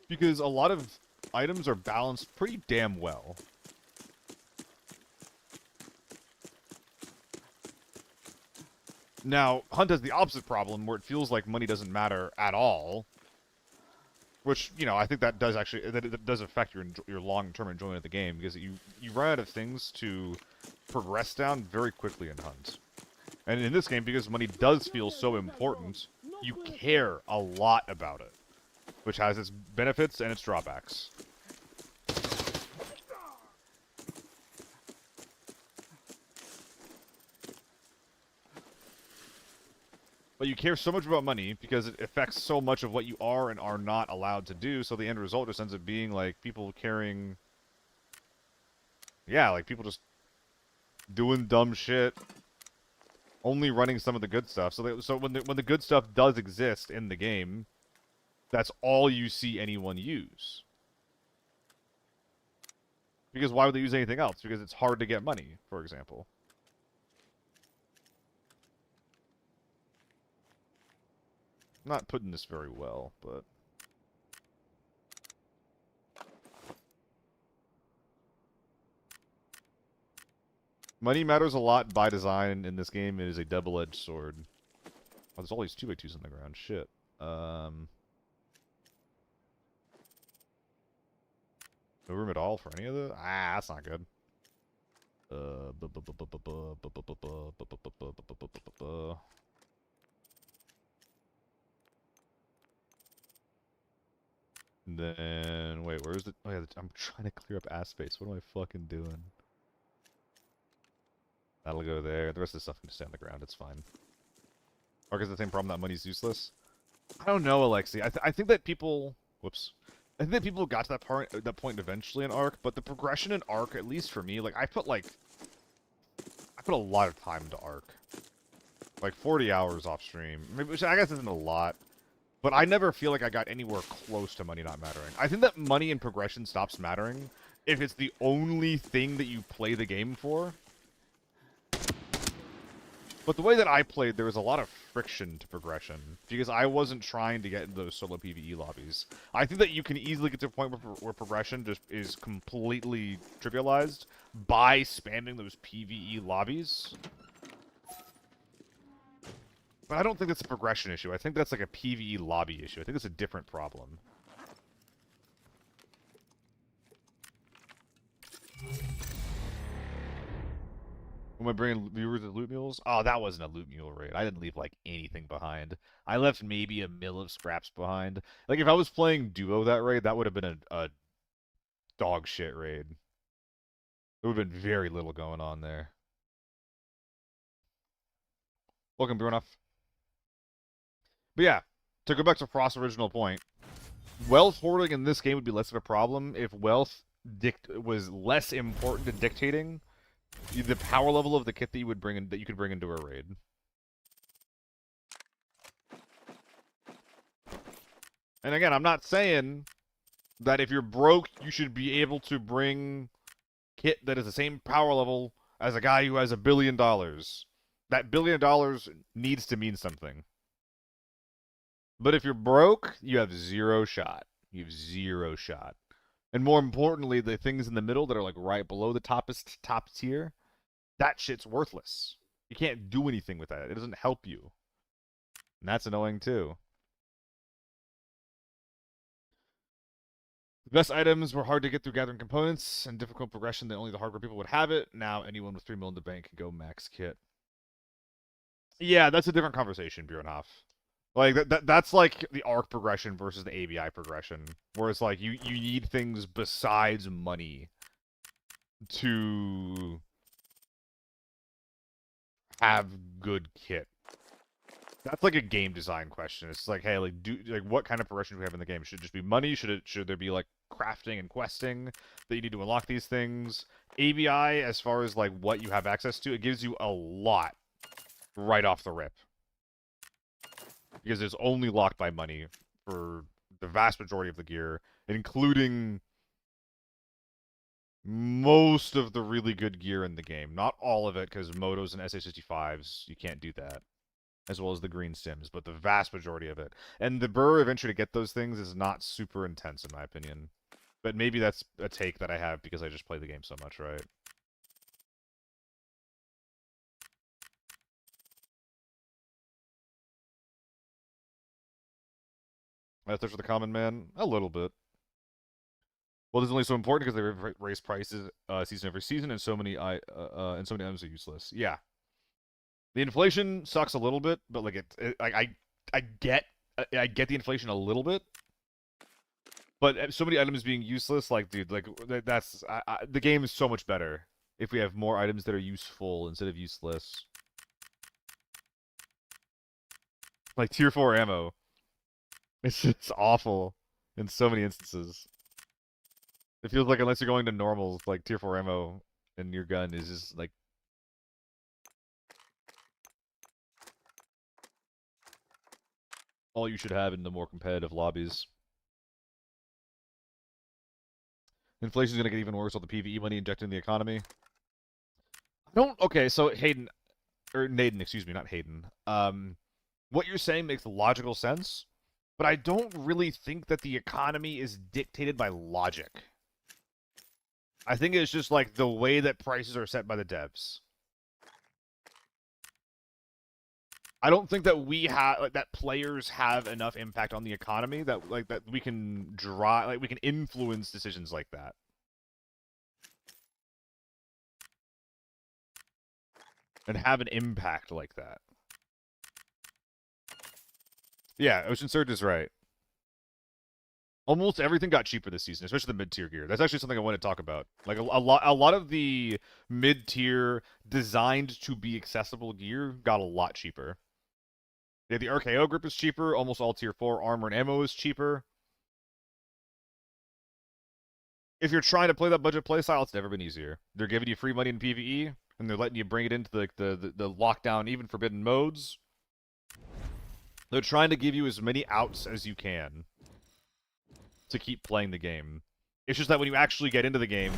because a lot of items are balanced pretty damn well. Now, Hunt has the opposite problem where it feels like money doesn't matter at all. Which, you know, I think that does actually, that does affect your long-term enjoyment of the game, because you run out of things to progress down very quickly in Hunt. And in this game, because money does feel so important, you care a lot about it. Which has its benefits and its drawbacks. But you care so much about money because it affects so much of what you are and are not allowed to do, so the end result just ends up being, like, people carrying... Yeah, like, people just doing dumb shit, only running some of the good stuff. So when the good stuff does exist in the game, that's all you see anyone use. Because why would they use anything else? Because it's hard to get money, for example. I'm not putting this very well, but... Money matters a lot by design in this game. It is a double-edged sword. Oh, there's all these 2x2s on the ground. Shit. No room at all for any of the... Ah, that's not good. Then... Wait, where's the... Oh, yeah, I'm trying to clear up ass space. What am I fucking doing? That'll go there. The rest of the stuff can just stay on the ground. It's fine. Or is the same problem that money's useless? I don't know, Alexi. I think that people... Whoops. I think that people got to that point eventually in Arc, but the progression in Arc, at least for me, like I put a lot of time to Arc. Like 40 hours off stream. Maybe, which I guess isn't a lot. But I never feel like I got anywhere close to money not mattering. I think that money and progression stops mattering if it's the only thing that you play the game for. But the way that I played, there was a lot of friction to progression, because I wasn't trying to get into those solo PvE lobbies. I think that you can easily get to a point where progression just is completely trivialized by spamming those PvE lobbies. But I don't think that's a progression issue. I think that's like a PvE lobby issue. I think it's a different problem. Am I bringing viewers at loot mules? Oh, that wasn't a loot mule raid. I didn't leave, like, anything behind. I left maybe a mill of scraps behind. Like, if I was playing duo that raid, that would have been a dog shit raid. There would have been very little going on there. Welcome, Brunoff. But yeah, to go back to Frost's original point, wealth hoarding in this game would be less of a problem if wealth was less important in dictating the power level of the kit that you would bring in, that you could bring into a raid. And again, I'm not saying that if you're broke, you should be able to bring kit that is the same power level as a guy who has $1 billion. That $1 billion needs to mean something. But if you're broke, you have zero shot. You have zero shot. And more importantly, the things in the middle that are like right below the top tier, that shit's worthless. You can't do anything with that. It doesn't help you. And that's annoying too. The best items were hard to get through gathering components and difficult progression that only the hardcore people would have it. Now anyone with 3 mil in the bank can go max kit. Yeah, that's a different conversation, Bjornhoff. Like that's like the arc progression versus the ABI progression, where it's like you need things besides money to have good kit. That's like a game design question. It's like, hey, like what kind of progression do we have in the game? Should it just be money? Should there be like crafting and questing that you need to unlock these things? ABI, as far as like what you have access to, it gives you a lot right off the rip. Because it's only locked by money for the vast majority of the gear, including most of the really good gear in the game. Not all of it, because Motos and SA65s, you can't do that. As well as the green stims, but the vast majority of it. And the burr eventually to get those things is not super intense, in my opinion. But maybe that's a take that I have because I just play the game so much, right? That's for the common man? A little bit. Well, this is only so important because they raise prices season every season, and so many items are useless. Yeah, the inflation sucks a little bit, but like I get the inflation a little bit, but so many items being useless, like dude, like that's the game is so much better if we have more items that are useful instead of useless. Like tier 4 ammo. It's just awful in so many instances. It feels like unless you're going to normals, like tier 4 ammo in your gun is just like all you should have in the more competitive lobbies. Inflation's gonna get even worse with the PvE money injected in the economy. Okay, so Hayden, or Naden, excuse me, not Hayden. What you're saying makes logical sense, but I don't really think that the economy is dictated by logic. I think it's just like the way that prices are set by the devs. I don't think that that players have enough impact on the economy that we can we can influence decisions like that. And have an impact like that. Yeah, Ocean Surge is right. Almost everything got cheaper this season, especially the mid-tier gear. That's actually something I want to talk about. Like a lot of the mid-tier designed to be accessible gear got a lot cheaper. Yeah, the RKO grip is cheaper. Almost all tier 4 armor and ammo is cheaper. if you're trying to play that budget playstyle, it's never been easier. They're giving you free money in PvE, and they're letting you bring it into the lockdown, even forbidden modes. They're trying to give you as many outs as you can to keep playing the game. It's just that when you actually get into the game,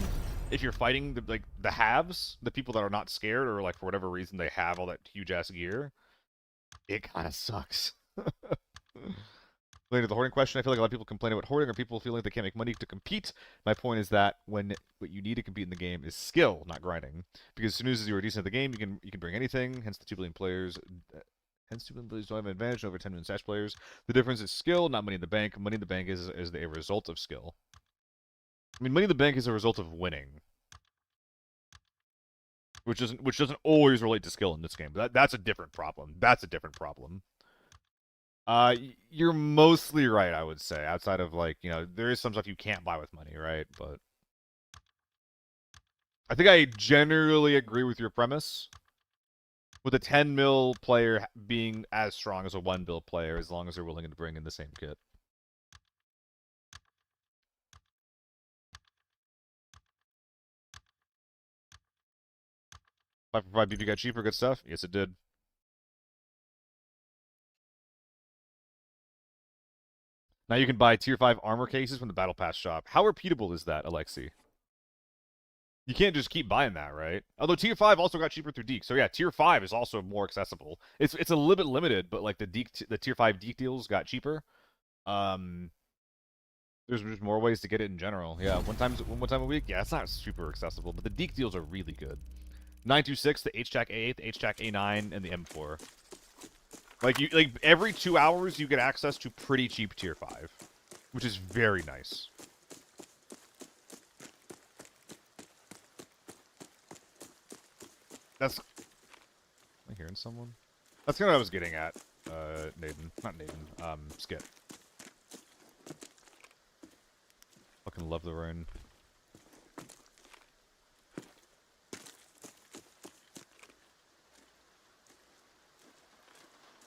if you're fighting the halves, the people that are not scared, or like for whatever reason they have all that huge ass gear, it kind of sucks. Related to the hoarding question, I feel like a lot of people complain about hoarding, or people feel like they can't make money to compete. My point is that what you need to compete in the game is skill, not grinding. Because as soon as you're decent at the game, you can bring anything. Hence the 2 billion players. Hence 2 billion players don't have an advantage over 10 million stash players. The difference is skill, not money in the bank. Money in the bank is a result of skill. I mean, money in the bank is a result of winning, which doesn't always relate to skill in this game. But that's a different problem. That's a different problem. You're mostly right, I would say. Outside of like, there is some stuff you can't buy with money, right? But I think I generally agree with your premise. With a 10 mil player being as strong as a 1 bill player, as long as they're willing to bring in the same kit. 5 for 5 BB got cheaper, good stuff? Yes, it did. Now you can buy tier 5 armor cases from the Battle Pass shop. How repeatable is that, Alexi? You can't just keep buying that, right? Although tier 5 also got cheaper through Deke. So yeah, tier 5 is also more accessible. It's a little bit limited, but like the tier 5 Deke deals got cheaper. There's just more ways to get it in general. Yeah, one time a week. Yeah, it's not super accessible, but the Deke deals are really good. 926, the HTAC A8, the HTAC A9, and the M4. Like every 2 hours you get access to pretty cheap tier 5, which is very nice. Am I hearing someone? That's kind of what I was getting at, Nathan. Not Nathan, Skip. Fucking love the rain.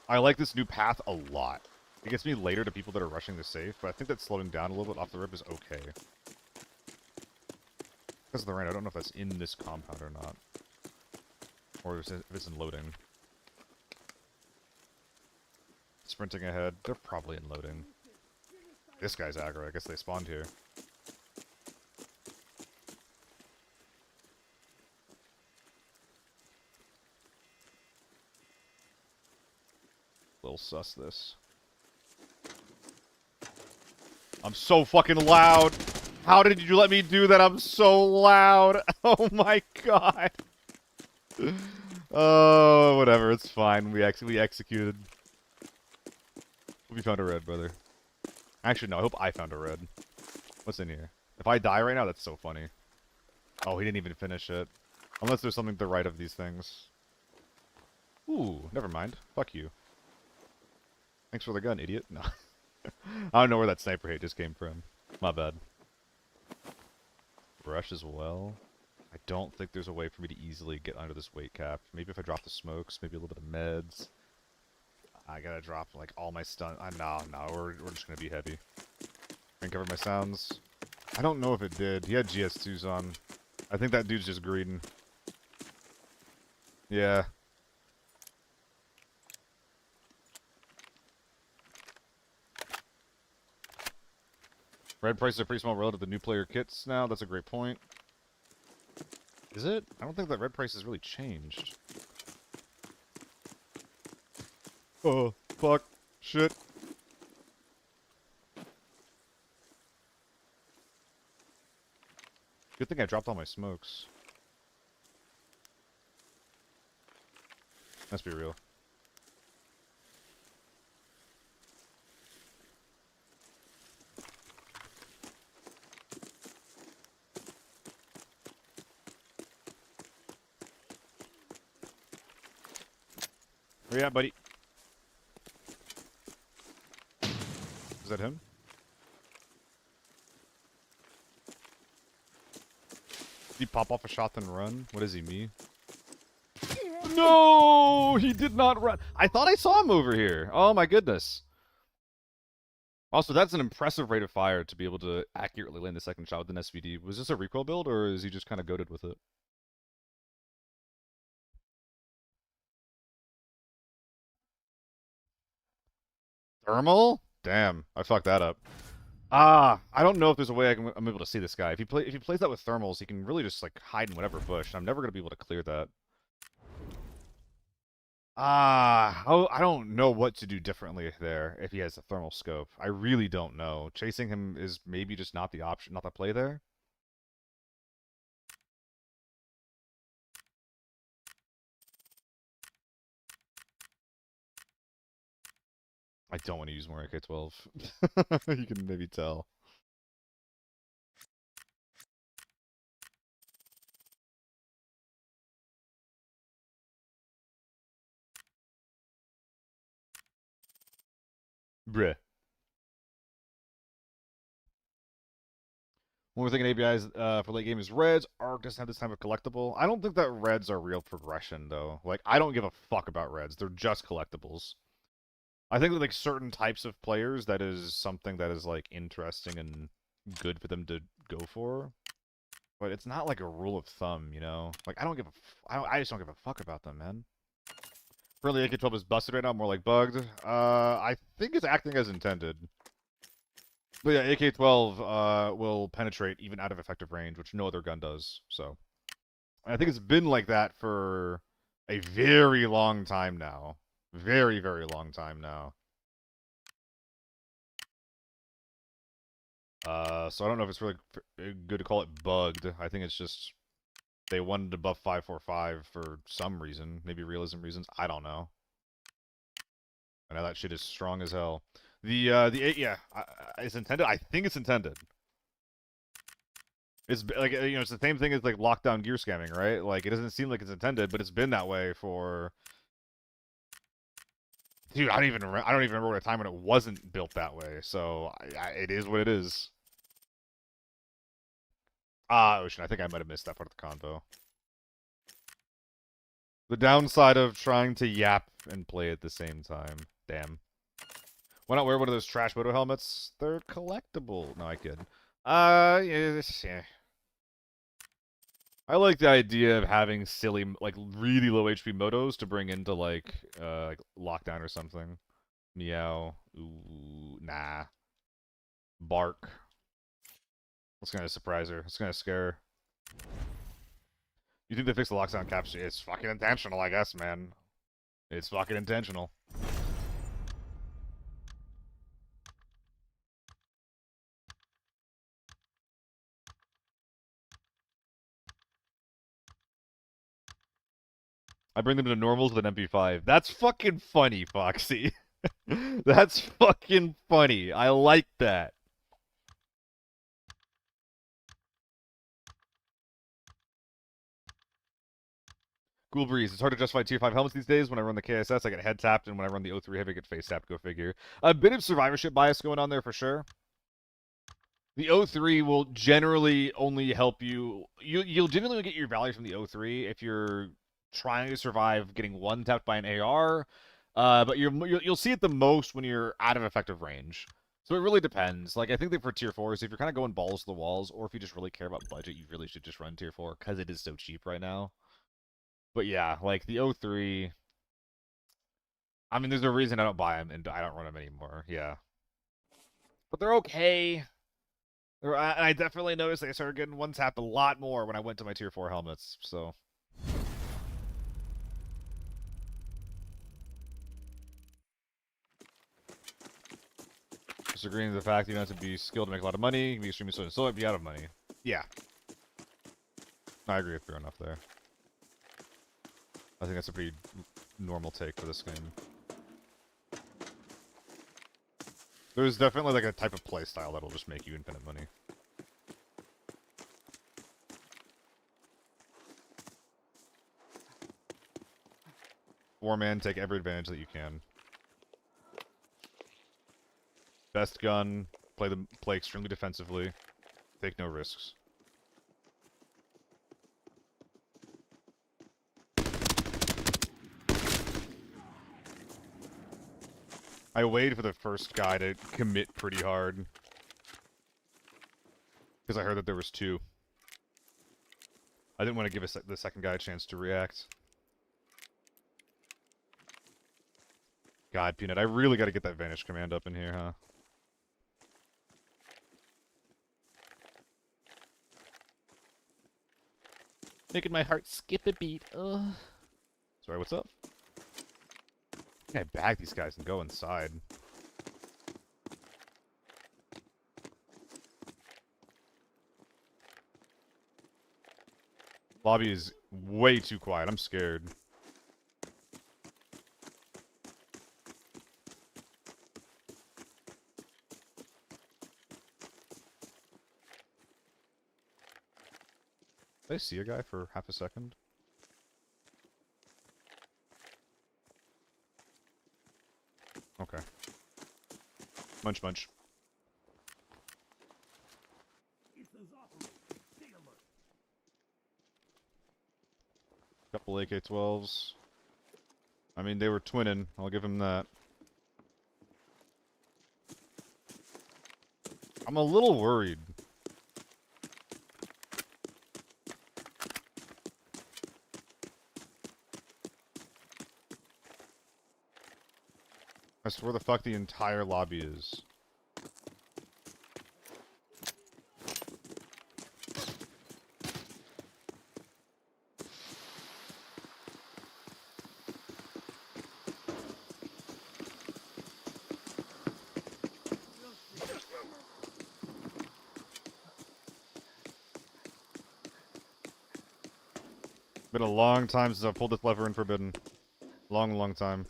I like this new path a lot. It gets me later to people that are rushing the safe, but I think that slowing down a little bit off the rip is okay. Because of the rain, I don't know if that's in this compound or not. Or if it's in loading. Sprinting ahead. They're probably in loading. This guy's aggro. I guess they spawned here. Little sus this. I'm so fucking loud. How did you let me do that? I'm so loud. Oh my god. Oh, whatever. It's fine. We executed. Hope you found a red, brother. Actually, no. I hope I found a red. What's in here? If I die right now, that's so funny. Oh, he didn't even finish it. Unless there's something to the right of these things. Ooh, never mind. Fuck you. Thanks for the gun, idiot. No. I don't know where that sniper hit just came from. My bad. Rush as well. I don't think there's a way for me to easily get under this weight cap. Maybe if I drop the smokes, maybe a little bit of meds. I gotta drop like all my stun. No, we're just gonna be heavy. And cover my sounds. I don't know if it did. He had GS2s on. I think that dude's just greeding. Yeah. Red prices are pretty small relative to new player kits now. That's a great point. Is it? I don't think that red price has really changed. Oh, fuck. Shit. Good thing I dropped all my smokes. Let's be real. Where you at, buddy? Is that him? Did he pop off a shot then run? What is he, me? No! He did not run. I thought I saw him over here. Oh my goodness. Also, that's an impressive rate of fire to be able to accurately land the second shot with an SVD. Was this a recoil build, or is he just kind of goated with it? Thermal? Damn, I fucked that up. I don't know if there's a way I'm able to see this guy. If he plays that with thermals, he can really just like hide in whatever bush. I'm never gonna be able to clear that. I don't know what to do differently there if he has a thermal scope. I really don't know. Chasing him is maybe just not the option, not the play there. I don't want to use more AK-12. You can maybe tell. Bruh. One more thing in ABIs for late game is reds. Arc doesn't have this type of collectible. I don't think that reds are real progression, though. Like, I don't give a fuck about reds. They're just collectibles. I think that, like, certain types of players, that is something that is, like, interesting and good for them to go for. But it's not, like, a rule of thumb, you know? Like, I don't give a I just don't give a fuck about them, man. Currently, AK-12 is busted right now, more like bugged. I think it's acting as intended. But yeah, AK-12 will penetrate even out of effective range, which no other gun does. So, and I think it's been like that for a very long time now. Very, very long time now. So I don't know if it's really good to call it bugged. I think it's just they wanted to buff 545 for some reason. Maybe realism reasons. I don't know. I know that shit is strong as hell. Yeah, it's intended. I think it's intended. It's like, you know, it's the same thing as like lockdown gear scamming, right? Like, it doesn't seem like it's intended, but it's been that way for. Dude, I don't even remember what a time when it wasn't built that way. So it is what it is. Ocean. I think I might have missed that part of the convo. The downside of trying to yap and play at the same time. Damn. Why not wear one of those trash moto helmets? They're collectible. No, I kid. Yeah. I like the idea of having silly, like, really low HP motos to bring into, like Lockdown or something. Meow. Ooh, nah. Bark. That's gonna surprise her. It's gonna scare her. You think they fixed the lockdown capture? It's fucking intentional, I guess, man. It's fucking intentional. I bring them to normals with an MP5. That's fucking funny, Foxy. That's fucking funny. I like that. Cool breeze. It's hard to justify tier 5 helmets these days. When I run the KSS, I get head tapped, and when I run the O3 heavy, I get face tapped. Go figure. A bit of survivorship bias going on there for sure. The O3 will generally only help you. You'll generally get your value from the O3 if you're trying to survive getting one tapped by an AR. But you'll see it the most when you're out of effective range. So it really depends. Like, I think that for tier 4s, if you're kind of going balls to the walls, or if you just really care about budget, you really should just run tier 4 because it is so cheap right now. But yeah, like the O3. I mean, there's a reason I don't buy them and I don't run them anymore. Yeah. But they're okay. I definitely noticed they started getting one tapped a lot more when I went to my tier 4 helmets, so. Disagreeing with the fact that you don't have to be skilled to make a lot of money, you can be extremely slow and still be out of money. Yeah. I agree with you enough there. I think that's a pretty normal take for this game. There's definitely like a type of play style that'll just make you infinite money. Four-man, take every advantage that you can. Best gun, play extremely defensively, take no risks. I waited for the first guy to commit pretty hard. Because I heard that there was 2. I didn't want to give the second guy a chance to react. God, Peanut, I really got to get that Vanish command up in here, huh? Making my heart skip a beat. Ugh. Sorry, what's up? I think I bag these guys and go inside. Lobby is way too quiet. I'm scared. Did I see a guy for half a second? Okay. Munch, munch. Couple AK-12s. I mean, they were twinning. I'll give him that. I'm a little worried. I swear the fuck the entire lobby is. Been a long time since I've pulled this lever in Forbidden. Long, long time.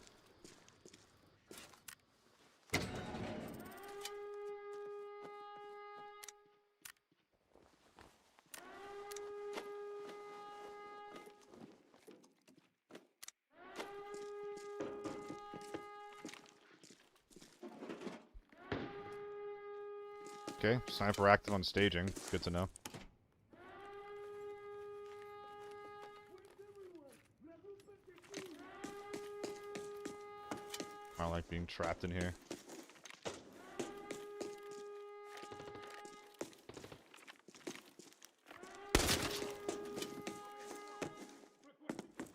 Okay, sniper active on staging. Good to know. I don't like being trapped in here.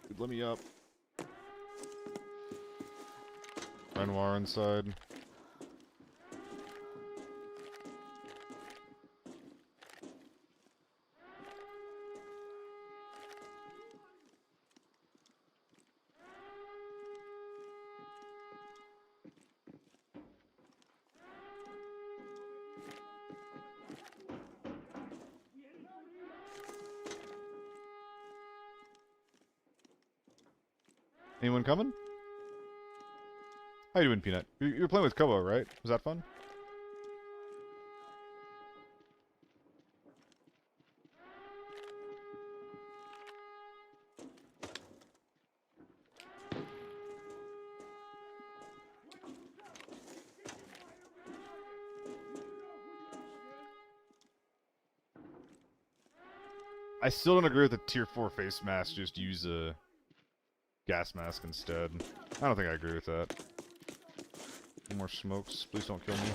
Dude, let me up. Renoir inside. Anyone coming? How you doing, Peanut? You're playing with Kobo, right? Was that fun? I still don't agree with the tier 4 face mask, just use a gas mask instead. I don't think I agree with that. More smokes, please don't kill me.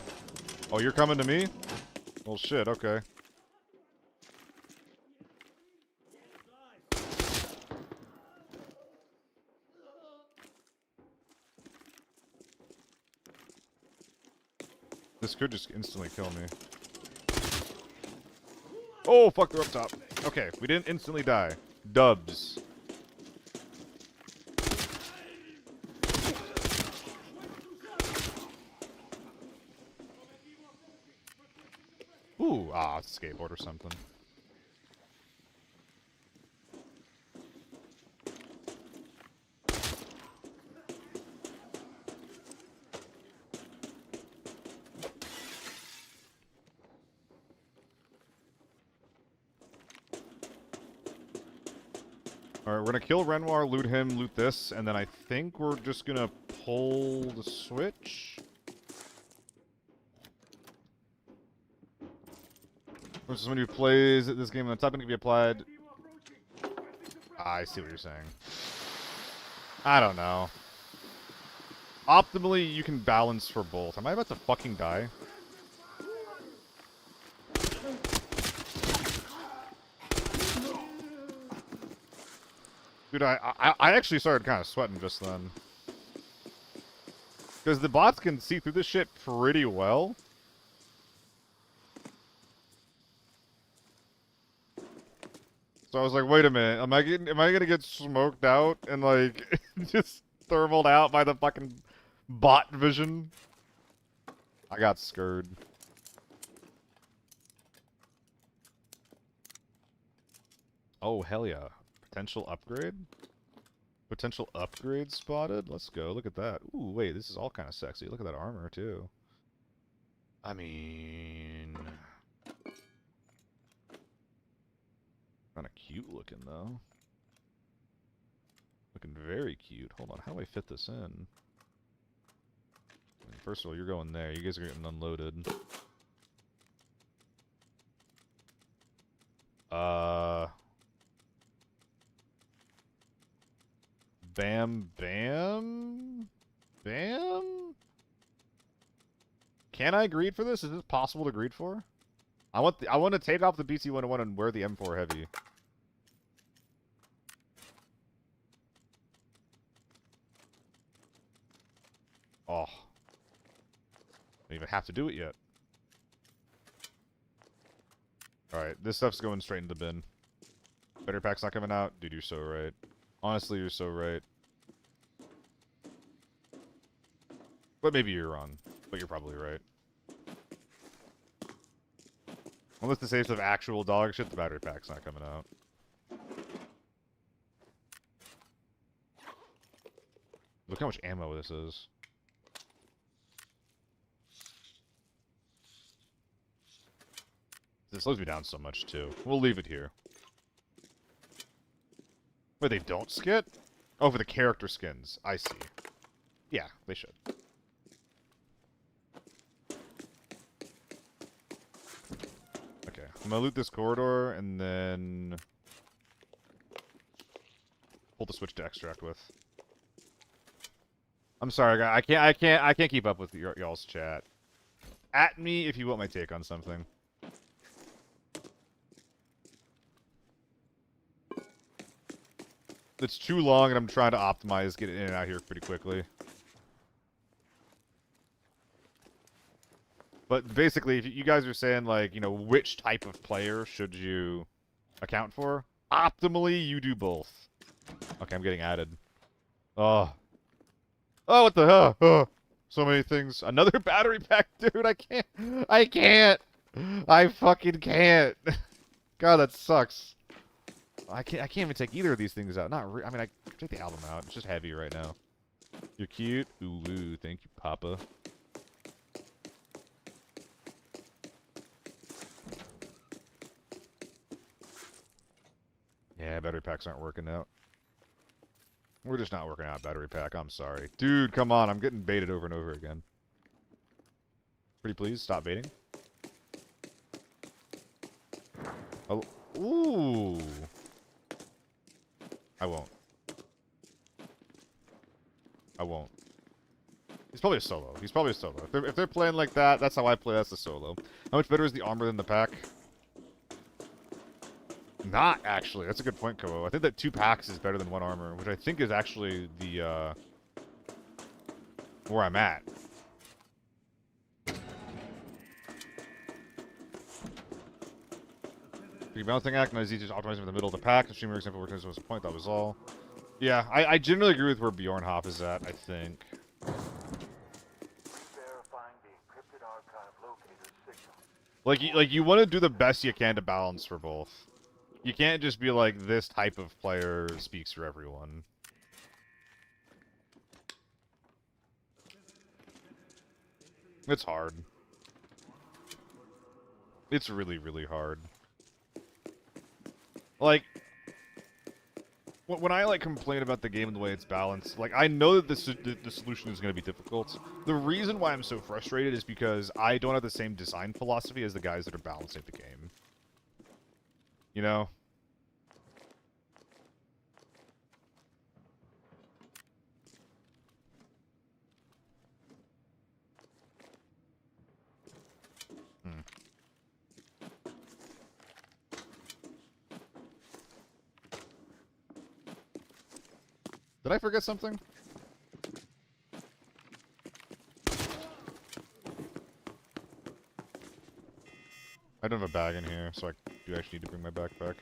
Oh, you're coming to me? Well, shit, okay. This could just instantly kill me. Oh, fuck, they're up top. Okay, we didn't instantly die. Dubs. Ooh, it's a skateboard or something. Alright, we're gonna kill Renoir, loot him, loot this, and then I think we're just gonna pull the switch. Which is when who plays this game on the top can be applied. I see what you're saying. I don't know. Optimally, you can balance for both. Am I about to fucking die? Dude, I actually started kind of sweating just then. Because the bots can see through this shit pretty well. So I was like, wait a minute, am I gonna get smoked out and like just thermaled out by the fucking bot vision? I got scared. Oh hell yeah. Potential upgrade? Potential upgrade spotted? Let's go, look at that. Ooh, wait, this is all kind of sexy. Look at that armor too. I mean, kind of cute looking though. Looking very cute. Hold on, how do I fit this in? I mean, first of all, you're going there. You guys are getting unloaded. Bam, bam, bam. Can I greed for this? Is this possible to greed for? I want to take off the BT-101 and wear the M4 heavy. Oh. Don't even have to do it yet. Alright, this stuff's going straight in the bin. Better pack's not coming out? Dude, you're so right. Honestly, you're so right. But maybe you're wrong. But you're probably right. Unless the saves have actual dog shit, the battery pack's not coming out. Look how much ammo this is. This slows me down so much, too. We'll leave it here. Wait, they don't skit? Oh, for the character skins. I see. Yeah, they should. Okay, I'm gonna loot this corridor, and then pull the switch to extract with. I'm sorry, guys. I can't keep up with y'all's chat. At me if you want my take on something. It's too long, and I'm trying to optimize, get it in and out here pretty quickly. But basically, if you guys are saying, like, you know, which type of player should you account for? Optimally, you do both. Okay, I'm getting added. Oh. Oh, what the hell? Oh. So many things. Another battery pack, dude. I can't. I can't. I fucking can't. God, that sucks. I can't even take either of these things out. Not I mean, I take the album out. It's just heavy right now. You're cute. Ooh, thank you, Papa. Yeah, battery packs aren't working out. We're just not working out, battery pack. I'm sorry. Dude, come on. I'm getting baited over and over again. Pretty please, stop baiting. Oh, ooh. I won't. I won't. He's probably a solo. He's probably a solo. If they're playing like that, that's how I play. That's the solo. How much better is the armor than the pack? Not actually. That's a good point, Kobo. I think that 2 packs is better than 1 armor, which I think is actually the where I'm at. Rebalancing act, and easy just optimizing for the middle of the pack. The streamer example works was a point, that was all. Yeah, I generally agree with where Bjornhoff is at, I think. Like you want to do the best you can to balance for both. You can't just be like, this type of player speaks for everyone. It's hard. It's really, really hard. Like, when I, like, complain about the game and the way it's balanced, like, I know that the solution is going to be difficult. The reason why I'm so frustrated is because I don't have the same design philosophy as the guys that are balancing the game. You know? Did I forget something? I don't have a bag in here, so I do actually need to bring my backpack.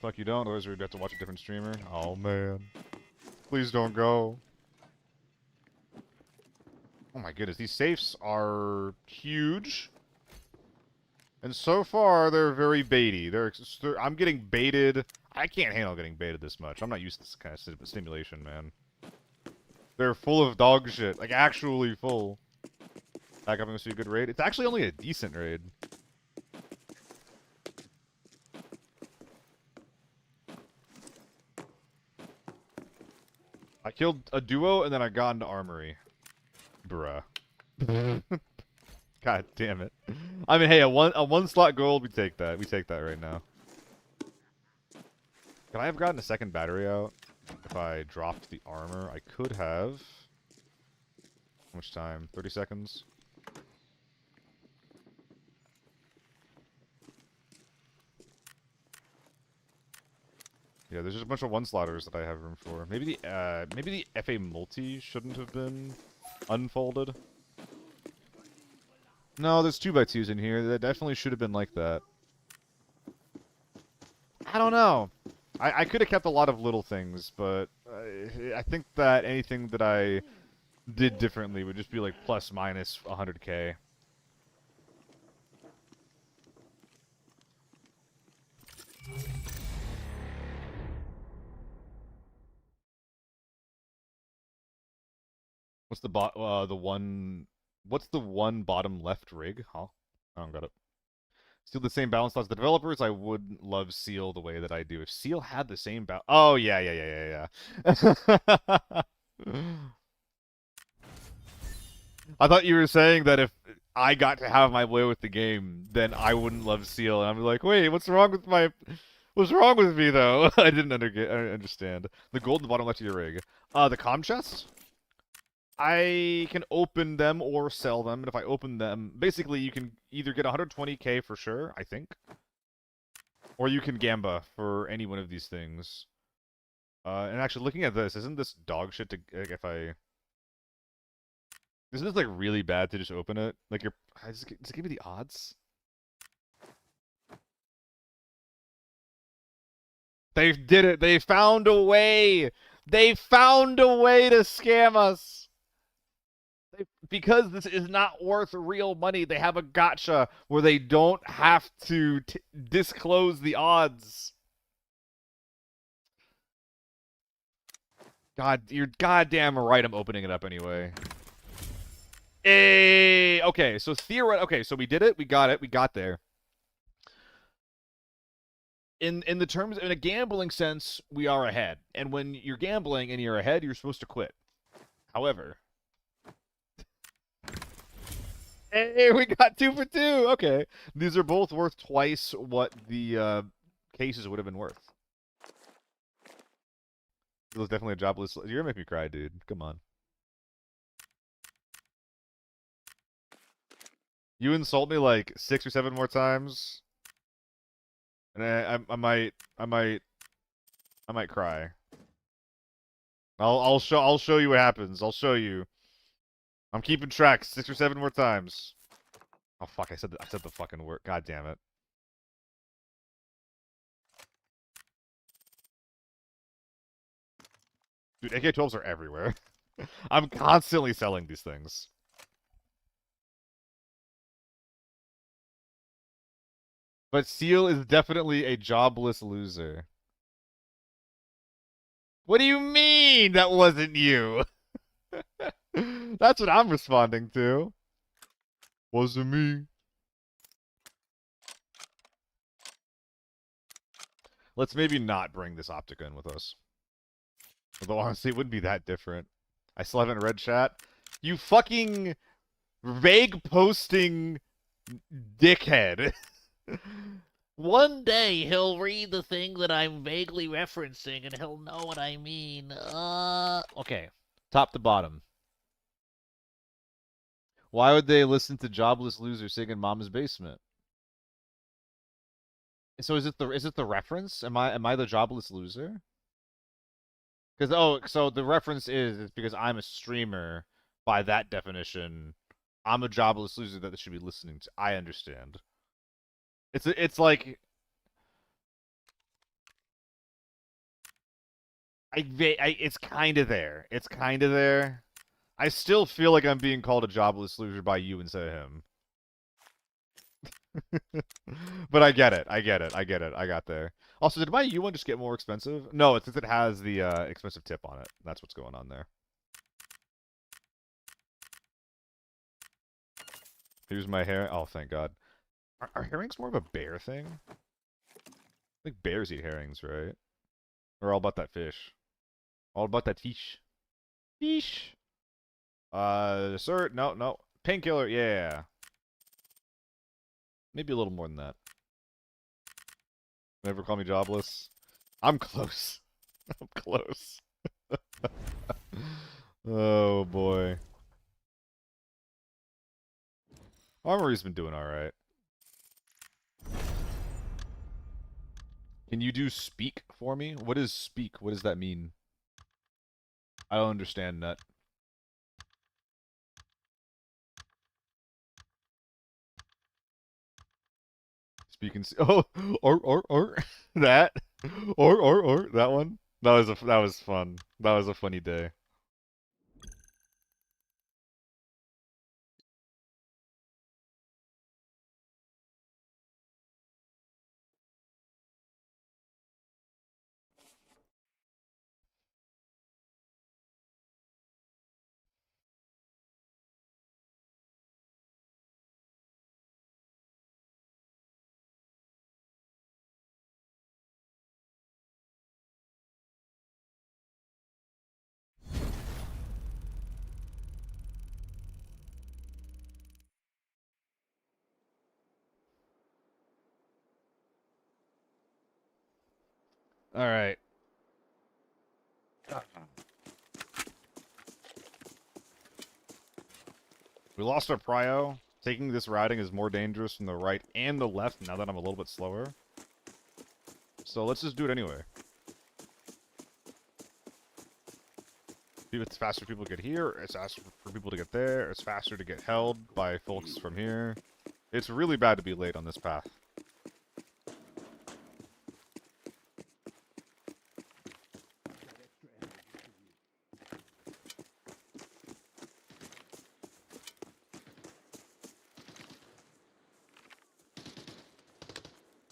Fuck you don't, otherwise we'd have to watch a different streamer. Oh man. Please don't go. Oh my goodness, these safes are huge. And so far, they're very baity. I'm getting baited. I can't handle getting baited this much. I'm not used to this kind of stimulation, man. They're full of dog shit. Like, actually full. Back up and see a good raid. It's actually only a decent raid. I killed a duo, and then I got into armory. Bruh. God damn it. I mean, hey, a one slot gold, we take that. We take that right now. Could I have gotten a second battery out if I dropped the armor? I could have. How much time? 30 seconds? Yeah, there's just a bunch of one-slotters that I have room for. Maybe the FA multi shouldn't have been unfolded. No, there's 2x2s in here. That definitely should have been like that. I don't know. I could have kept a lot of little things, but I think that anything that I did differently would just be like plus minus 100k. What's the one bottom left rig? Huh? I don't got it. Seal the same balance as the developers. I would love Seal the way that I do. If Seal had the same balance... Oh, yeah. I thought you were saying that if I got to have my way with the game, then I wouldn't love Seal. And I'm like, wait, what's wrong with me, though? I didn't understand. The gold in the bottom left of your rig. The comm chest? I can open them or sell them, and if I open them, basically you can either get 120k for sure, I think, or you can gamba for any one of these things. And actually, looking at this, isn't this dog shit to, like, isn't this, like, really bad to just open it? Like, does it give me the odds? They did it! They found a way! They found a way to scam us! Because this is not worth real money, they have a gotcha where they don't have to disclose the odds. God, you're goddamn right I'm opening it up anyway. Hey, okay, so okay, so we did it, we got there. In a gambling sense, we are ahead. And when you're gambling and you're ahead, you're supposed to quit. However, hey, we got 2 for 2. Okay. These are both worth twice what the cases would have been worth. It was definitely a jobless... You're gonna make me cry, dude. Come on. You insult me like 6 or 7 more times, and I might cry. I'll show you what happens. I'll show you. I'm keeping track 6 or 7 more times. Oh fuck! I said the fucking word. God damn it! Dude, AK-12s are everywhere. I'm constantly selling these things. But Seal is definitely a jobless loser. What do you mean that wasn't you? That's what I'm responding to. Wasn't me. Let's maybe not bring this Optica in with us. Although honestly, it wouldn't be that different. I still haven't read chat. You fucking vague posting dickhead. One day he'll read the thing that I'm vaguely referencing and he'll know what I mean. Okay. Top to bottom. Why would they listen to jobless loser sing in Mama's basement? So is it the reference? Am I the jobless loser? Because so the reference is because I'm a streamer. By that definition, I'm a jobless loser that they should be listening to. I understand. It's like it's kind of there. It's kind of there. I still feel like I'm being called a jobless loser by you instead of him. But I get it. I get it. I get it. I got there. Also, did my U1 just get more expensive? No, it's because it has the expensive tip on it. That's what's going on there. Here's my hair. Oh, thank God. Are herrings more of a bear thing? I think bears eat herrings, right? We're all about that fish. All about that fish. Fish. Sir, no. Painkiller, yeah. Maybe a little more than that. Never call me jobless. I'm close. I'm close. Oh, boy. Armory's been doing alright. Can you do speak for me? What is speak? What does that mean? I don't understand that. Speak and oh, or that, or that one. That was fun. That was a funny day. All right. We lost our prio. Taking this routing is more dangerous from the right and the left now that I'm a little bit slower. So let's just do it anyway. It's faster for people to get here. It's faster for people to get there. It's faster to get held by folks from here. It's really bad to be late on this path.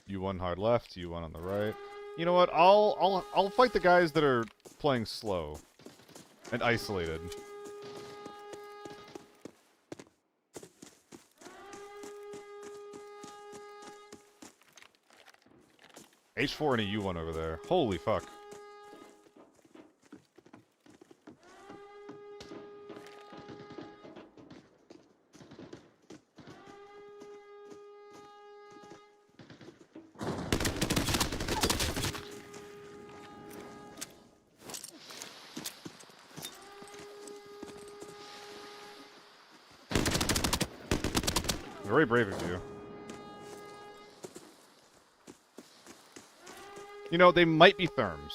U1 hard left, U1 on the right. You know what? I'll fight the guys that are playing slow and isolated. H4 and a U1 over there. Holy fuck. Very brave of you. You know, they might be therms.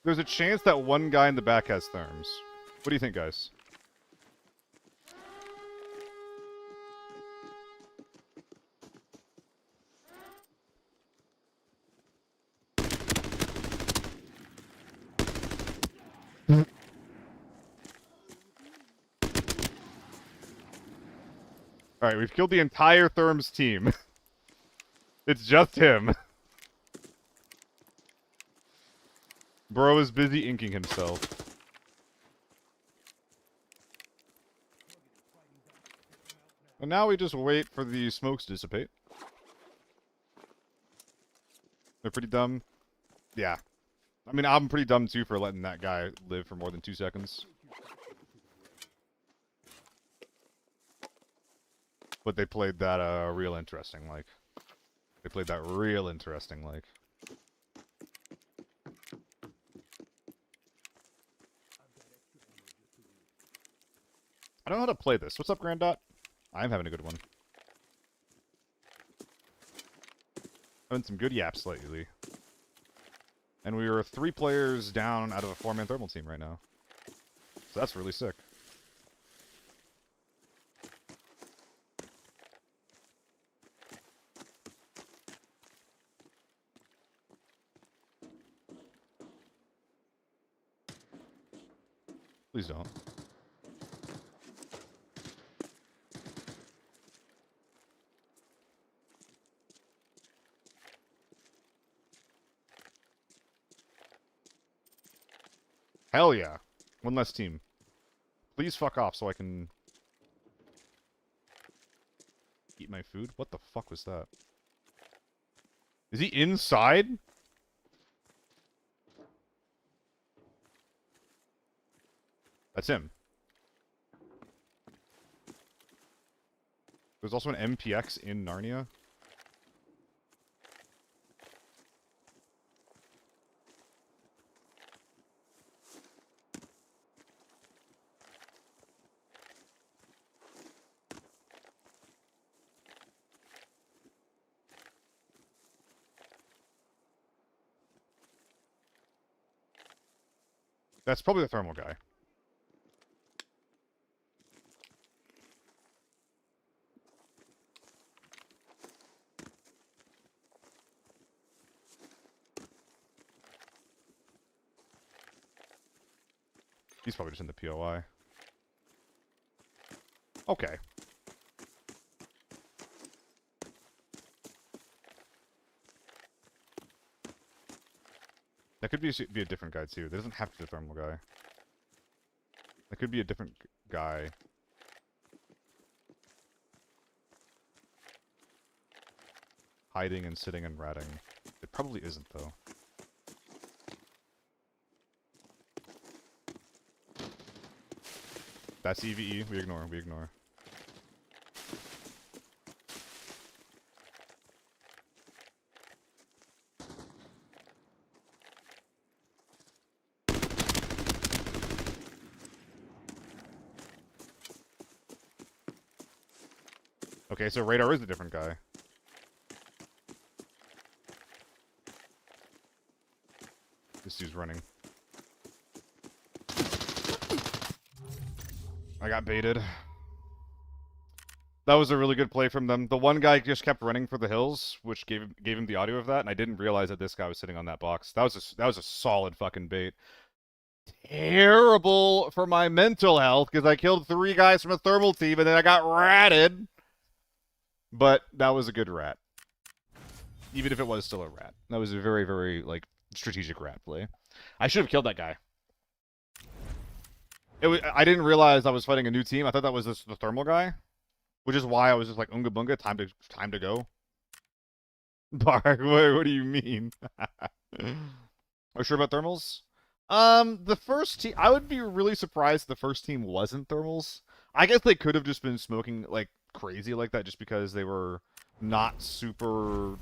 There's a chance that one guy in the back has therms. What do you think, guys? Alright, we've killed the entire Therms team. It's just him. Bro is busy inking himself. And now we just wait for the smokes to dissipate. They're pretty dumb. Yeah. I mean, I'm pretty dumb too for letting that guy live for more than 2 seconds. But they played that real interesting, like. They played that real interesting, like. don't know how to play this. What's up, Grandot? I'm having a good one. Having some good yaps lately. And we are 3 players down out of a 4-man thermal team right now. So that's really sick. Please don't. Hell yeah. One less team. Please fuck off so I can eat my food. What the fuck was that? Is he inside? That's him. There's also an MPX in Narnia. That's probably the thermal guy. He's probably just in the POI. Okay. That could be a different guy too. That doesn't have to be the thermal guy. That could be a different guy. Hiding and sitting and ratting. It probably isn't though. That's EVE. We ignore. We ignore. Okay, so radar is a different guy. This dude's running. I got baited. That was a really good play from them. The one guy just kept running for the hills, which gave him the audio of that, and I didn't realize that this guy was sitting on that box. That was a solid fucking bait. Terrible for my mental health because I killed 3 guys from a thermal team and then I got ratted. But that was a good rat. Even if it was still a rat. That was a very, very, like, strategic rat play. I should have killed that guy. I didn't realize I was fighting a new team. I thought that was the thermal guy. Which is why I was just like, Unga Bunga, time to go. Bark, what do you mean? Are you sure about thermals? The first team, I would be really surprised if the first team wasn't thermals. I guess they could have just been smoking, like, crazy like that just because they were not super...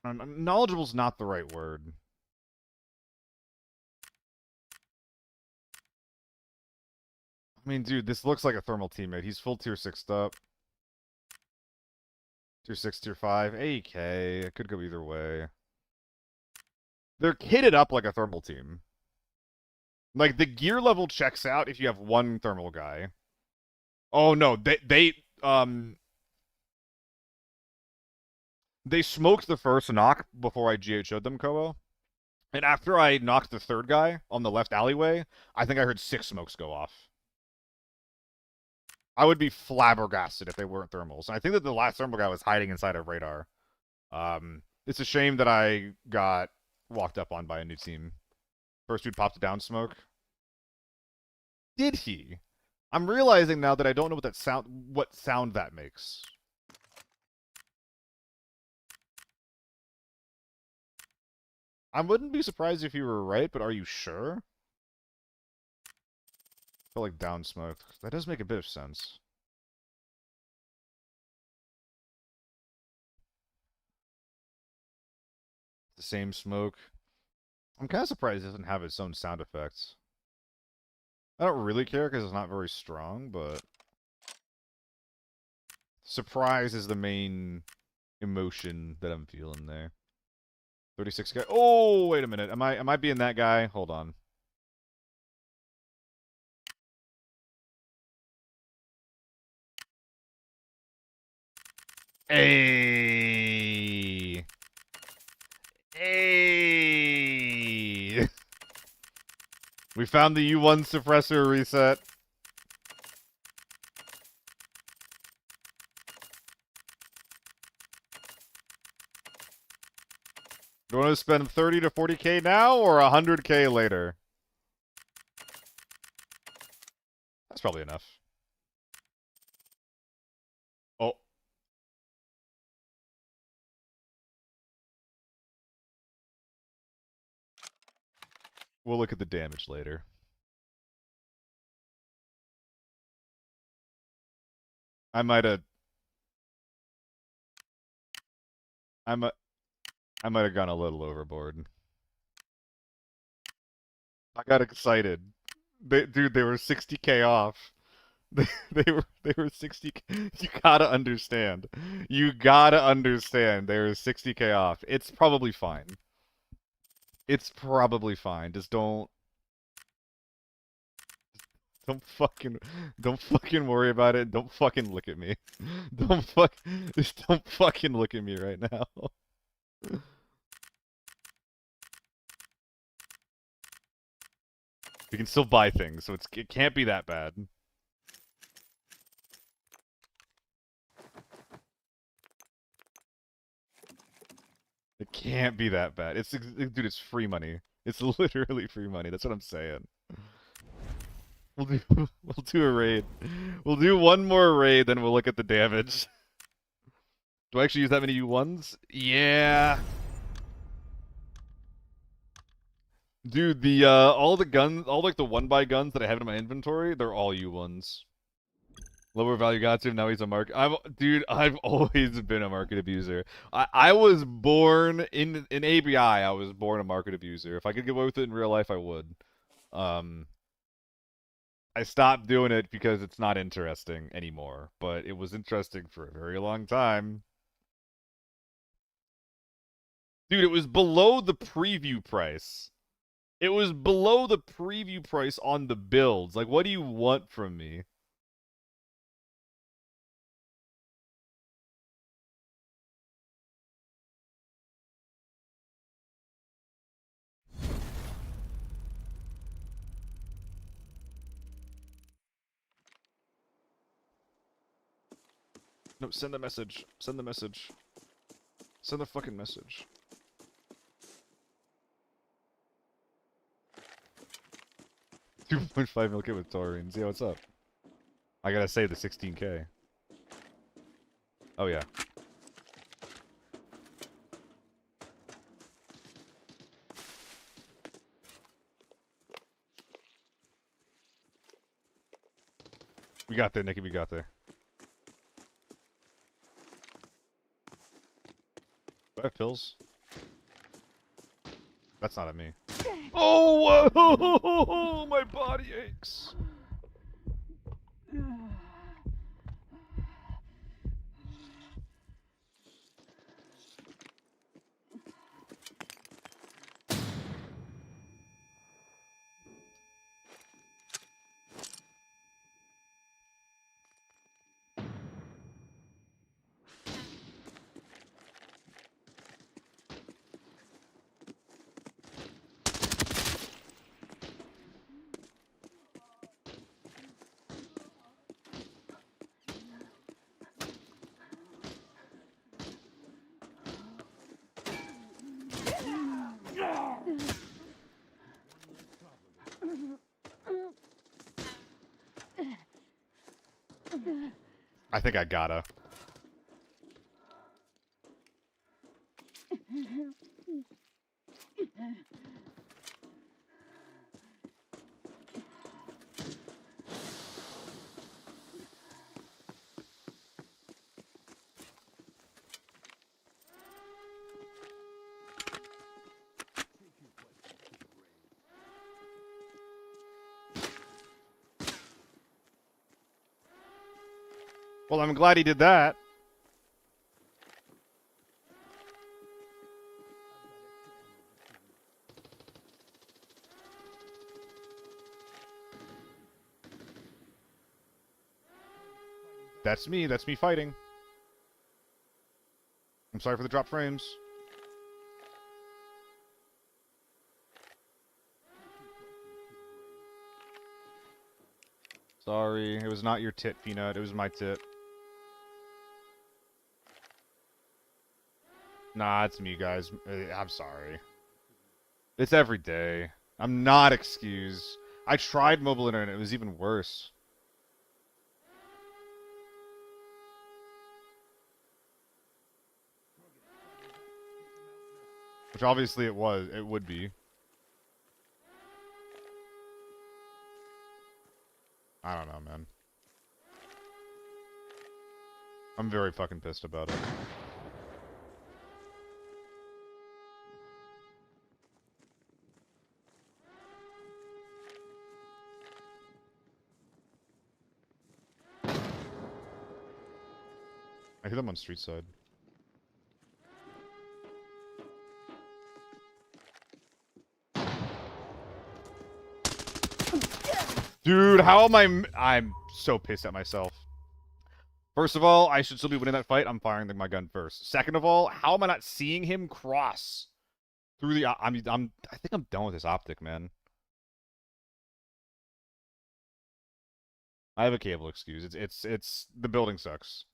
knowledgeable's not the right word. I mean, dude, this looks like a thermal teammate. He's full tier 6'd up. Tier 6, tier 5. AK. It could go either way. They're kitted up like a thermal team. Like, the gear level checks out if you have one thermal guy. Oh, no. They smoked the first knock before I GHO'd them, Kobo. And after I knocked the third guy on the left alleyway, I think I heard 6 smokes go off. I would be flabbergasted if they weren't thermals. And I think that the last thermal guy was hiding inside of radar. It's a shame that I got walked up on by a new team. First dude popped a down smoke. Did he? I'm realizing now that I don't know what sound that makes. I wouldn't be surprised if you were right, but are you sure? I feel like down smoke. That does make a bit of sense. The same smoke. I'm kind of surprised it doesn't have its own sound effects. I don't really care because it's not very strong, but surprise is the main emotion that I'm feeling there. 36 guy. Oh, wait a minute. Am I being that guy? Hold on. Hey. Hey. We found the U1 suppressor reset. Do you want to spend 30 to 40k now or 100k later? That's probably enough. Oh. We'll look at the damage later. I might have gone a little overboard. I got excited. Dude, they were 60k off. They were 60. You gotta understand. You gotta understand. They were 60k off. It's probably fine. It's probably fine. Just don't fucking worry about it. Don't fucking look at me. Just don't fucking look at me right now. We can still buy things, so it can't be that bad. It can't be that bad. Dude, it's free money. It's literally free money. That's what I'm saying. We'll do a raid. We'll do one more raid, then we'll look at the damage. Do I actually use that many U1s? Yeah. Dude, the all the guns, all like the one-buy guns that I have in my inventory, they're all U1s. Lower value got him, now he's a market. Dude, I've always been a market abuser. I was born in ABI, I was born a market abuser. If I could get away with it in real life, I would. I stopped doing it because it's not interesting anymore, but it was interesting for a very long time. Dude, it was below the preview price. It was below the preview price on the builds. Like, what do you want from me? No, send the message. Send the message. Send the fucking message. $2.5 mil kit with taurines. Yeah, what's up? I gotta save the 16k. Oh, yeah. We got there, Nikki. We got there. Do I have pills? That's not at me. Oh, whoa! My body aches. I think I gotta. Well, I'm glad he did that. That's me. That's me fighting. I'm sorry for the drop frames. Sorry, it was not your tit, Peanut. It was my tit. Nah, it's me, guys. I'm sorry. It's every day. I'm not excused. I tried mobile internet. It was even worse. Which obviously it was. It would be. I don't know, man. I'm very fucking pissed about it. I hear them on street side. Dude, how am I'm so pissed at myself. First of all, I should still be winning that fight. I'm firing my gun first. Second of all, how am I not seeing him cross through the? I think I'm done with this optic, man. I have a cable excuse. It's the building sucks.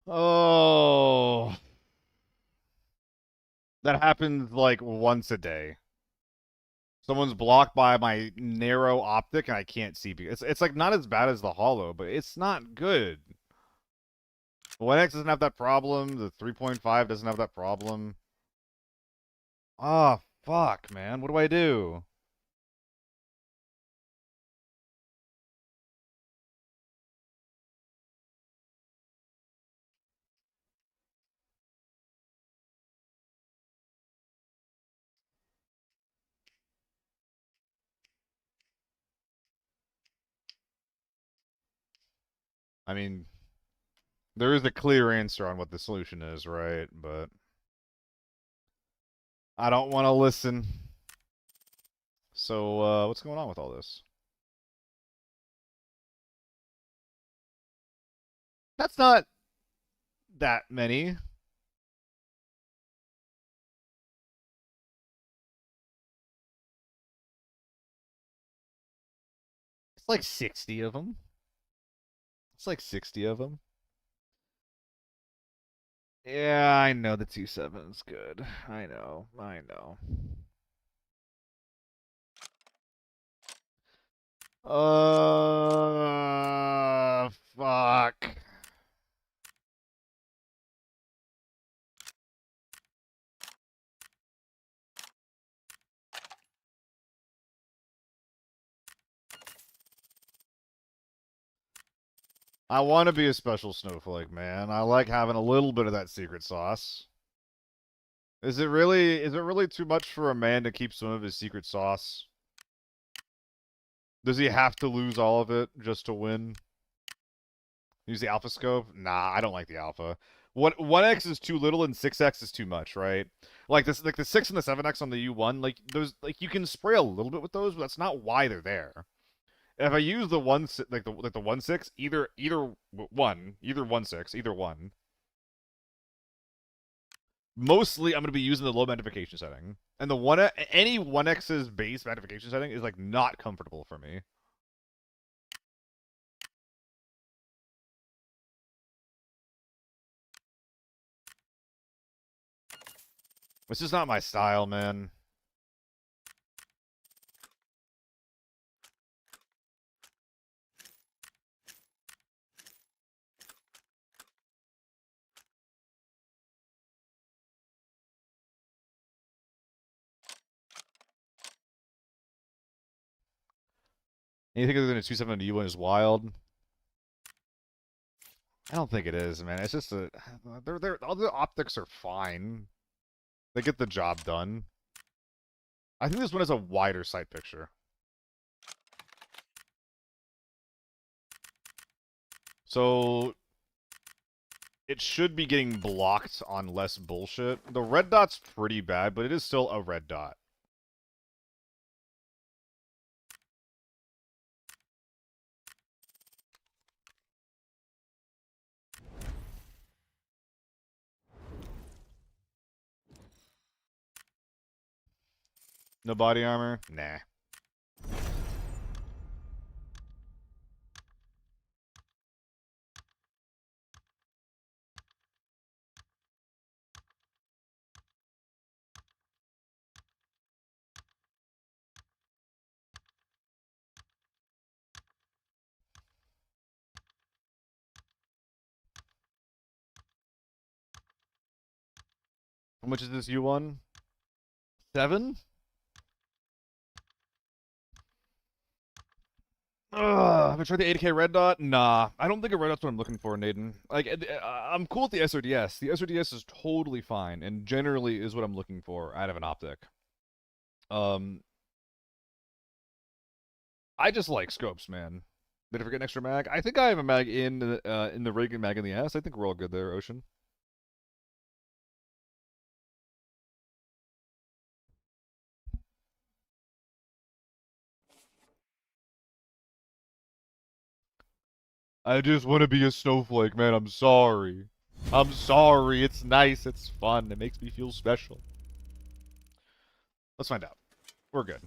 Oh, that happens like once a day. Someone's blocked by my narrow optic and I can't see. It's like not as bad as the hollow, but it's not good. The 1X doesn't have that problem. The 3.5 doesn't have that problem. Ah, fuck, man. What do I do? I mean, there is a clear answer on what the solution is, right? But I don't want to listen. So, what's going on with all this? That's not that many. It's like 60 of them. It's like 60 of them. Yeah, I know the 2.7's good. I know. I know. Fuck. I want to be a special snowflake, man. I like having a little bit of that secret sauce. Is it really too much for a man to keep some of his secret sauce? Does he have to lose all of it just to win? Use the alpha scope? Nah, I don't like the alpha. 1X is too little and 6X is too much, right? Like this, like the 6 and the 7X on the U1, like those, like you can spray a little bit with those, but that's not why they're there. If I use the like the 1.6, either 1.6, either one. Mostly, I'm gonna be using the low magnification setting, and any 1X's base magnification setting is like not comfortable for me. It's just not my style, man. Anything other than a 2.7 U1 is wild. I don't think it is, man. It's just all the optics are fine. They get the job done. I think this one has a wider sight picture. So it should be getting blocked on less bullshit. The red dot's pretty bad, but it is still a red dot. No body armor? Nah. How much is this U1? 7? Have I tried the 80k red dot? Nah, I don't think a red dot's what I'm looking for, Naden. Like, I'm cool with the SRDS. The SRDS is totally fine, and generally is what I'm looking for out of an optic. I just like scopes, man. Did I forget an extra mag? I think I have a mag in the rig and mag in the ass. I think we're all good there, Ocean. I just want to be a snowflake, man. I'm sorry. I'm sorry. It's nice. It's fun. It makes me feel special. Let's find out. We're good.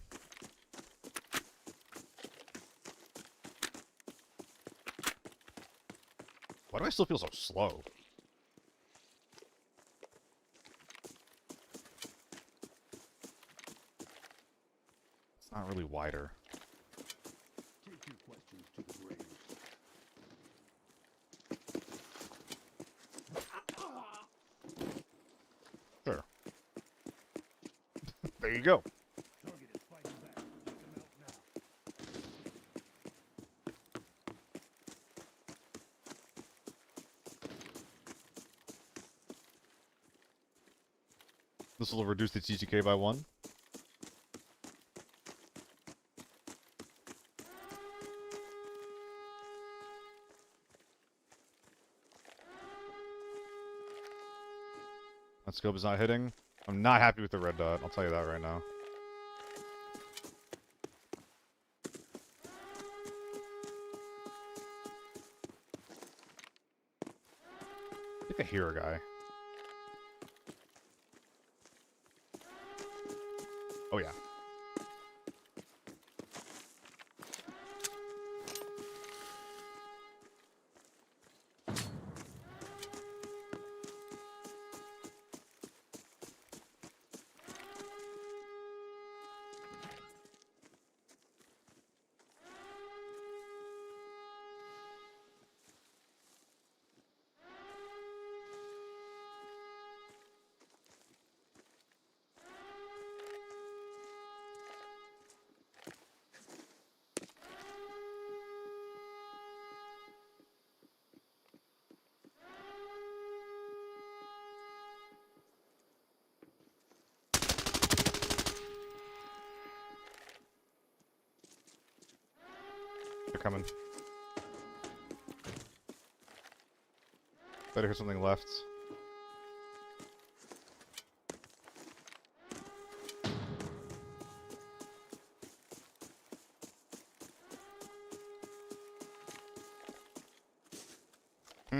Why do I still feel so slow? It's not really wider. Take your questions to the grave. Sure. There you go. Target is fighting back. Take him out now. This will reduce the TTK by 1. That scope is not hitting. I'm not happy with the red dot. I'll tell you that right now. I think I hear a guy. Oh yeah. They're coming. Better hear something left. I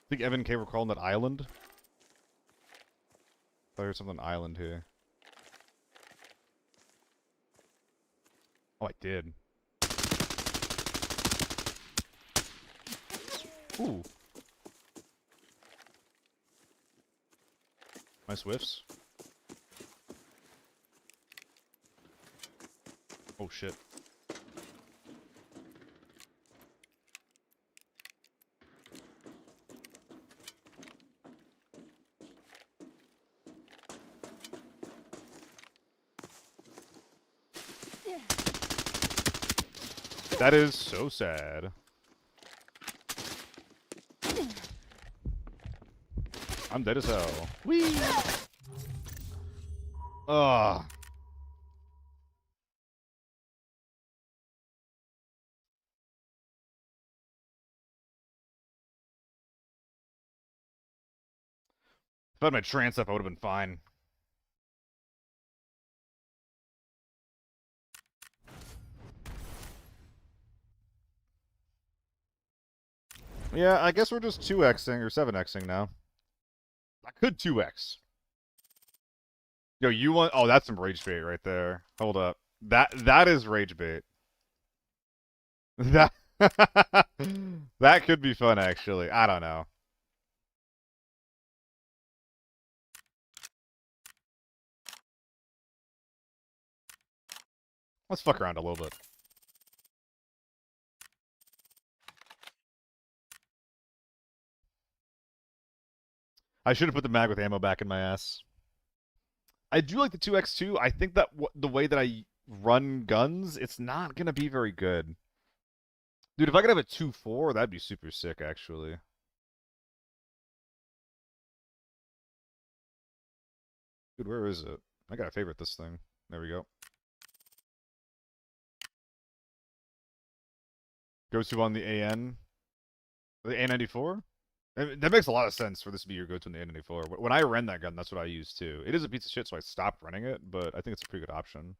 think Evan K. were calling that island. I heard something island here. Oh, I did. Ooh. Nice whiffs. Oh shit. That is so sad. I'm dead as hell. Whee! Ugh. If I had my trance up, I would have been fine. Yeah, I guess we're just 2xing or 7xing now. I could 2x. Yo, you want... Oh, that's some rage bait right there. Hold up. That is rage bait. That... that could be fun, actually. I don't know. Let's fuck around a little bit. I should have put the mag with ammo back in my ass. I do like the 2x2. I think that the way that I run guns, it's not going to be very good. Dude, if I could have a 2-4, that'd be super sick, actually. Dude, where is it? I gotta favorite this thing. There we go. Go-to on the AN. The A94? That makes a lot of sense for this to be your go-to on the A94. When I ran that gun, that's what I used too. It is a piece of shit, so I stopped running it, but I think it's a pretty good option.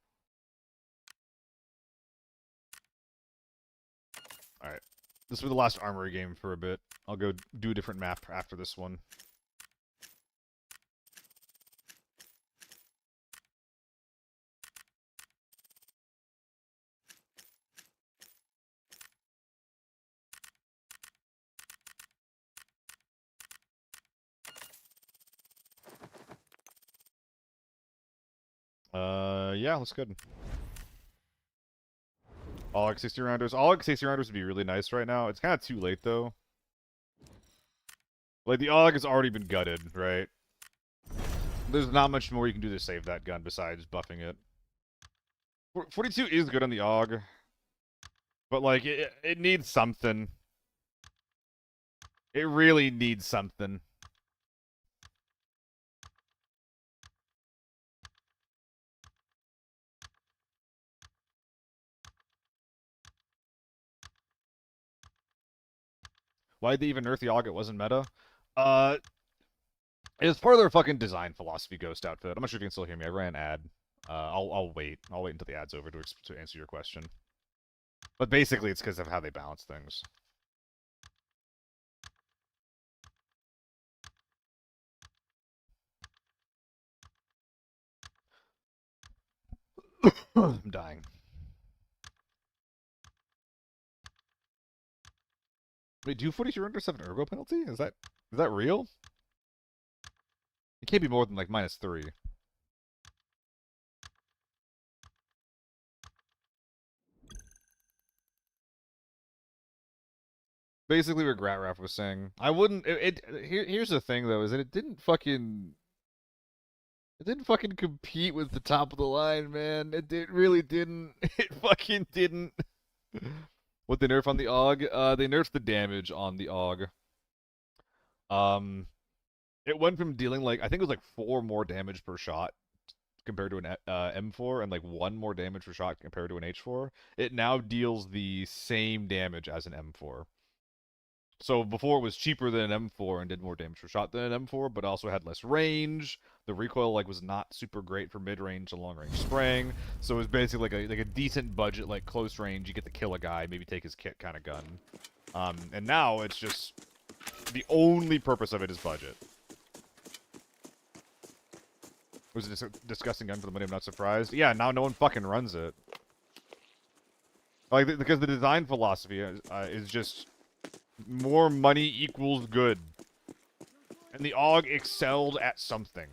Alright. This will be the last armory game for a bit. I'll go do a different map after this one. Yeah, that's good. AUG 60 rounders. AUG 60 rounders would be really nice right now. It's kind of too late, though. Like, the AUG has already been gutted, right? There's not much more you can do to save that gun besides buffing it. 42 is good on the AUG. But, like, it needs something. It really needs something. Why'd they even nerf the AUG? It wasn't meta. It's part of their fucking design philosophy, Ghost Outfit. I'm not sure if you can still hear me. I ran an ad. I'll wait. I'll wait until the ad's over to answer your question. But basically, it's because of how they balance things. I'm dying. Wait, do 42 rounders have an ergo penalty? Is that real? It can't be more than like -3. Basically, what Gratraf was saying. I wouldn't. Here's the thing though, is that it didn't fucking compete with the top of the line, man. It really didn't. It fucking didn't. What they nerf on the AUG? They nerfed the damage on the AUG. It went from dealing like I think it was like 4 more damage per shot compared to an M4 and like 1 more damage per shot compared to an H4. It now deals the same damage as an M4. So before it was cheaper than an M4 and did more damage per shot than an M4, but also had less range. The recoil like was not super great for mid-range and long-range spraying. So it was basically like a decent budget, like close range. You get to kill a guy, maybe take his kit kind of gun. And now it's just the only purpose of it is budget. Was it a disgusting gun for the money? I'm not surprised. Yeah, now no one fucking runs it. Like because the design philosophy is just more money equals good. And the AUG excelled at something.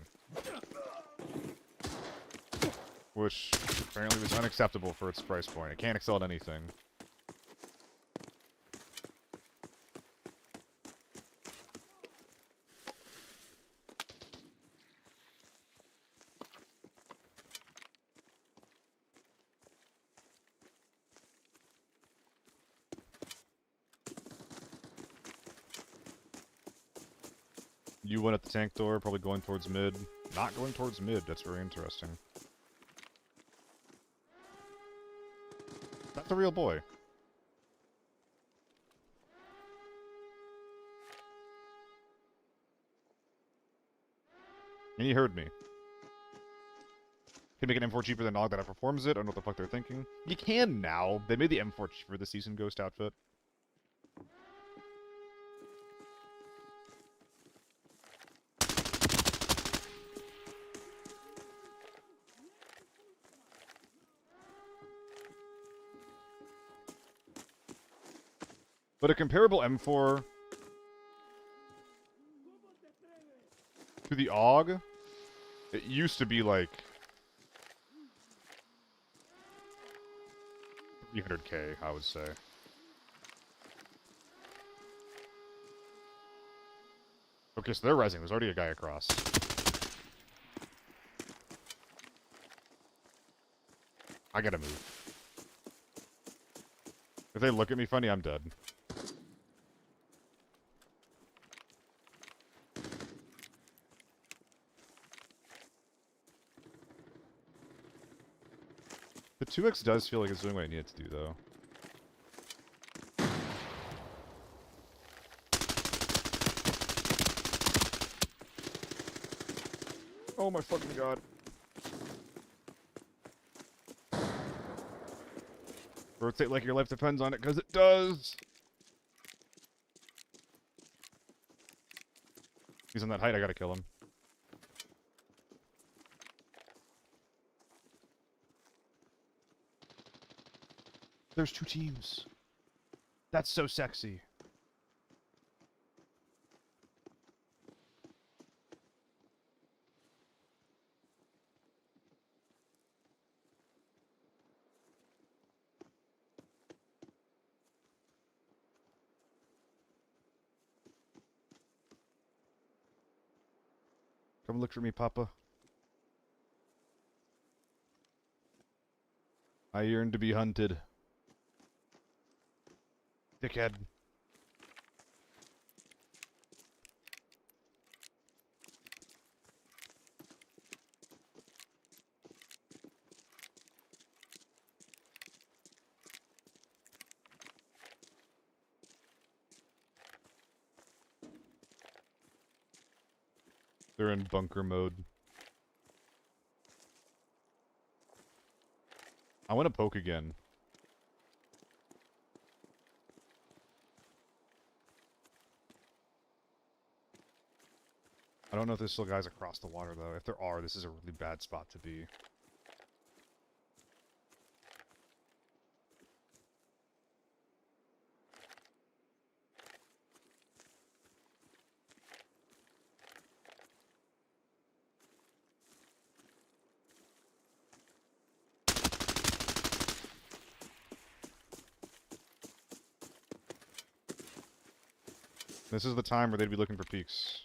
Which apparently was unacceptable for its price point. It can't excel at anything. You went at the tank door, probably going towards mid. Not going towards mid, that's very interesting. That's a real boy. And he heard me. Can make an M4 cheaper than Nog that outperforms it. I don't know what the fuck they're thinking. You can now. They made the M4 cheaper this season, Ghost outfit. But a comparable M4 to the AUG, it used to be like 300k, I would say. Okay, so they're rising. There's already a guy across. I gotta move. If they look at me funny, I'm dead. The 2x does feel like it's doing what I need it to do, though. Oh my fucking god. Rotate like your life depends on it, because it does! He's on that height, I gotta kill him. There's 2 teams. That's so sexy. Come look for me, Papa. I yearn to be hunted. Dickhead. They're in bunker mode. I want to poke again. I don't know if there's still guys across the water, though. If there are, this is a really bad spot to be. This is the time where they'd be looking for peaks.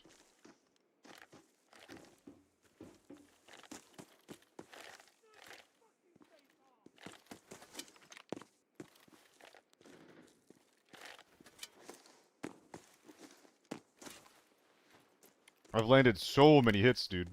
I've landed so many hits, dude.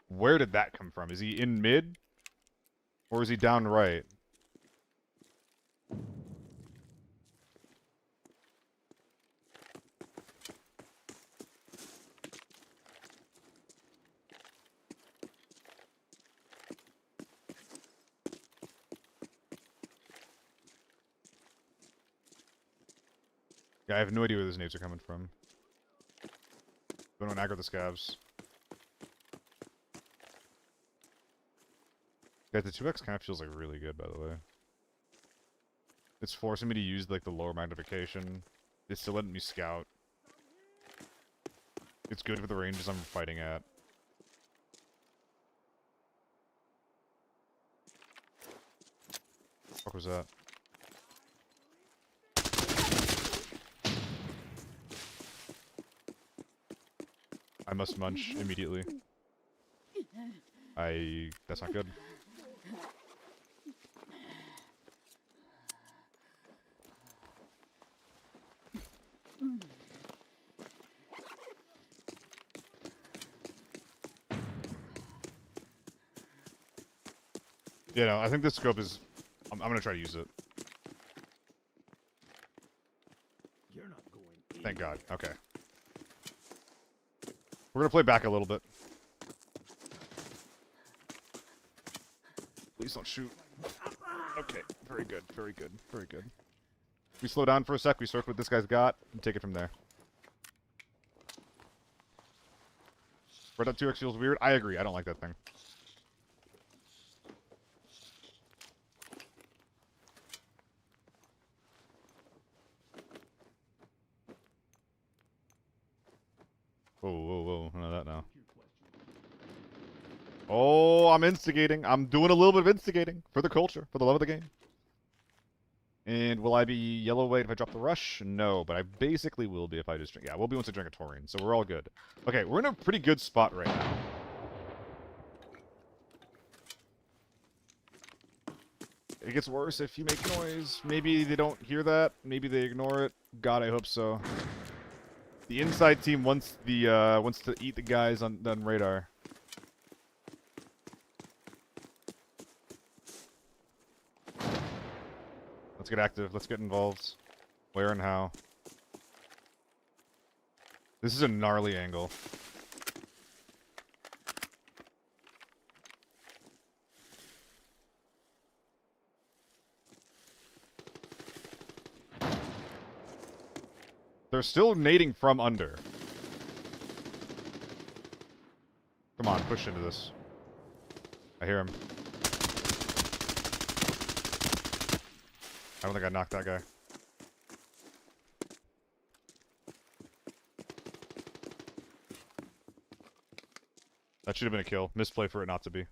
Where did that come from? Is he in mid? Or is he down right? Yeah, I have no idea where those nades are coming from. Don't aggro the scavs. Guys, the 2x kind of feels like really good, by the way. It's forcing me to use like the lower magnification. It's still letting me scout. It's good for the ranges I'm fighting at. What was that? I must munch immediately. That's not good. You know, I think this scope is... I'm gonna try to use it. You're not going. Thank God. Okay. We're gonna play back a little bit. Please don't shoot. Okay. Very good. Very good. Very good. We slow down for a sec. We circle what this guy's got and take it from there. Red Dot 2X feels weird. I agree. I don't like that thing. Whoa, whoa, whoa. None of that now. Oh, I'm instigating. I'm doing a little bit of instigating for the culture, for the love of the game. And will I be yellow white if I drop the rush? No, but I basically will be if I just drink. Yeah, we'll be once I drink a taurine, so we're all good. Okay, we're in a pretty good spot right now. It gets worse if you make noise. Maybe they don't hear that. Maybe they ignore it. God, I hope so. The inside team wants to eat the guys on radar. Let's get active. Let's get involved. Where and how? This is a gnarly angle. They're still nading from under. Come on, push into this. I hear him. I don't think I knocked that guy. That should have been a kill. Misplay for it not to be.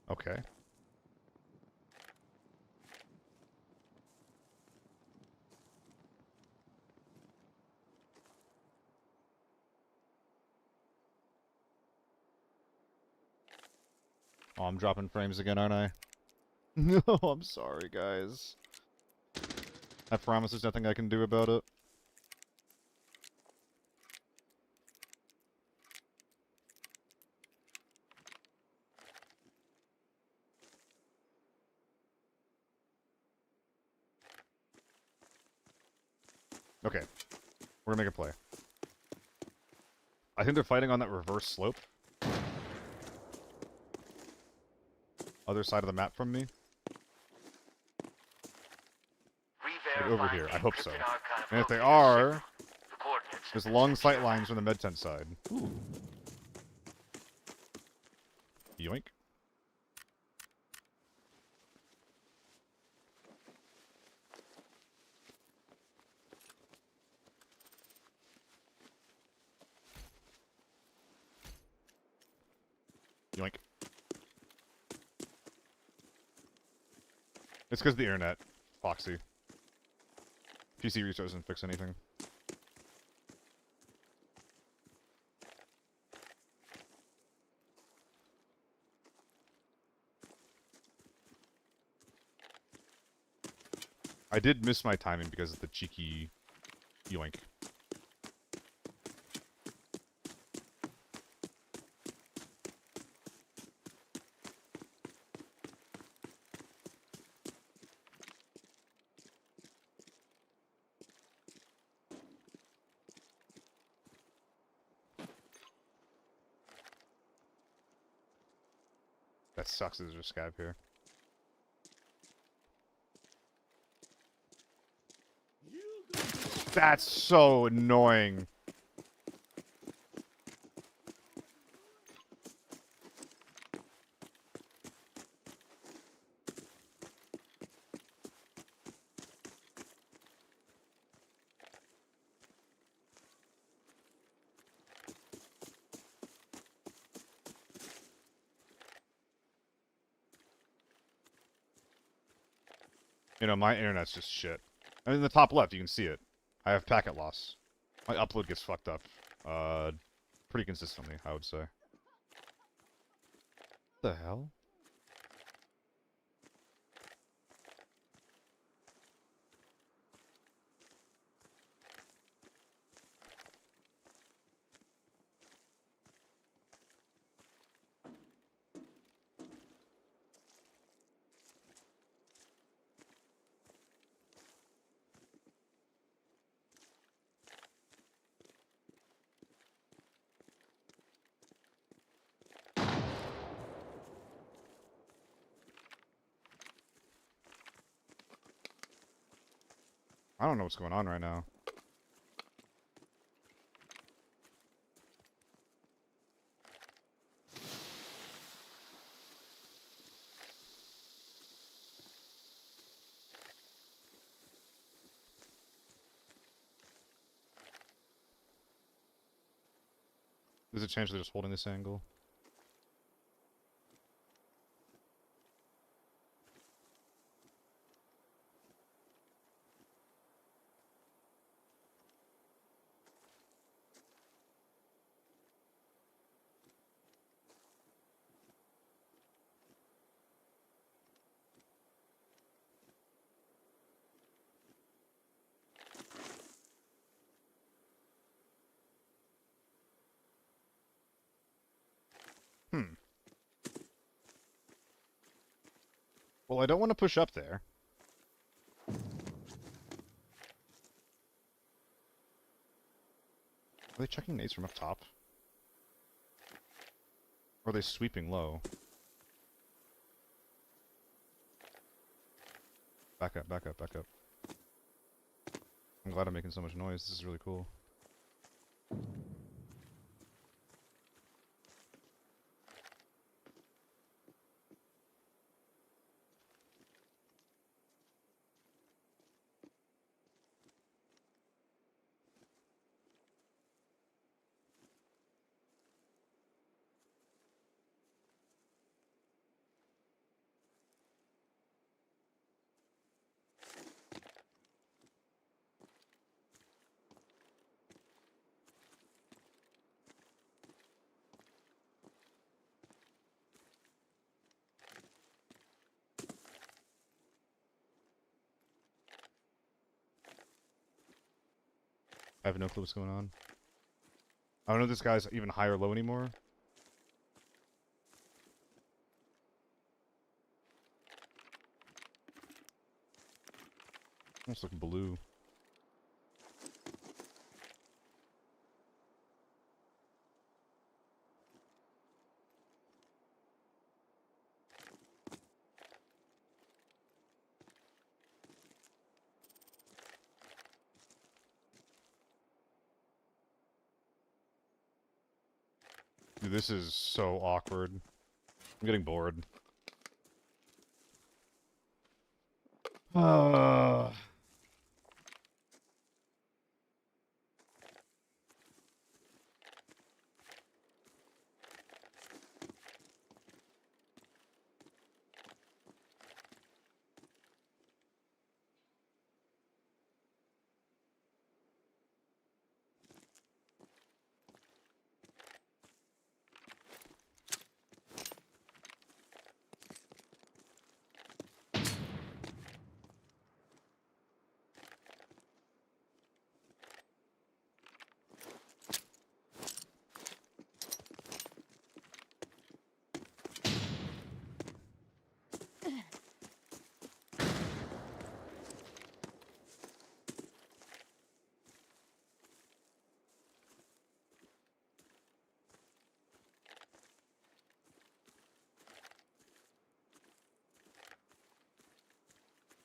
Okay. Oh, I'm dropping frames again, aren't I? No, I'm sorry, guys. I promise there's nothing I can do about it. Okay. We're gonna make a play. I think they're fighting on that reverse slope. Other side of the map from me. Like over here. I hope so. And if they are, there's long sight lines from the med tent side. Ooh. Yoink. Yoink. It's because of the internet, Foxy. PC restart doesn't fix anything. I did miss my timing because of the cheeky yoink. That sucks. There's a scav here. That's so annoying. You know, my internet's just shit. I mean, in the top left, you can see it. I have packet loss. My upload gets fucked up. Pretty consistently, I would say. What the hell? I don't know what's going on right now. There's a chance they're just holding this angle. Hmm. Well, I don't want to push up there. Are they checking nades from up top? Or are they sweeping low? Back up, back up, back up. I'm glad I'm making so much noise. This is really cool. I have no clue what's going on. I don't know if this guy's even high or low anymore. Almost like blue. Dude, this is so awkward. I'm getting bored.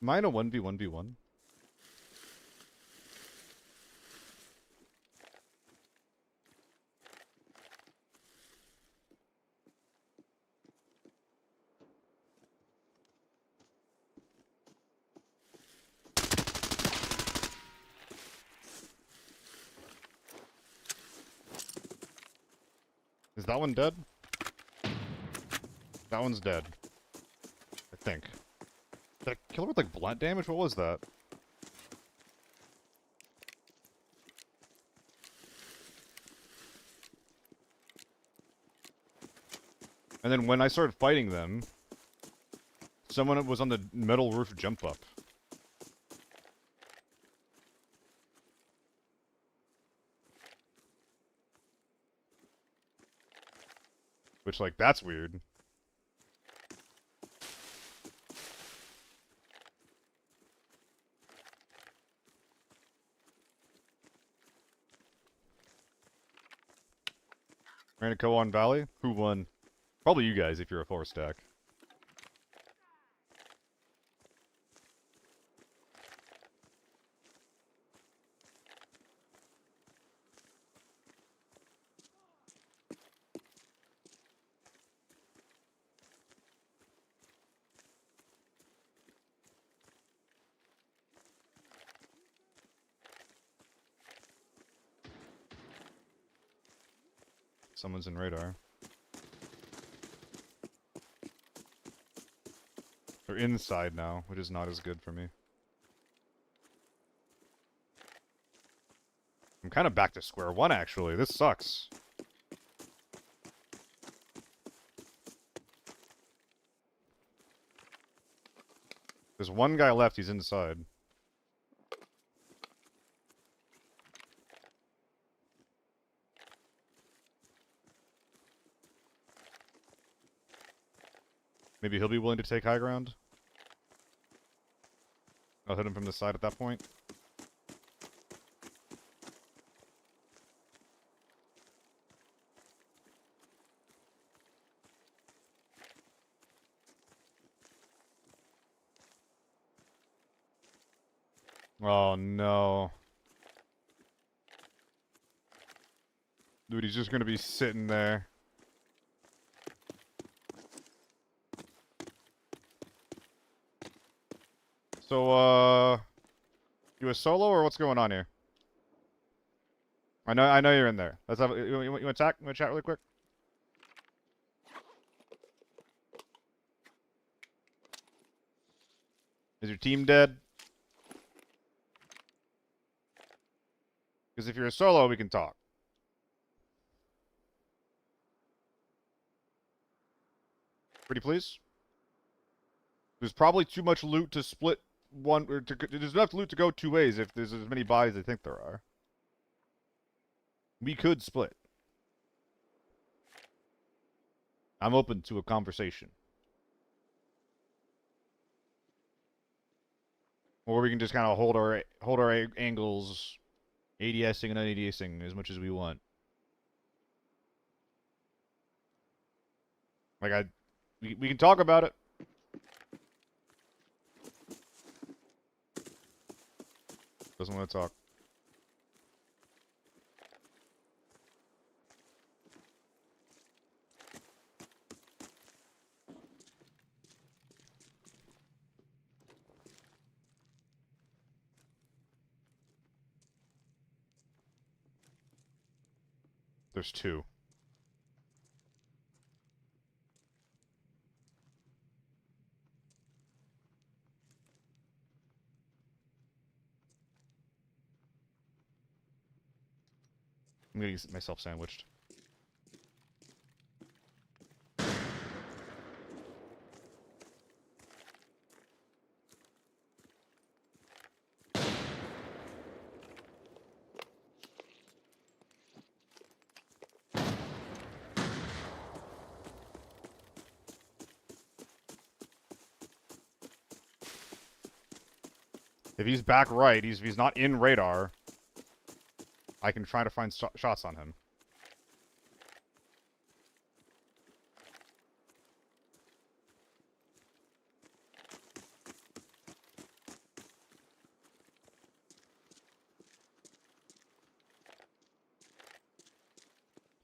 Mine a 1v1v1. Is that one dead? That one's dead. I think. Did I kill her with like blunt damage? What was that? And then when I started fighting them, someone was on the metal roof jump up. Which, like, that's weird. Ran a Koan Valley? Who won? Probably you guys if you're a 4-stack. Someone's in radar. They're inside now, which is not as good for me. I'm kind of back to square one, actually. This sucks. There's one guy left, he's inside. Maybe he'll be willing to take high ground? I'll hit him from the side at that point. Oh no. Dude, he's just gonna be sitting there. So, you a solo or what's going on here? I know you're in there. Let's have you want to attack? You want to chat really quick? Is your team dead? Because if you're a solo, we can talk. Pretty please? There's probably too much loot to split one, or there's enough loot to go two ways if there's as many bodies as I think there are. We could split. I'm open to a conversation. Or we can just kind of hold our angles, ADSing and un-ADSing as much as we want. Like we can talk about it. Doesn't want to talk. There's two. I'm gonna get myself sandwiched. If he's back right, if he's not in radar, I can try to find shots on him.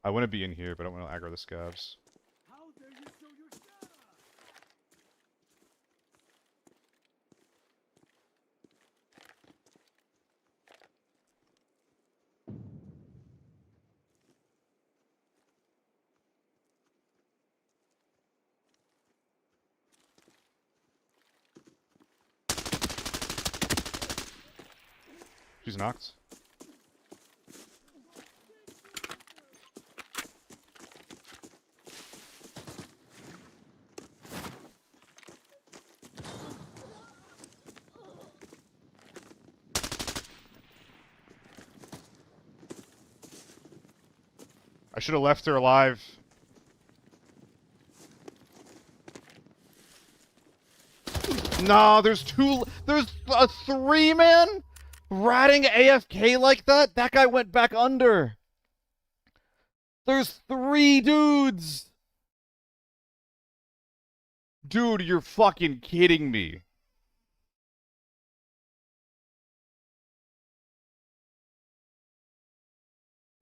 I want to be in here, but I don't want to aggro the scavs. How dare you show your shadow? She's knocked. I should have left her alive. No, there's a 3-man ratting AFK like that? That guy went back under. There's 3 dudes. Dude, you're fucking kidding me.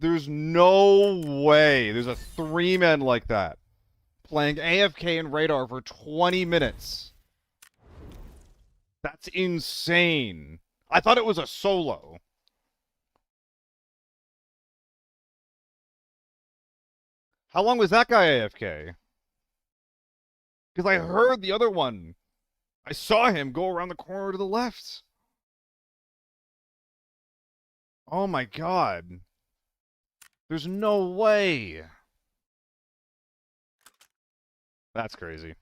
There's no way there's a 3-man like that playing AFK and radar for 20 minutes. That's insane. I thought it was a solo. How long was that guy AFK? Because I heard the other one. I saw him go around the corner to the left. Oh my god. There's no way. That's crazy.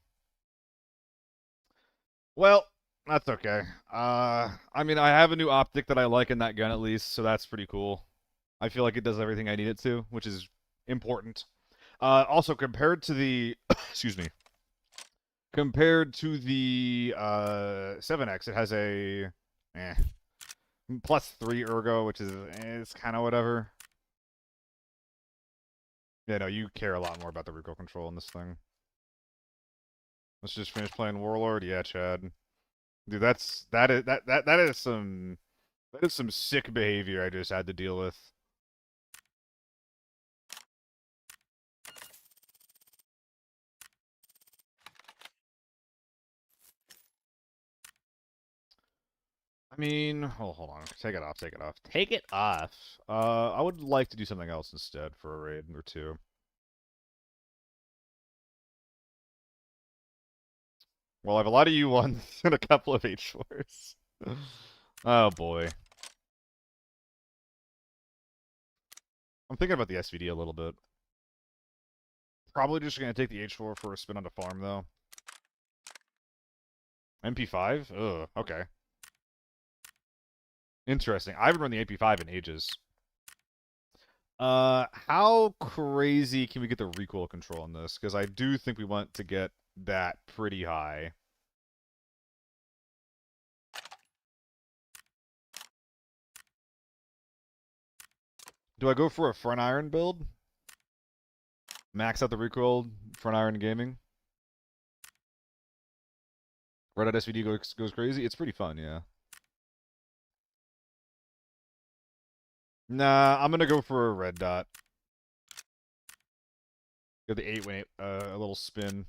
Well, that's okay. I mean, I have a new optic that I like in that gun at least, so that's pretty cool. I feel like it does everything I need it to, which is important. Also, compared to the... excuse me. Compared to the 7X, it has a... +3 ergo, which is it's kind of whatever. Yeah, no, you care a lot more about the recoil control in this thing. Let's just finish playing Warlord. Yeah, Chad. Dude, that is some sick behavior I just had to deal with. I mean, hold on. Take it off, take it off. Take it off. I would like to do something else instead for a raid or two. Well, I have a lot of U1s and a couple of H4s. Oh boy. I'm thinking about the SVD a little bit. Probably just gonna take the H4 for a spin on the farm though. MP5? Ugh, okay. Interesting. I haven't run the AP5 in ages. How crazy can we get the recoil control on this? Because I do think we want to get that pretty high. Do I go for a front iron build? Max out the recoil, front iron gaming? Red Dot SVD goes crazy? It's pretty fun, yeah. Nah, I'm gonna go for a red dot. Get the 8-win, a little spin.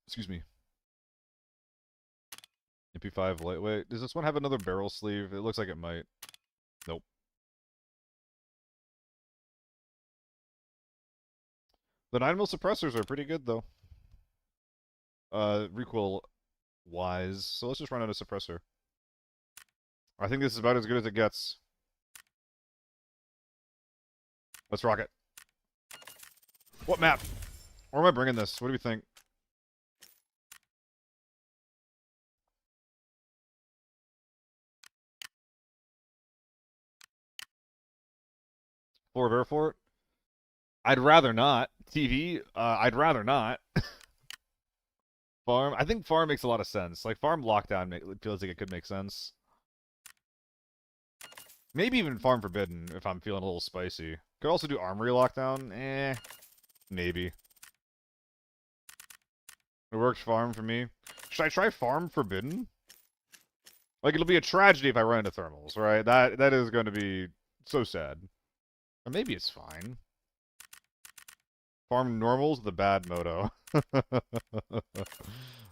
Excuse me. MP5 lightweight. Does this one have another barrel sleeve? It looks like it might. Nope. The 9mm suppressors are pretty good though. Recoil wise. So let's just run out a suppressor. I think this is about as good as it gets. Let's rock it. What map? Where am I bringing this? What do we think? Fort Airfort? I'd rather not. TV? I'd rather not. Farm? I think farm makes a lot of sense. Like, farm lockdown feels like it could make sense. Maybe even farm forbidden if I'm feeling a little spicy. Could also do armory lockdown. Maybe. It works farm for me. Should I try farm forbidden? Like, it'll be a tragedy if I run into thermals, right? That is going to be so sad. Or maybe it's fine. Farm normals, the bad moto.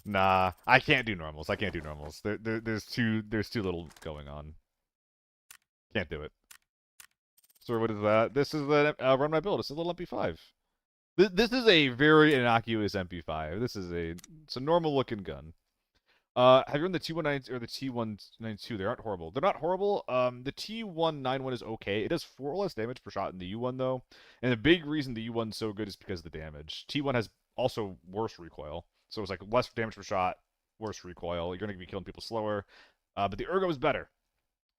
Nah, I can't do normals. I can't do normals. There's too little going on. Can't do it. So what is that? This is the run my build. It's a little MP5. This is a very innocuous MP5. It's a normal looking gun. Have you run the T192 or the T192? They aren't horrible. They're not horrible. The T191 is okay. It does 4 less damage per shot than the U1 though, and the big reason the U1's so good is because of the damage. T1 has also worse recoil, so it's like less damage per shot, worse recoil. You're gonna be killing people slower, but the ergo is better.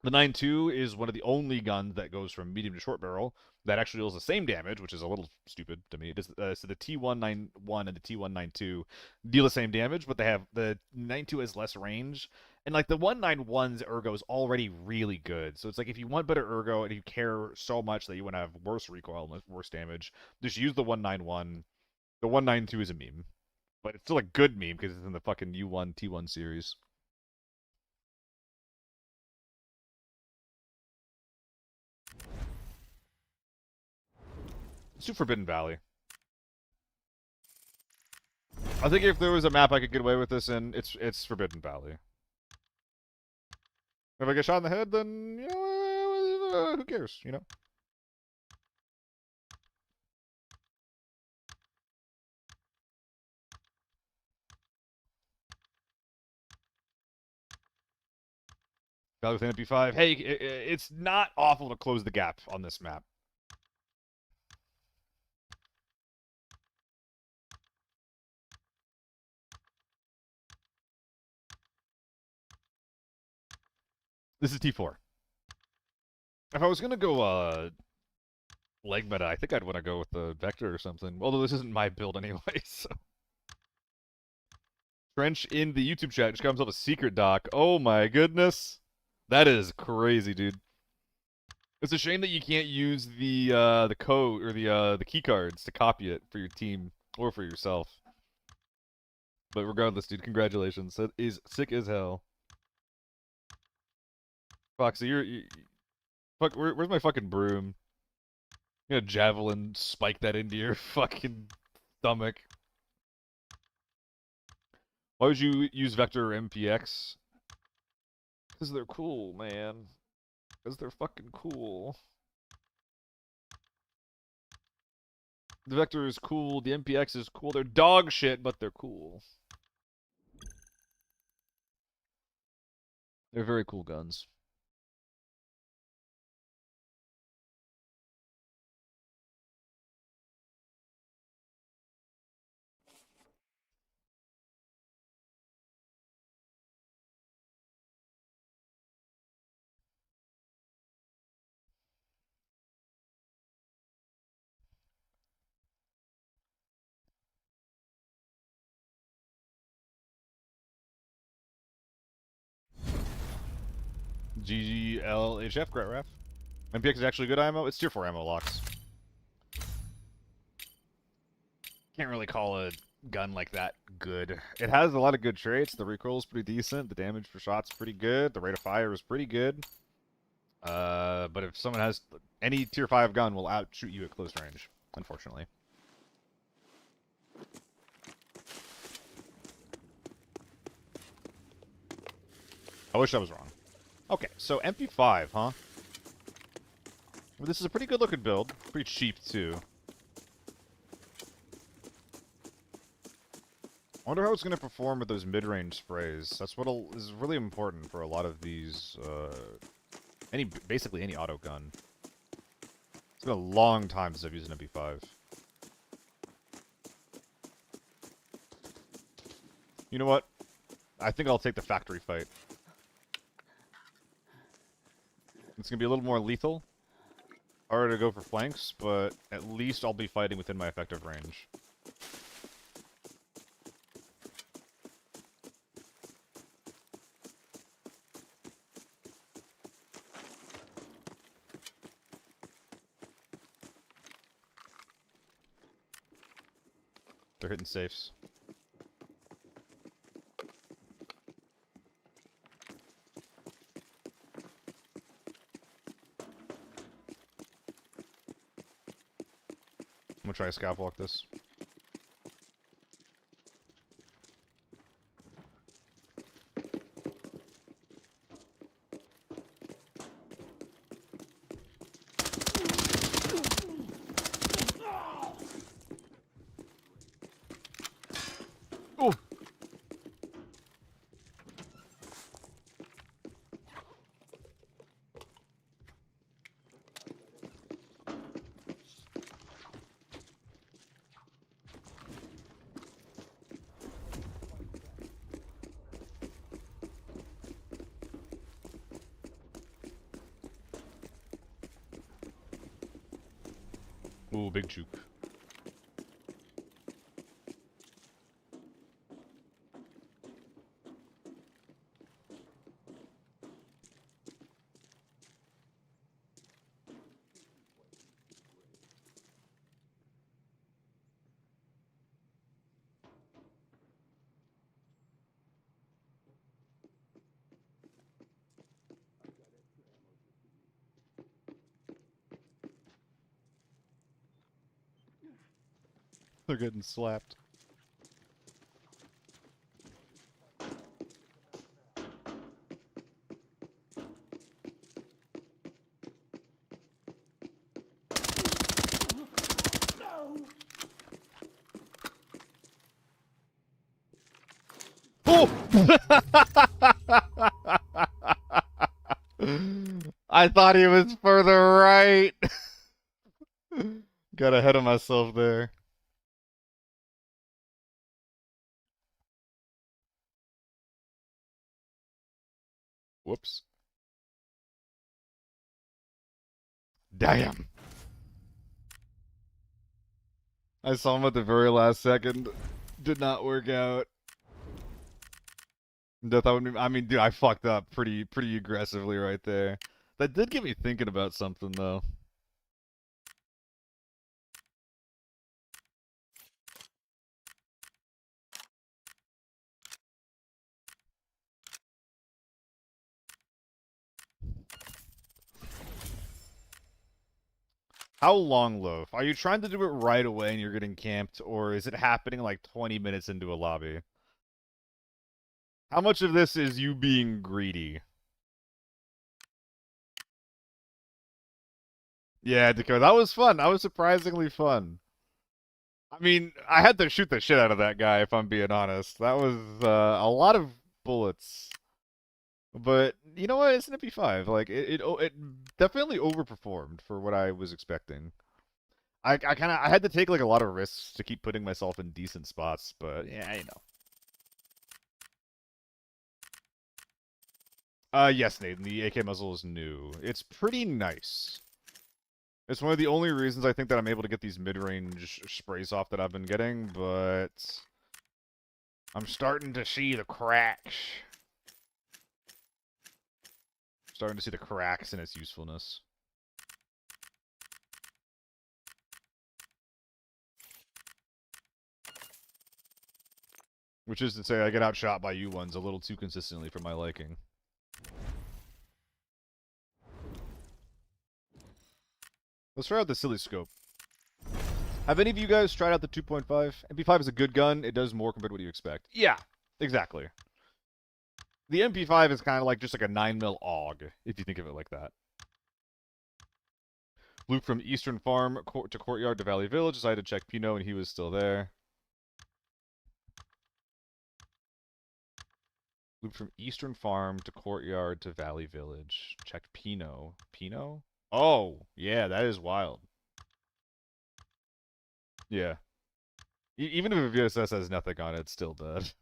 The 9.2 is one of the only guns that goes from medium to short barrel that actually deals the same damage, which is a little stupid to me. So the T191 and the T192 deal the same damage, but the 9.2 has less range. And like the 191's ergo is already really good. So it's like if you want better ergo and you care so much that you want to have worse recoil and worse damage, just use the 191. The 192 is a meme. But it's still a good meme because it's in the fucking U1 T1 series. Let's do Forbidden Valley. I think if there was a map I could get away with this in, it's Forbidden Valley. If I get shot in the head, then, you know, who cares, you know? Valley with MP5. Hey, it's not awful to close the gap on this map. This is T4. If I was gonna go leg meta, I think I'd want to go with the Vector or something. Although this isn't my build anyway, so. Trench in the YouTube chat just got himself a secret doc. Oh my goodness. That is crazy, dude. It's a shame that you can't use the code or the key cards to copy it for your team or for yourself. But regardless, dude, congratulations. That is sick as hell. Foxy, fuck. Where's my fucking broom? I'm gonna javelin spike that into your fucking stomach. Why would you use Vector or MPX? Because they're cool, man. Because they're fucking cool. The Vector is cool, the MPX is cool. They're dog shit, but they're cool. They're very cool guns. GGLHF, great ref. MPX is actually good ammo. It's tier 4 ammo locks. Can't really call a gun like that good. It has a lot of good traits. The recoil is pretty decent. The damage per shot's pretty good. The rate of fire is pretty good. But if someone has any tier 5 gun, will outshoot you at close range, unfortunately. I wish I was wrong. Okay, so MP5, huh? Well, this is a pretty good looking build. Pretty cheap, too. I wonder how it's going to perform with those mid-range sprays. That's what is really important for a lot of these, basically any auto gun. It's been a long time since I've used an MP5. You know what? I think I'll take the factory fight. It's going to be a little more lethal. Harder to go for flanks, but at least I'll be fighting within my effective range. They're hitting safes. I'm gonna try to scalp this. Oh! Ooh, big juke. They're getting slapped. Oh! I thought he was further right. Got ahead of myself there. Whoops. Damn. I saw him at the very last second. Did not work out. I mean, dude, I fucked up pretty aggressively right there. That did get me thinking about something, though. How long, Loaf? Are you trying to do it right away and you're getting camped, or is it happening like 20 minutes into a lobby? How much of this is you being greedy? Yeah, Dakota, that was fun. That was surprisingly fun. I mean, I had to shoot the shit out of that guy, if I'm being honest. That was a lot of bullets. But you know what? It's an MP5. Like it definitely overperformed for what I was expecting. I had to take like a lot of risks to keep putting myself in decent spots, but yeah, you know. Yes, Nathan, the AK muzzle is new. It's pretty nice. It's one of the only reasons I think that I'm able to get these mid-range sprays off that I've been getting, but I'm starting to see the cracks. Starting to see the cracks in its usefulness. Which is to say, I get outshot by you ones a little too consistently for my liking. Let's try out the silly scope. Have any of you guys tried out the 2.5? MP5 is a good gun. It does more compared to what you expect. Yeah, exactly. The MP5 is kind of like just like a 9mm AUG, if you think of it like that. Luke from Eastern Farm to Courtyard to Valley Village decided to check Pino, and he was still there. Luke from Eastern Farm to Courtyard to Valley Village. Checked Pino. Pino? Oh, yeah, that is wild. Yeah. Even if a VSS has nothing on it, it's still dead. It's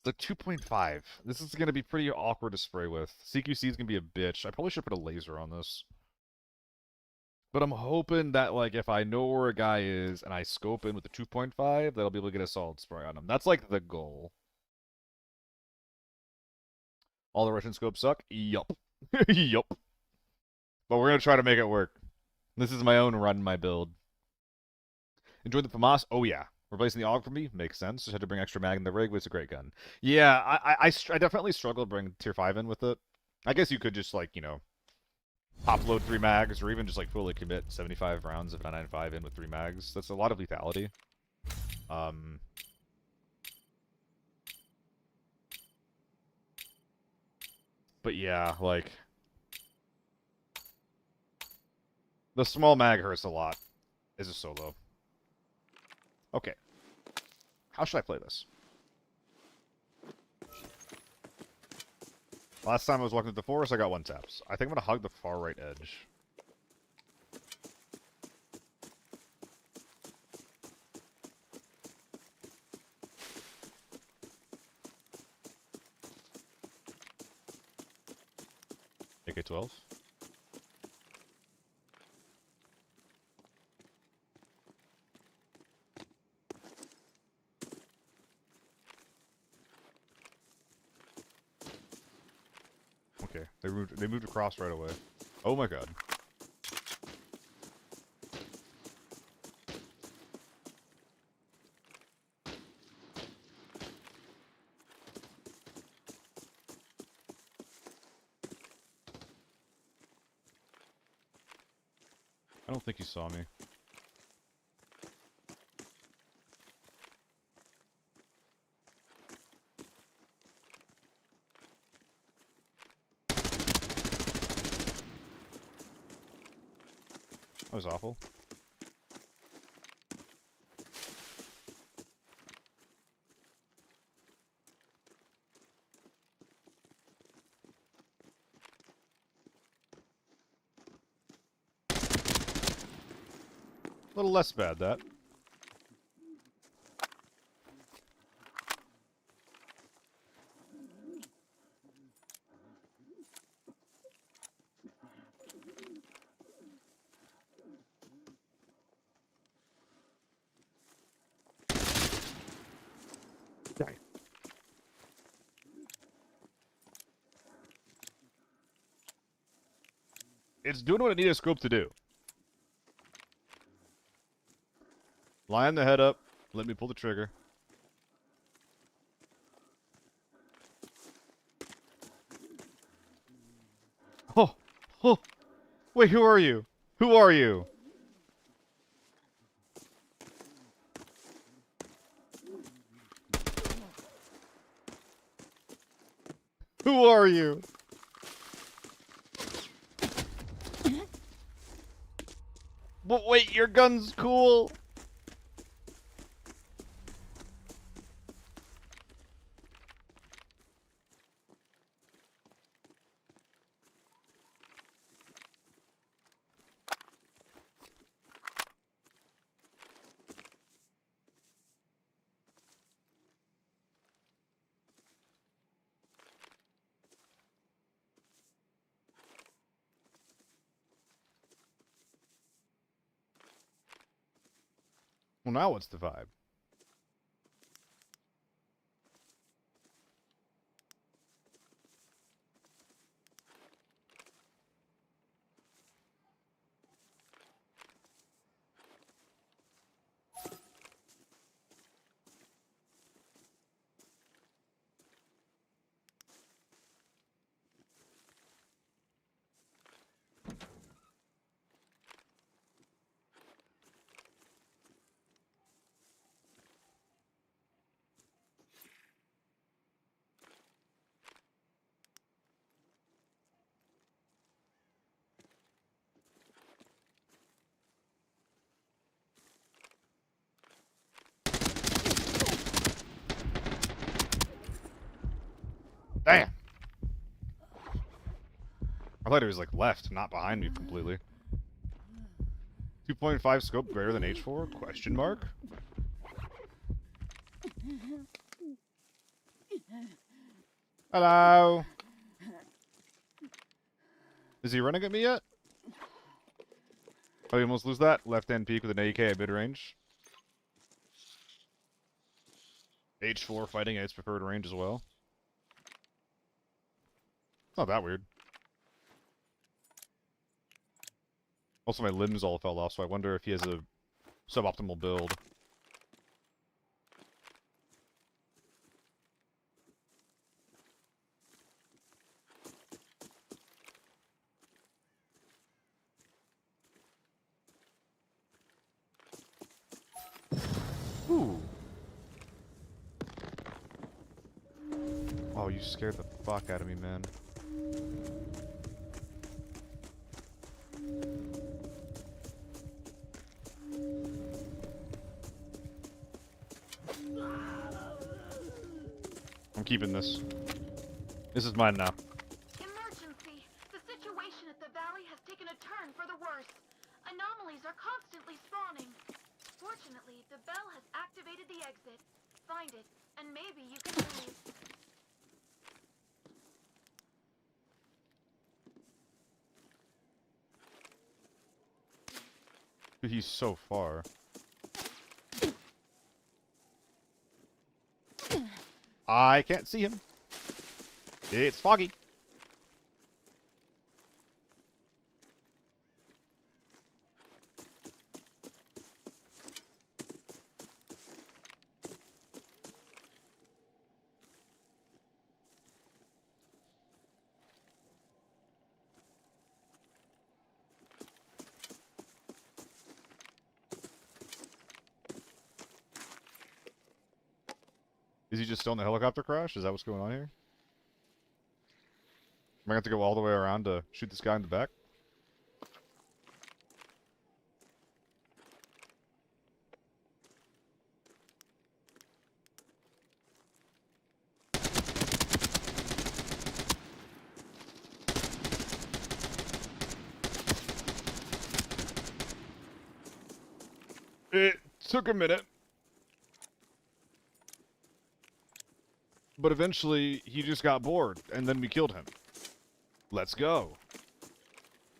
like 2.5. This is going to be pretty awkward to spray with. CQC is going to be a bitch. I probably should put a laser on this. But I'm hoping that, like, if I know where a guy is and I scope in with the 2.5, that I'll be able to get a solid spray on him. That's, like, the goal. All the Russian scopes suck? Yup. Yup. But we're going to try to make it work. This is my own run, my build. Enjoyed the FAMAS? Oh, yeah. Replacing the AUG for me? Makes sense. Just had to bring extra mag in the rig, but it's a great gun. Yeah, I definitely struggle to bring Tier 5 in with it. I guess you could just, like, you know, top load 3 mags, or even just like fully commit 75 rounds of 995 in with 3 mags. That's a lot of lethality. But yeah, like the small mag hurts a lot as a solo. Okay. How should I play this? Last time I was walking through the forest, I got 1 taps. I think I'm gonna hug the far right edge. AK-12. Okay, they moved across right away. Oh my god. I don't think he saw me. That was awful. A little less bad, that. Die. It's doing what it needed a scope to do. Line the head up. Let me pull the trigger. Oh! Oh! Wait, who are you? Who are you? Who are you? But wait, your gun's cool! Well, now what's the vibe? Damn! I thought he was like left, not behind me completely. 2.5 scope greater than H4? Question mark? Hello? Is he running at me yet? Oh, you almost lose that? Left-hand peek with an AK at mid-range. H4 fighting at its preferred range as well. It's not that weird. Also, my limbs all fell off, so I wonder if he has a suboptimal build. Oh, you scared the fuck out of me, man. I'm keeping this. This is mine now. Emergency! The situation at the valley has taken a turn for the worse. Anomalies are constantly spawning. Fortunately, the bell has activated the exit. Find it, and maybe you can leave. He's so far. I can't see him. It's foggy. Is he just still in the helicopter crash? Is that what's going on here? Am I going to have to go all the way around to shoot this guy in the back? It took a minute. But eventually, he just got bored, and then we killed him. Let's go.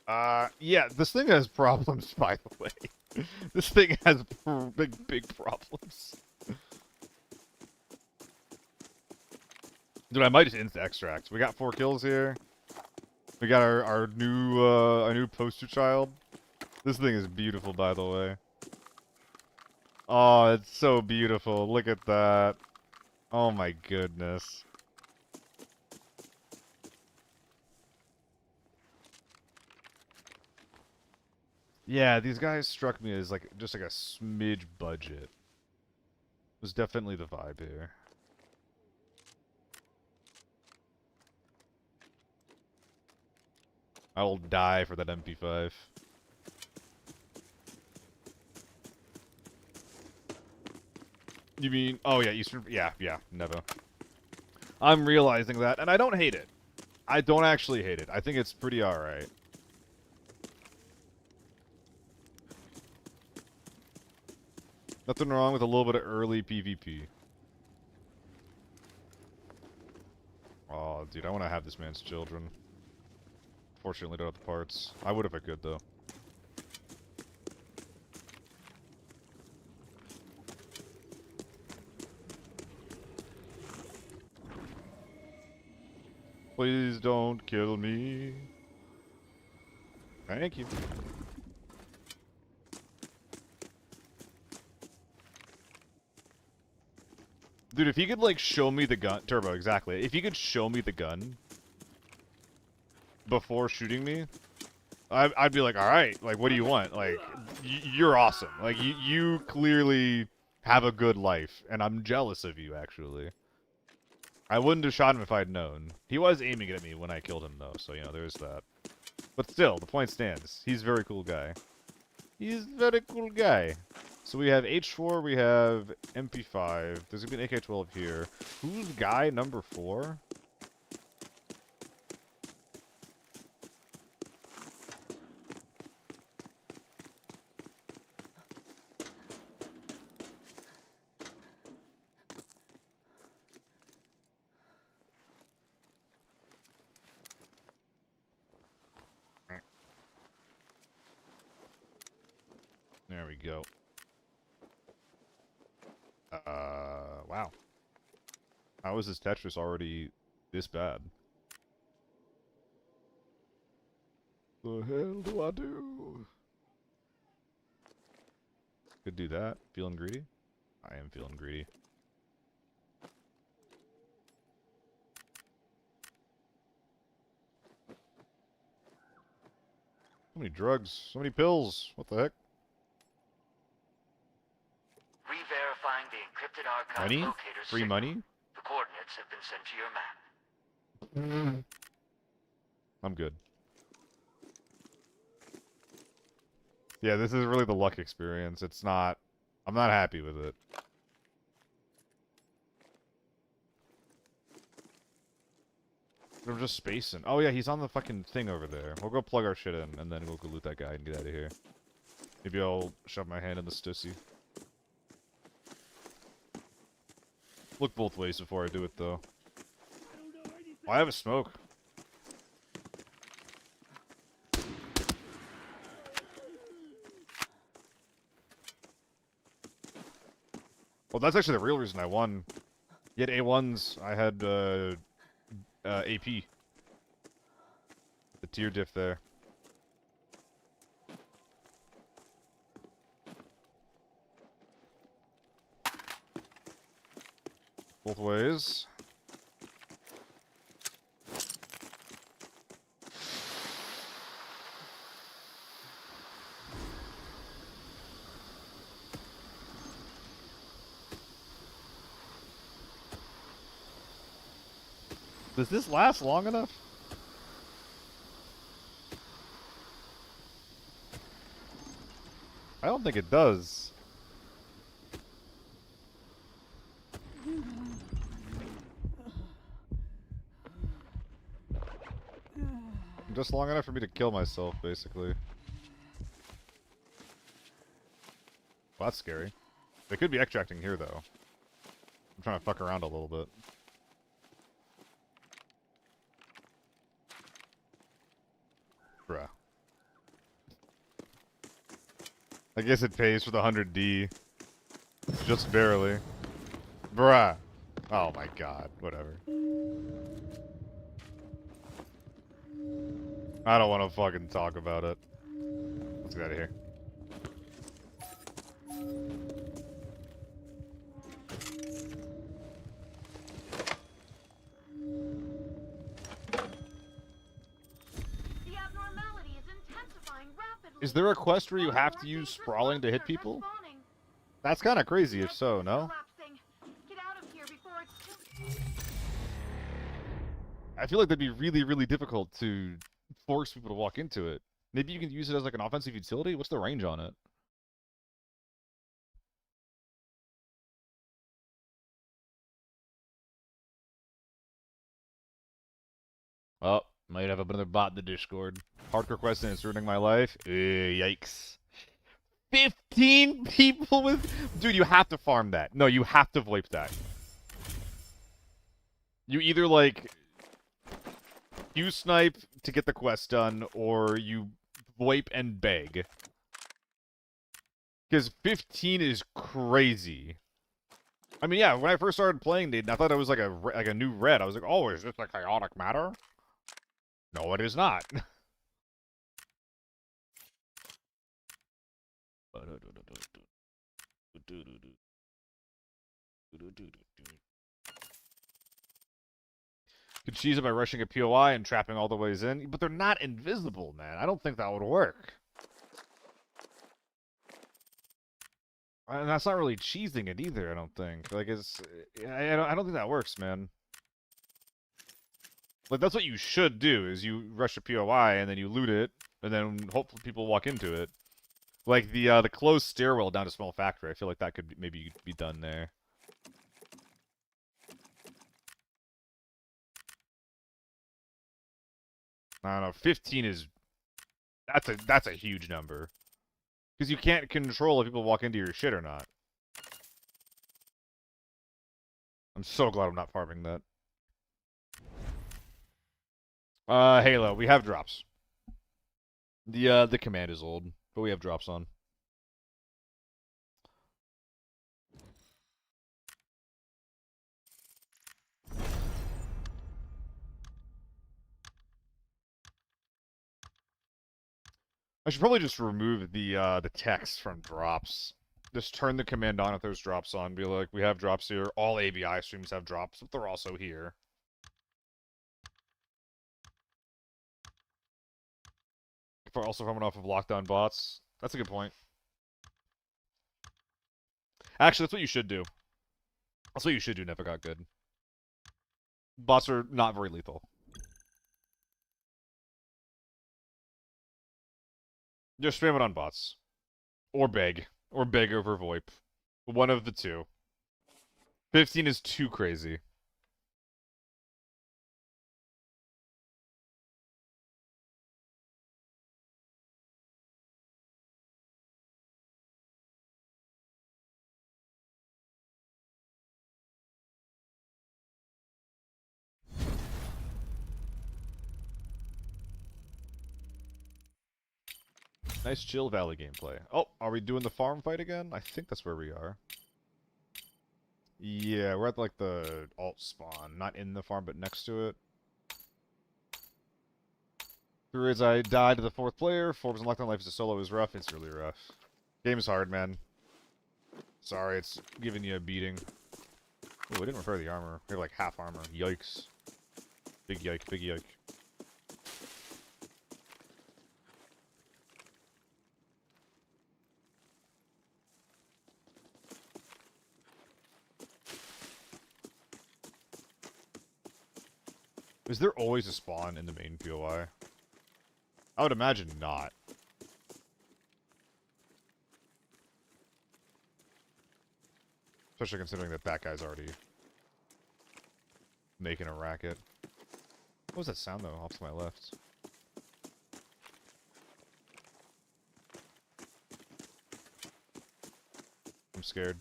Yeah, this thing has problems, by the way. This thing has big problems. Dude, I might just insta-extract. We got 4 kills here. We got our new poster child. This thing is beautiful, by the way. Oh, it's so beautiful. Look at that. Oh my goodness. Yeah, these guys struck me as like just like a smidge budget. Was definitely the vibe here. I will die for that MP5. You mean, oh yeah, Eastern, yeah, never. I'm realizing that, and I don't hate it. I don't actually hate it. I think it's pretty alright. Nothing wrong with a little bit of early PvP. Oh, dude, I want to have this man's children. Fortunately, don't have the parts. I would if I could, though. Please don't kill me. Thank you. Dude, if he could, like, show me the gun... Turbo, exactly. If he could show me the gun before shooting me, I'd be like, alright, like, what do you want? Like, you're awesome. Like, you clearly have a good life, and I'm jealous of you, actually. I wouldn't have shot him if I'd known. He was aiming at me when I killed him, though, so, you know, there's that. But still, the point stands. He's a very cool guy. He's a very cool guy. So we have H4, we have MP5. There's gonna be an AK-12 here. Who's guy number 4? There we go. Wow. How is this Tetris already this bad? The hell do I do? Could do that. Feeling greedy? I am feeling greedy. So many drugs, so many pills. What the heck? Re-verifying the encrypted archive Money? locator's Free signal. money? The coordinates have been sent to your map. I'm good. Yeah, this is really the luck experience. It's not... I'm not happy with it. I'm just spacing. Oh yeah, he's on the fucking thing over there. We'll go plug our shit in, and then we'll go loot that guy and get out of here. Maybe I'll shove my hand in the stussy. Look both ways before I do it, though. Oh, I have a smoke. Well, that's actually the real reason I won. You had A1s, I had, AP. The tier diff there. Both ways. Does this last long enough? I don't think it does. Just long enough for me to kill myself, basically. Well, that's scary. They could be extracting here, though. I'm trying to fuck around a little bit. Bruh. I guess it pays for the 100D. Just barely. Bruh. Oh my god. Whatever. I don't want to fucking talk about it. Let's get out of here. The abnormality is intensifying rapidly. Is there a quest where you have to use sprawling to hit people? That's kind of crazy if so, no? Get out of here before it's too... I feel like that'd be really, really difficult to force people to walk into it. Maybe you can use it as like an offensive utility? What's the range on it? Oh, might have another bot in the Discord. Hardcore quest and it's ruining my life. Yikes. 15 people with... Dude, you have to farm that. No, you have to VoIP that. You either, like... You snipe to get the quest done, or you VoIP and beg. Because 15 is crazy. I mean, yeah, when I first started playing Dayton, I thought it was like a new red. I was like, oh, is this a chaotic matter? No, it is not. Could cheese it by rushing a POI and trapping all the ways in, but they're not invisible, man. I don't think that would work. And that's not really cheesing it either, I don't think. Like, it's... I don't think that works, man. Like, that's what you should do, is you rush a POI, and then you loot it, and then hopefully people walk into it. Like, the closed stairwell down to Small Factory, I feel like that could maybe be done there. I don't know, 15 is... That's a huge number. Because you can't control if people walk into your shit or not. I'm so glad I'm not farming that. Halo, we have drops. The command is old, but we have drops on. I should probably just remove the text from drops. Just turn the command on if there's drops on. Be like, we have drops here. All ABI streams have drops, but they're also here. If also coming off of lockdown bots. That's a good point. Actually, that's what you should do. That's what you should do, Never Got Good. Bots are not very lethal. Just spam it on bots. Or beg. Or beg over VoIP. One of the two. 15 is too crazy. Nice chill valley gameplay. Oh, are we doing the farm fight again? I think that's where we are. Yeah, we're at like the alt spawn. Not in the farm, but next to it. Through as I died to the 4th player. Forbes and Lockdown Life as a solo is rough. It's really rough. Game's hard, man. Sorry, it's giving you a beating. Oh, we didn't repair the armor. We have like half armor. Yikes. Big yike, big yike. Is there always a spawn in the main POI? I would imagine not. Especially considering that that guy's already making a racket. What was that sound, though, off to my left? I'm scared.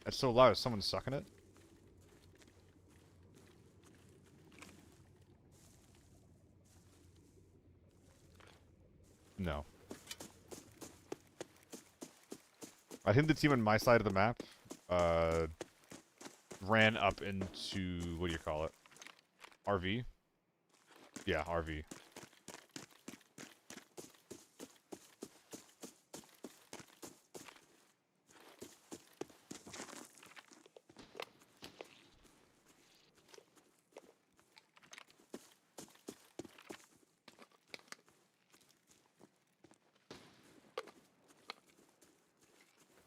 That's so loud. Is someone sucking it? No. I think the team on my side of the map ran up into, what do you call it? RV? Yeah, RV.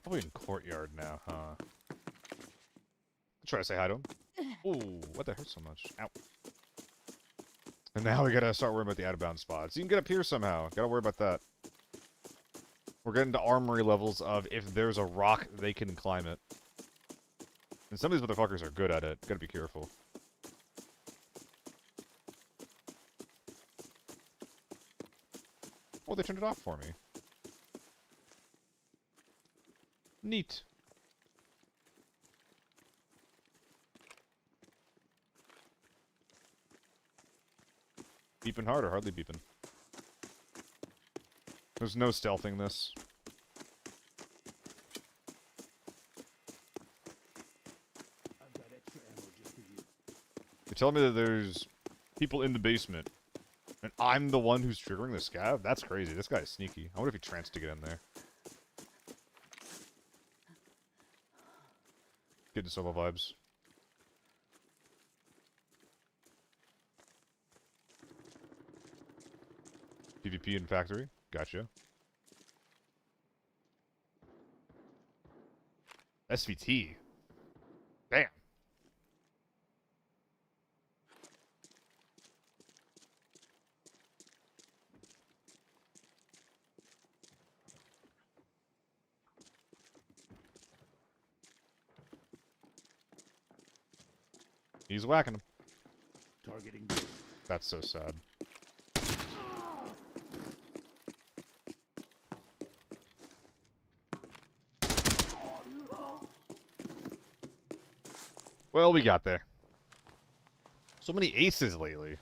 Probably in courtyard now, huh? I'll try to say hi to him. Ooh, what the hurt so much? Ow. And now we gotta start worrying about the out-of-bounds spots. You can get up here somehow. Gotta worry about that. We're getting to armory levels of if there's a rock, they can climb it. And some of these motherfuckers are good at it. Gotta be careful. Oh, they turned it off for me. Neat. Beeping hard or hardly beeping? There's no stealthing this. I've got extra ammo just for you. You're telling me that there's people in the basement, and I'm the one who's triggering the scav? That's crazy. This guy's sneaky. I wonder if he tranced to get in there. Getting solo vibes. PvP in factory. Gotcha. SVT. Damn. He's whacking him. Targeting this. That's so sad. Well, we got there. So many aces lately.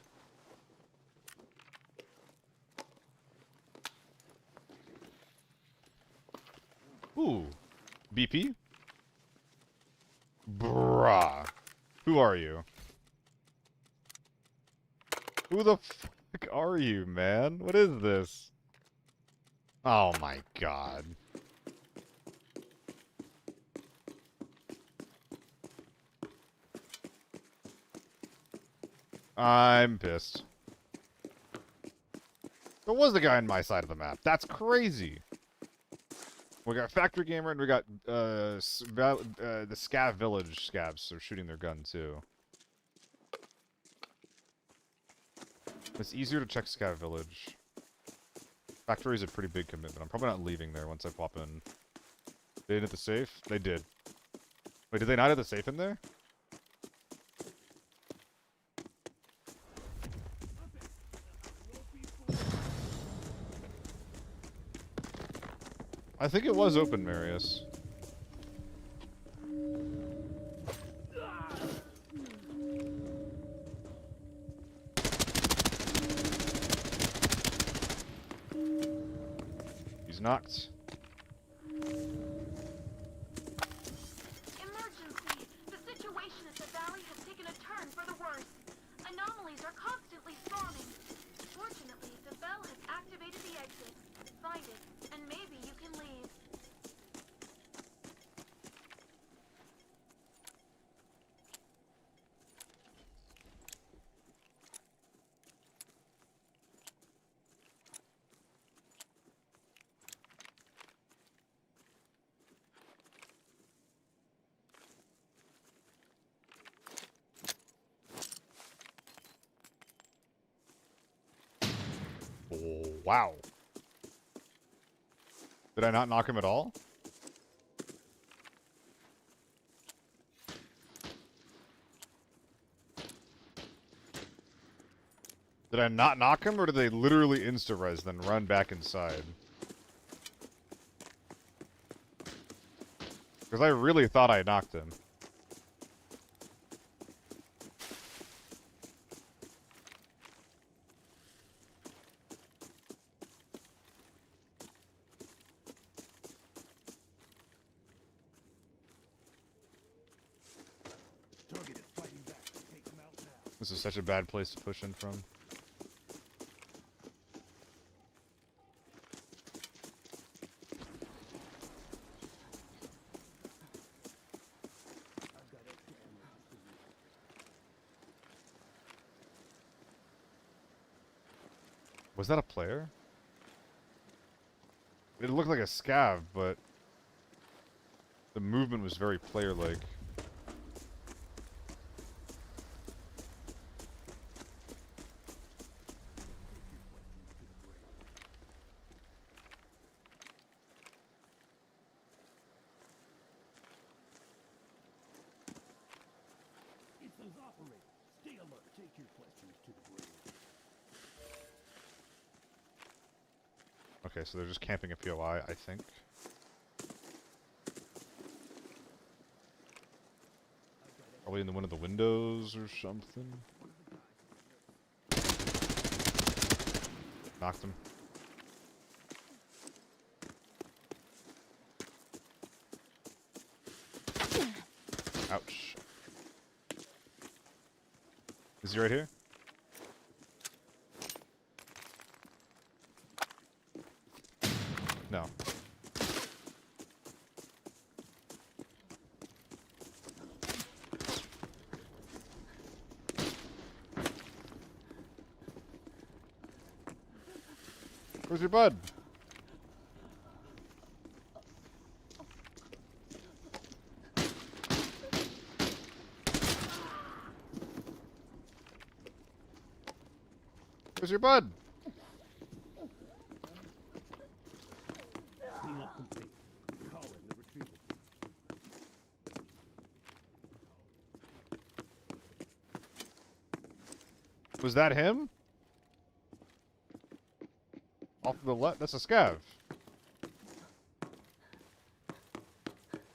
Ooh. BP? Bruh. Who are you? Who the fuck are you, man? What is this? Oh my god. I'm pissed. There was the guy on my side of the map. That's crazy. We got Factory Gamer and we got the Scav Village Scavs. They're shooting their gun too. It's easier to check Scav Village. Factory is a pretty big commitment. I'm probably not leaving there once I pop in. They didn't hit the safe? They did. Wait, did they not hit the safe in there? I think it was open, Marius. He's knocked. Emergency! The situation at the valley has taken a turn for the worse. Anomalies are constantly spawning. Fortunately, the bell has activated the exit. Find it, and maybe you can leave. Oh, wow. Did I not knock him at all? Did I not knock him, or did they literally insta-res, then run back inside? Because I really thought I knocked him. Target is fighting back. Take him out now. This is such a bad place to push in from. I've got extra ammo just for you. Was that a player? It looked like a scav, but the movement was very player-like. It's those operators. Stay alert. Take your questions to the grave. Okay, so they're just camping a POI, I think. Probably in one of the windows or something. Knocked him. Ouch. Is he right here? No. Where's your bud? Where's your bud? Cleanup complete. Calling the retrieval. Was that him? Off to the left? That's a scav.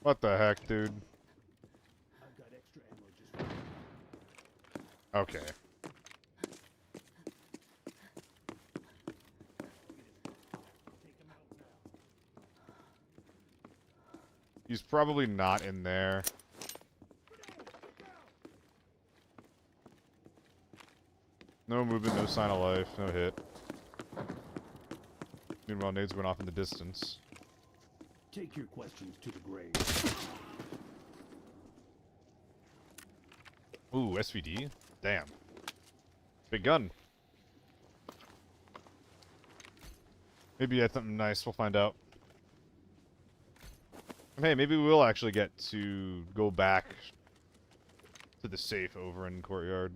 What the heck, dude? I've got extra ammo just for you. Okay. Take him out now. He's probably not in there. No movement, no sign of life, no hit. Meanwhile, nades went off in the distance. Take your questions to the grave. Ooh, SVD? Damn. Big gun. Maybe he had something nice. We'll find out. And hey, maybe we will actually get to go back to the safe over in courtyard.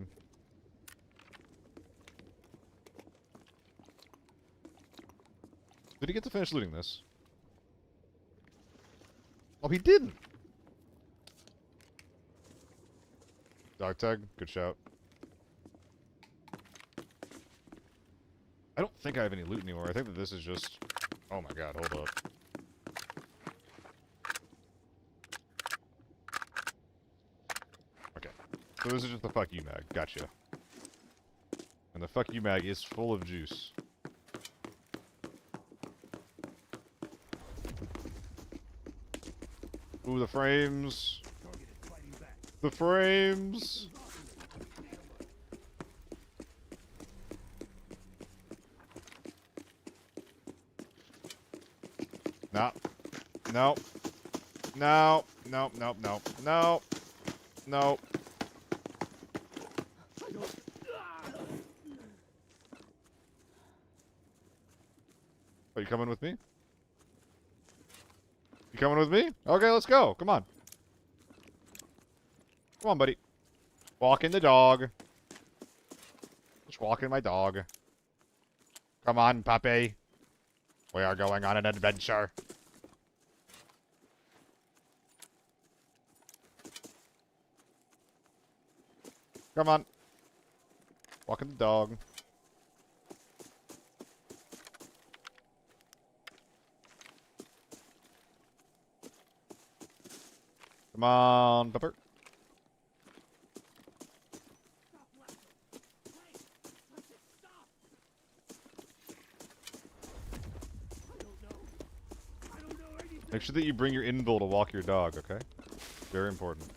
Did he get to finish looting this? Oh, he didn't! Dog tag, good shout. I don't think I have any loot anymore. I think that this is just... Oh my god, hold up. Okay. So this is just the fuck you mag. Gotcha. And the fuck you mag is full of juice. Ooh, the frames. The frames. No. No. No. No. No. No. No. No. Are you coming with me? You coming with me? Okay, let's go. Come on. Come on, buddy. Walking the dog. Just walking my dog. Come on, puppy. We are going on an adventure. Come on. Walking the dog. Come on, pupper. Make sure that you bring your invul to walk your dog, okay? Very important.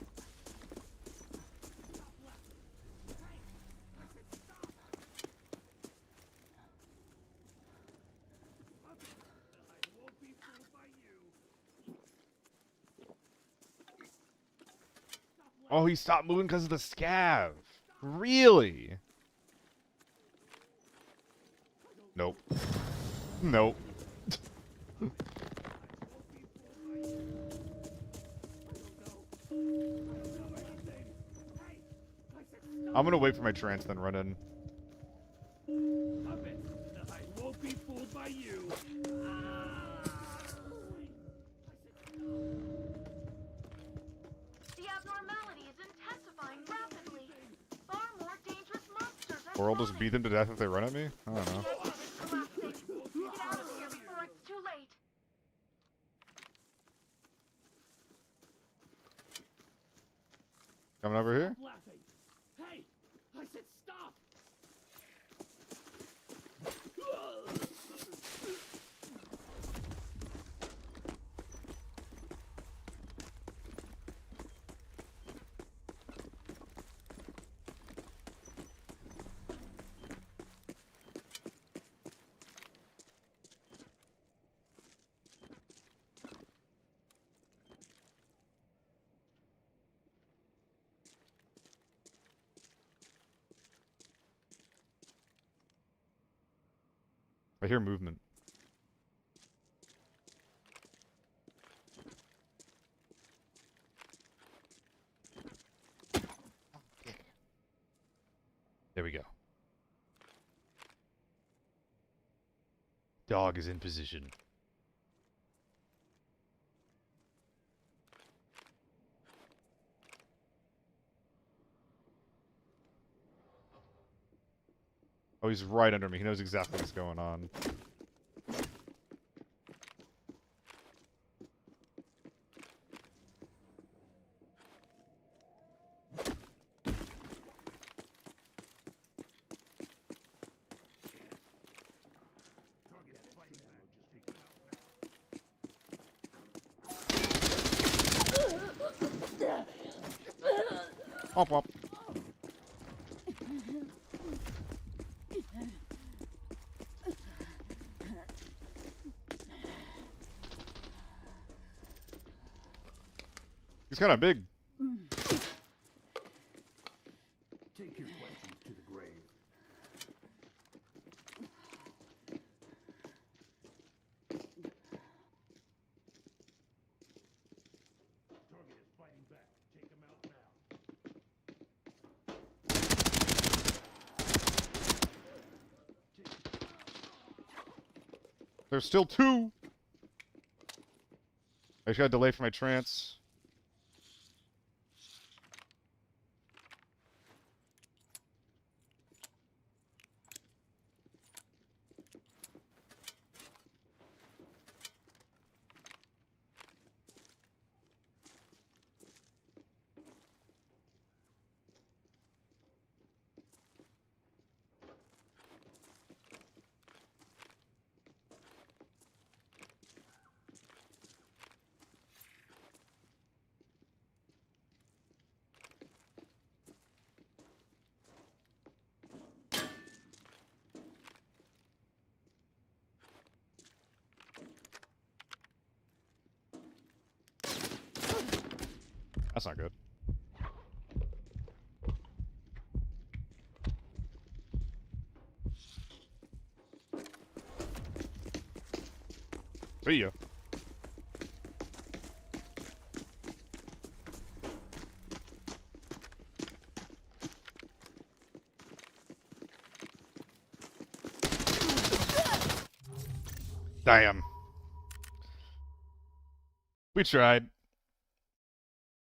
Oh, he stopped moving because of the scav. Really? Nope. Nope. I'm gonna wait for my trance, then run in. I won't be fooled by you. The abnormality is intensifying rapidly. Far more dangerous monsters are Or I'll just beat them to death if they run at me? I don't know. The exit is collapsing. Get out of here before it's too late. Coming over here? Laughing. Hey, I said stop. I hear movement. There we go. Dog is in position. Oh, he's right under me. He knows exactly what's going on. Womp womp. He's kind of big. Take your questions to the grave. There's still 2. I just got a delay for my trance. That's not good. See ya. Damn. We tried.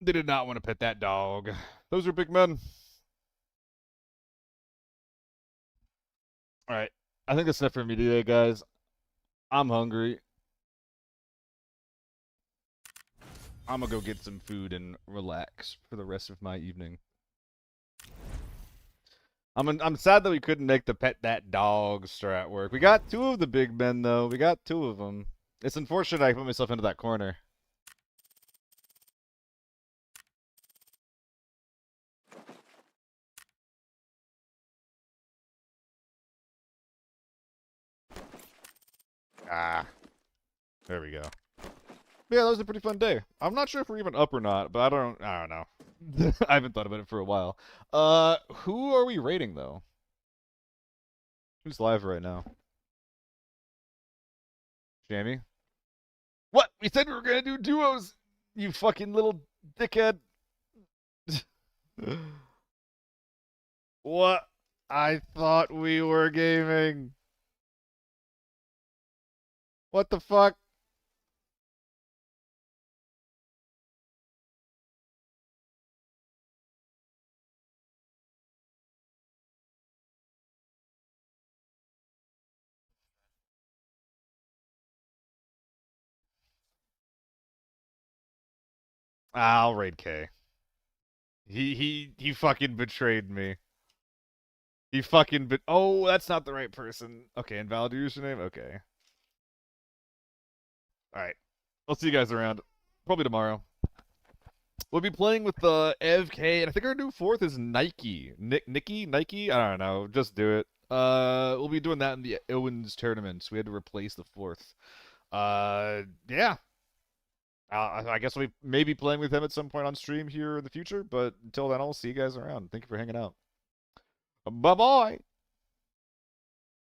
They did not want to pet that dog. Those are big men. Alright. I think that's enough for me today, guys. I'm hungry. I'm gonna go get some food and relax for the rest of my evening. I'm sad that we couldn't make the pet that dog strat work. We got 2 of the big men, though. We got 2 of them. It's unfortunate I put myself into that corner. Ah. There we go. Yeah, that was a pretty fun day. I'm not sure if we're even up or not, but I don't know. I haven't thought about it for a while. Who are we rating, though? Who's live right now? Jamie? What? We said we were gonna do duos, you fucking little dickhead. What? I thought we were gaming. What the fuck? I'll raid K. He fucking betrayed me. He fucking oh, that's not the right person. Okay, invalid username? Okay. Alright. I'll see you guys around. Probably tomorrow. We'll be playing with the Ev K, and I think our new 4th is Nike. Nike? I don't know. Just do it. We'll be doing that in the Owens tournament. We had to replace the 4th. Yeah. I guess we'll be maybe playing with him at some point on stream here in the future, but until then, I'll see you guys around. Thank you for hanging out. Bye-bye.